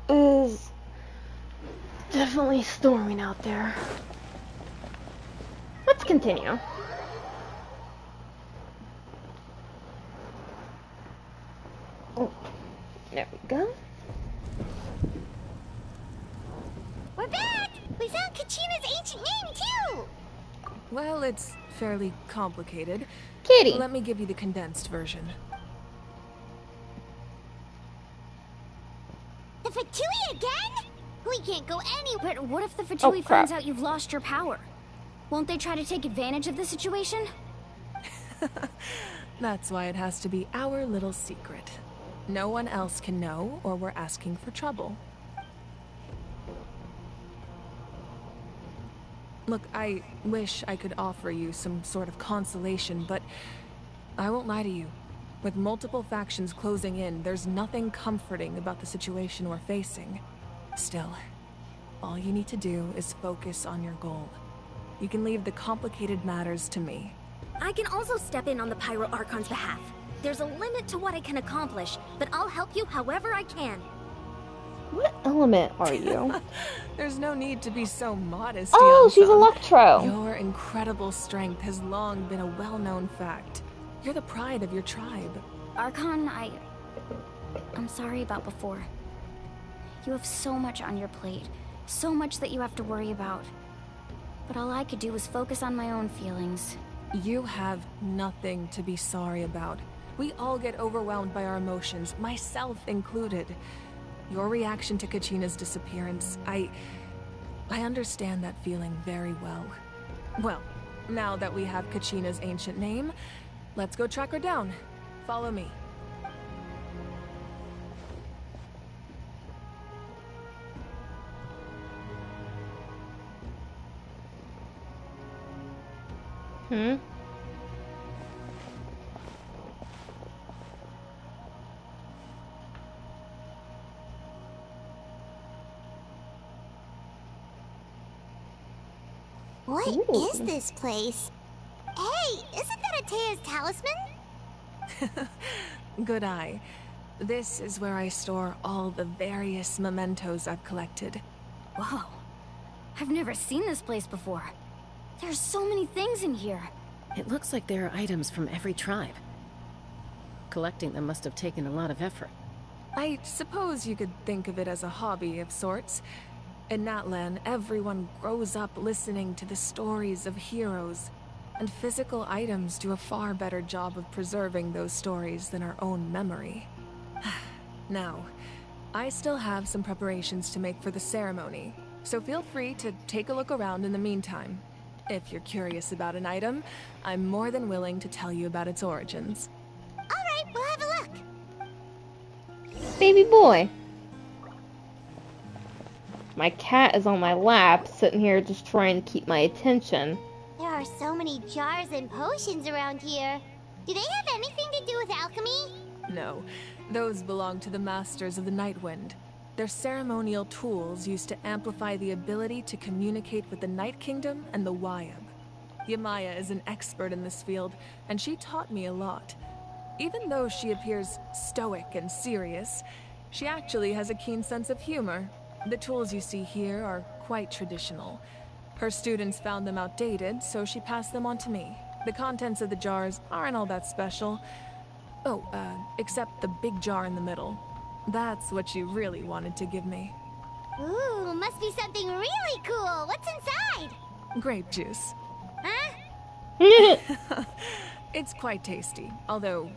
is definitely storming out there. Let's continue. Oh, there we go. We're back! We found Kachina's ancient name, too! Well, it's fairly complicated. Kitty! Let me give you the condensed version. The Fatui again? We can't go anywhere. But what if the Fatui finds out you've lost your power? Won't they try to take advantage of the situation? That's why it has to be our little secret. No one else can know, or we're asking for trouble. Look, I wish I could offer you some sort of consolation, but I won't lie to you. With multiple factions closing in, there's nothing comforting about the situation we're facing. Still, all you need to do is focus on your goal. You can leave the complicated matters to me. I can also step in on the Pyro Archon's behalf. There's a limit to what I can accomplish, but I'll help you however I can. What element are you? There's no need to be so modest. Oh, she's Young-san. Electro. Your incredible strength has long been a well-known fact. You're the pride of your tribe. Archon, I'm sorry about before. You have so much on your plate, so much that you have to worry about. But all I could do was focus on my own feelings. You have nothing to be sorry about. We all get overwhelmed by our emotions, myself included. Your reaction to Kachina's disappearance, I understand that feeling very well. Well, now that we have Kachina's ancient name, let's go track her down. Follow me. What is this place? Hey, isn't that Atea's talisman? Good eye. This is where I store all the various mementos I've collected. Whoa. I've never seen this place before. There's so many things in here. It looks like there are items from every tribe. Collecting them must have taken a lot of effort. I suppose you could think of it as a hobby of sorts. In Natlan, everyone grows up listening to the stories of heroes, and physical items do a far better job of preserving those stories than our own memory. Now, I still have some preparations to make for the ceremony, so feel free to take a look around in the meantime. If you're curious about an item, I'm more than willing to tell you about its origins. Alright, we'll have a look. Baby boy. My cat is on my lap, sitting here just trying to keep my attention. There are so many jars and potions around here. Do they have anything to do with alchemy? No, those belong to the Masters of the Nightwind. They're ceremonial tools used to amplify the ability to communicate with the Night Kingdom and the Wyab. Yamaya is an expert in this field, and she taught me a lot. Even though she appears stoic and serious, she actually has a keen sense of humor. The tools you see here are quite traditional. Her students found them outdated, so she passed them on to me. The contents of the jars aren't all that special. Oh, except the big jar in the middle. That's what she really wanted to give me. Ooh, must be something really cool. What's inside? Grape juice. Huh? It's quite tasty, although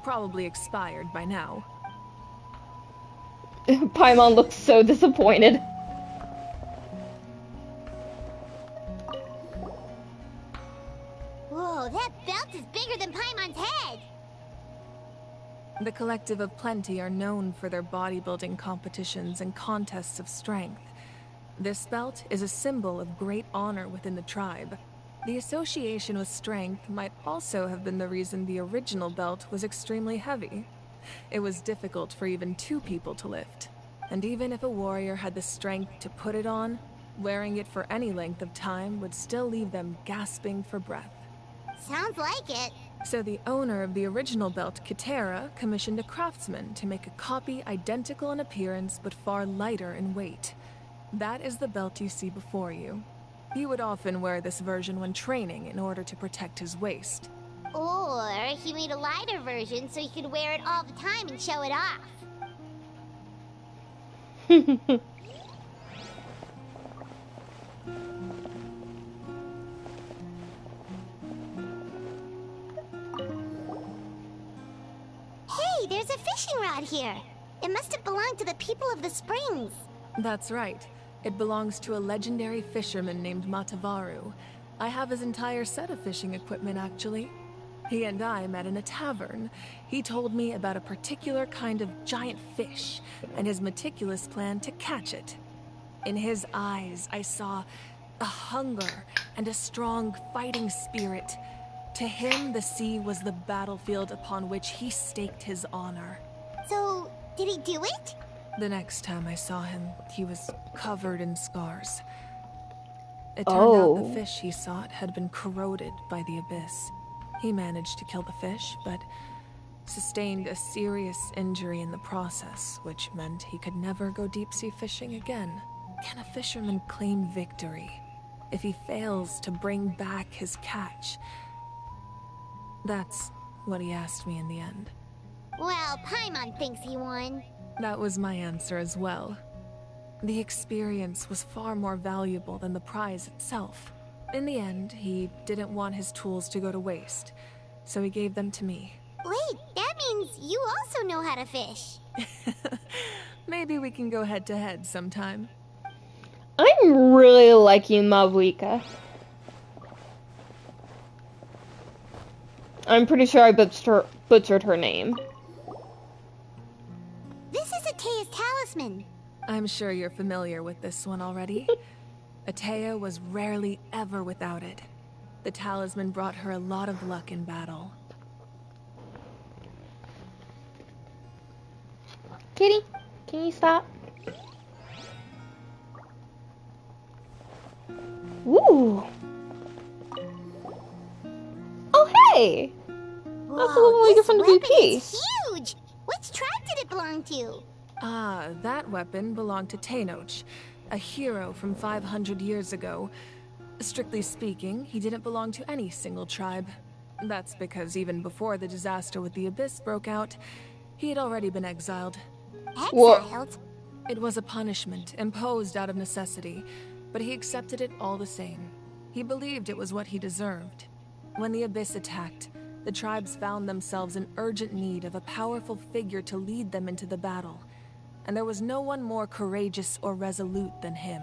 probably expired by now. Paimon looks so disappointed. Whoa, that belt is bigger than Paimon's head! The Collective of Plenty are known for their bodybuilding competitions and contests of strength. This belt is a symbol of great honor within the tribe. The association with strength might also have been the reason the original belt was extremely heavy. It was difficult for even two people to lift. And even if a warrior had the strength to put it on, wearing it for any length of time would still leave them gasping for breath. Sounds like it. So the owner of the original belt, Kitera, commissioned a craftsman to make a copy identical in appearance but far lighter in weight. That is the belt you see before you. He would often wear this version when training in order to protect his waist. Or he made a lighter version so he could wear it all the time and show it off. Hey, there's a fishing rod here. It must have belonged to the people of the springs. That's right. It belongs to a legendary fisherman named Matavaru. I have his entire set of fishing equipment, actually. He and I met in a tavern. He told me about a particular kind of giant fish and his meticulous plan to catch it. In his eyes, I saw a hunger and a strong fighting spirit. To him, the sea was the battlefield upon which he staked his honor. So, did he do it? The next time I saw him, he was covered in scars. It turned out the fish he sought had been corroded by the abyss. He managed to kill the fish, but sustained a serious injury in the process, which meant he could never go deep-sea fishing again. Can a fisherman claim victory if he fails to bring back his catch? That's what he asked me in the end. Well, Paimon thinks he won. That was my answer as well. The experience was far more valuable than the prize itself. In the end, he didn't want his tools to go to waste, so he gave them to me. Wait, that means you also know how to fish. Maybe we can go head-to-head sometime. I'm really liking Mavuika. I'm pretty sure I butchered her name. This is Atea's talisman. I'm sure you're familiar with this one already. Atea was rarely ever without it. The talisman brought her a lot of luck in battle. Kitty, can you stop? Ooh. Oh, hey! Whoa, that's a little lady from the VP. Is huge! Which tribe did it belong to? Ah, that weapon belonged to Tenoch, a hero from 500 years ago. Strictly speaking, he didn't belong to any single tribe. That's because even before the disaster with the Abyss broke out, he had already been exiled. Exiled? It was a punishment imposed out of necessity, but he accepted it all the same. He believed it was what he deserved. When the Abyss attacked, the tribes found themselves in urgent need of a powerful figure to lead them into the battle. And there was no one more courageous or resolute than him.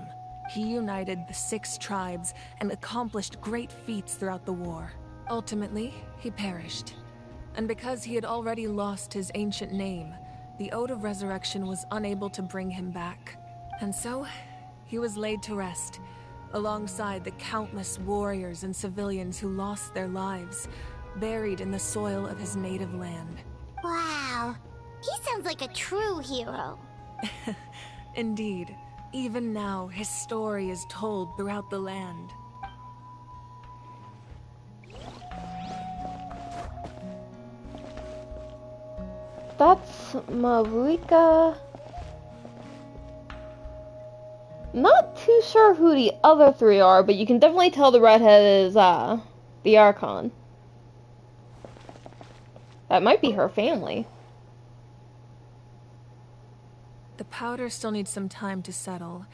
He united the 6 tribes and accomplished great feats throughout the war. Ultimately, he perished. And because he had already lost his ancient name, the Ode of Resurrection was unable to bring him back. And so, he was laid to rest, alongside the countless warriors and civilians who lost their lives, buried in the soil of his native land. Wow, he sounds like a true hero. Indeed. Even now, his story is told throughout the land. That's Mavuika. Not too sure who the other 3 are, but you can definitely tell the redhead is, the Archon. That might be her family. The powder still needs some time to settle,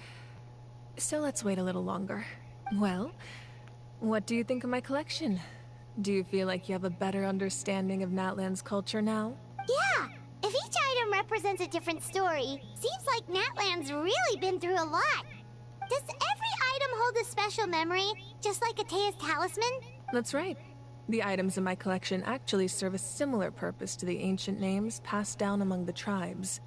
so let's wait a little longer. Well, what do you think of my collection? Do you feel like you have a better understanding of Natlan's culture now? Yeah! If each item represents a different story, seems like Natlan's really been through a lot. Does every item hold a special memory, just like Atea's talisman? That's right. The items in my collection actually serve a similar purpose to the ancient names passed down among the tribes.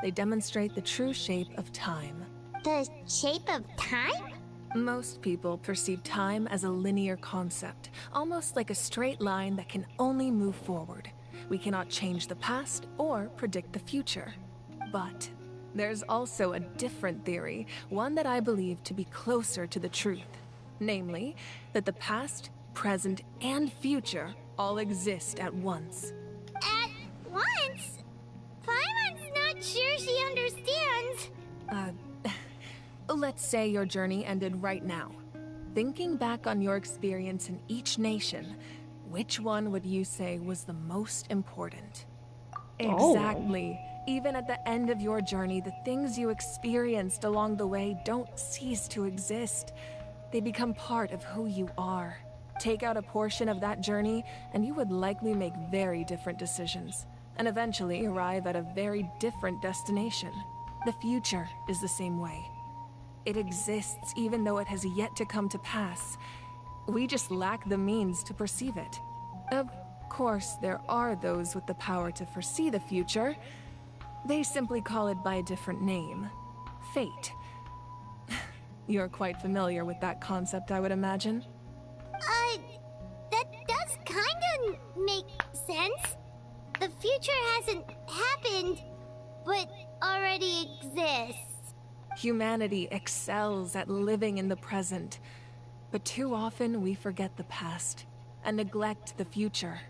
They demonstrate the true shape of time. The shape of time? Most people perceive time as a linear concept, almost like a straight line that can only move forward. We cannot change the past or predict the future. But there's also a different theory, one that I believe to be closer to the truth. Namely, that the past, present, and future all exist at once. At once? Paimon's not sure she understands. Let's say your journey ended right now. Thinking back on your experience in each nation, which one would you say was the most important? Oh. Exactly. Even at the end of your journey, the things you experienced along the way don't cease to exist. They become part of who you are. Take out a portion of that journey, and you would likely make very different decisions, and eventually arrive at a very different destination. The future is the same way. It exists even though it has yet to come to pass. We just lack the means to perceive it. Of course, there are those with the power to foresee the future. They simply call it by a different name. Fate. You're quite familiar with that concept, I would imagine. That does kinda make sense. The future hasn't happened, but already exists. Humanity excels at living in the present, but too often we forget the past and neglect the future,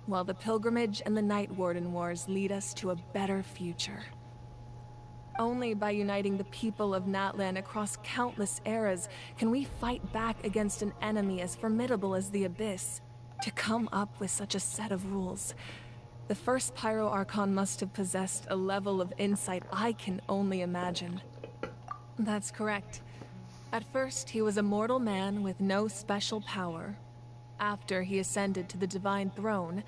while the Pilgrimage and the Night Warden Wars lead us to a better future. Only by uniting the people of Natlan across countless eras can we fight back against an enemy as formidable as the Abyss. To come up with such a set of rules, the first Pyro Archon must have possessed a level of insight I can only imagine. That's correct. At first, he was a mortal man with no special power. After he ascended to the Divine Throne,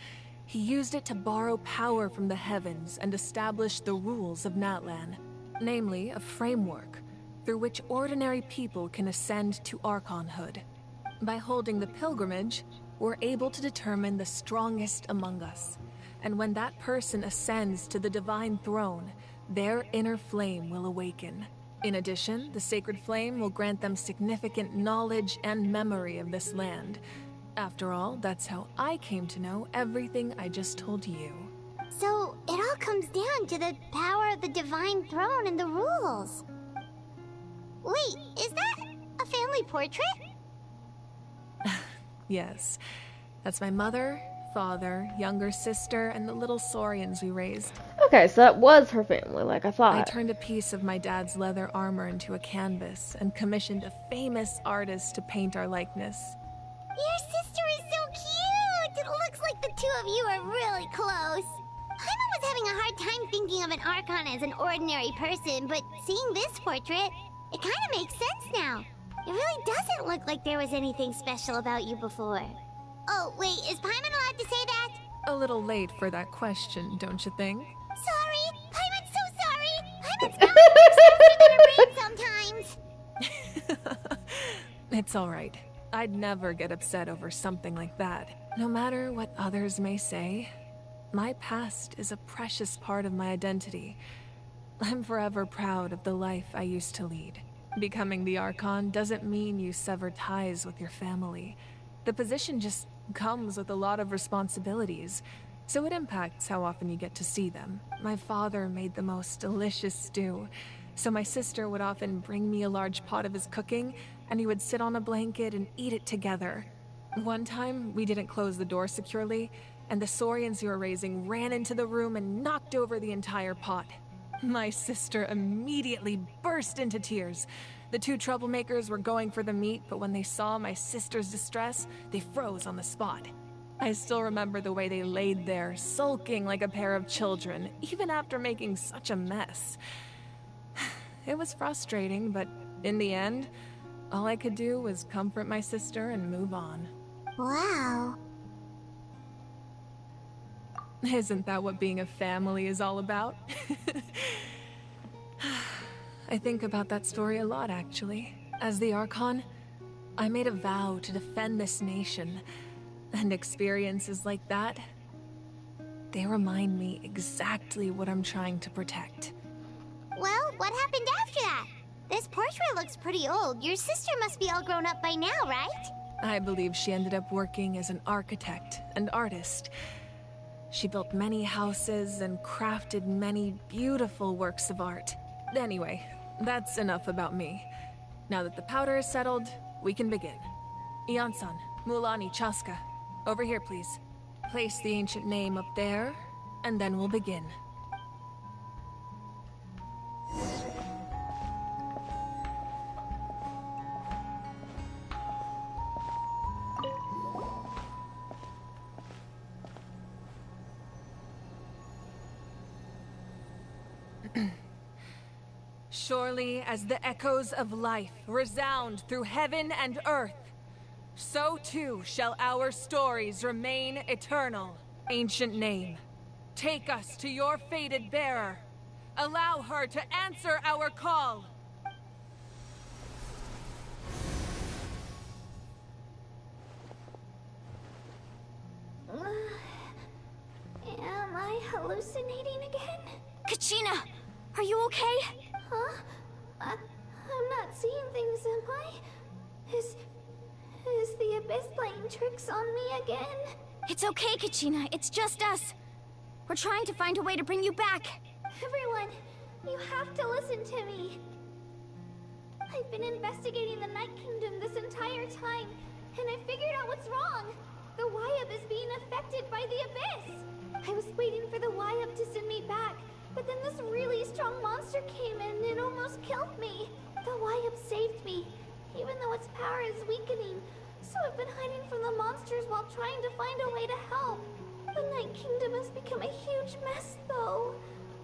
he used it to borrow power from the heavens and establish the rules of Natlan, namely a framework through which ordinary people can ascend to Archonhood. By holding the pilgrimage, we're able to determine the strongest among us, and when that person ascends to the Divine Throne, their inner flame will awaken. In addition, the sacred flame will grant them significant knowledge and memory of this land. After all, that's how I came to know everything I just told you. So, it all comes down to the power of the Divine Throne and the rules. Wait, is that a family portrait? Yes. That's my mother, father, younger sister, and the little saurians we raised. Okay, so that was her family, like I thought. I turned a piece of my dad's leather armor into a canvas and commissioned a famous artist to paint our likeness. Your sister is so cute! It looks like the two of you are really close. Paimon was having a hard time thinking of an Archon as an ordinary person, but seeing this portrait, it kind of makes sense now. It really doesn't look like there was anything special about you before. Oh, wait, is Paimon allowed to say that? A little late for that question, don't you think? Sorry! Paimon's so sorry! Paimon's not faster than a rain sometimes! It's alright. I'd never get upset over something like that. No matter what others may say, my past is a precious part of my identity. I'm forever proud of the life I used to lead. Becoming the Archon doesn't mean you sever ties with your family. The position just comes with a lot of responsibilities, so it impacts how often you get to see them. My father made the most delicious stew, so my sister would often bring me a large pot of his cooking, and we would sit on a blanket and eat it together. One time, we didn't close the door securely, and the saurians we were raising ran into the room and knocked over the entire pot. My sister immediately burst into tears. The two troublemakers were going for the meat, but when they saw my sister's distress, they froze on the spot. I still remember the way they laid there, sulking like a pair of children, even after making such a mess. It was frustrating, but in the end, all I could do was comfort my sister and move on. Wow. Isn't that what being a family is all about? I think about that story a lot, actually. As the Archon, I made a vow to defend this nation, and experiences like that, they remind me exactly what I'm trying to protect. Well, what happened after that? This portrait looks pretty old. Your sister must be all grown up by now, right? I believe she ended up working as an architect and artist. She built many houses and crafted many beautiful works of art. Anyway, that's enough about me. Now that the powder is settled, we can begin. Ian-san, Mulani, Chaska, over here please. Place the ancient name up there, and then we'll begin. Surely as the echoes of life resound through heaven and earth, so too shall our stories remain eternal. Ancient name, take us to your fated bearer. Allow her to answer our call. Am I hallucinating again? Kachina, are you okay? Huh? I'm not seeing things, am I? Is the Abyss playing tricks on me again? It's okay, Kachina. It's just us. We're trying to find a way to bring you back. Everyone, you have to listen to me. I've been investigating the Night Kingdom this entire time, and I figured out what's wrong. The Wyup is being affected by the Abyss. I was waiting for the Wyup to send me back, but then this really strong monster came in and almost killed me. The Wyup saved me, even though its power is weakening. So I've been hiding from the monsters while trying to find a way to help. The Night Kingdom has become a huge mess, though.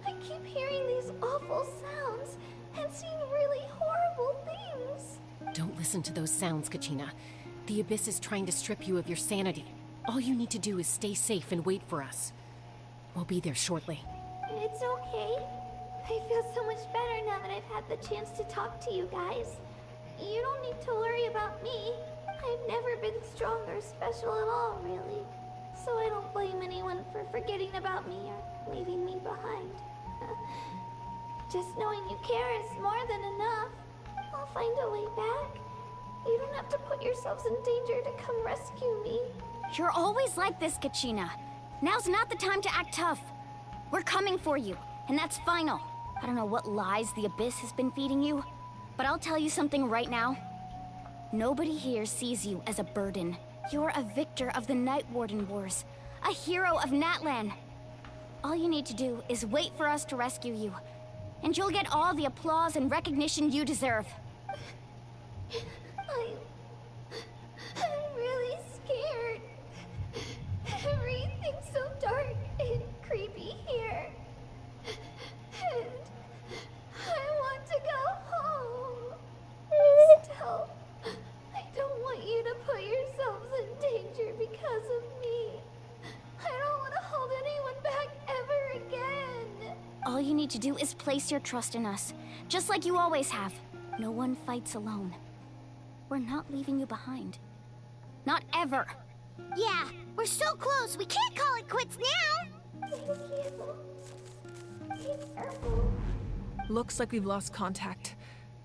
I keep hearing these awful sounds and seeing really horrible things. Don't listen to those sounds, Kachina. The Abyss is trying to strip you of your sanity. All you need to do is stay safe and wait for us. We'll be there shortly. It's okay. I feel so much better now that I've had the chance to talk to you guys. You don't need to worry about me. I've never been strong or special at all, really. So I don't blame anyone for forgetting about me or leaving me behind. Just knowing you care is more than enough. I'll find a way back. You don't have to put yourselves in danger to come rescue me. You're always like this, Kachina. Now's not the time to act tough. We're coming for you, and that's final. I don't know what lies the Abyss has been feeding you, but I'll tell you something right now. Nobody here sees you as a burden. You're a victor of the Night Warden Wars, a hero of Natlan. All you need to do is wait for us to rescue you, and you'll get all the applause and recognition you deserve. I'm really scared. Everything's so dark and creepy here. And I want to go home. Still, I don't want you to put yourselves in danger because of me. I don't want to hold anyone back ever again. All you need to do is place your trust in us, just like you always have. No one fights alone. We're not leaving you behind. Not ever. Yeah, we're so close, we can't call it quits now. Be careful. Looks like we've lost contact.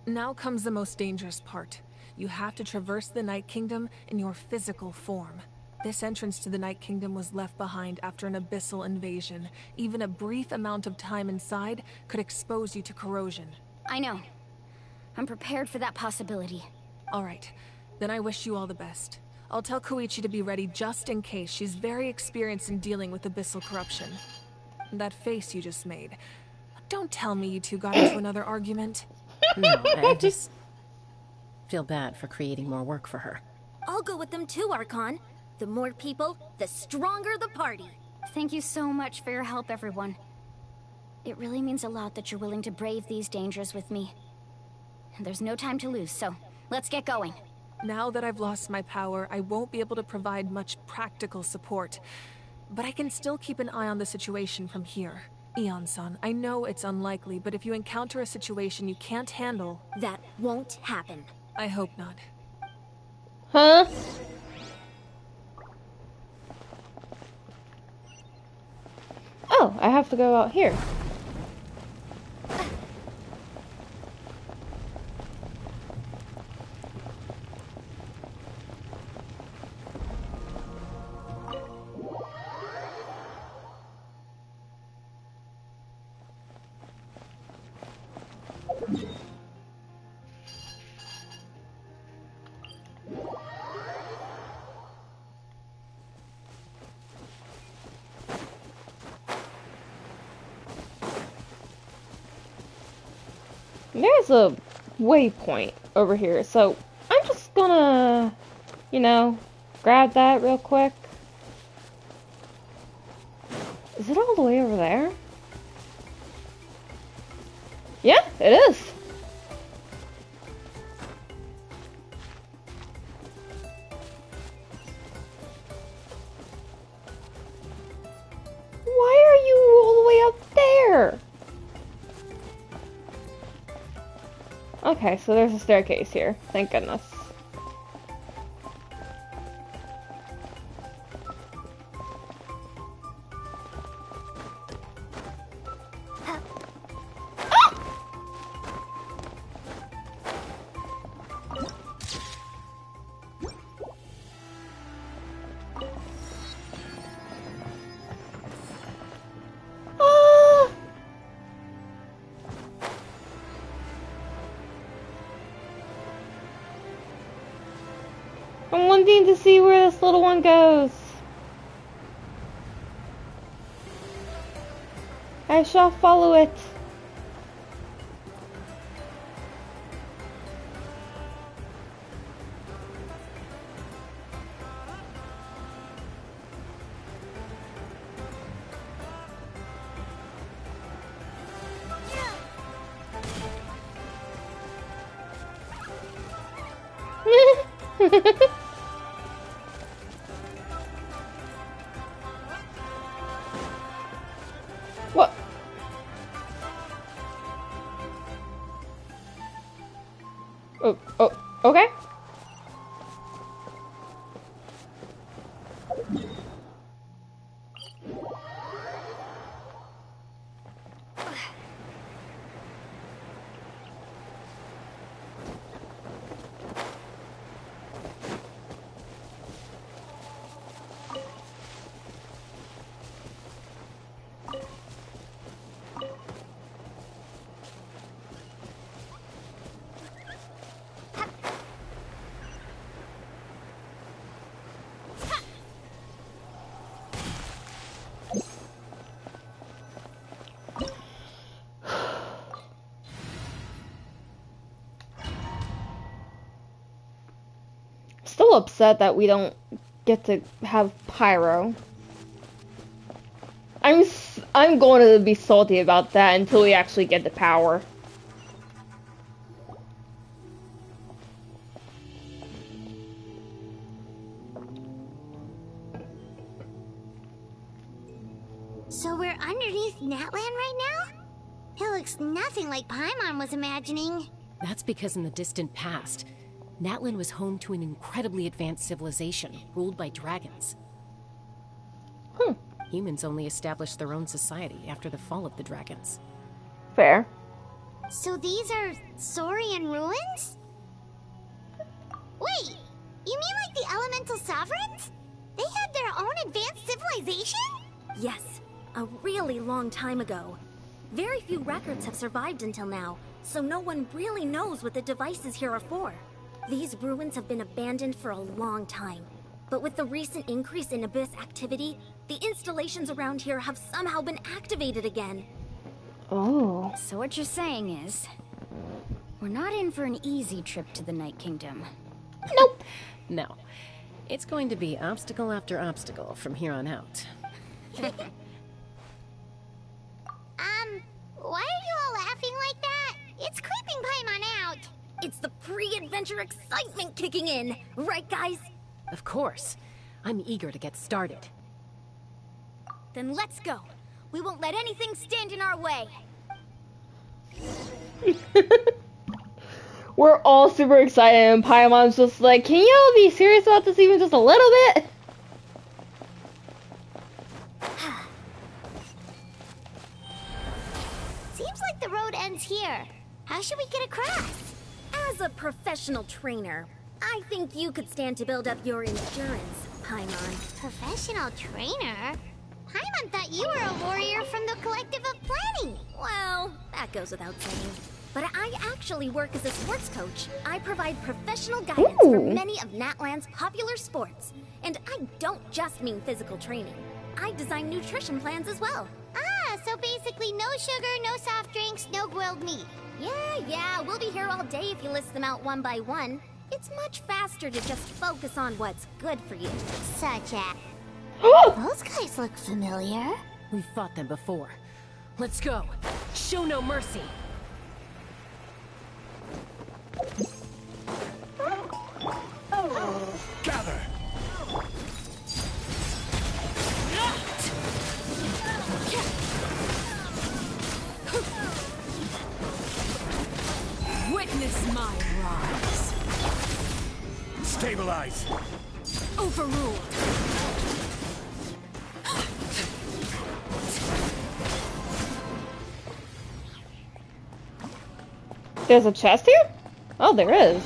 Now comes the most dangerous part. You have to traverse the Night Kingdom in your physical form. This entrance to the Night Kingdom was left behind after an abyssal invasion. Even a brief amount of time inside could expose you to corrosion. I know. I'm prepared for that possibility. All right, then I wish you all the best. I'll tell Koichi to be ready just in case. She's very experienced in dealing with abyssal corruption. That face you just made. Don't tell me you two got into another argument. No, I just feel bad for creating more work for her. I'll go with them too, Archon. The more people, the stronger the party. Thank you so much for your help, everyone. It really means a lot that you're willing to brave these dangers with me. And there's no time to lose, so let's get going. Now that I've lost my power, I won't be able to provide much practical support. But I can still keep an eye on the situation from here. Eon-san, I know it's unlikely, but if you encounter a situation you can't handle... That won't happen. I hope not. Huh? Oh, I have to go out here. There's a waypoint over here, so I'm just gonna, you know, grab that real quick. Is it all the way over there? Yeah, it is. Why are you all the way up there? Okay, so there's a staircase here. Thank goodness. I'm wanting to see where this little one goes. I shall follow it. What? Oh, okay. Still upset that we don't get to have Pyro. I'm going to be salty about that until we actually get the power. So we're underneath Natlan right now? It looks nothing like Paimon was imagining. That's because in the distant past, Natlan was home to an incredibly advanced civilization ruled by dragons. Humans only established their own society after the fall of the dragons. Fair. So these are Saurian ruins? Wait, you mean like the elemental sovereigns? They had their own advanced civilization? Yes, a really long time ago. Very few records have survived until now, so no one really knows what the devices here are for. These ruins have been abandoned for a long time. But with the recent increase in Abyss activity, the installations around here have somehow been activated again. Oh. So what you're saying is, we're not in for an easy trip to the Night Kingdom. Nope. No. It's going to be obstacle after obstacle from here on out. Why are you all laughing like that? It's creeping Paimon out. It's the pre-adventure excitement kicking in, right guys? Of course. I'm eager to get started. Then let's go. We won't let anything stand in our way. We're all super excited and Paimon's just like, can you all be serious about this even just a little bit? Seems like the road ends here. How should we get across? As a professional trainer, I think you could stand to build up your endurance, Paimon. Professional trainer? Paimon thought you were a warrior from the Collective of Planning. Well, that goes without saying. But I actually work as a sports coach. I provide professional guidance for many of Natlan's popular sports. And I don't just mean physical training. I design nutrition plans as well. Ah, so basically no sugar, no soft drinks, no grilled meat. Yeah, we'll be here all day if you list them out one by one. It's much faster to just focus on what's good for you. Such as... Those guys look familiar. We've fought them before. Let's go. Show no mercy. Gather! Witness my rise. Stabilize! Overruled. There's a chest here? Oh, there is.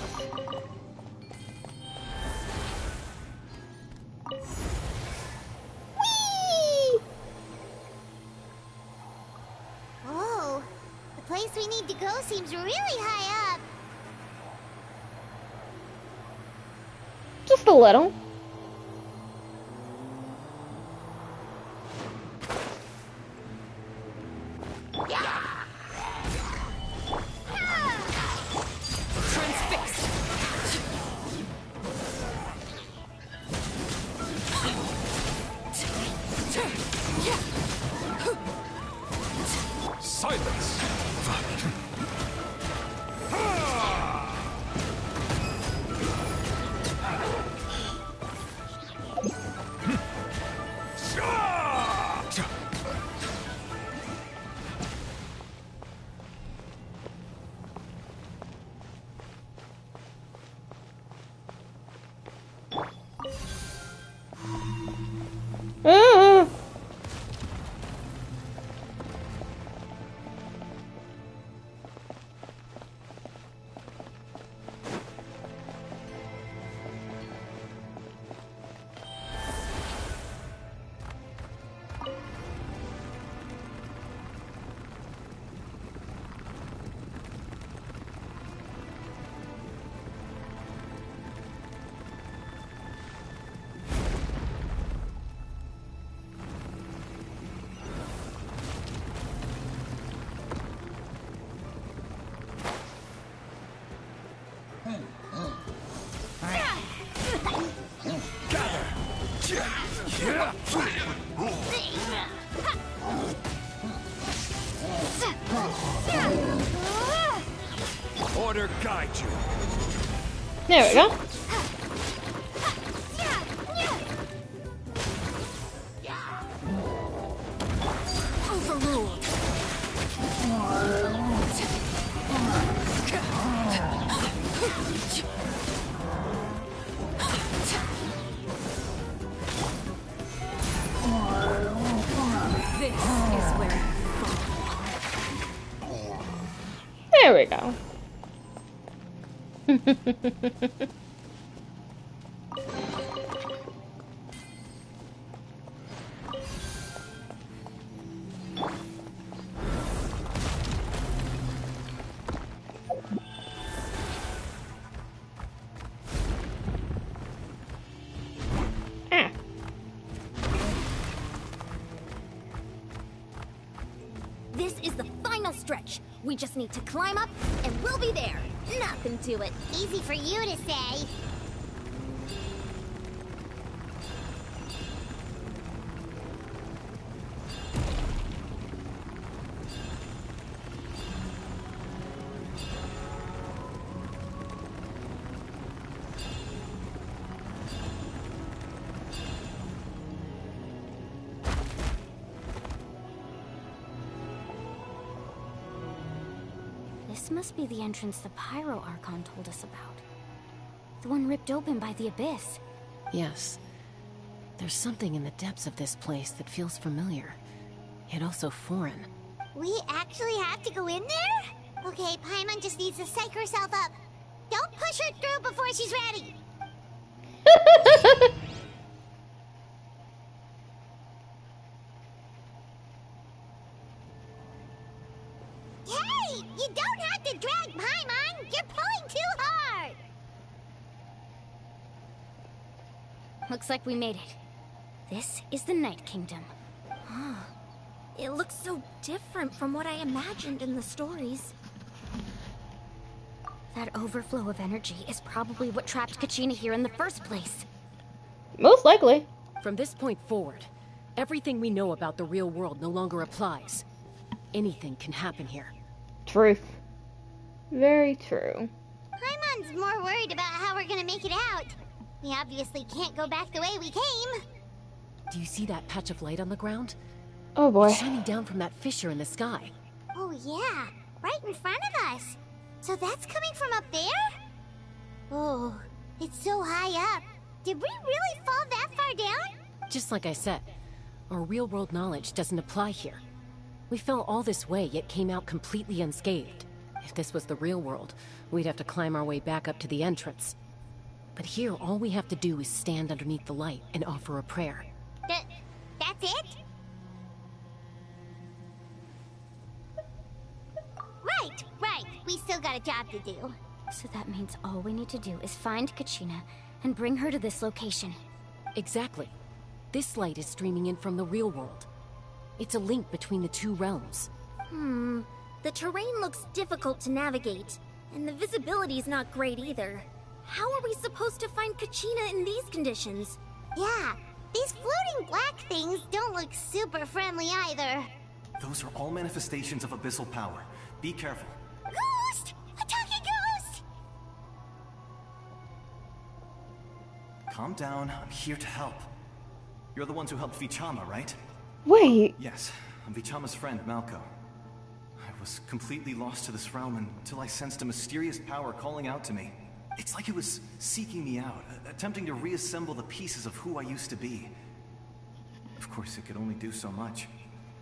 Whee! Whoa, the place we need to go seems really high up. Just a little. Silence! Order guide you. There we go. Overruled. This is where you fall. There we go. This is the final stretch. We just need to climb up, and we'll be there. Nothing to it. Easy for you to say. This must be the entrance the Pyro Archon told us about. The one ripped open by the Abyss. Yes. There's something in the depths of this place that feels familiar, yet also foreign. We actually have to go in there? Okay, Paimon just needs to psych herself up. Don't push her through before she's ready. Hey, you don't have to drag Paimon. You're pulling too hard. Looks like we made it. This is the Night Kingdom. It looks so different from what I imagined in the stories. That overflow of energy is probably what trapped Kachina here in the first place. Most likely. From this point forward, everything we know about the real world no longer applies. Anything can happen here. Truth. Very true. Paimon's more worried about how we're gonna make it out. We obviously can't go back the way we came. Do you see that patch of light on the ground? Oh boy. It's shining down from that fissure in the sky. Oh yeah, right in front of us. So that's coming from up there? Oh, it's so high up. Did we really fall that far down? Just like I said, our real-world knowledge doesn't apply here. We fell all this way, yet came out completely unscathed. If this was the real world, we'd have to climb our way back up to the entrance. But here, all we have to do is stand underneath the light and offer a prayer. That's it? Right. We still got a job to do. So that means all we need to do is find Kachina and bring her to this location. Exactly. This light is streaming in from the real world. It's a link between the two realms. The terrain looks difficult to navigate, and the visibility is not great either. How are we supposed to find Kachina in these conditions? Yeah, these floating black things don't look super friendly either. Those are all manifestations of abyssal power. Be careful. Ghost! A talking ghost! Calm down, I'm here to help. You're the ones who helped Vichama, right? Wait. Yes, I'm Vichama's friend, Malco. I was completely lost to this realm until I sensed a mysterious power calling out to me. It's like it was seeking me out, attempting to reassemble the pieces of who I used to be. Of course, it could only do so much.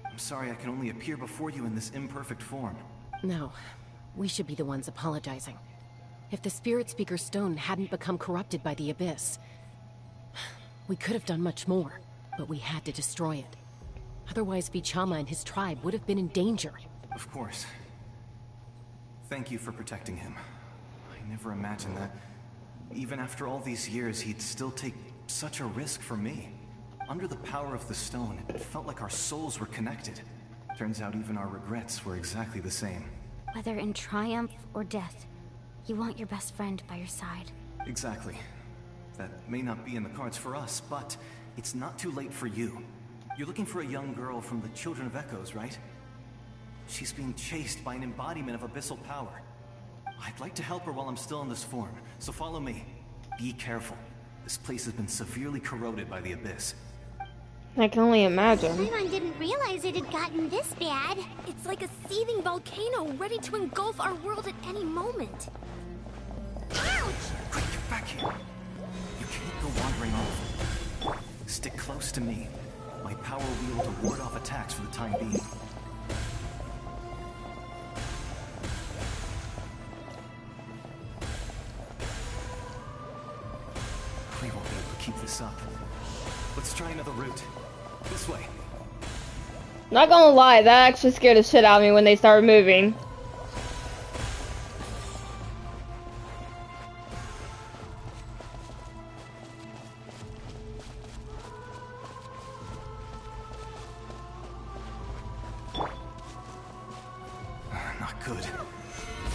I'm sorry I can only appear before you in this imperfect form. No, we should be the ones apologizing. If the Spirit Speaker's stone hadn't become corrupted by the Abyss, we could have done much more, but we had to destroy it. Otherwise, Vichama and his tribe would have been in danger. Of course. Thank you for protecting him. I never imagined that, even after all these years, he'd still take such a risk for me. Under the power of the stone, it felt like our souls were connected. Turns out even our regrets were exactly the same. Whether in triumph or death, you want your best friend by your side. Exactly. That may not be in the cards for us, but it's not too late for you. You're looking for a young girl from the Children of Echoes, right? She's being chased by an embodiment of abyssal power. I'd like to help her while I'm still in this form, so follow me. Be careful. This place has been severely corroded by the Abyss. I can only imagine. Paimon didn't realize it had gotten this bad. It's like a seething volcano ready to engulf our world at any moment. Ouch! Quick, get back here. You can't go wandering off. Stick close to me. My power wheel to ward off attacks for the time being. We won't be able to keep this up. Let's try another route. This way. Not gonna lie, that actually scared the shit out of me when they started moving. Not good.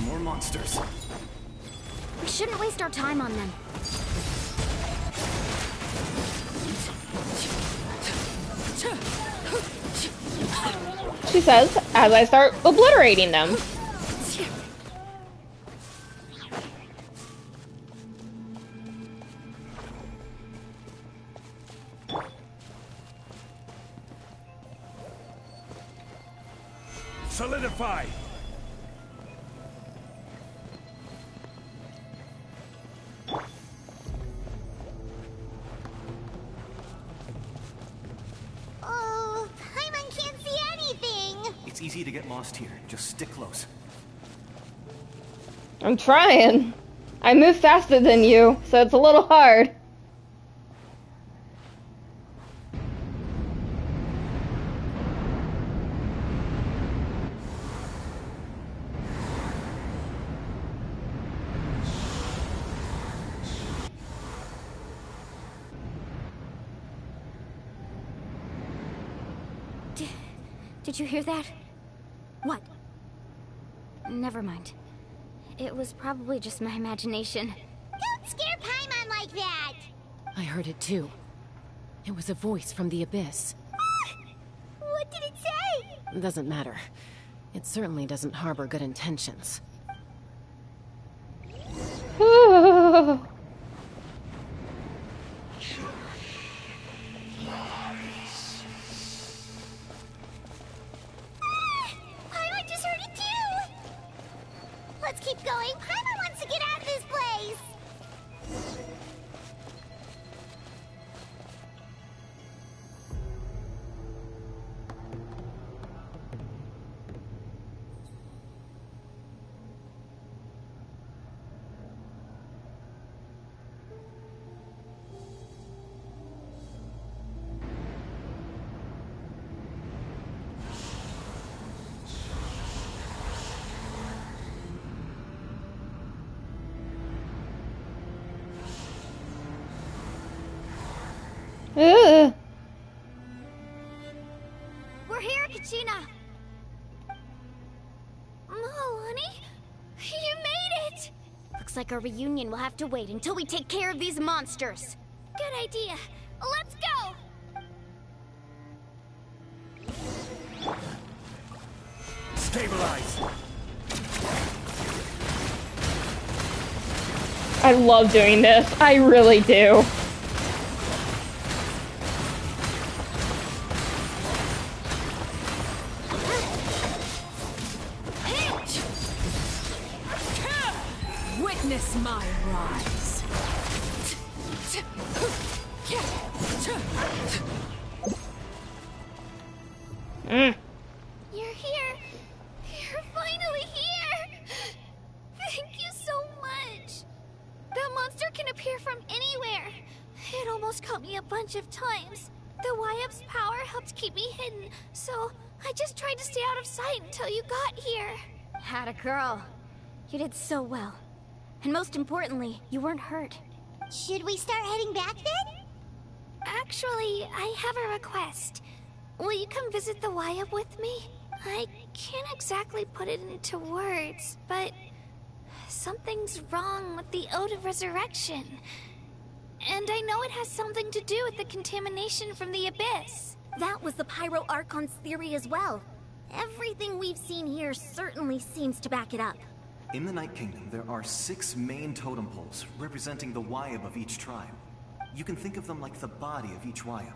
More monsters. We shouldn't waste our time on them. She says, as I start obliterating them. Solidify! Oh, Paimon can't see anything! It's easy to get lost here. Just stick close. I'm trying. I move faster than you, so it's a little hard. Did you hear that? What? Never mind. It was probably just my imagination. Don't scare Paimon like that! I heard it too. It was a voice from the abyss. What did it say? Doesn't matter. It certainly doesn't harbor good intentions. Paimon just heard it too! Let's keep going. Paimon wants to get out of this place! Ugh. We're here, Kachina! Oh, honey? You made it! Looks like our reunion will have to wait until we take care of these monsters. Good idea. Let's go! Stabilize! I love doing this. I really do. Witness my rise. You're here. You're finally here. Thank you so much. That monster can appear from anywhere. It almost caught me a bunch of times. The Wyap's power helped keep me hidden, so I just tried to stay out of sight until you got here. Had a girl. You did so well. And most importantly, you weren't hurt. Should we start heading back then? Actually, I have a request. Will you come visit the Wyap with me? I can't exactly put it into words, but something's wrong with the Ode of Resurrection. And I know it has something to do with the contamination from the Abyss. That was the Pyro Archon's theory as well. Everything we've seen here certainly seems to back it up. In the Night Kingdom, there are 6 main totem poles representing the Wyap of each tribe. You can think of them like the body of each Wyap.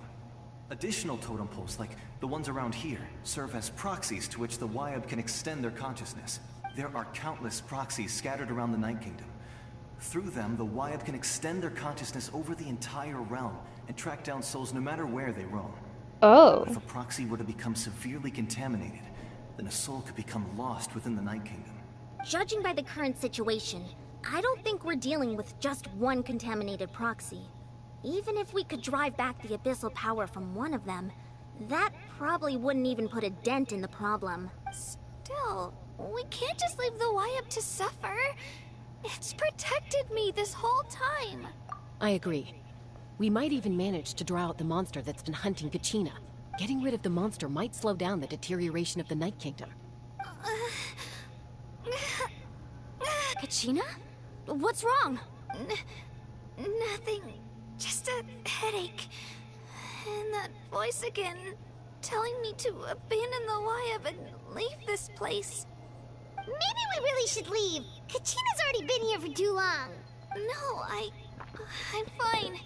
Additional totem poles, like the ones around here, serve as proxies to which the Wyap can extend their consciousness. There are countless proxies scattered around the Night Kingdom. Through them, the Wyap can extend their consciousness over the entire realm and track down souls no matter where they roam. Oh. If a proxy were to become severely contaminated, then a soul could become lost within the Night Kingdom. Judging by the current situation, I don't think we're dealing with just one contaminated proxy. Even if we could drive back the abyssal power from one of them, that probably wouldn't even put a dent in the problem. Still, we can't just leave the Wyap to suffer. It's protected me this whole time. I agree. We might even manage to draw out the monster that's been hunting Kachina. Getting rid of the monster might slow down the deterioration of the Night Kingdom. Kachina? What's wrong? Nothing. Just a headache. And that voice again, telling me to abandon the Wyap and leave this place. Maybe we really should leave. Kachina's already been here for too long. No, I'm fine.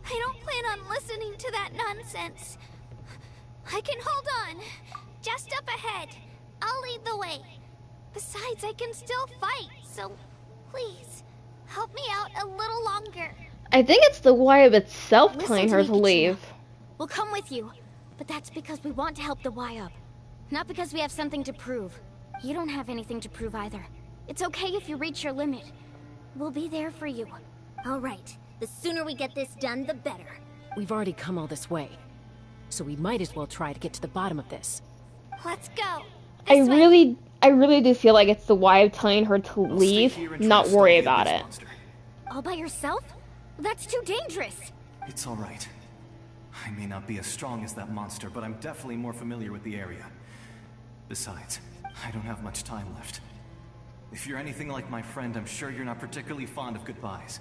I don't plan on listening to that nonsense. I can hold on. Just up ahead. I'll lead the way. Besides, I can still fight, so please, help me out a little longer. I think it's the Wyap itself Listen telling to her me, to Kachina. leave. We'll come with you, but that's because we want to help the Wyap. Not because we have something to prove. You don't have anything to prove either. It's okay if you reach your limit. We'll be there for you. All right. The sooner we get this done, the better. We've already come all this way, so we might as well try to get to the bottom of this. Let's go. I really do feel like it's the Wyap telling her to leave, not worry about it. All by yourself? That's too dangerous. It's all right. I may not be as strong as that monster, but I'm definitely more familiar with the area. Besides, I don't have much time left. If you're anything like my friend, I'm sure you're not particularly fond of goodbyes.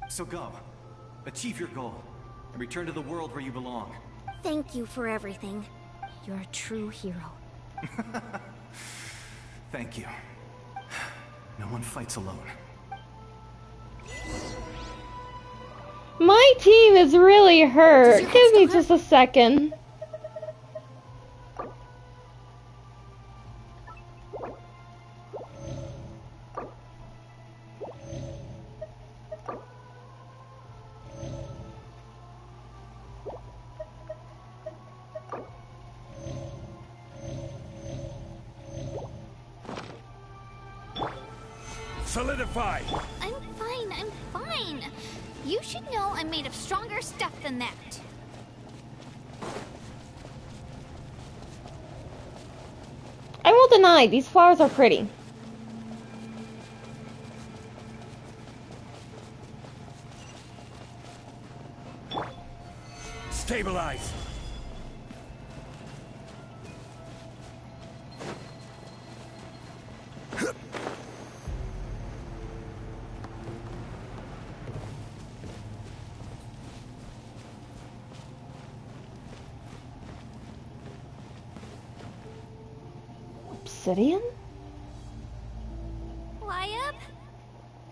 So go. Achieve your goal. And return to the world where you belong. Thank you for everything. You're a true hero. Thank you. No one fights alone. My team is really hurt. Give me just a second. Solidify! I'm fine. You should know I'm made of stronger stuff than that. I won't deny, these flowers are pretty. Stabilize! Obsidian? Wyab?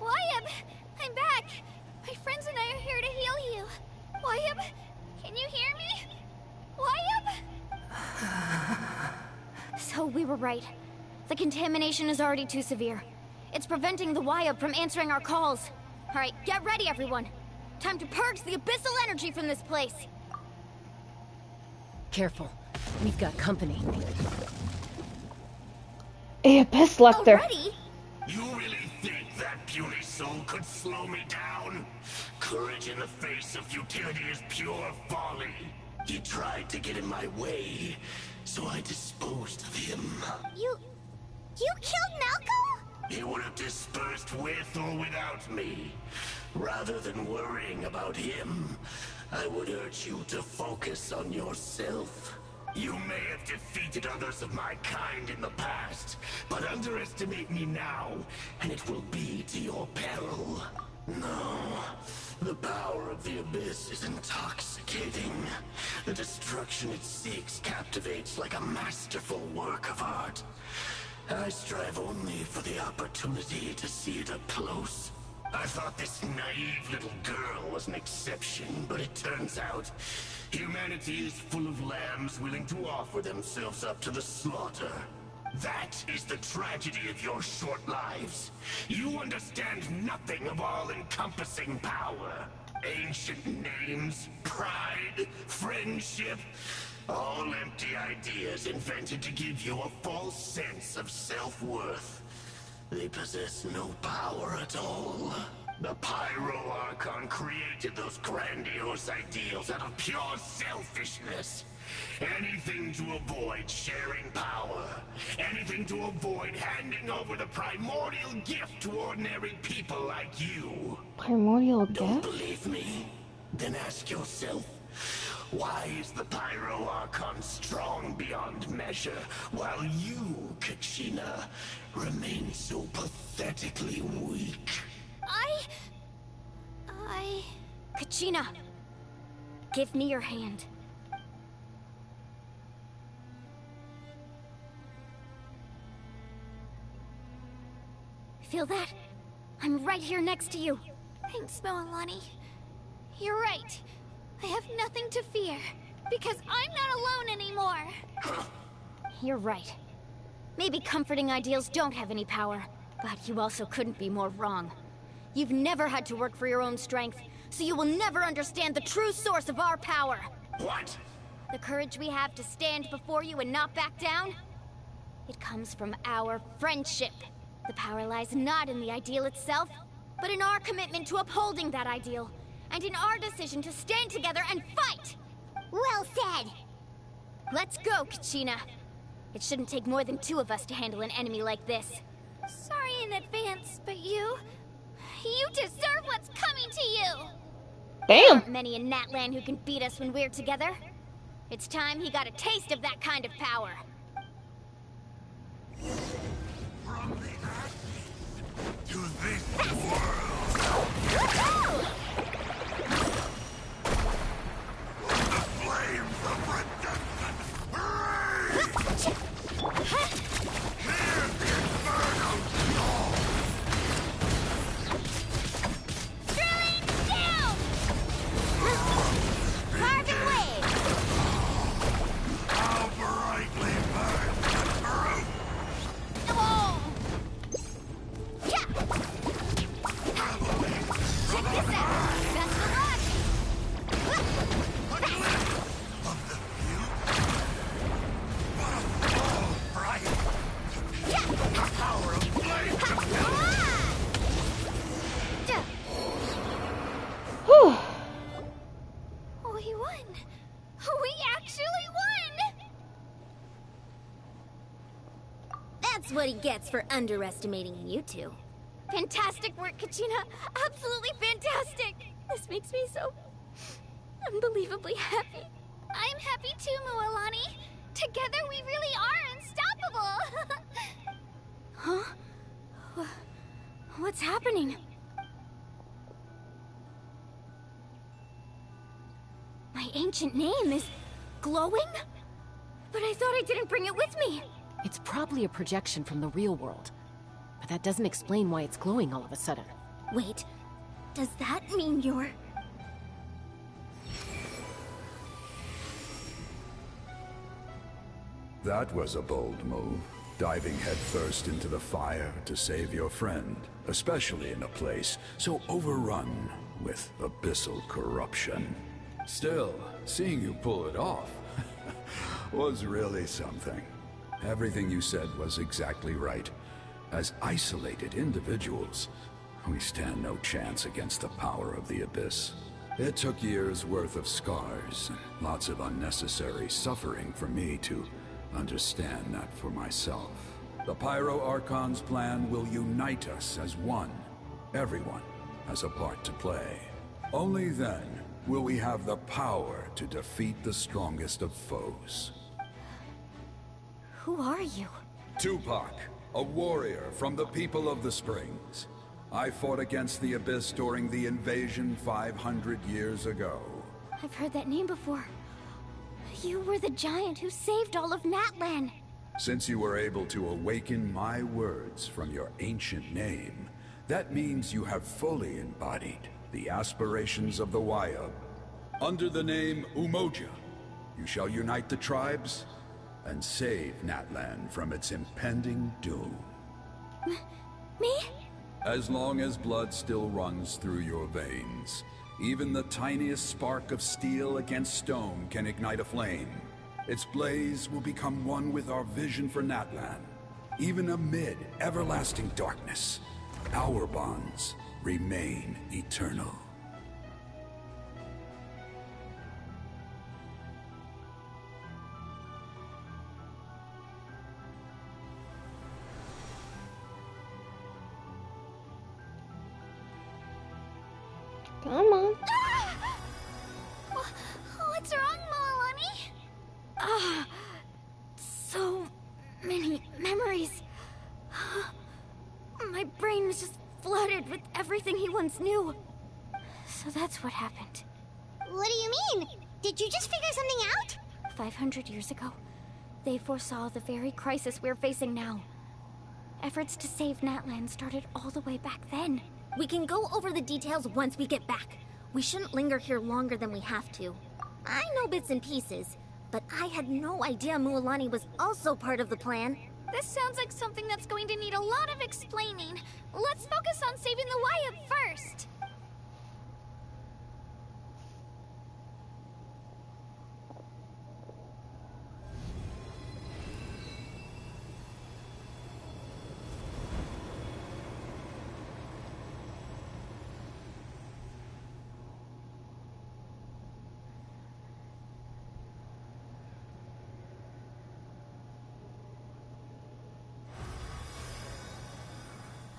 Wyab! I'm back! My friends and I are here to heal you. Wyab, can you hear me? Wyab? So we were right. The contamination is already too severe. It's preventing the Wyab from answering our calls. Alright, get ready everyone. Time to purge the abyssal energy from this place. Careful. We've got company. A abyss left there. You really think that puny soul could slow me down? Courage in the face of futility is pure folly. He tried to get in my way, so I disposed of him. You killed Malcolm? He would have dispersed with or without me. Rather than worrying about him, I would urge you to focus on yourself. You may have defeated others of my kind in the past, but underestimate me now, and it will be to your peril. No, the power of the Abyss is intoxicating. The destruction it seeks captivates like a masterful work of art. I strive only for the opportunity to see it up close. I thought this naive little girl was an exception, but it turns out humanity is full of lambs willing to offer themselves up to the slaughter. That is the tragedy of your short lives. You understand nothing of all-encompassing power. Ancient names, pride, friendship, all empty ideas invented to give you a false sense of self-worth. They possess no power at all. The Pyro Archon created those grandiose ideals out of pure selfishness. Anything to avoid sharing power. Anything to avoid handing over the primordial gift to ordinary people like you. Primordial Don't gift? believe me? Then ask yourself, why is the Pyro Archon strong beyond measure, while you, Kachina, remain so pathetically weak? Kachina, give me your hand. Feel that? I'm right here next to you. Thanks, Moalani. You're right. I have nothing to fear, because I'm not alone anymore. You're right. Maybe comforting ideals don't have any power, but you also couldn't be more wrong. You've never had to work for your own strength, so you will never understand the true source of our power. What? The courage we have to stand before you and not back down? It comes from our friendship. The power lies not in the ideal itself, but in our commitment to upholding that ideal, and in our decision to stand together and fight! Well said! Let's go, Kachina. It shouldn't take more than 2 of us to handle an enemy like this. Sorry in advance, but you deserve what's coming to you! There aren't many in Natlan who can beat us when we're together. It's time he got a taste of that kind of power. to this world. The flames of redemption rage! Near the infernal dawn! Throwing down! Carving wave! How brightly burns the fruit! Oh! Yeah! Check this out! Best of luck! A glimpse of the future. What a full bright! The power of flame! Whew. We won! We actually won! That's what he gets for underestimating you two. Fantastic work, Kachina! Absolutely fantastic! This makes me so unbelievably happy. I'm happy too, Mualani. Together we really are unstoppable! Huh? What's happening? My ancient name is glowing? But I thought I didn't bring it with me. It's probably a projection from the real world. But that doesn't explain why it's glowing all of a sudden. Wait, does that mean you're... That was a bold move, diving headfirst into the fire to save your friend, especially in a place so overrun with abyssal corruption. Still, seeing you pull it off was really something. Everything you said was exactly right. As isolated individuals, we stand no chance against the power of the Abyss. It took years' worth of scars and lots of unnecessary suffering for me to understand that for myself. The Pyro Archon's plan will unite us as one. Everyone has a part to play. Only then will we have the power to defeat the strongest of foes. Who are you? Tupac, a warrior from the people of the Springs. I fought against the Abyss during the invasion 500 years ago. I've heard that name before. You were the giant who saved all of Natlan. Since you were able to awaken my words from your ancient name, that means you have fully embodied the aspirations of the Wayub. Under the name Umoja, you shall unite the tribes and save Natlan from its impending doom. Me? As long as blood still runs through your veins, even the tiniest spark of steel against stone can ignite a flame. Its blaze will become one with our vision for Natlan. Even amid everlasting darkness, our bonds remain eternal. Come on. What's wrong, Mualani? So many memories. My brain was just flooded with everything he once knew. So that's what happened. What do you mean? Did you just figure something out? 500 years ago, they foresaw the very crisis we're facing now. Efforts to save Natlan started all the way back then. We can go over the details once we get back. We shouldn't linger here longer than we have to. I know bits and pieces, but I had no idea Mualani was also part of the plan. This sounds like something that's going to need a lot of explaining. Let's focus on saving the Wayub first.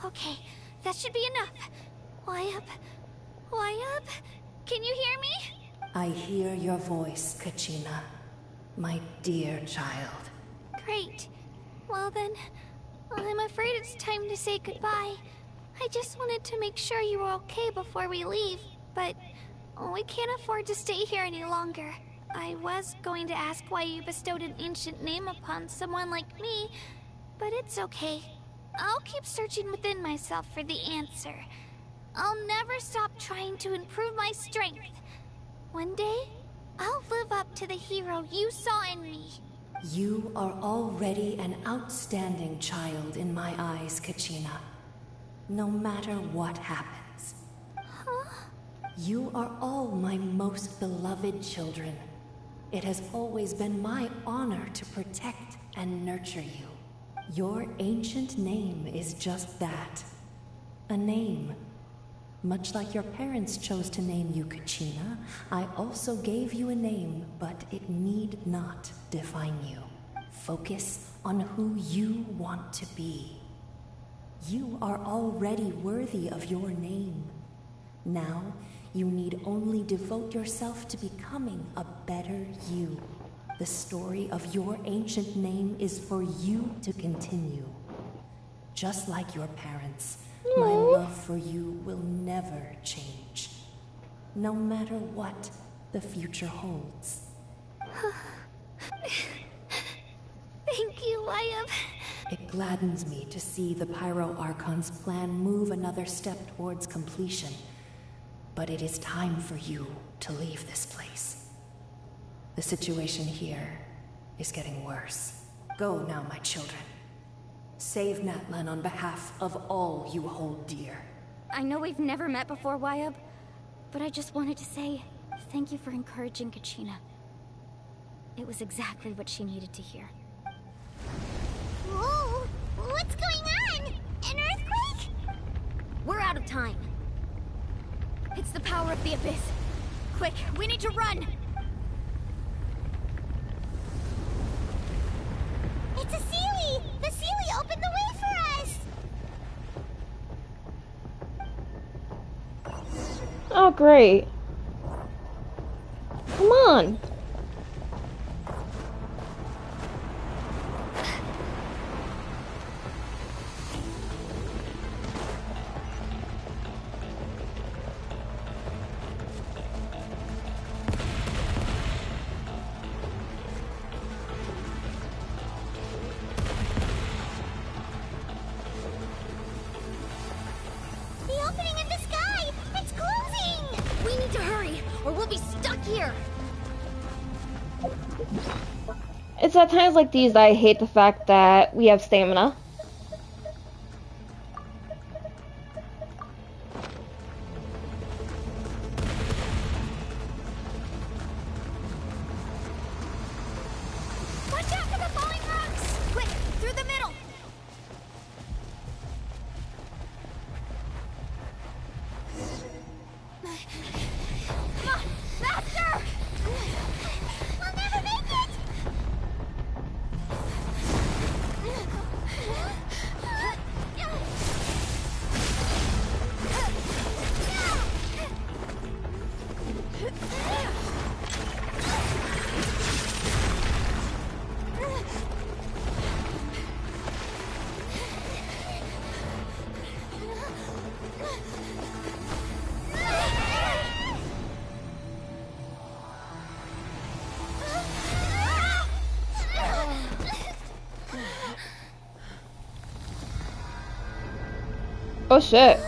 Okay, that should be enough. Wayub? Wayub? Can you hear me? I hear your voice, Kachina. My dear child. Great. Well then, I'm afraid it's time to say goodbye. I just wanted to make sure you were okay before we leave, but we can't afford to stay here any longer. I was going to ask why you bestowed an ancient name upon someone like me, but it's okay. I'll keep searching within myself for the answer. I'll never stop trying to improve my strength. One day, I'll live up to the hero you saw in me. You are already an outstanding child in my eyes, Kachina. No matter what happens. Huh? You are all my most beloved children. It has always been my honor to protect and nurture you. Your ancient name is just that. A name. Much like your parents chose to name you Kachina, I also gave you a name, but it need not define you. Focus on who you want to be. You are already worthy of your name. Now, you need only devote yourself to becoming a better you. The story of your ancient name is for you to continue. Just like your parents, my love for you will never change. No matter what the future holds. Thank you, Wyatt. It gladdens me to see the Pyro Archon's plan move another step towards completion. But it is time for you to leave this place. The situation here is getting worse. Go now, my children. Save Natlan on behalf of all you hold dear. I know we've never met before, Wyatt, but I just wanted to say thank you for encouraging Kachina. It was exactly what she needed to hear. Whoa! What's going on? An earthquake? We're out of time. It's the power of the abyss. Quick, we need to run! It's a Sealy! The Sealy opened the way for us! Oh, great. Come on. It's at times like these that I hate the fact that we have stamina. Watch out for the falling rocks! Quick, through the middle! Come on, faster! We'll never make it! Oh shit.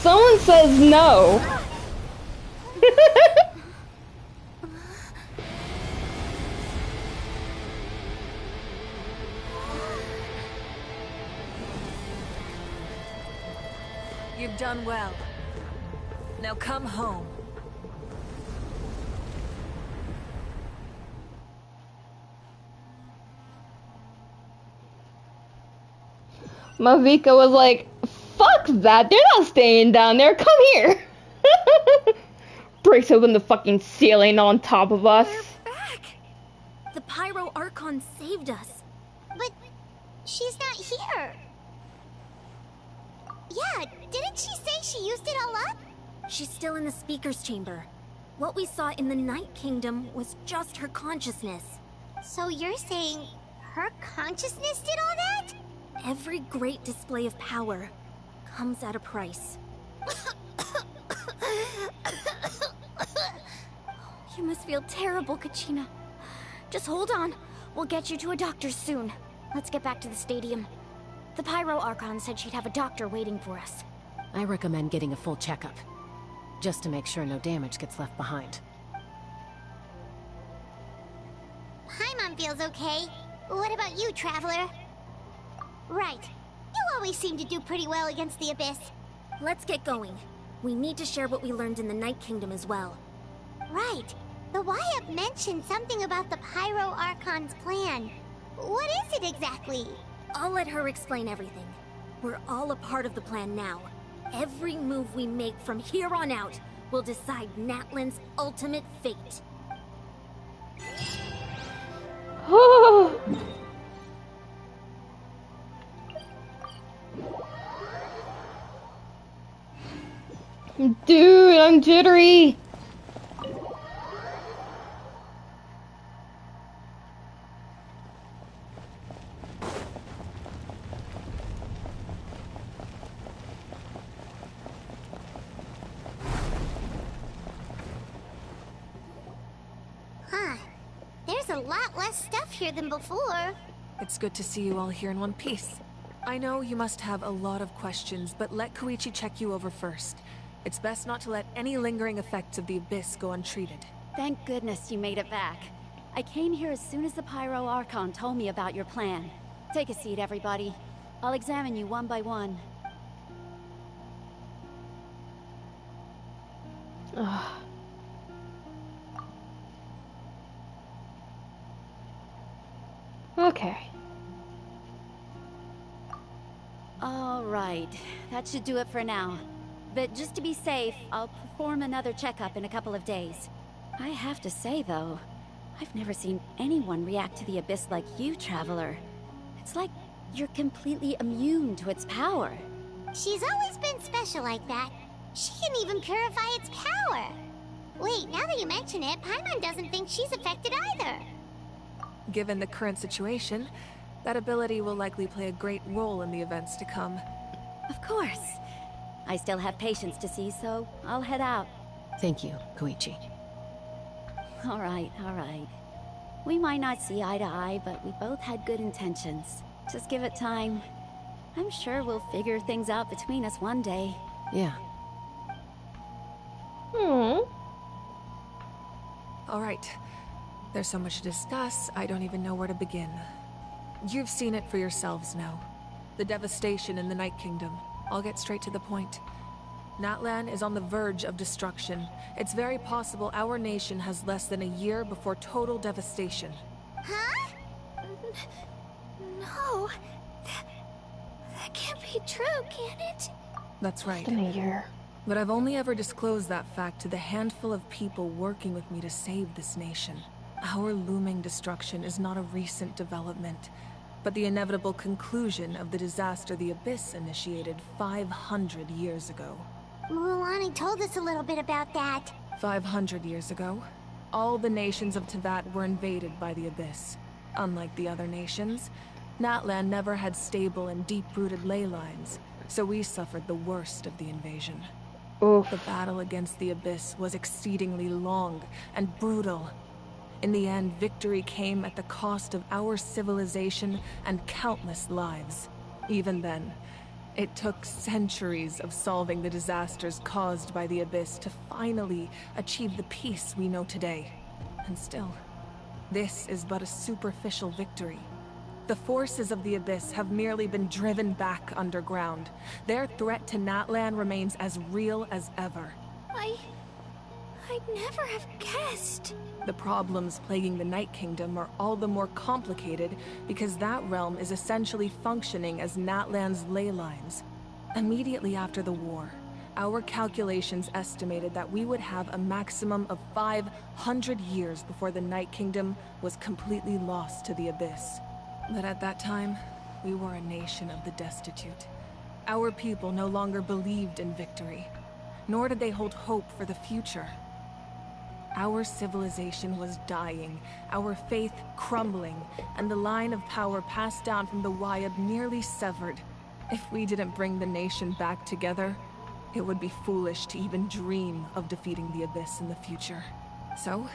Someone says no. You've done well. Now come home. Mavika was like, fuck that, they're not staying down there, come here. Breaks open the fucking ceiling on top of us. We're back! The Pyro Archon saved us. But she's not here. Yeah, Didn't she say she used it all up? She's still in the speaker's chamber. What we saw in the Night Kingdom was just her consciousness. So you're saying her consciousness did all that? Every great display of power comes at a price. You must feel terrible, Kachina. Just hold on. We'll get you to a doctor soon. Let's get back to the stadium. The Pyro Archon said she'd have a doctor waiting for us. I recommend getting a full checkup, just to make sure no damage gets left behind. Paimon feels okay. What about you, Traveler? Right. You always seem to do pretty well against the Abyss. Let's get going. We need to share what we learned in the Night Kingdom as well. Right. The Wyatt mentioned something about the Pyro Archon's plan. What is it exactly? I'll let her explain everything. We're all a part of the plan now. Every move we make from here on out will decide Natlan's ultimate fate. Dude, I'm jittery. Huh. There's a lot less stuff here than before. It's good to see you all here in one piece. I know you must have a lot of questions, but let Koichi check you over first. It's best not to let any lingering effects of the Abyss go untreated. Thank goodness you made it back. I came here as soon as the Pyro Archon told me about your plan. Take a seat, everybody. I'll examine you one by one. Okay. All right, that should do it for now. But just to be safe, I'll perform another checkup in a couple of days. I have to say, though, I've never seen anyone react to the Abyss like you, Traveler. It's like you're completely immune to its power. She's always been special like that. She can even purify its power. Wait, now that you mention it, Paimon doesn't think she's affected either. Given the current situation, that ability will likely play a great role in the events to come. Of course. I still have patients to see, so I'll head out. Thank you, Koichi. All right, all right. We might not see eye to eye, but we both had good intentions. Just give it time. I'm sure we'll figure things out between us one day. Yeah. All right. There's so much to discuss, I don't even know where to begin. You've seen it for yourselves now. The devastation in the Night Kingdom. I'll get straight to the point. Natlan is on the verge of destruction. It's very possible our nation has less than a year before total devastation. Huh? No. That can't be true, can it? That's right. In a year. But I've only ever disclosed that fact to the handful of people working with me to save this nation. Our looming destruction is not a recent development, but the inevitable conclusion of the disaster the Abyss initiated 500 years ago. Mulani told us a little bit about that. 500 years ago, all the nations of Teyvat were invaded by the Abyss. Unlike the other nations, Natlan never had stable and deep-rooted ley lines, so we suffered the worst of the invasion. Oof. The battle against the Abyss was exceedingly long and brutal. In the end, victory came at the cost of our civilization and countless lives. Even then, it took centuries of solving the disasters caused by the Abyss to finally achieve the peace we know today. And still, this is but a superficial victory. The forces of the Abyss have merely been driven back underground. Their threat to Natlan remains as real as ever. I'd never have guessed. The problems plaguing the Night Kingdom are all the more complicated because that realm is essentially functioning as Natlan's ley lines. Immediately after the war, our calculations estimated that we would have a maximum of 500 years before the Night Kingdom was completely lost to the Abyss. But at that time, we were a nation of the destitute. Our people no longer believed in victory, nor did they hold hope for the future. Our civilization was dying, our faith crumbling, and the line of power passed down from the Wyab nearly severed. If we didn't bring the nation back together, it would be foolish to even dream of defeating the Abyss in the future. So,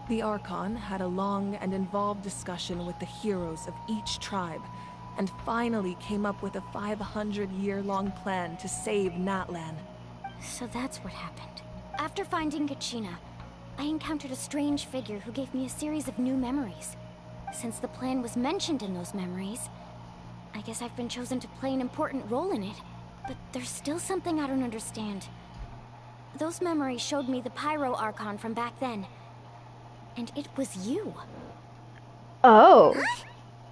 the Archon had a long and involved discussion with the heroes of each tribe, and finally came up with a 500-year-long plan to save Natlan. So that's what happened. After finding Kachina, I encountered a strange figure who gave me a series of new memories. Since the plan was mentioned in those memories, I guess I've been chosen to play an important role in it. But there's still something I don't understand. Those memories showed me the Pyro Archon from back then. And it was you. Oh. Huh?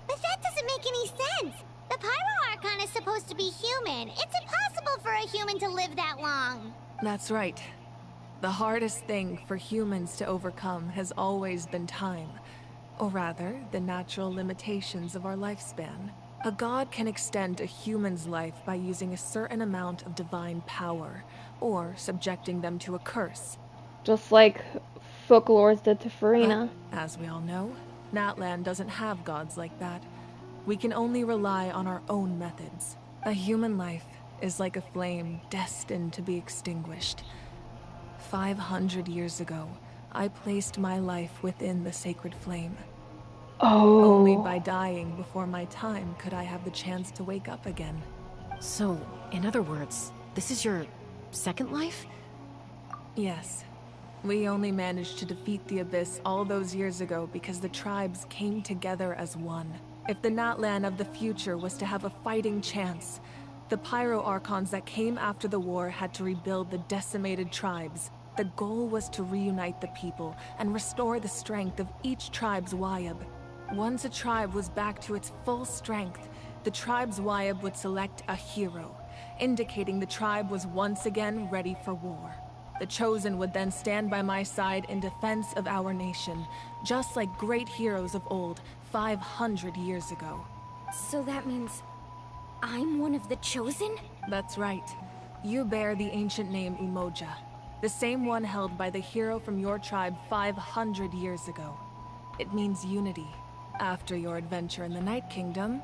But that doesn't make any sense. The Pyro Archon is supposed to be human. It's impossible for a human to live that long. That's right. The hardest thing for humans to overcome has always been time. Or rather, the natural limitations of our lifespan. A god can extend a human's life by using a certain amount of divine power, or subjecting them to a curse. Just like Folklores did to Farina. But, as we all know, Natlan doesn't have gods like that. We can only rely on our own methods. A human life is like a flame destined to be extinguished. 500 years ago, I placed my life within the sacred flame. Oh. Only by dying before my time could I have the chance to wake up again. So, in other words, this is your second life? Yes. We only managed to defeat the Abyss all those years ago because the tribes came together as one. If the Natlan of the future was to have a fighting chance, the Pyro Archons that came after the war had to rebuild the decimated tribes. The goal was to reunite the people and restore the strength of each tribe's Wyab. Once a tribe was back to its full strength, the tribe's Wyab would select a hero, indicating the tribe was once again ready for war. The Chosen would then stand by my side in defense of our nation, just like great heroes of old, 500 years ago. So that means I'm one of the Chosen? That's right. You bear the ancient name Umoja, the same one held by the hero from your tribe 500 years ago. It means unity. After your adventure in the Night Kingdom,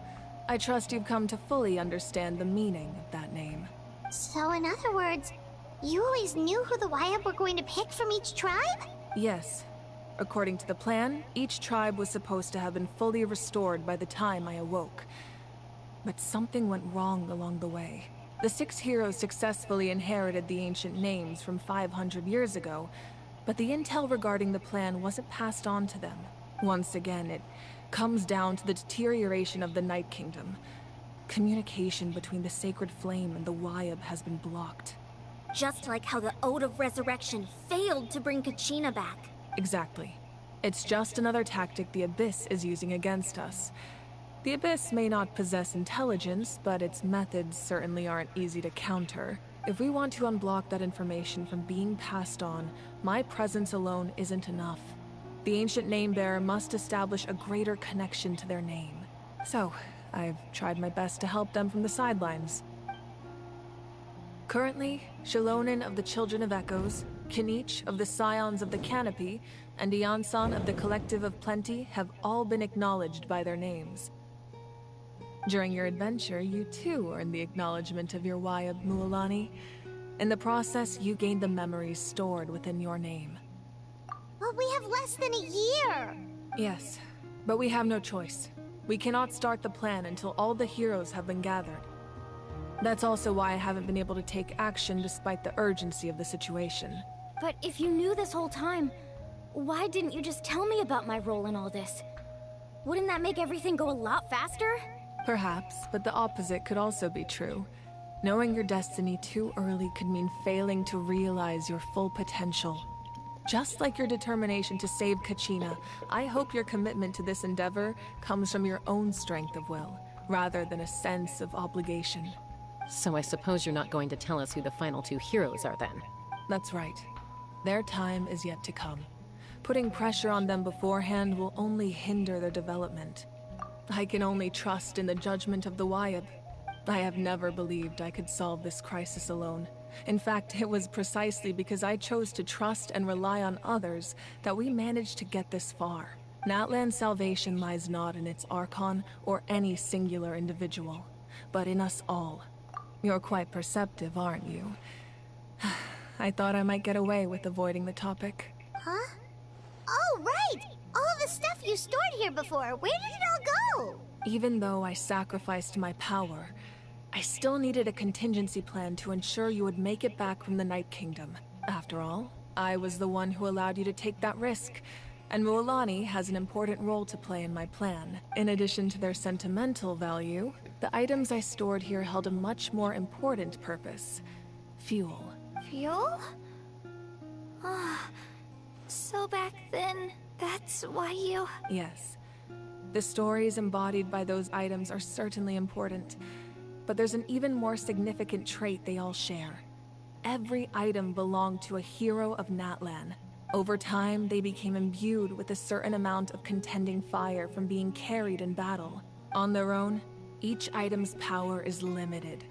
I trust you've come to fully understand the meaning of that name. So in other words, you always knew who the Wyab were going to pick from each tribe? Yes. According to the plan, each tribe was supposed to have been fully restored by the time I awoke. But something went wrong along the way. The 6 heroes successfully inherited the ancient names from 500 years ago, but the intel regarding the plan wasn't passed on to them. Once again, it comes down to the deterioration of the Night Kingdom. Communication between the Sacred Flame and the Wyab has been blocked. Just like how the Ode of Resurrection failed to bring Kachina back. Exactly. It's just another tactic the Abyss is using against us. The Abyss may not possess intelligence, but its methods certainly aren't easy to counter. If we want to unblock that information from being passed on, my presence alone isn't enough. The ancient name-bearer must establish a greater connection to their name. So, I've tried my best to help them from the sidelines. Currently, Shalonin of the Children of Echoes, Kinich of the Scions of the Canopy, and Iansan of the Collective of Plenty have all been acknowledged by their names. During your adventure, you too earned the acknowledgement of your Wyab, Mualani. In the process, you gained the memories stored within your name. But we have less than a year! Yes, but we have no choice. We cannot start the plan until all the heroes have been gathered. That's also why I haven't been able to take action despite the urgency of the situation. But if you knew this whole time, why didn't you just tell me about my role in all this? Wouldn't that make everything go a lot faster? Perhaps, but the opposite could also be true. Knowing your destiny too early could mean failing to realize your full potential. Just like your determination to save Kachina, I hope your commitment to this endeavor comes from your own strength of will, rather than a sense of obligation. So I suppose you're not going to tell us who the final 2 heroes are then? That's right. Their time is yet to come. Putting pressure on them beforehand will only hinder their development. I can only trust in the judgment of the Wyab. I have never believed I could solve this crisis alone. In fact, it was precisely because I chose to trust and rely on others that we managed to get this far. Natlan's salvation lies not in its Archon or any singular individual, but in us all. You're quite perceptive, aren't you? I thought I might get away with avoiding the topic. Huh? Oh, right! All the stuff you stored here before, where did it all go? Even though I sacrificed my power, I still needed a contingency plan to ensure you would make it back from the Night Kingdom. After all, I was the one who allowed you to take that risk, and Mualani has an important role to play in my plan. In addition to their sentimental value, the items I stored here held a much more important purpose. Fuel. Fuel? Ah, so back then, that's why you... Yes. The stories embodied by those items are certainly important, but there's an even more significant trait they all share. Every item belonged to a hero of Natlan. Over time, they became imbued with a certain amount of contending fire from being carried in battle. On their own, each item's power is limited,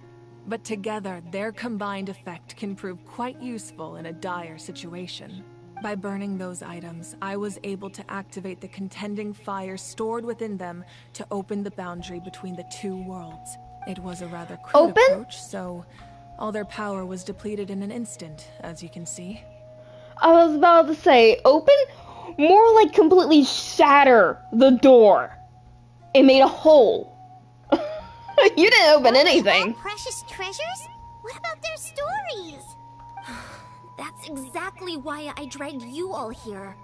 but together, their combined effect can prove quite useful in a dire situation. By burning those items, I was able to activate the contending fire stored within them to open the boundary between the two worlds. It was a rather crude approach, so all their power was depleted in an instant, as you can see. I was about to say, open? More like completely shatter the door. It made a hole. You didn't open anything. Precious treasures? What about their stories? That's exactly why I dragged you all here.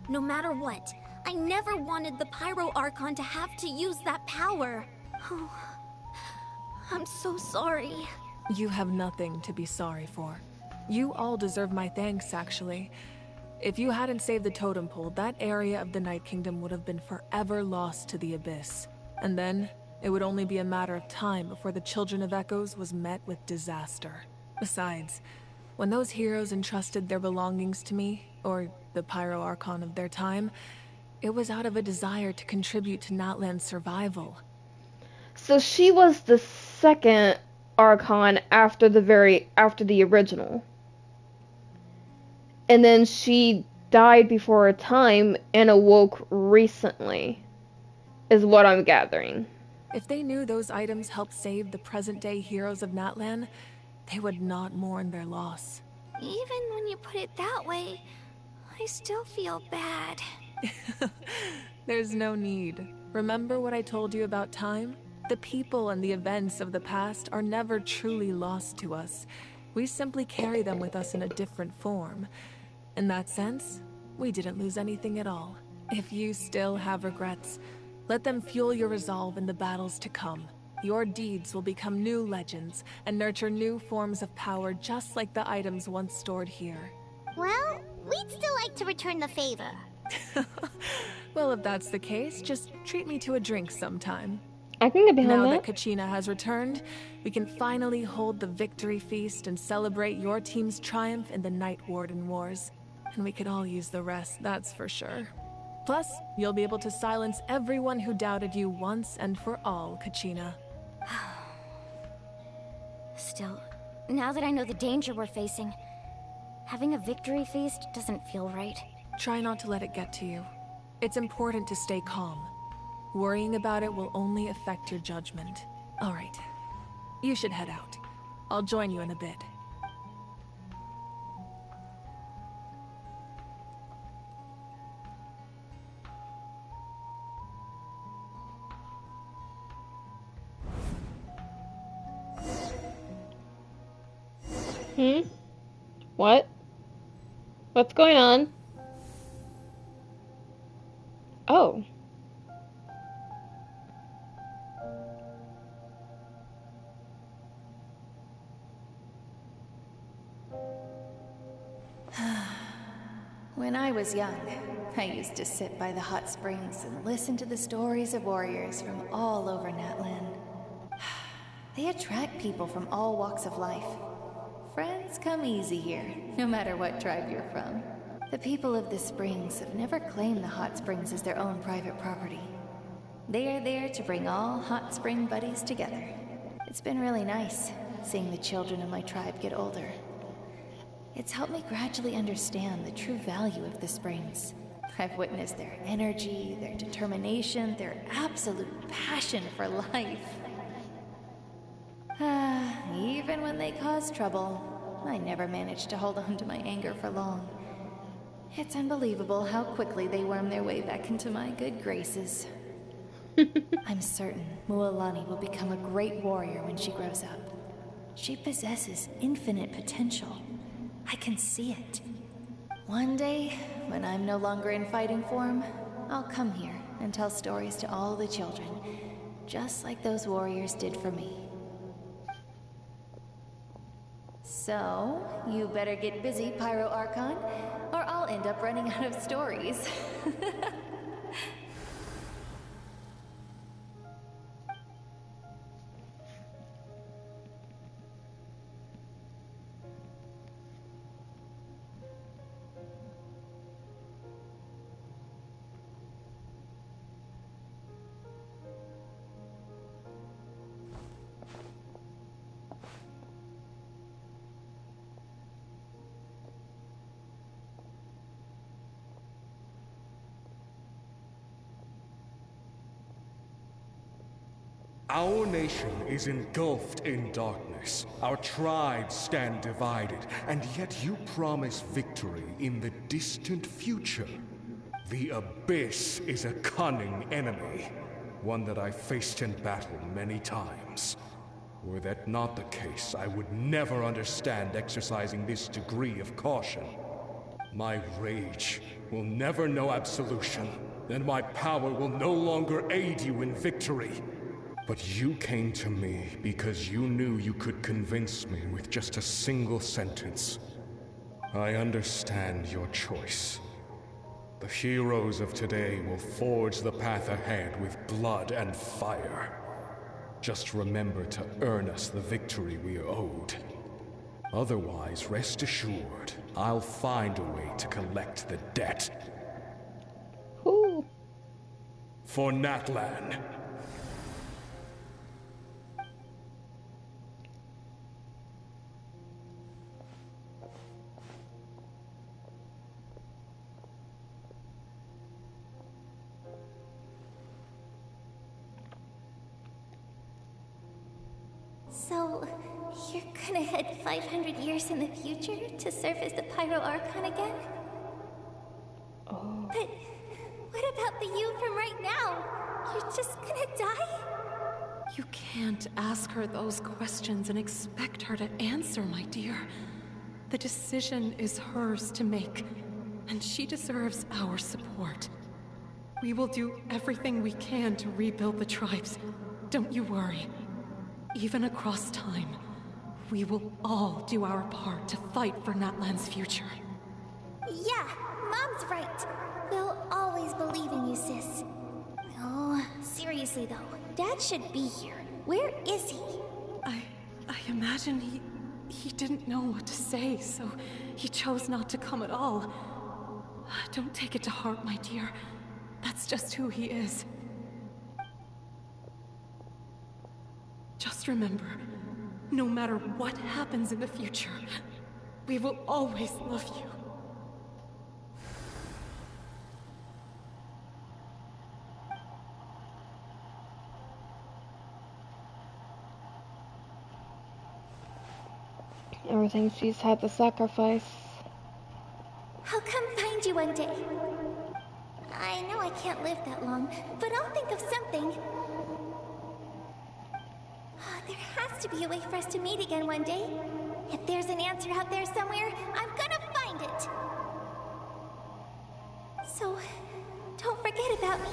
No matter what, I never wanted the Pyro Archon to have to use that power. Oh, I'm so sorry. You have nothing to be sorry for. You all deserve my thanks, actually. If you hadn't saved the totem pole, that area of the Night Kingdom would have been forever lost to the Abyss. And then, it would only be a matter of time before the Children of Echoes was met with disaster. Besides, when those heroes entrusted their belongings to me, or the Pyro Archon of their time, it was out of a desire to contribute to Natlan's survival. So she was the second Archon after the original. And then she died before her time and awoke recently, is what I'm gathering. If they knew those items helped save the present-day heroes of Natlan, they would not mourn their loss. Even when you put it that way, I still feel bad. There's no need. Remember what I told you about time? The people and the events of the past are never truly lost to us. We simply carry them with us in a different form. In that sense, we didn't lose anything at all. If you still have regrets, let them fuel your resolve in the battles to come. Your deeds will become new legends and nurture new forms of power just like the items once stored here. Well, we'd still like to return the favor. Well, if that's the case, just treat me to a drink sometime. I can get behind that. Now that Kachina has returned, we can finally hold the victory feast and celebrate your team's triumph in the Night Warden Wars. And we could all use the rest, that's for sure. Plus, you'll be able to silence everyone who doubted you once and for all, Kachina. Still, now that I know the danger we're facing, having a victory feast doesn't feel right. Try not to let it get to you. It's important to stay calm. Worrying about it will only affect your judgment. All right, you should head out. I'll join you in a bit. What? What's going on? Oh. When I was young, I used to sit by the hot springs and listen to the stories of warriors from all over Natlan. They attract people from all walks of life. Friends come easy here, no matter what tribe you're from. The people of the springs have never claimed the hot springs as their own private property. They are there to bring all hot spring buddies together. It's been really nice, seeing the children of my tribe get older. It's helped me gradually understand the true value of the springs. I've witnessed their energy, their determination, their absolute passion for life. Even when they cause trouble, I never managed to hold on to my anger for long. It's unbelievable how quickly they worm their way back into my good graces. I'm certain Mualani will become a great warrior when she grows up. She possesses infinite potential. I can see it. One day, when I'm no longer in fighting form, I'll come here and tell stories to all the children, just like those warriors did for me. So, you better get busy, Pyro Archon, or I'll end up running out of stories. Our nation is engulfed in darkness. Our tribes stand divided, and yet you promise victory in the distant future. The Abyss is a cunning enemy, one that I faced in battle many times. Were that not the case, I would never understand exercising this degree of caution. My rage will never know absolution, and my power will no longer aid you in victory. But you came to me because you knew you could convince me with just a single sentence. I understand your choice. The heroes of today will forge the path ahead with blood and fire. Just remember to earn us the victory we are owed. Otherwise, rest assured, I'll find a way to collect the debt. Ooh. For Natlan. So, you're gonna head 500 years in the future to serve as the Pyro Archon again? Oh. But what about the you from right now? You're just gonna die? You can't ask her those questions and expect her to answer, my dear. The decision is hers to make, and she deserves our support. We will do everything we can to rebuild the tribes. Don't you worry. Even across time, we will all do our part to fight for Natlan's future. Yeah, Mom's right. We'll always believe in you, sis. Oh, seriously though, Dad should be here. Where is he? I imagine he didn't know what to say, so he chose not to come at all. Don't take it to heart, my dear. That's just who he is. Just remember, no matter what happens in the future, we will always love you. Everything she's had to sacrifice. I'll come find you one day. I know I can't live that long, but I'll think of something. There has to be a way for us to meet again one day. If there's an answer out there somewhere, I'm gonna find it. So, don't forget about me.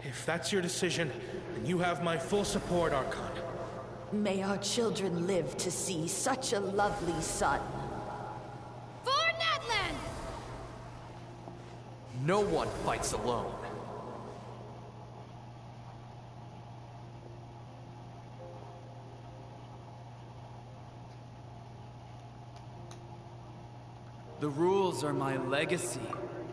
If that's your decision, then you have my full support, Archon. May our children live to see such a lovely son. For Natlan! No one fights alone. The rules are my legacy.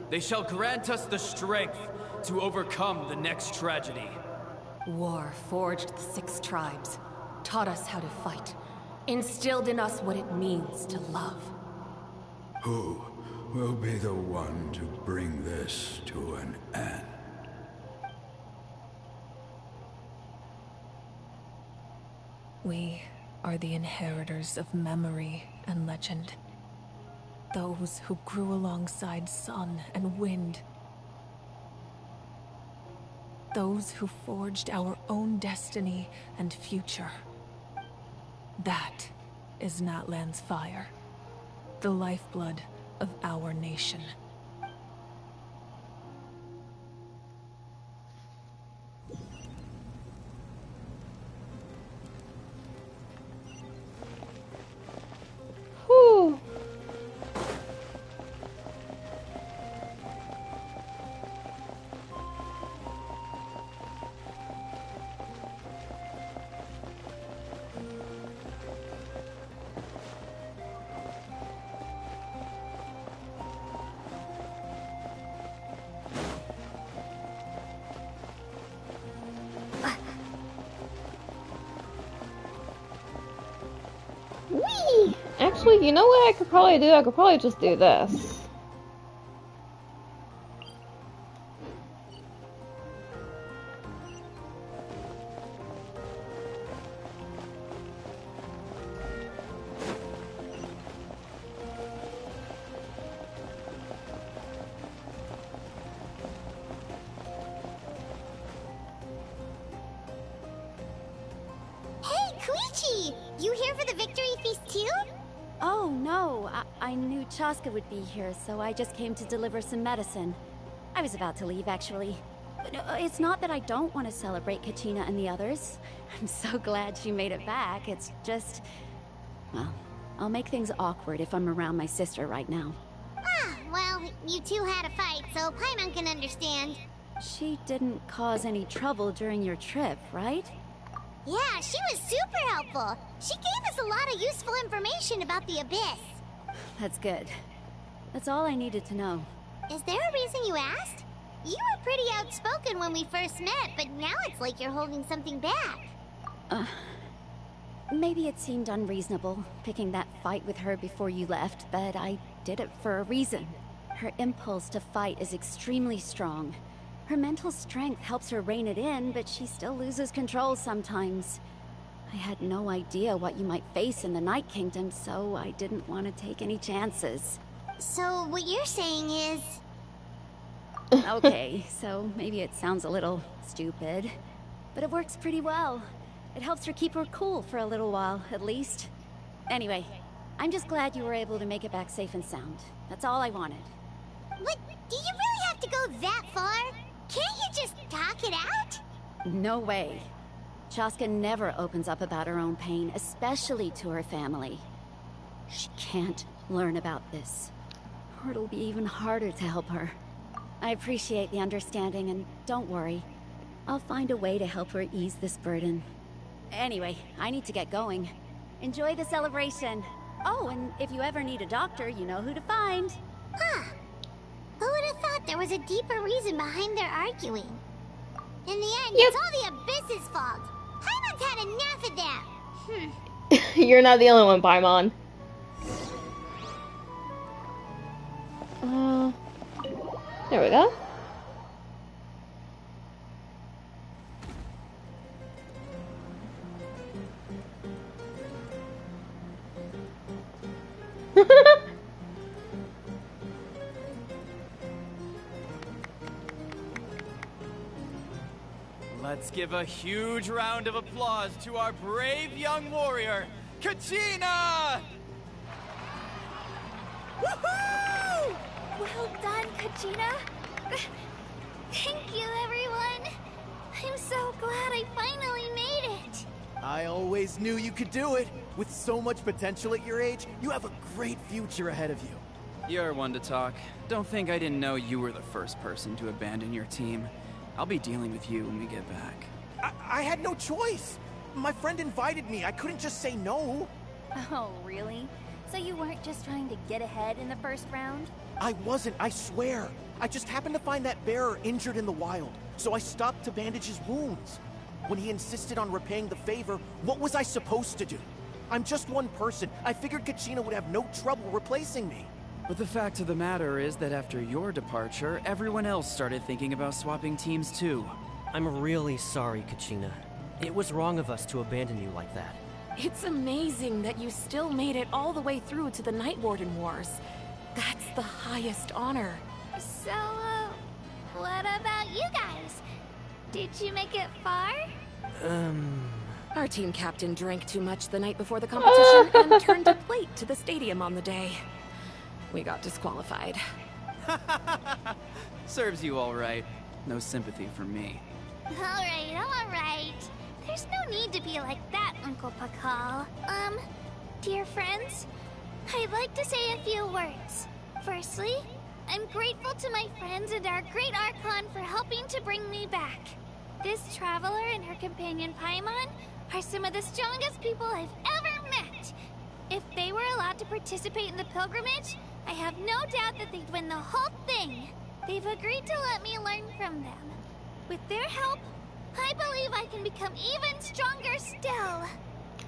They shall grant us the strength to overcome the next tragedy. War forged the 6 tribes, taught us how to fight, instilled in us what it means to love. Who will be the one to bring this to an end? We are the inheritors of memory and legend. Those who grew alongside sun and wind. Those who forged our own destiny and future. That is Natlan's fire, the lifeblood of our nation. Whew. Whee! Actually, you know what I could probably do? I could probably just do this. Hey, Koichi! You here for the victory feast too? Oh, no. I knew Chaska would be here, so I just came to deliver some medicine. I was about to leave, actually. But it's not that I don't want to celebrate Kachina and the others. I'm so glad she made it back. It's just... well, I'll make things awkward if I'm around my sister right now. Ah, well, you two had a fight, so Paimon can understand. She didn't cause any trouble during your trip, right? Yeah, she was super helpful. She gave us a lot of useful information about the Abyss. That's good. That's all I needed to know. Is there a reason you asked? You were pretty outspoken when we first met, but now it's like you're holding something back. Maybe it seemed unreasonable, picking that fight with her before you left, but I did it for a reason. Her impulse to fight is extremely strong. Her mental strength helps her rein it in, but she still loses control sometimes. I had no idea what you might face in the Night Kingdom, so I didn't want to take any chances. So what you're saying is... Okay, so maybe it sounds a little stupid, but it works pretty well. It helps her keep her cool for a little while, at least. Anyway, I'm just glad you were able to make it back safe and sound. That's all I wanted. But do you really have to go that far? Can't you just talk it out? No way. Chaska never opens up about her own pain, especially to her family. She can't learn about this, or it'll be even harder to help her. I appreciate the understanding, and don't worry. I'll find a way to help her ease this burden. Anyway, I need to get going. Enjoy the celebration. Oh, and if you ever need a doctor, you know who to find. Huh. Who would have thought there was a deeper reason behind their arguing? In the end, it's all the Abyss's fault. Paimon's had enough of them. You're not the only one, Paimon. There we go. Let's give a huge round of applause to our brave young warrior, Kachina! Woohoo! Well done, Kachina. Thank you, everyone. I'm so glad I finally made it. I always knew you could do it. With so much potential at your age, you have a great future ahead of you. You're one to talk. Don't think I didn't know you were the first person to abandon your team. I'll be dealing with you when we get back. I had no choice. My friend invited me. I couldn't just say no. Oh, really? So you weren't just trying to get ahead in the first round? I wasn't, I swear. I just happened to find that bearer injured in the wild, so I stopped to bandage his wounds. When he insisted on repaying the favor, what was I supposed to do? I'm just one person. I figured Kachina would have no trouble replacing me. But the fact of the matter is that after your departure, everyone else started thinking about swapping teams too. I'm really sorry, Kachina. It was wrong of us to abandon you like that. It's amazing that you still made it all the way through to the Night Warden Wars. That's the highest honor. So, what about you guys? Did you make it far? Our team captain drank too much the night before the competition and turned a plate to the stadium on the day. We got disqualified. Serves you all right. No sympathy for me. Alright. There's no need to be like that, Uncle Pakal. Dear friends, I'd like to say a few words. Firstly, I'm grateful to my friends and our great Archon for helping to bring me back. This traveler and her companion Paimon are some of the strongest people I've ever met. If they were allowed to participate in the pilgrimage, I have no doubt that they'd win the whole thing. They've agreed to let me learn from them. With their help, I believe I can become even stronger still.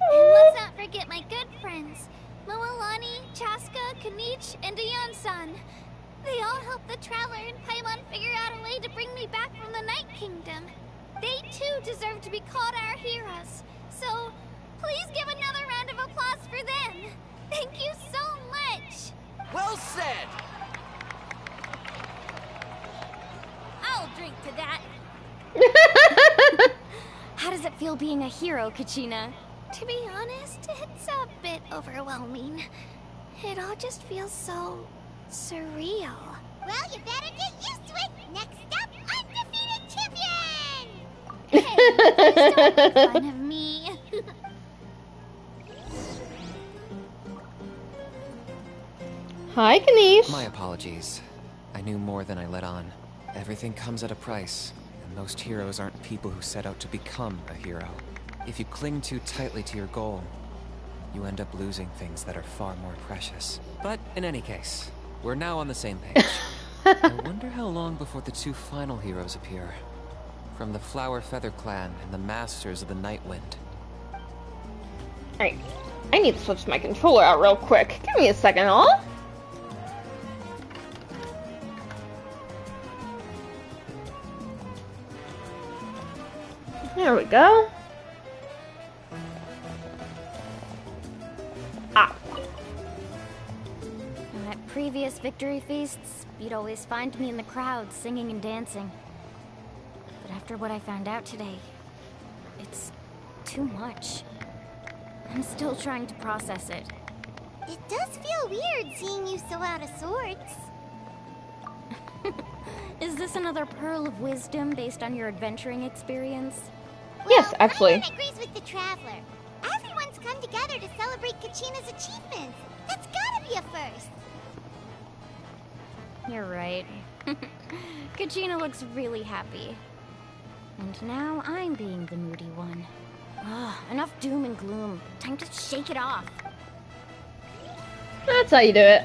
And let's not forget my good friends, Moalani, Chaska, Kanich, and Dayan-san. They all helped the Traveler and Paimon figure out a way to bring me back from the Night Kingdom. They too deserve to be called our heroes. So, please give another round of applause for them. Thank you so much. Well said! I'll drink to that. How does it feel being a hero, Kachina? To be honest, it's a bit overwhelming. It all just feels so surreal. Well, you better get used to it. Next up, undefeated champion! Hey, please don't make fun of me. Hi, Kanish. My apologies. I knew more than I let on. Everything comes at a price, and most heroes aren't people who set out to become a hero. If you cling too tightly to your goal, you end up losing things that are far more precious. But in any case, we're now on the same page. I wonder how long before the two final heroes appear. From the Flower Feather Clan and the Masters of the Night Wind. Alright, I need to switch my controller out real quick. Give me a second, all. There we go. At previous victory feasts, you'd always find me in the crowd singing and dancing. But after what I found out today, it's too much. I'm still trying to process it. It does feel weird seeing you so out of sorts. Is this another pearl of wisdom based on your adventuring experience? Yes, actually. Everyone agrees with the Traveler. Everyone's come together to celebrate Kachina's achievements. That's gotta be a first. You're right. Kachina looks really happy. And now I'm being the moody one. Enough doom and gloom. Time to shake it off. That's how you do it.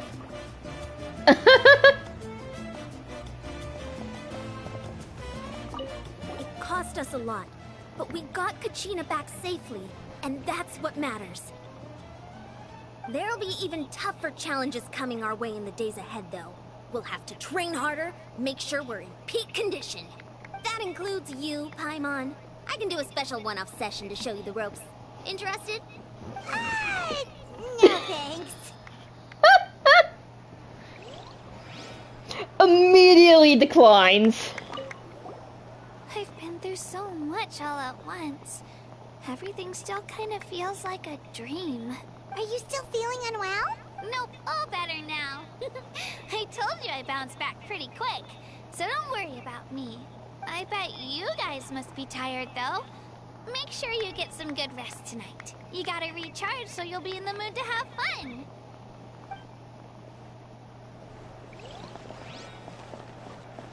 It cost us a lot, but we got Kachina back safely, and that's what matters. There'll be even tougher challenges coming our way in the days ahead, though. We'll have to train harder, make sure we're in peak condition. That includes you, Paimon. I can do a special one-off session to show you the ropes. Interested? No thanks. Immediately declines. I've been through so much all at once. Everything still kind of feels like a dream. Are you still feeling unwell? Nope, all better now. I told you I bounced back pretty quick, so don't worry about me. I bet you guys must be tired, though. Make sure you get some good rest tonight. You gotta recharge so you'll be in the mood to have fun.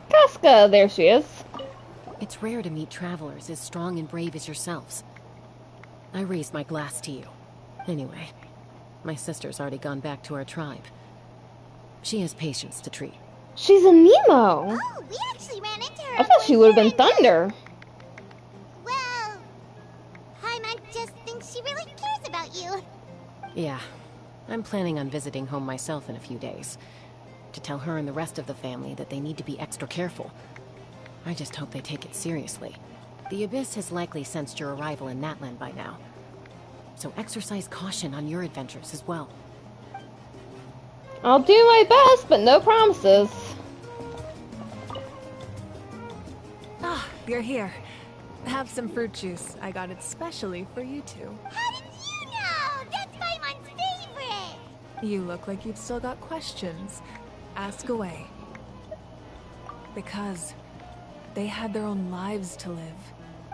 Casca, there she is. It's rare to meet travelers as strong and brave as yourselves. I raise my glass to you. Anyway, My sister's already gone back to our tribe. She has patients to treat. She's a Nemo. Oh, we actually ran into her. I thought she would have been Thunder. Well, Paimon just thinks she really cares about you. Yeah. I'm planning on visiting home myself in a few days. To tell her and the rest of the family that they need to be extra careful. I just hope they take it seriously. The Abyss has likely sensed your arrival in Natlan by now. So exercise caution on your adventures as well. I'll do my best, but no promises. Ah, you're here. Have some fruit juice. I got it specially for you two. How did you know? That's Paimon's favorite. You look like you've still got questions. Ask away. Because they had their own lives to live.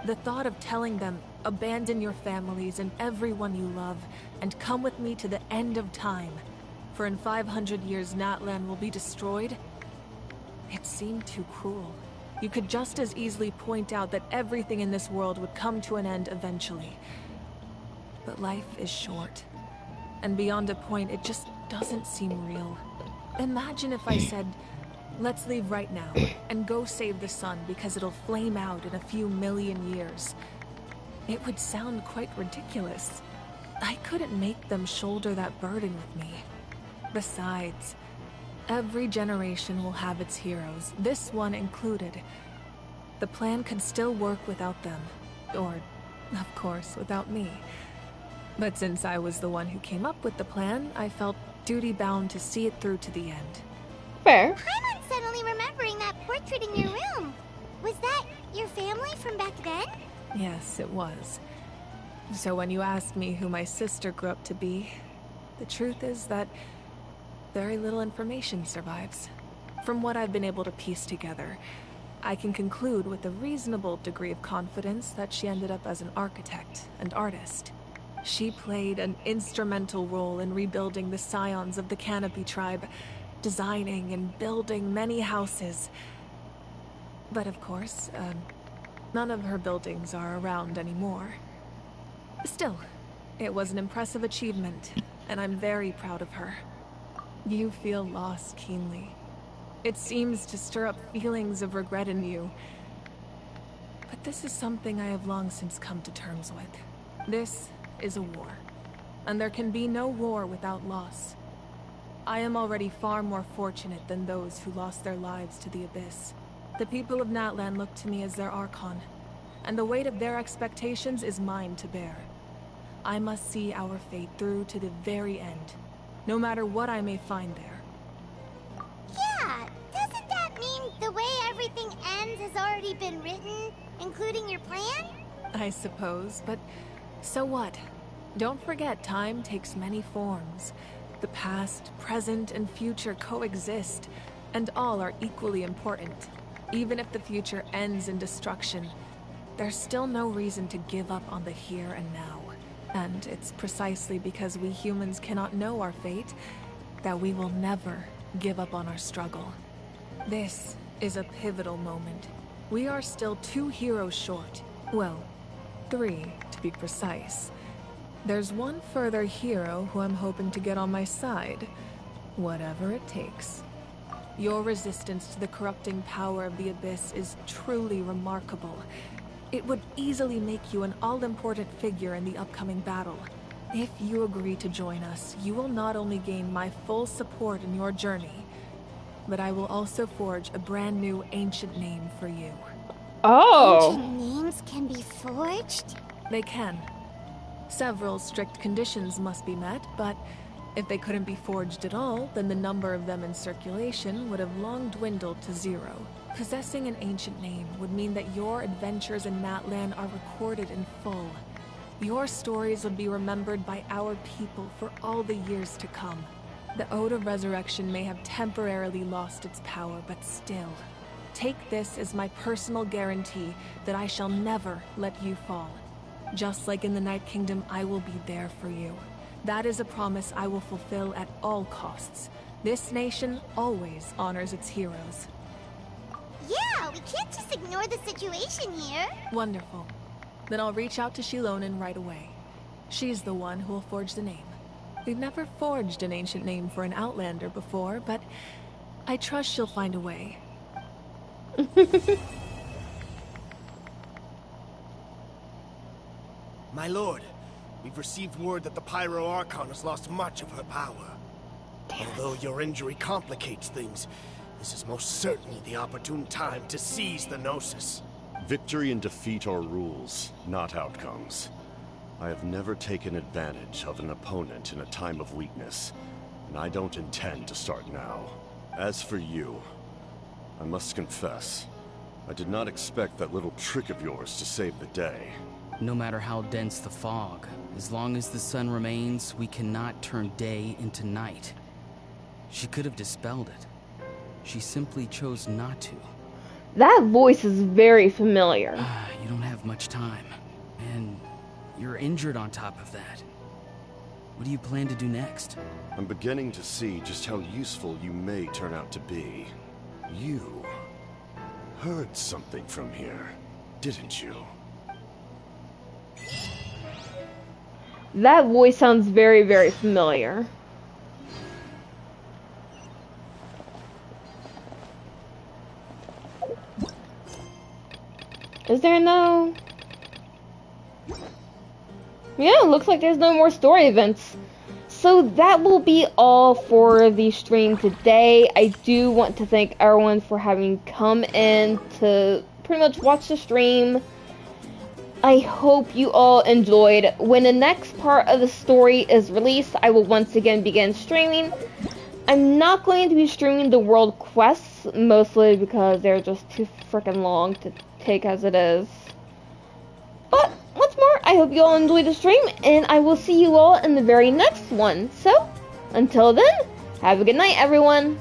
The thought of telling them, abandon your families and everyone you love, and come with me to the end of time, for in 500 years Natlan will be destroyed, it seemed too cruel. You could just as easily point out that everything in this world would come to an end eventually. But life is short, and beyond a point, it just doesn't seem real. Imagine if I said, let's leave right now, and go save the sun because it'll flame out in a few million years. It would sound quite ridiculous. I couldn't make them shoulder that burden with me. Besides, every generation will have its heroes, this one included. The plan could still work without them, or, of course, without me. But since I was the one who came up with the plan, I felt duty-bound to see it through to the end. Fair. Paimon's suddenly remembering that portrait in your room. Was that your family from back then? Yes, it was. So when you asked me who my sister grew up to be, the truth is that very little information survives. From what I've been able to piece together, I can conclude with a reasonable degree of confidence that she ended up as an architect and artist. She played an instrumental role in rebuilding the scions of the Canopy tribe, designing and building many houses. But of course, none of her buildings are around anymore. Still, it was an impressive achievement, and I'm very proud of her. You feel loss keenly. It seems to stir up feelings of regret in you. But this is something I have long since come to terms with. This is a war, and there can be no war without loss. I am already far more fortunate than those who lost their lives to the Abyss. The people of Natlan look to me as their Archon, and the weight of their expectations is mine to bear. I must see our fate through to the very end, no matter what I may find there. Yeah, doesn't that mean the way everything ends has already been written, including your plan? I suppose, but so what? Don't forget, time takes many forms. The past, present, and future coexist, and all are equally important. Even if the future ends in destruction, there's still no reason to give up on the here and now. And it's precisely because we humans cannot know our fate that we will never give up on our struggle. This is a pivotal moment. We are still 2 heroes short. Well, 3 to be precise. There's one further hero who I'm hoping to get on my side, whatever it takes. Your resistance to the corrupting power of the Abyss is truly remarkable. It would easily make you an all-important figure in the upcoming battle. If you agree to join us, you will not only gain my full support in your journey, but I will also forge a brand new ancient name for you. Oh! Ancient names can be forged? They can. Several strict conditions must be met, but if they couldn't be forged at all, then the number of them in circulation would have long dwindled to 0. Possessing an ancient name would mean that your adventures in Natlan are recorded in full. Your stories would be remembered by our people for all the years to come. The Ode of Resurrection may have temporarily lost its power, but still, take this as my personal guarantee that I shall never let you fall. Just like in the Night Kingdom, I will be there for you. That is a promise I will fulfill at all costs. This nation always honors its heroes. Yeah, we can't just ignore the situation here. Wonderful. Then I'll reach out to Shilonen right away. She's the one who will forge the name. We've never forged an ancient name for an outlander before, but I trust she'll find a way. My lord, we've received word that the Pyro Archon has lost much of her power. Although your injury complicates things, this is most certainly the opportune time to seize the Gnosis. Victory and defeat are rules, not outcomes. I have never taken advantage of an opponent in a time of weakness, and I don't intend to start now. As for you, I must confess, I did not expect that little trick of yours to save the day. No matter how dense the fog, as long as the sun remains, we cannot turn day into night. She could have dispelled it. She simply chose not to. That voice is very familiar. You don't have much time, and you're injured on top of that. What do you plan to do next? I'm beginning to see just how useful you may turn out to be. You heard something from here, didn't you? That voice sounds very, very familiar. Is there no... Yeah, looks like there's no more story events. So that will be all for the stream today. I do want to thank everyone for having come in to pretty much watch the stream. I hope you all enjoyed. When the next part of the story is released, I will once again begin streaming. I'm not going to be streaming the world quests, mostly because they're just too freaking long to take as it is. But once more, I hope you all enjoyed the stream, and I will see you all in the very next one. So, until then, have a good night, everyone.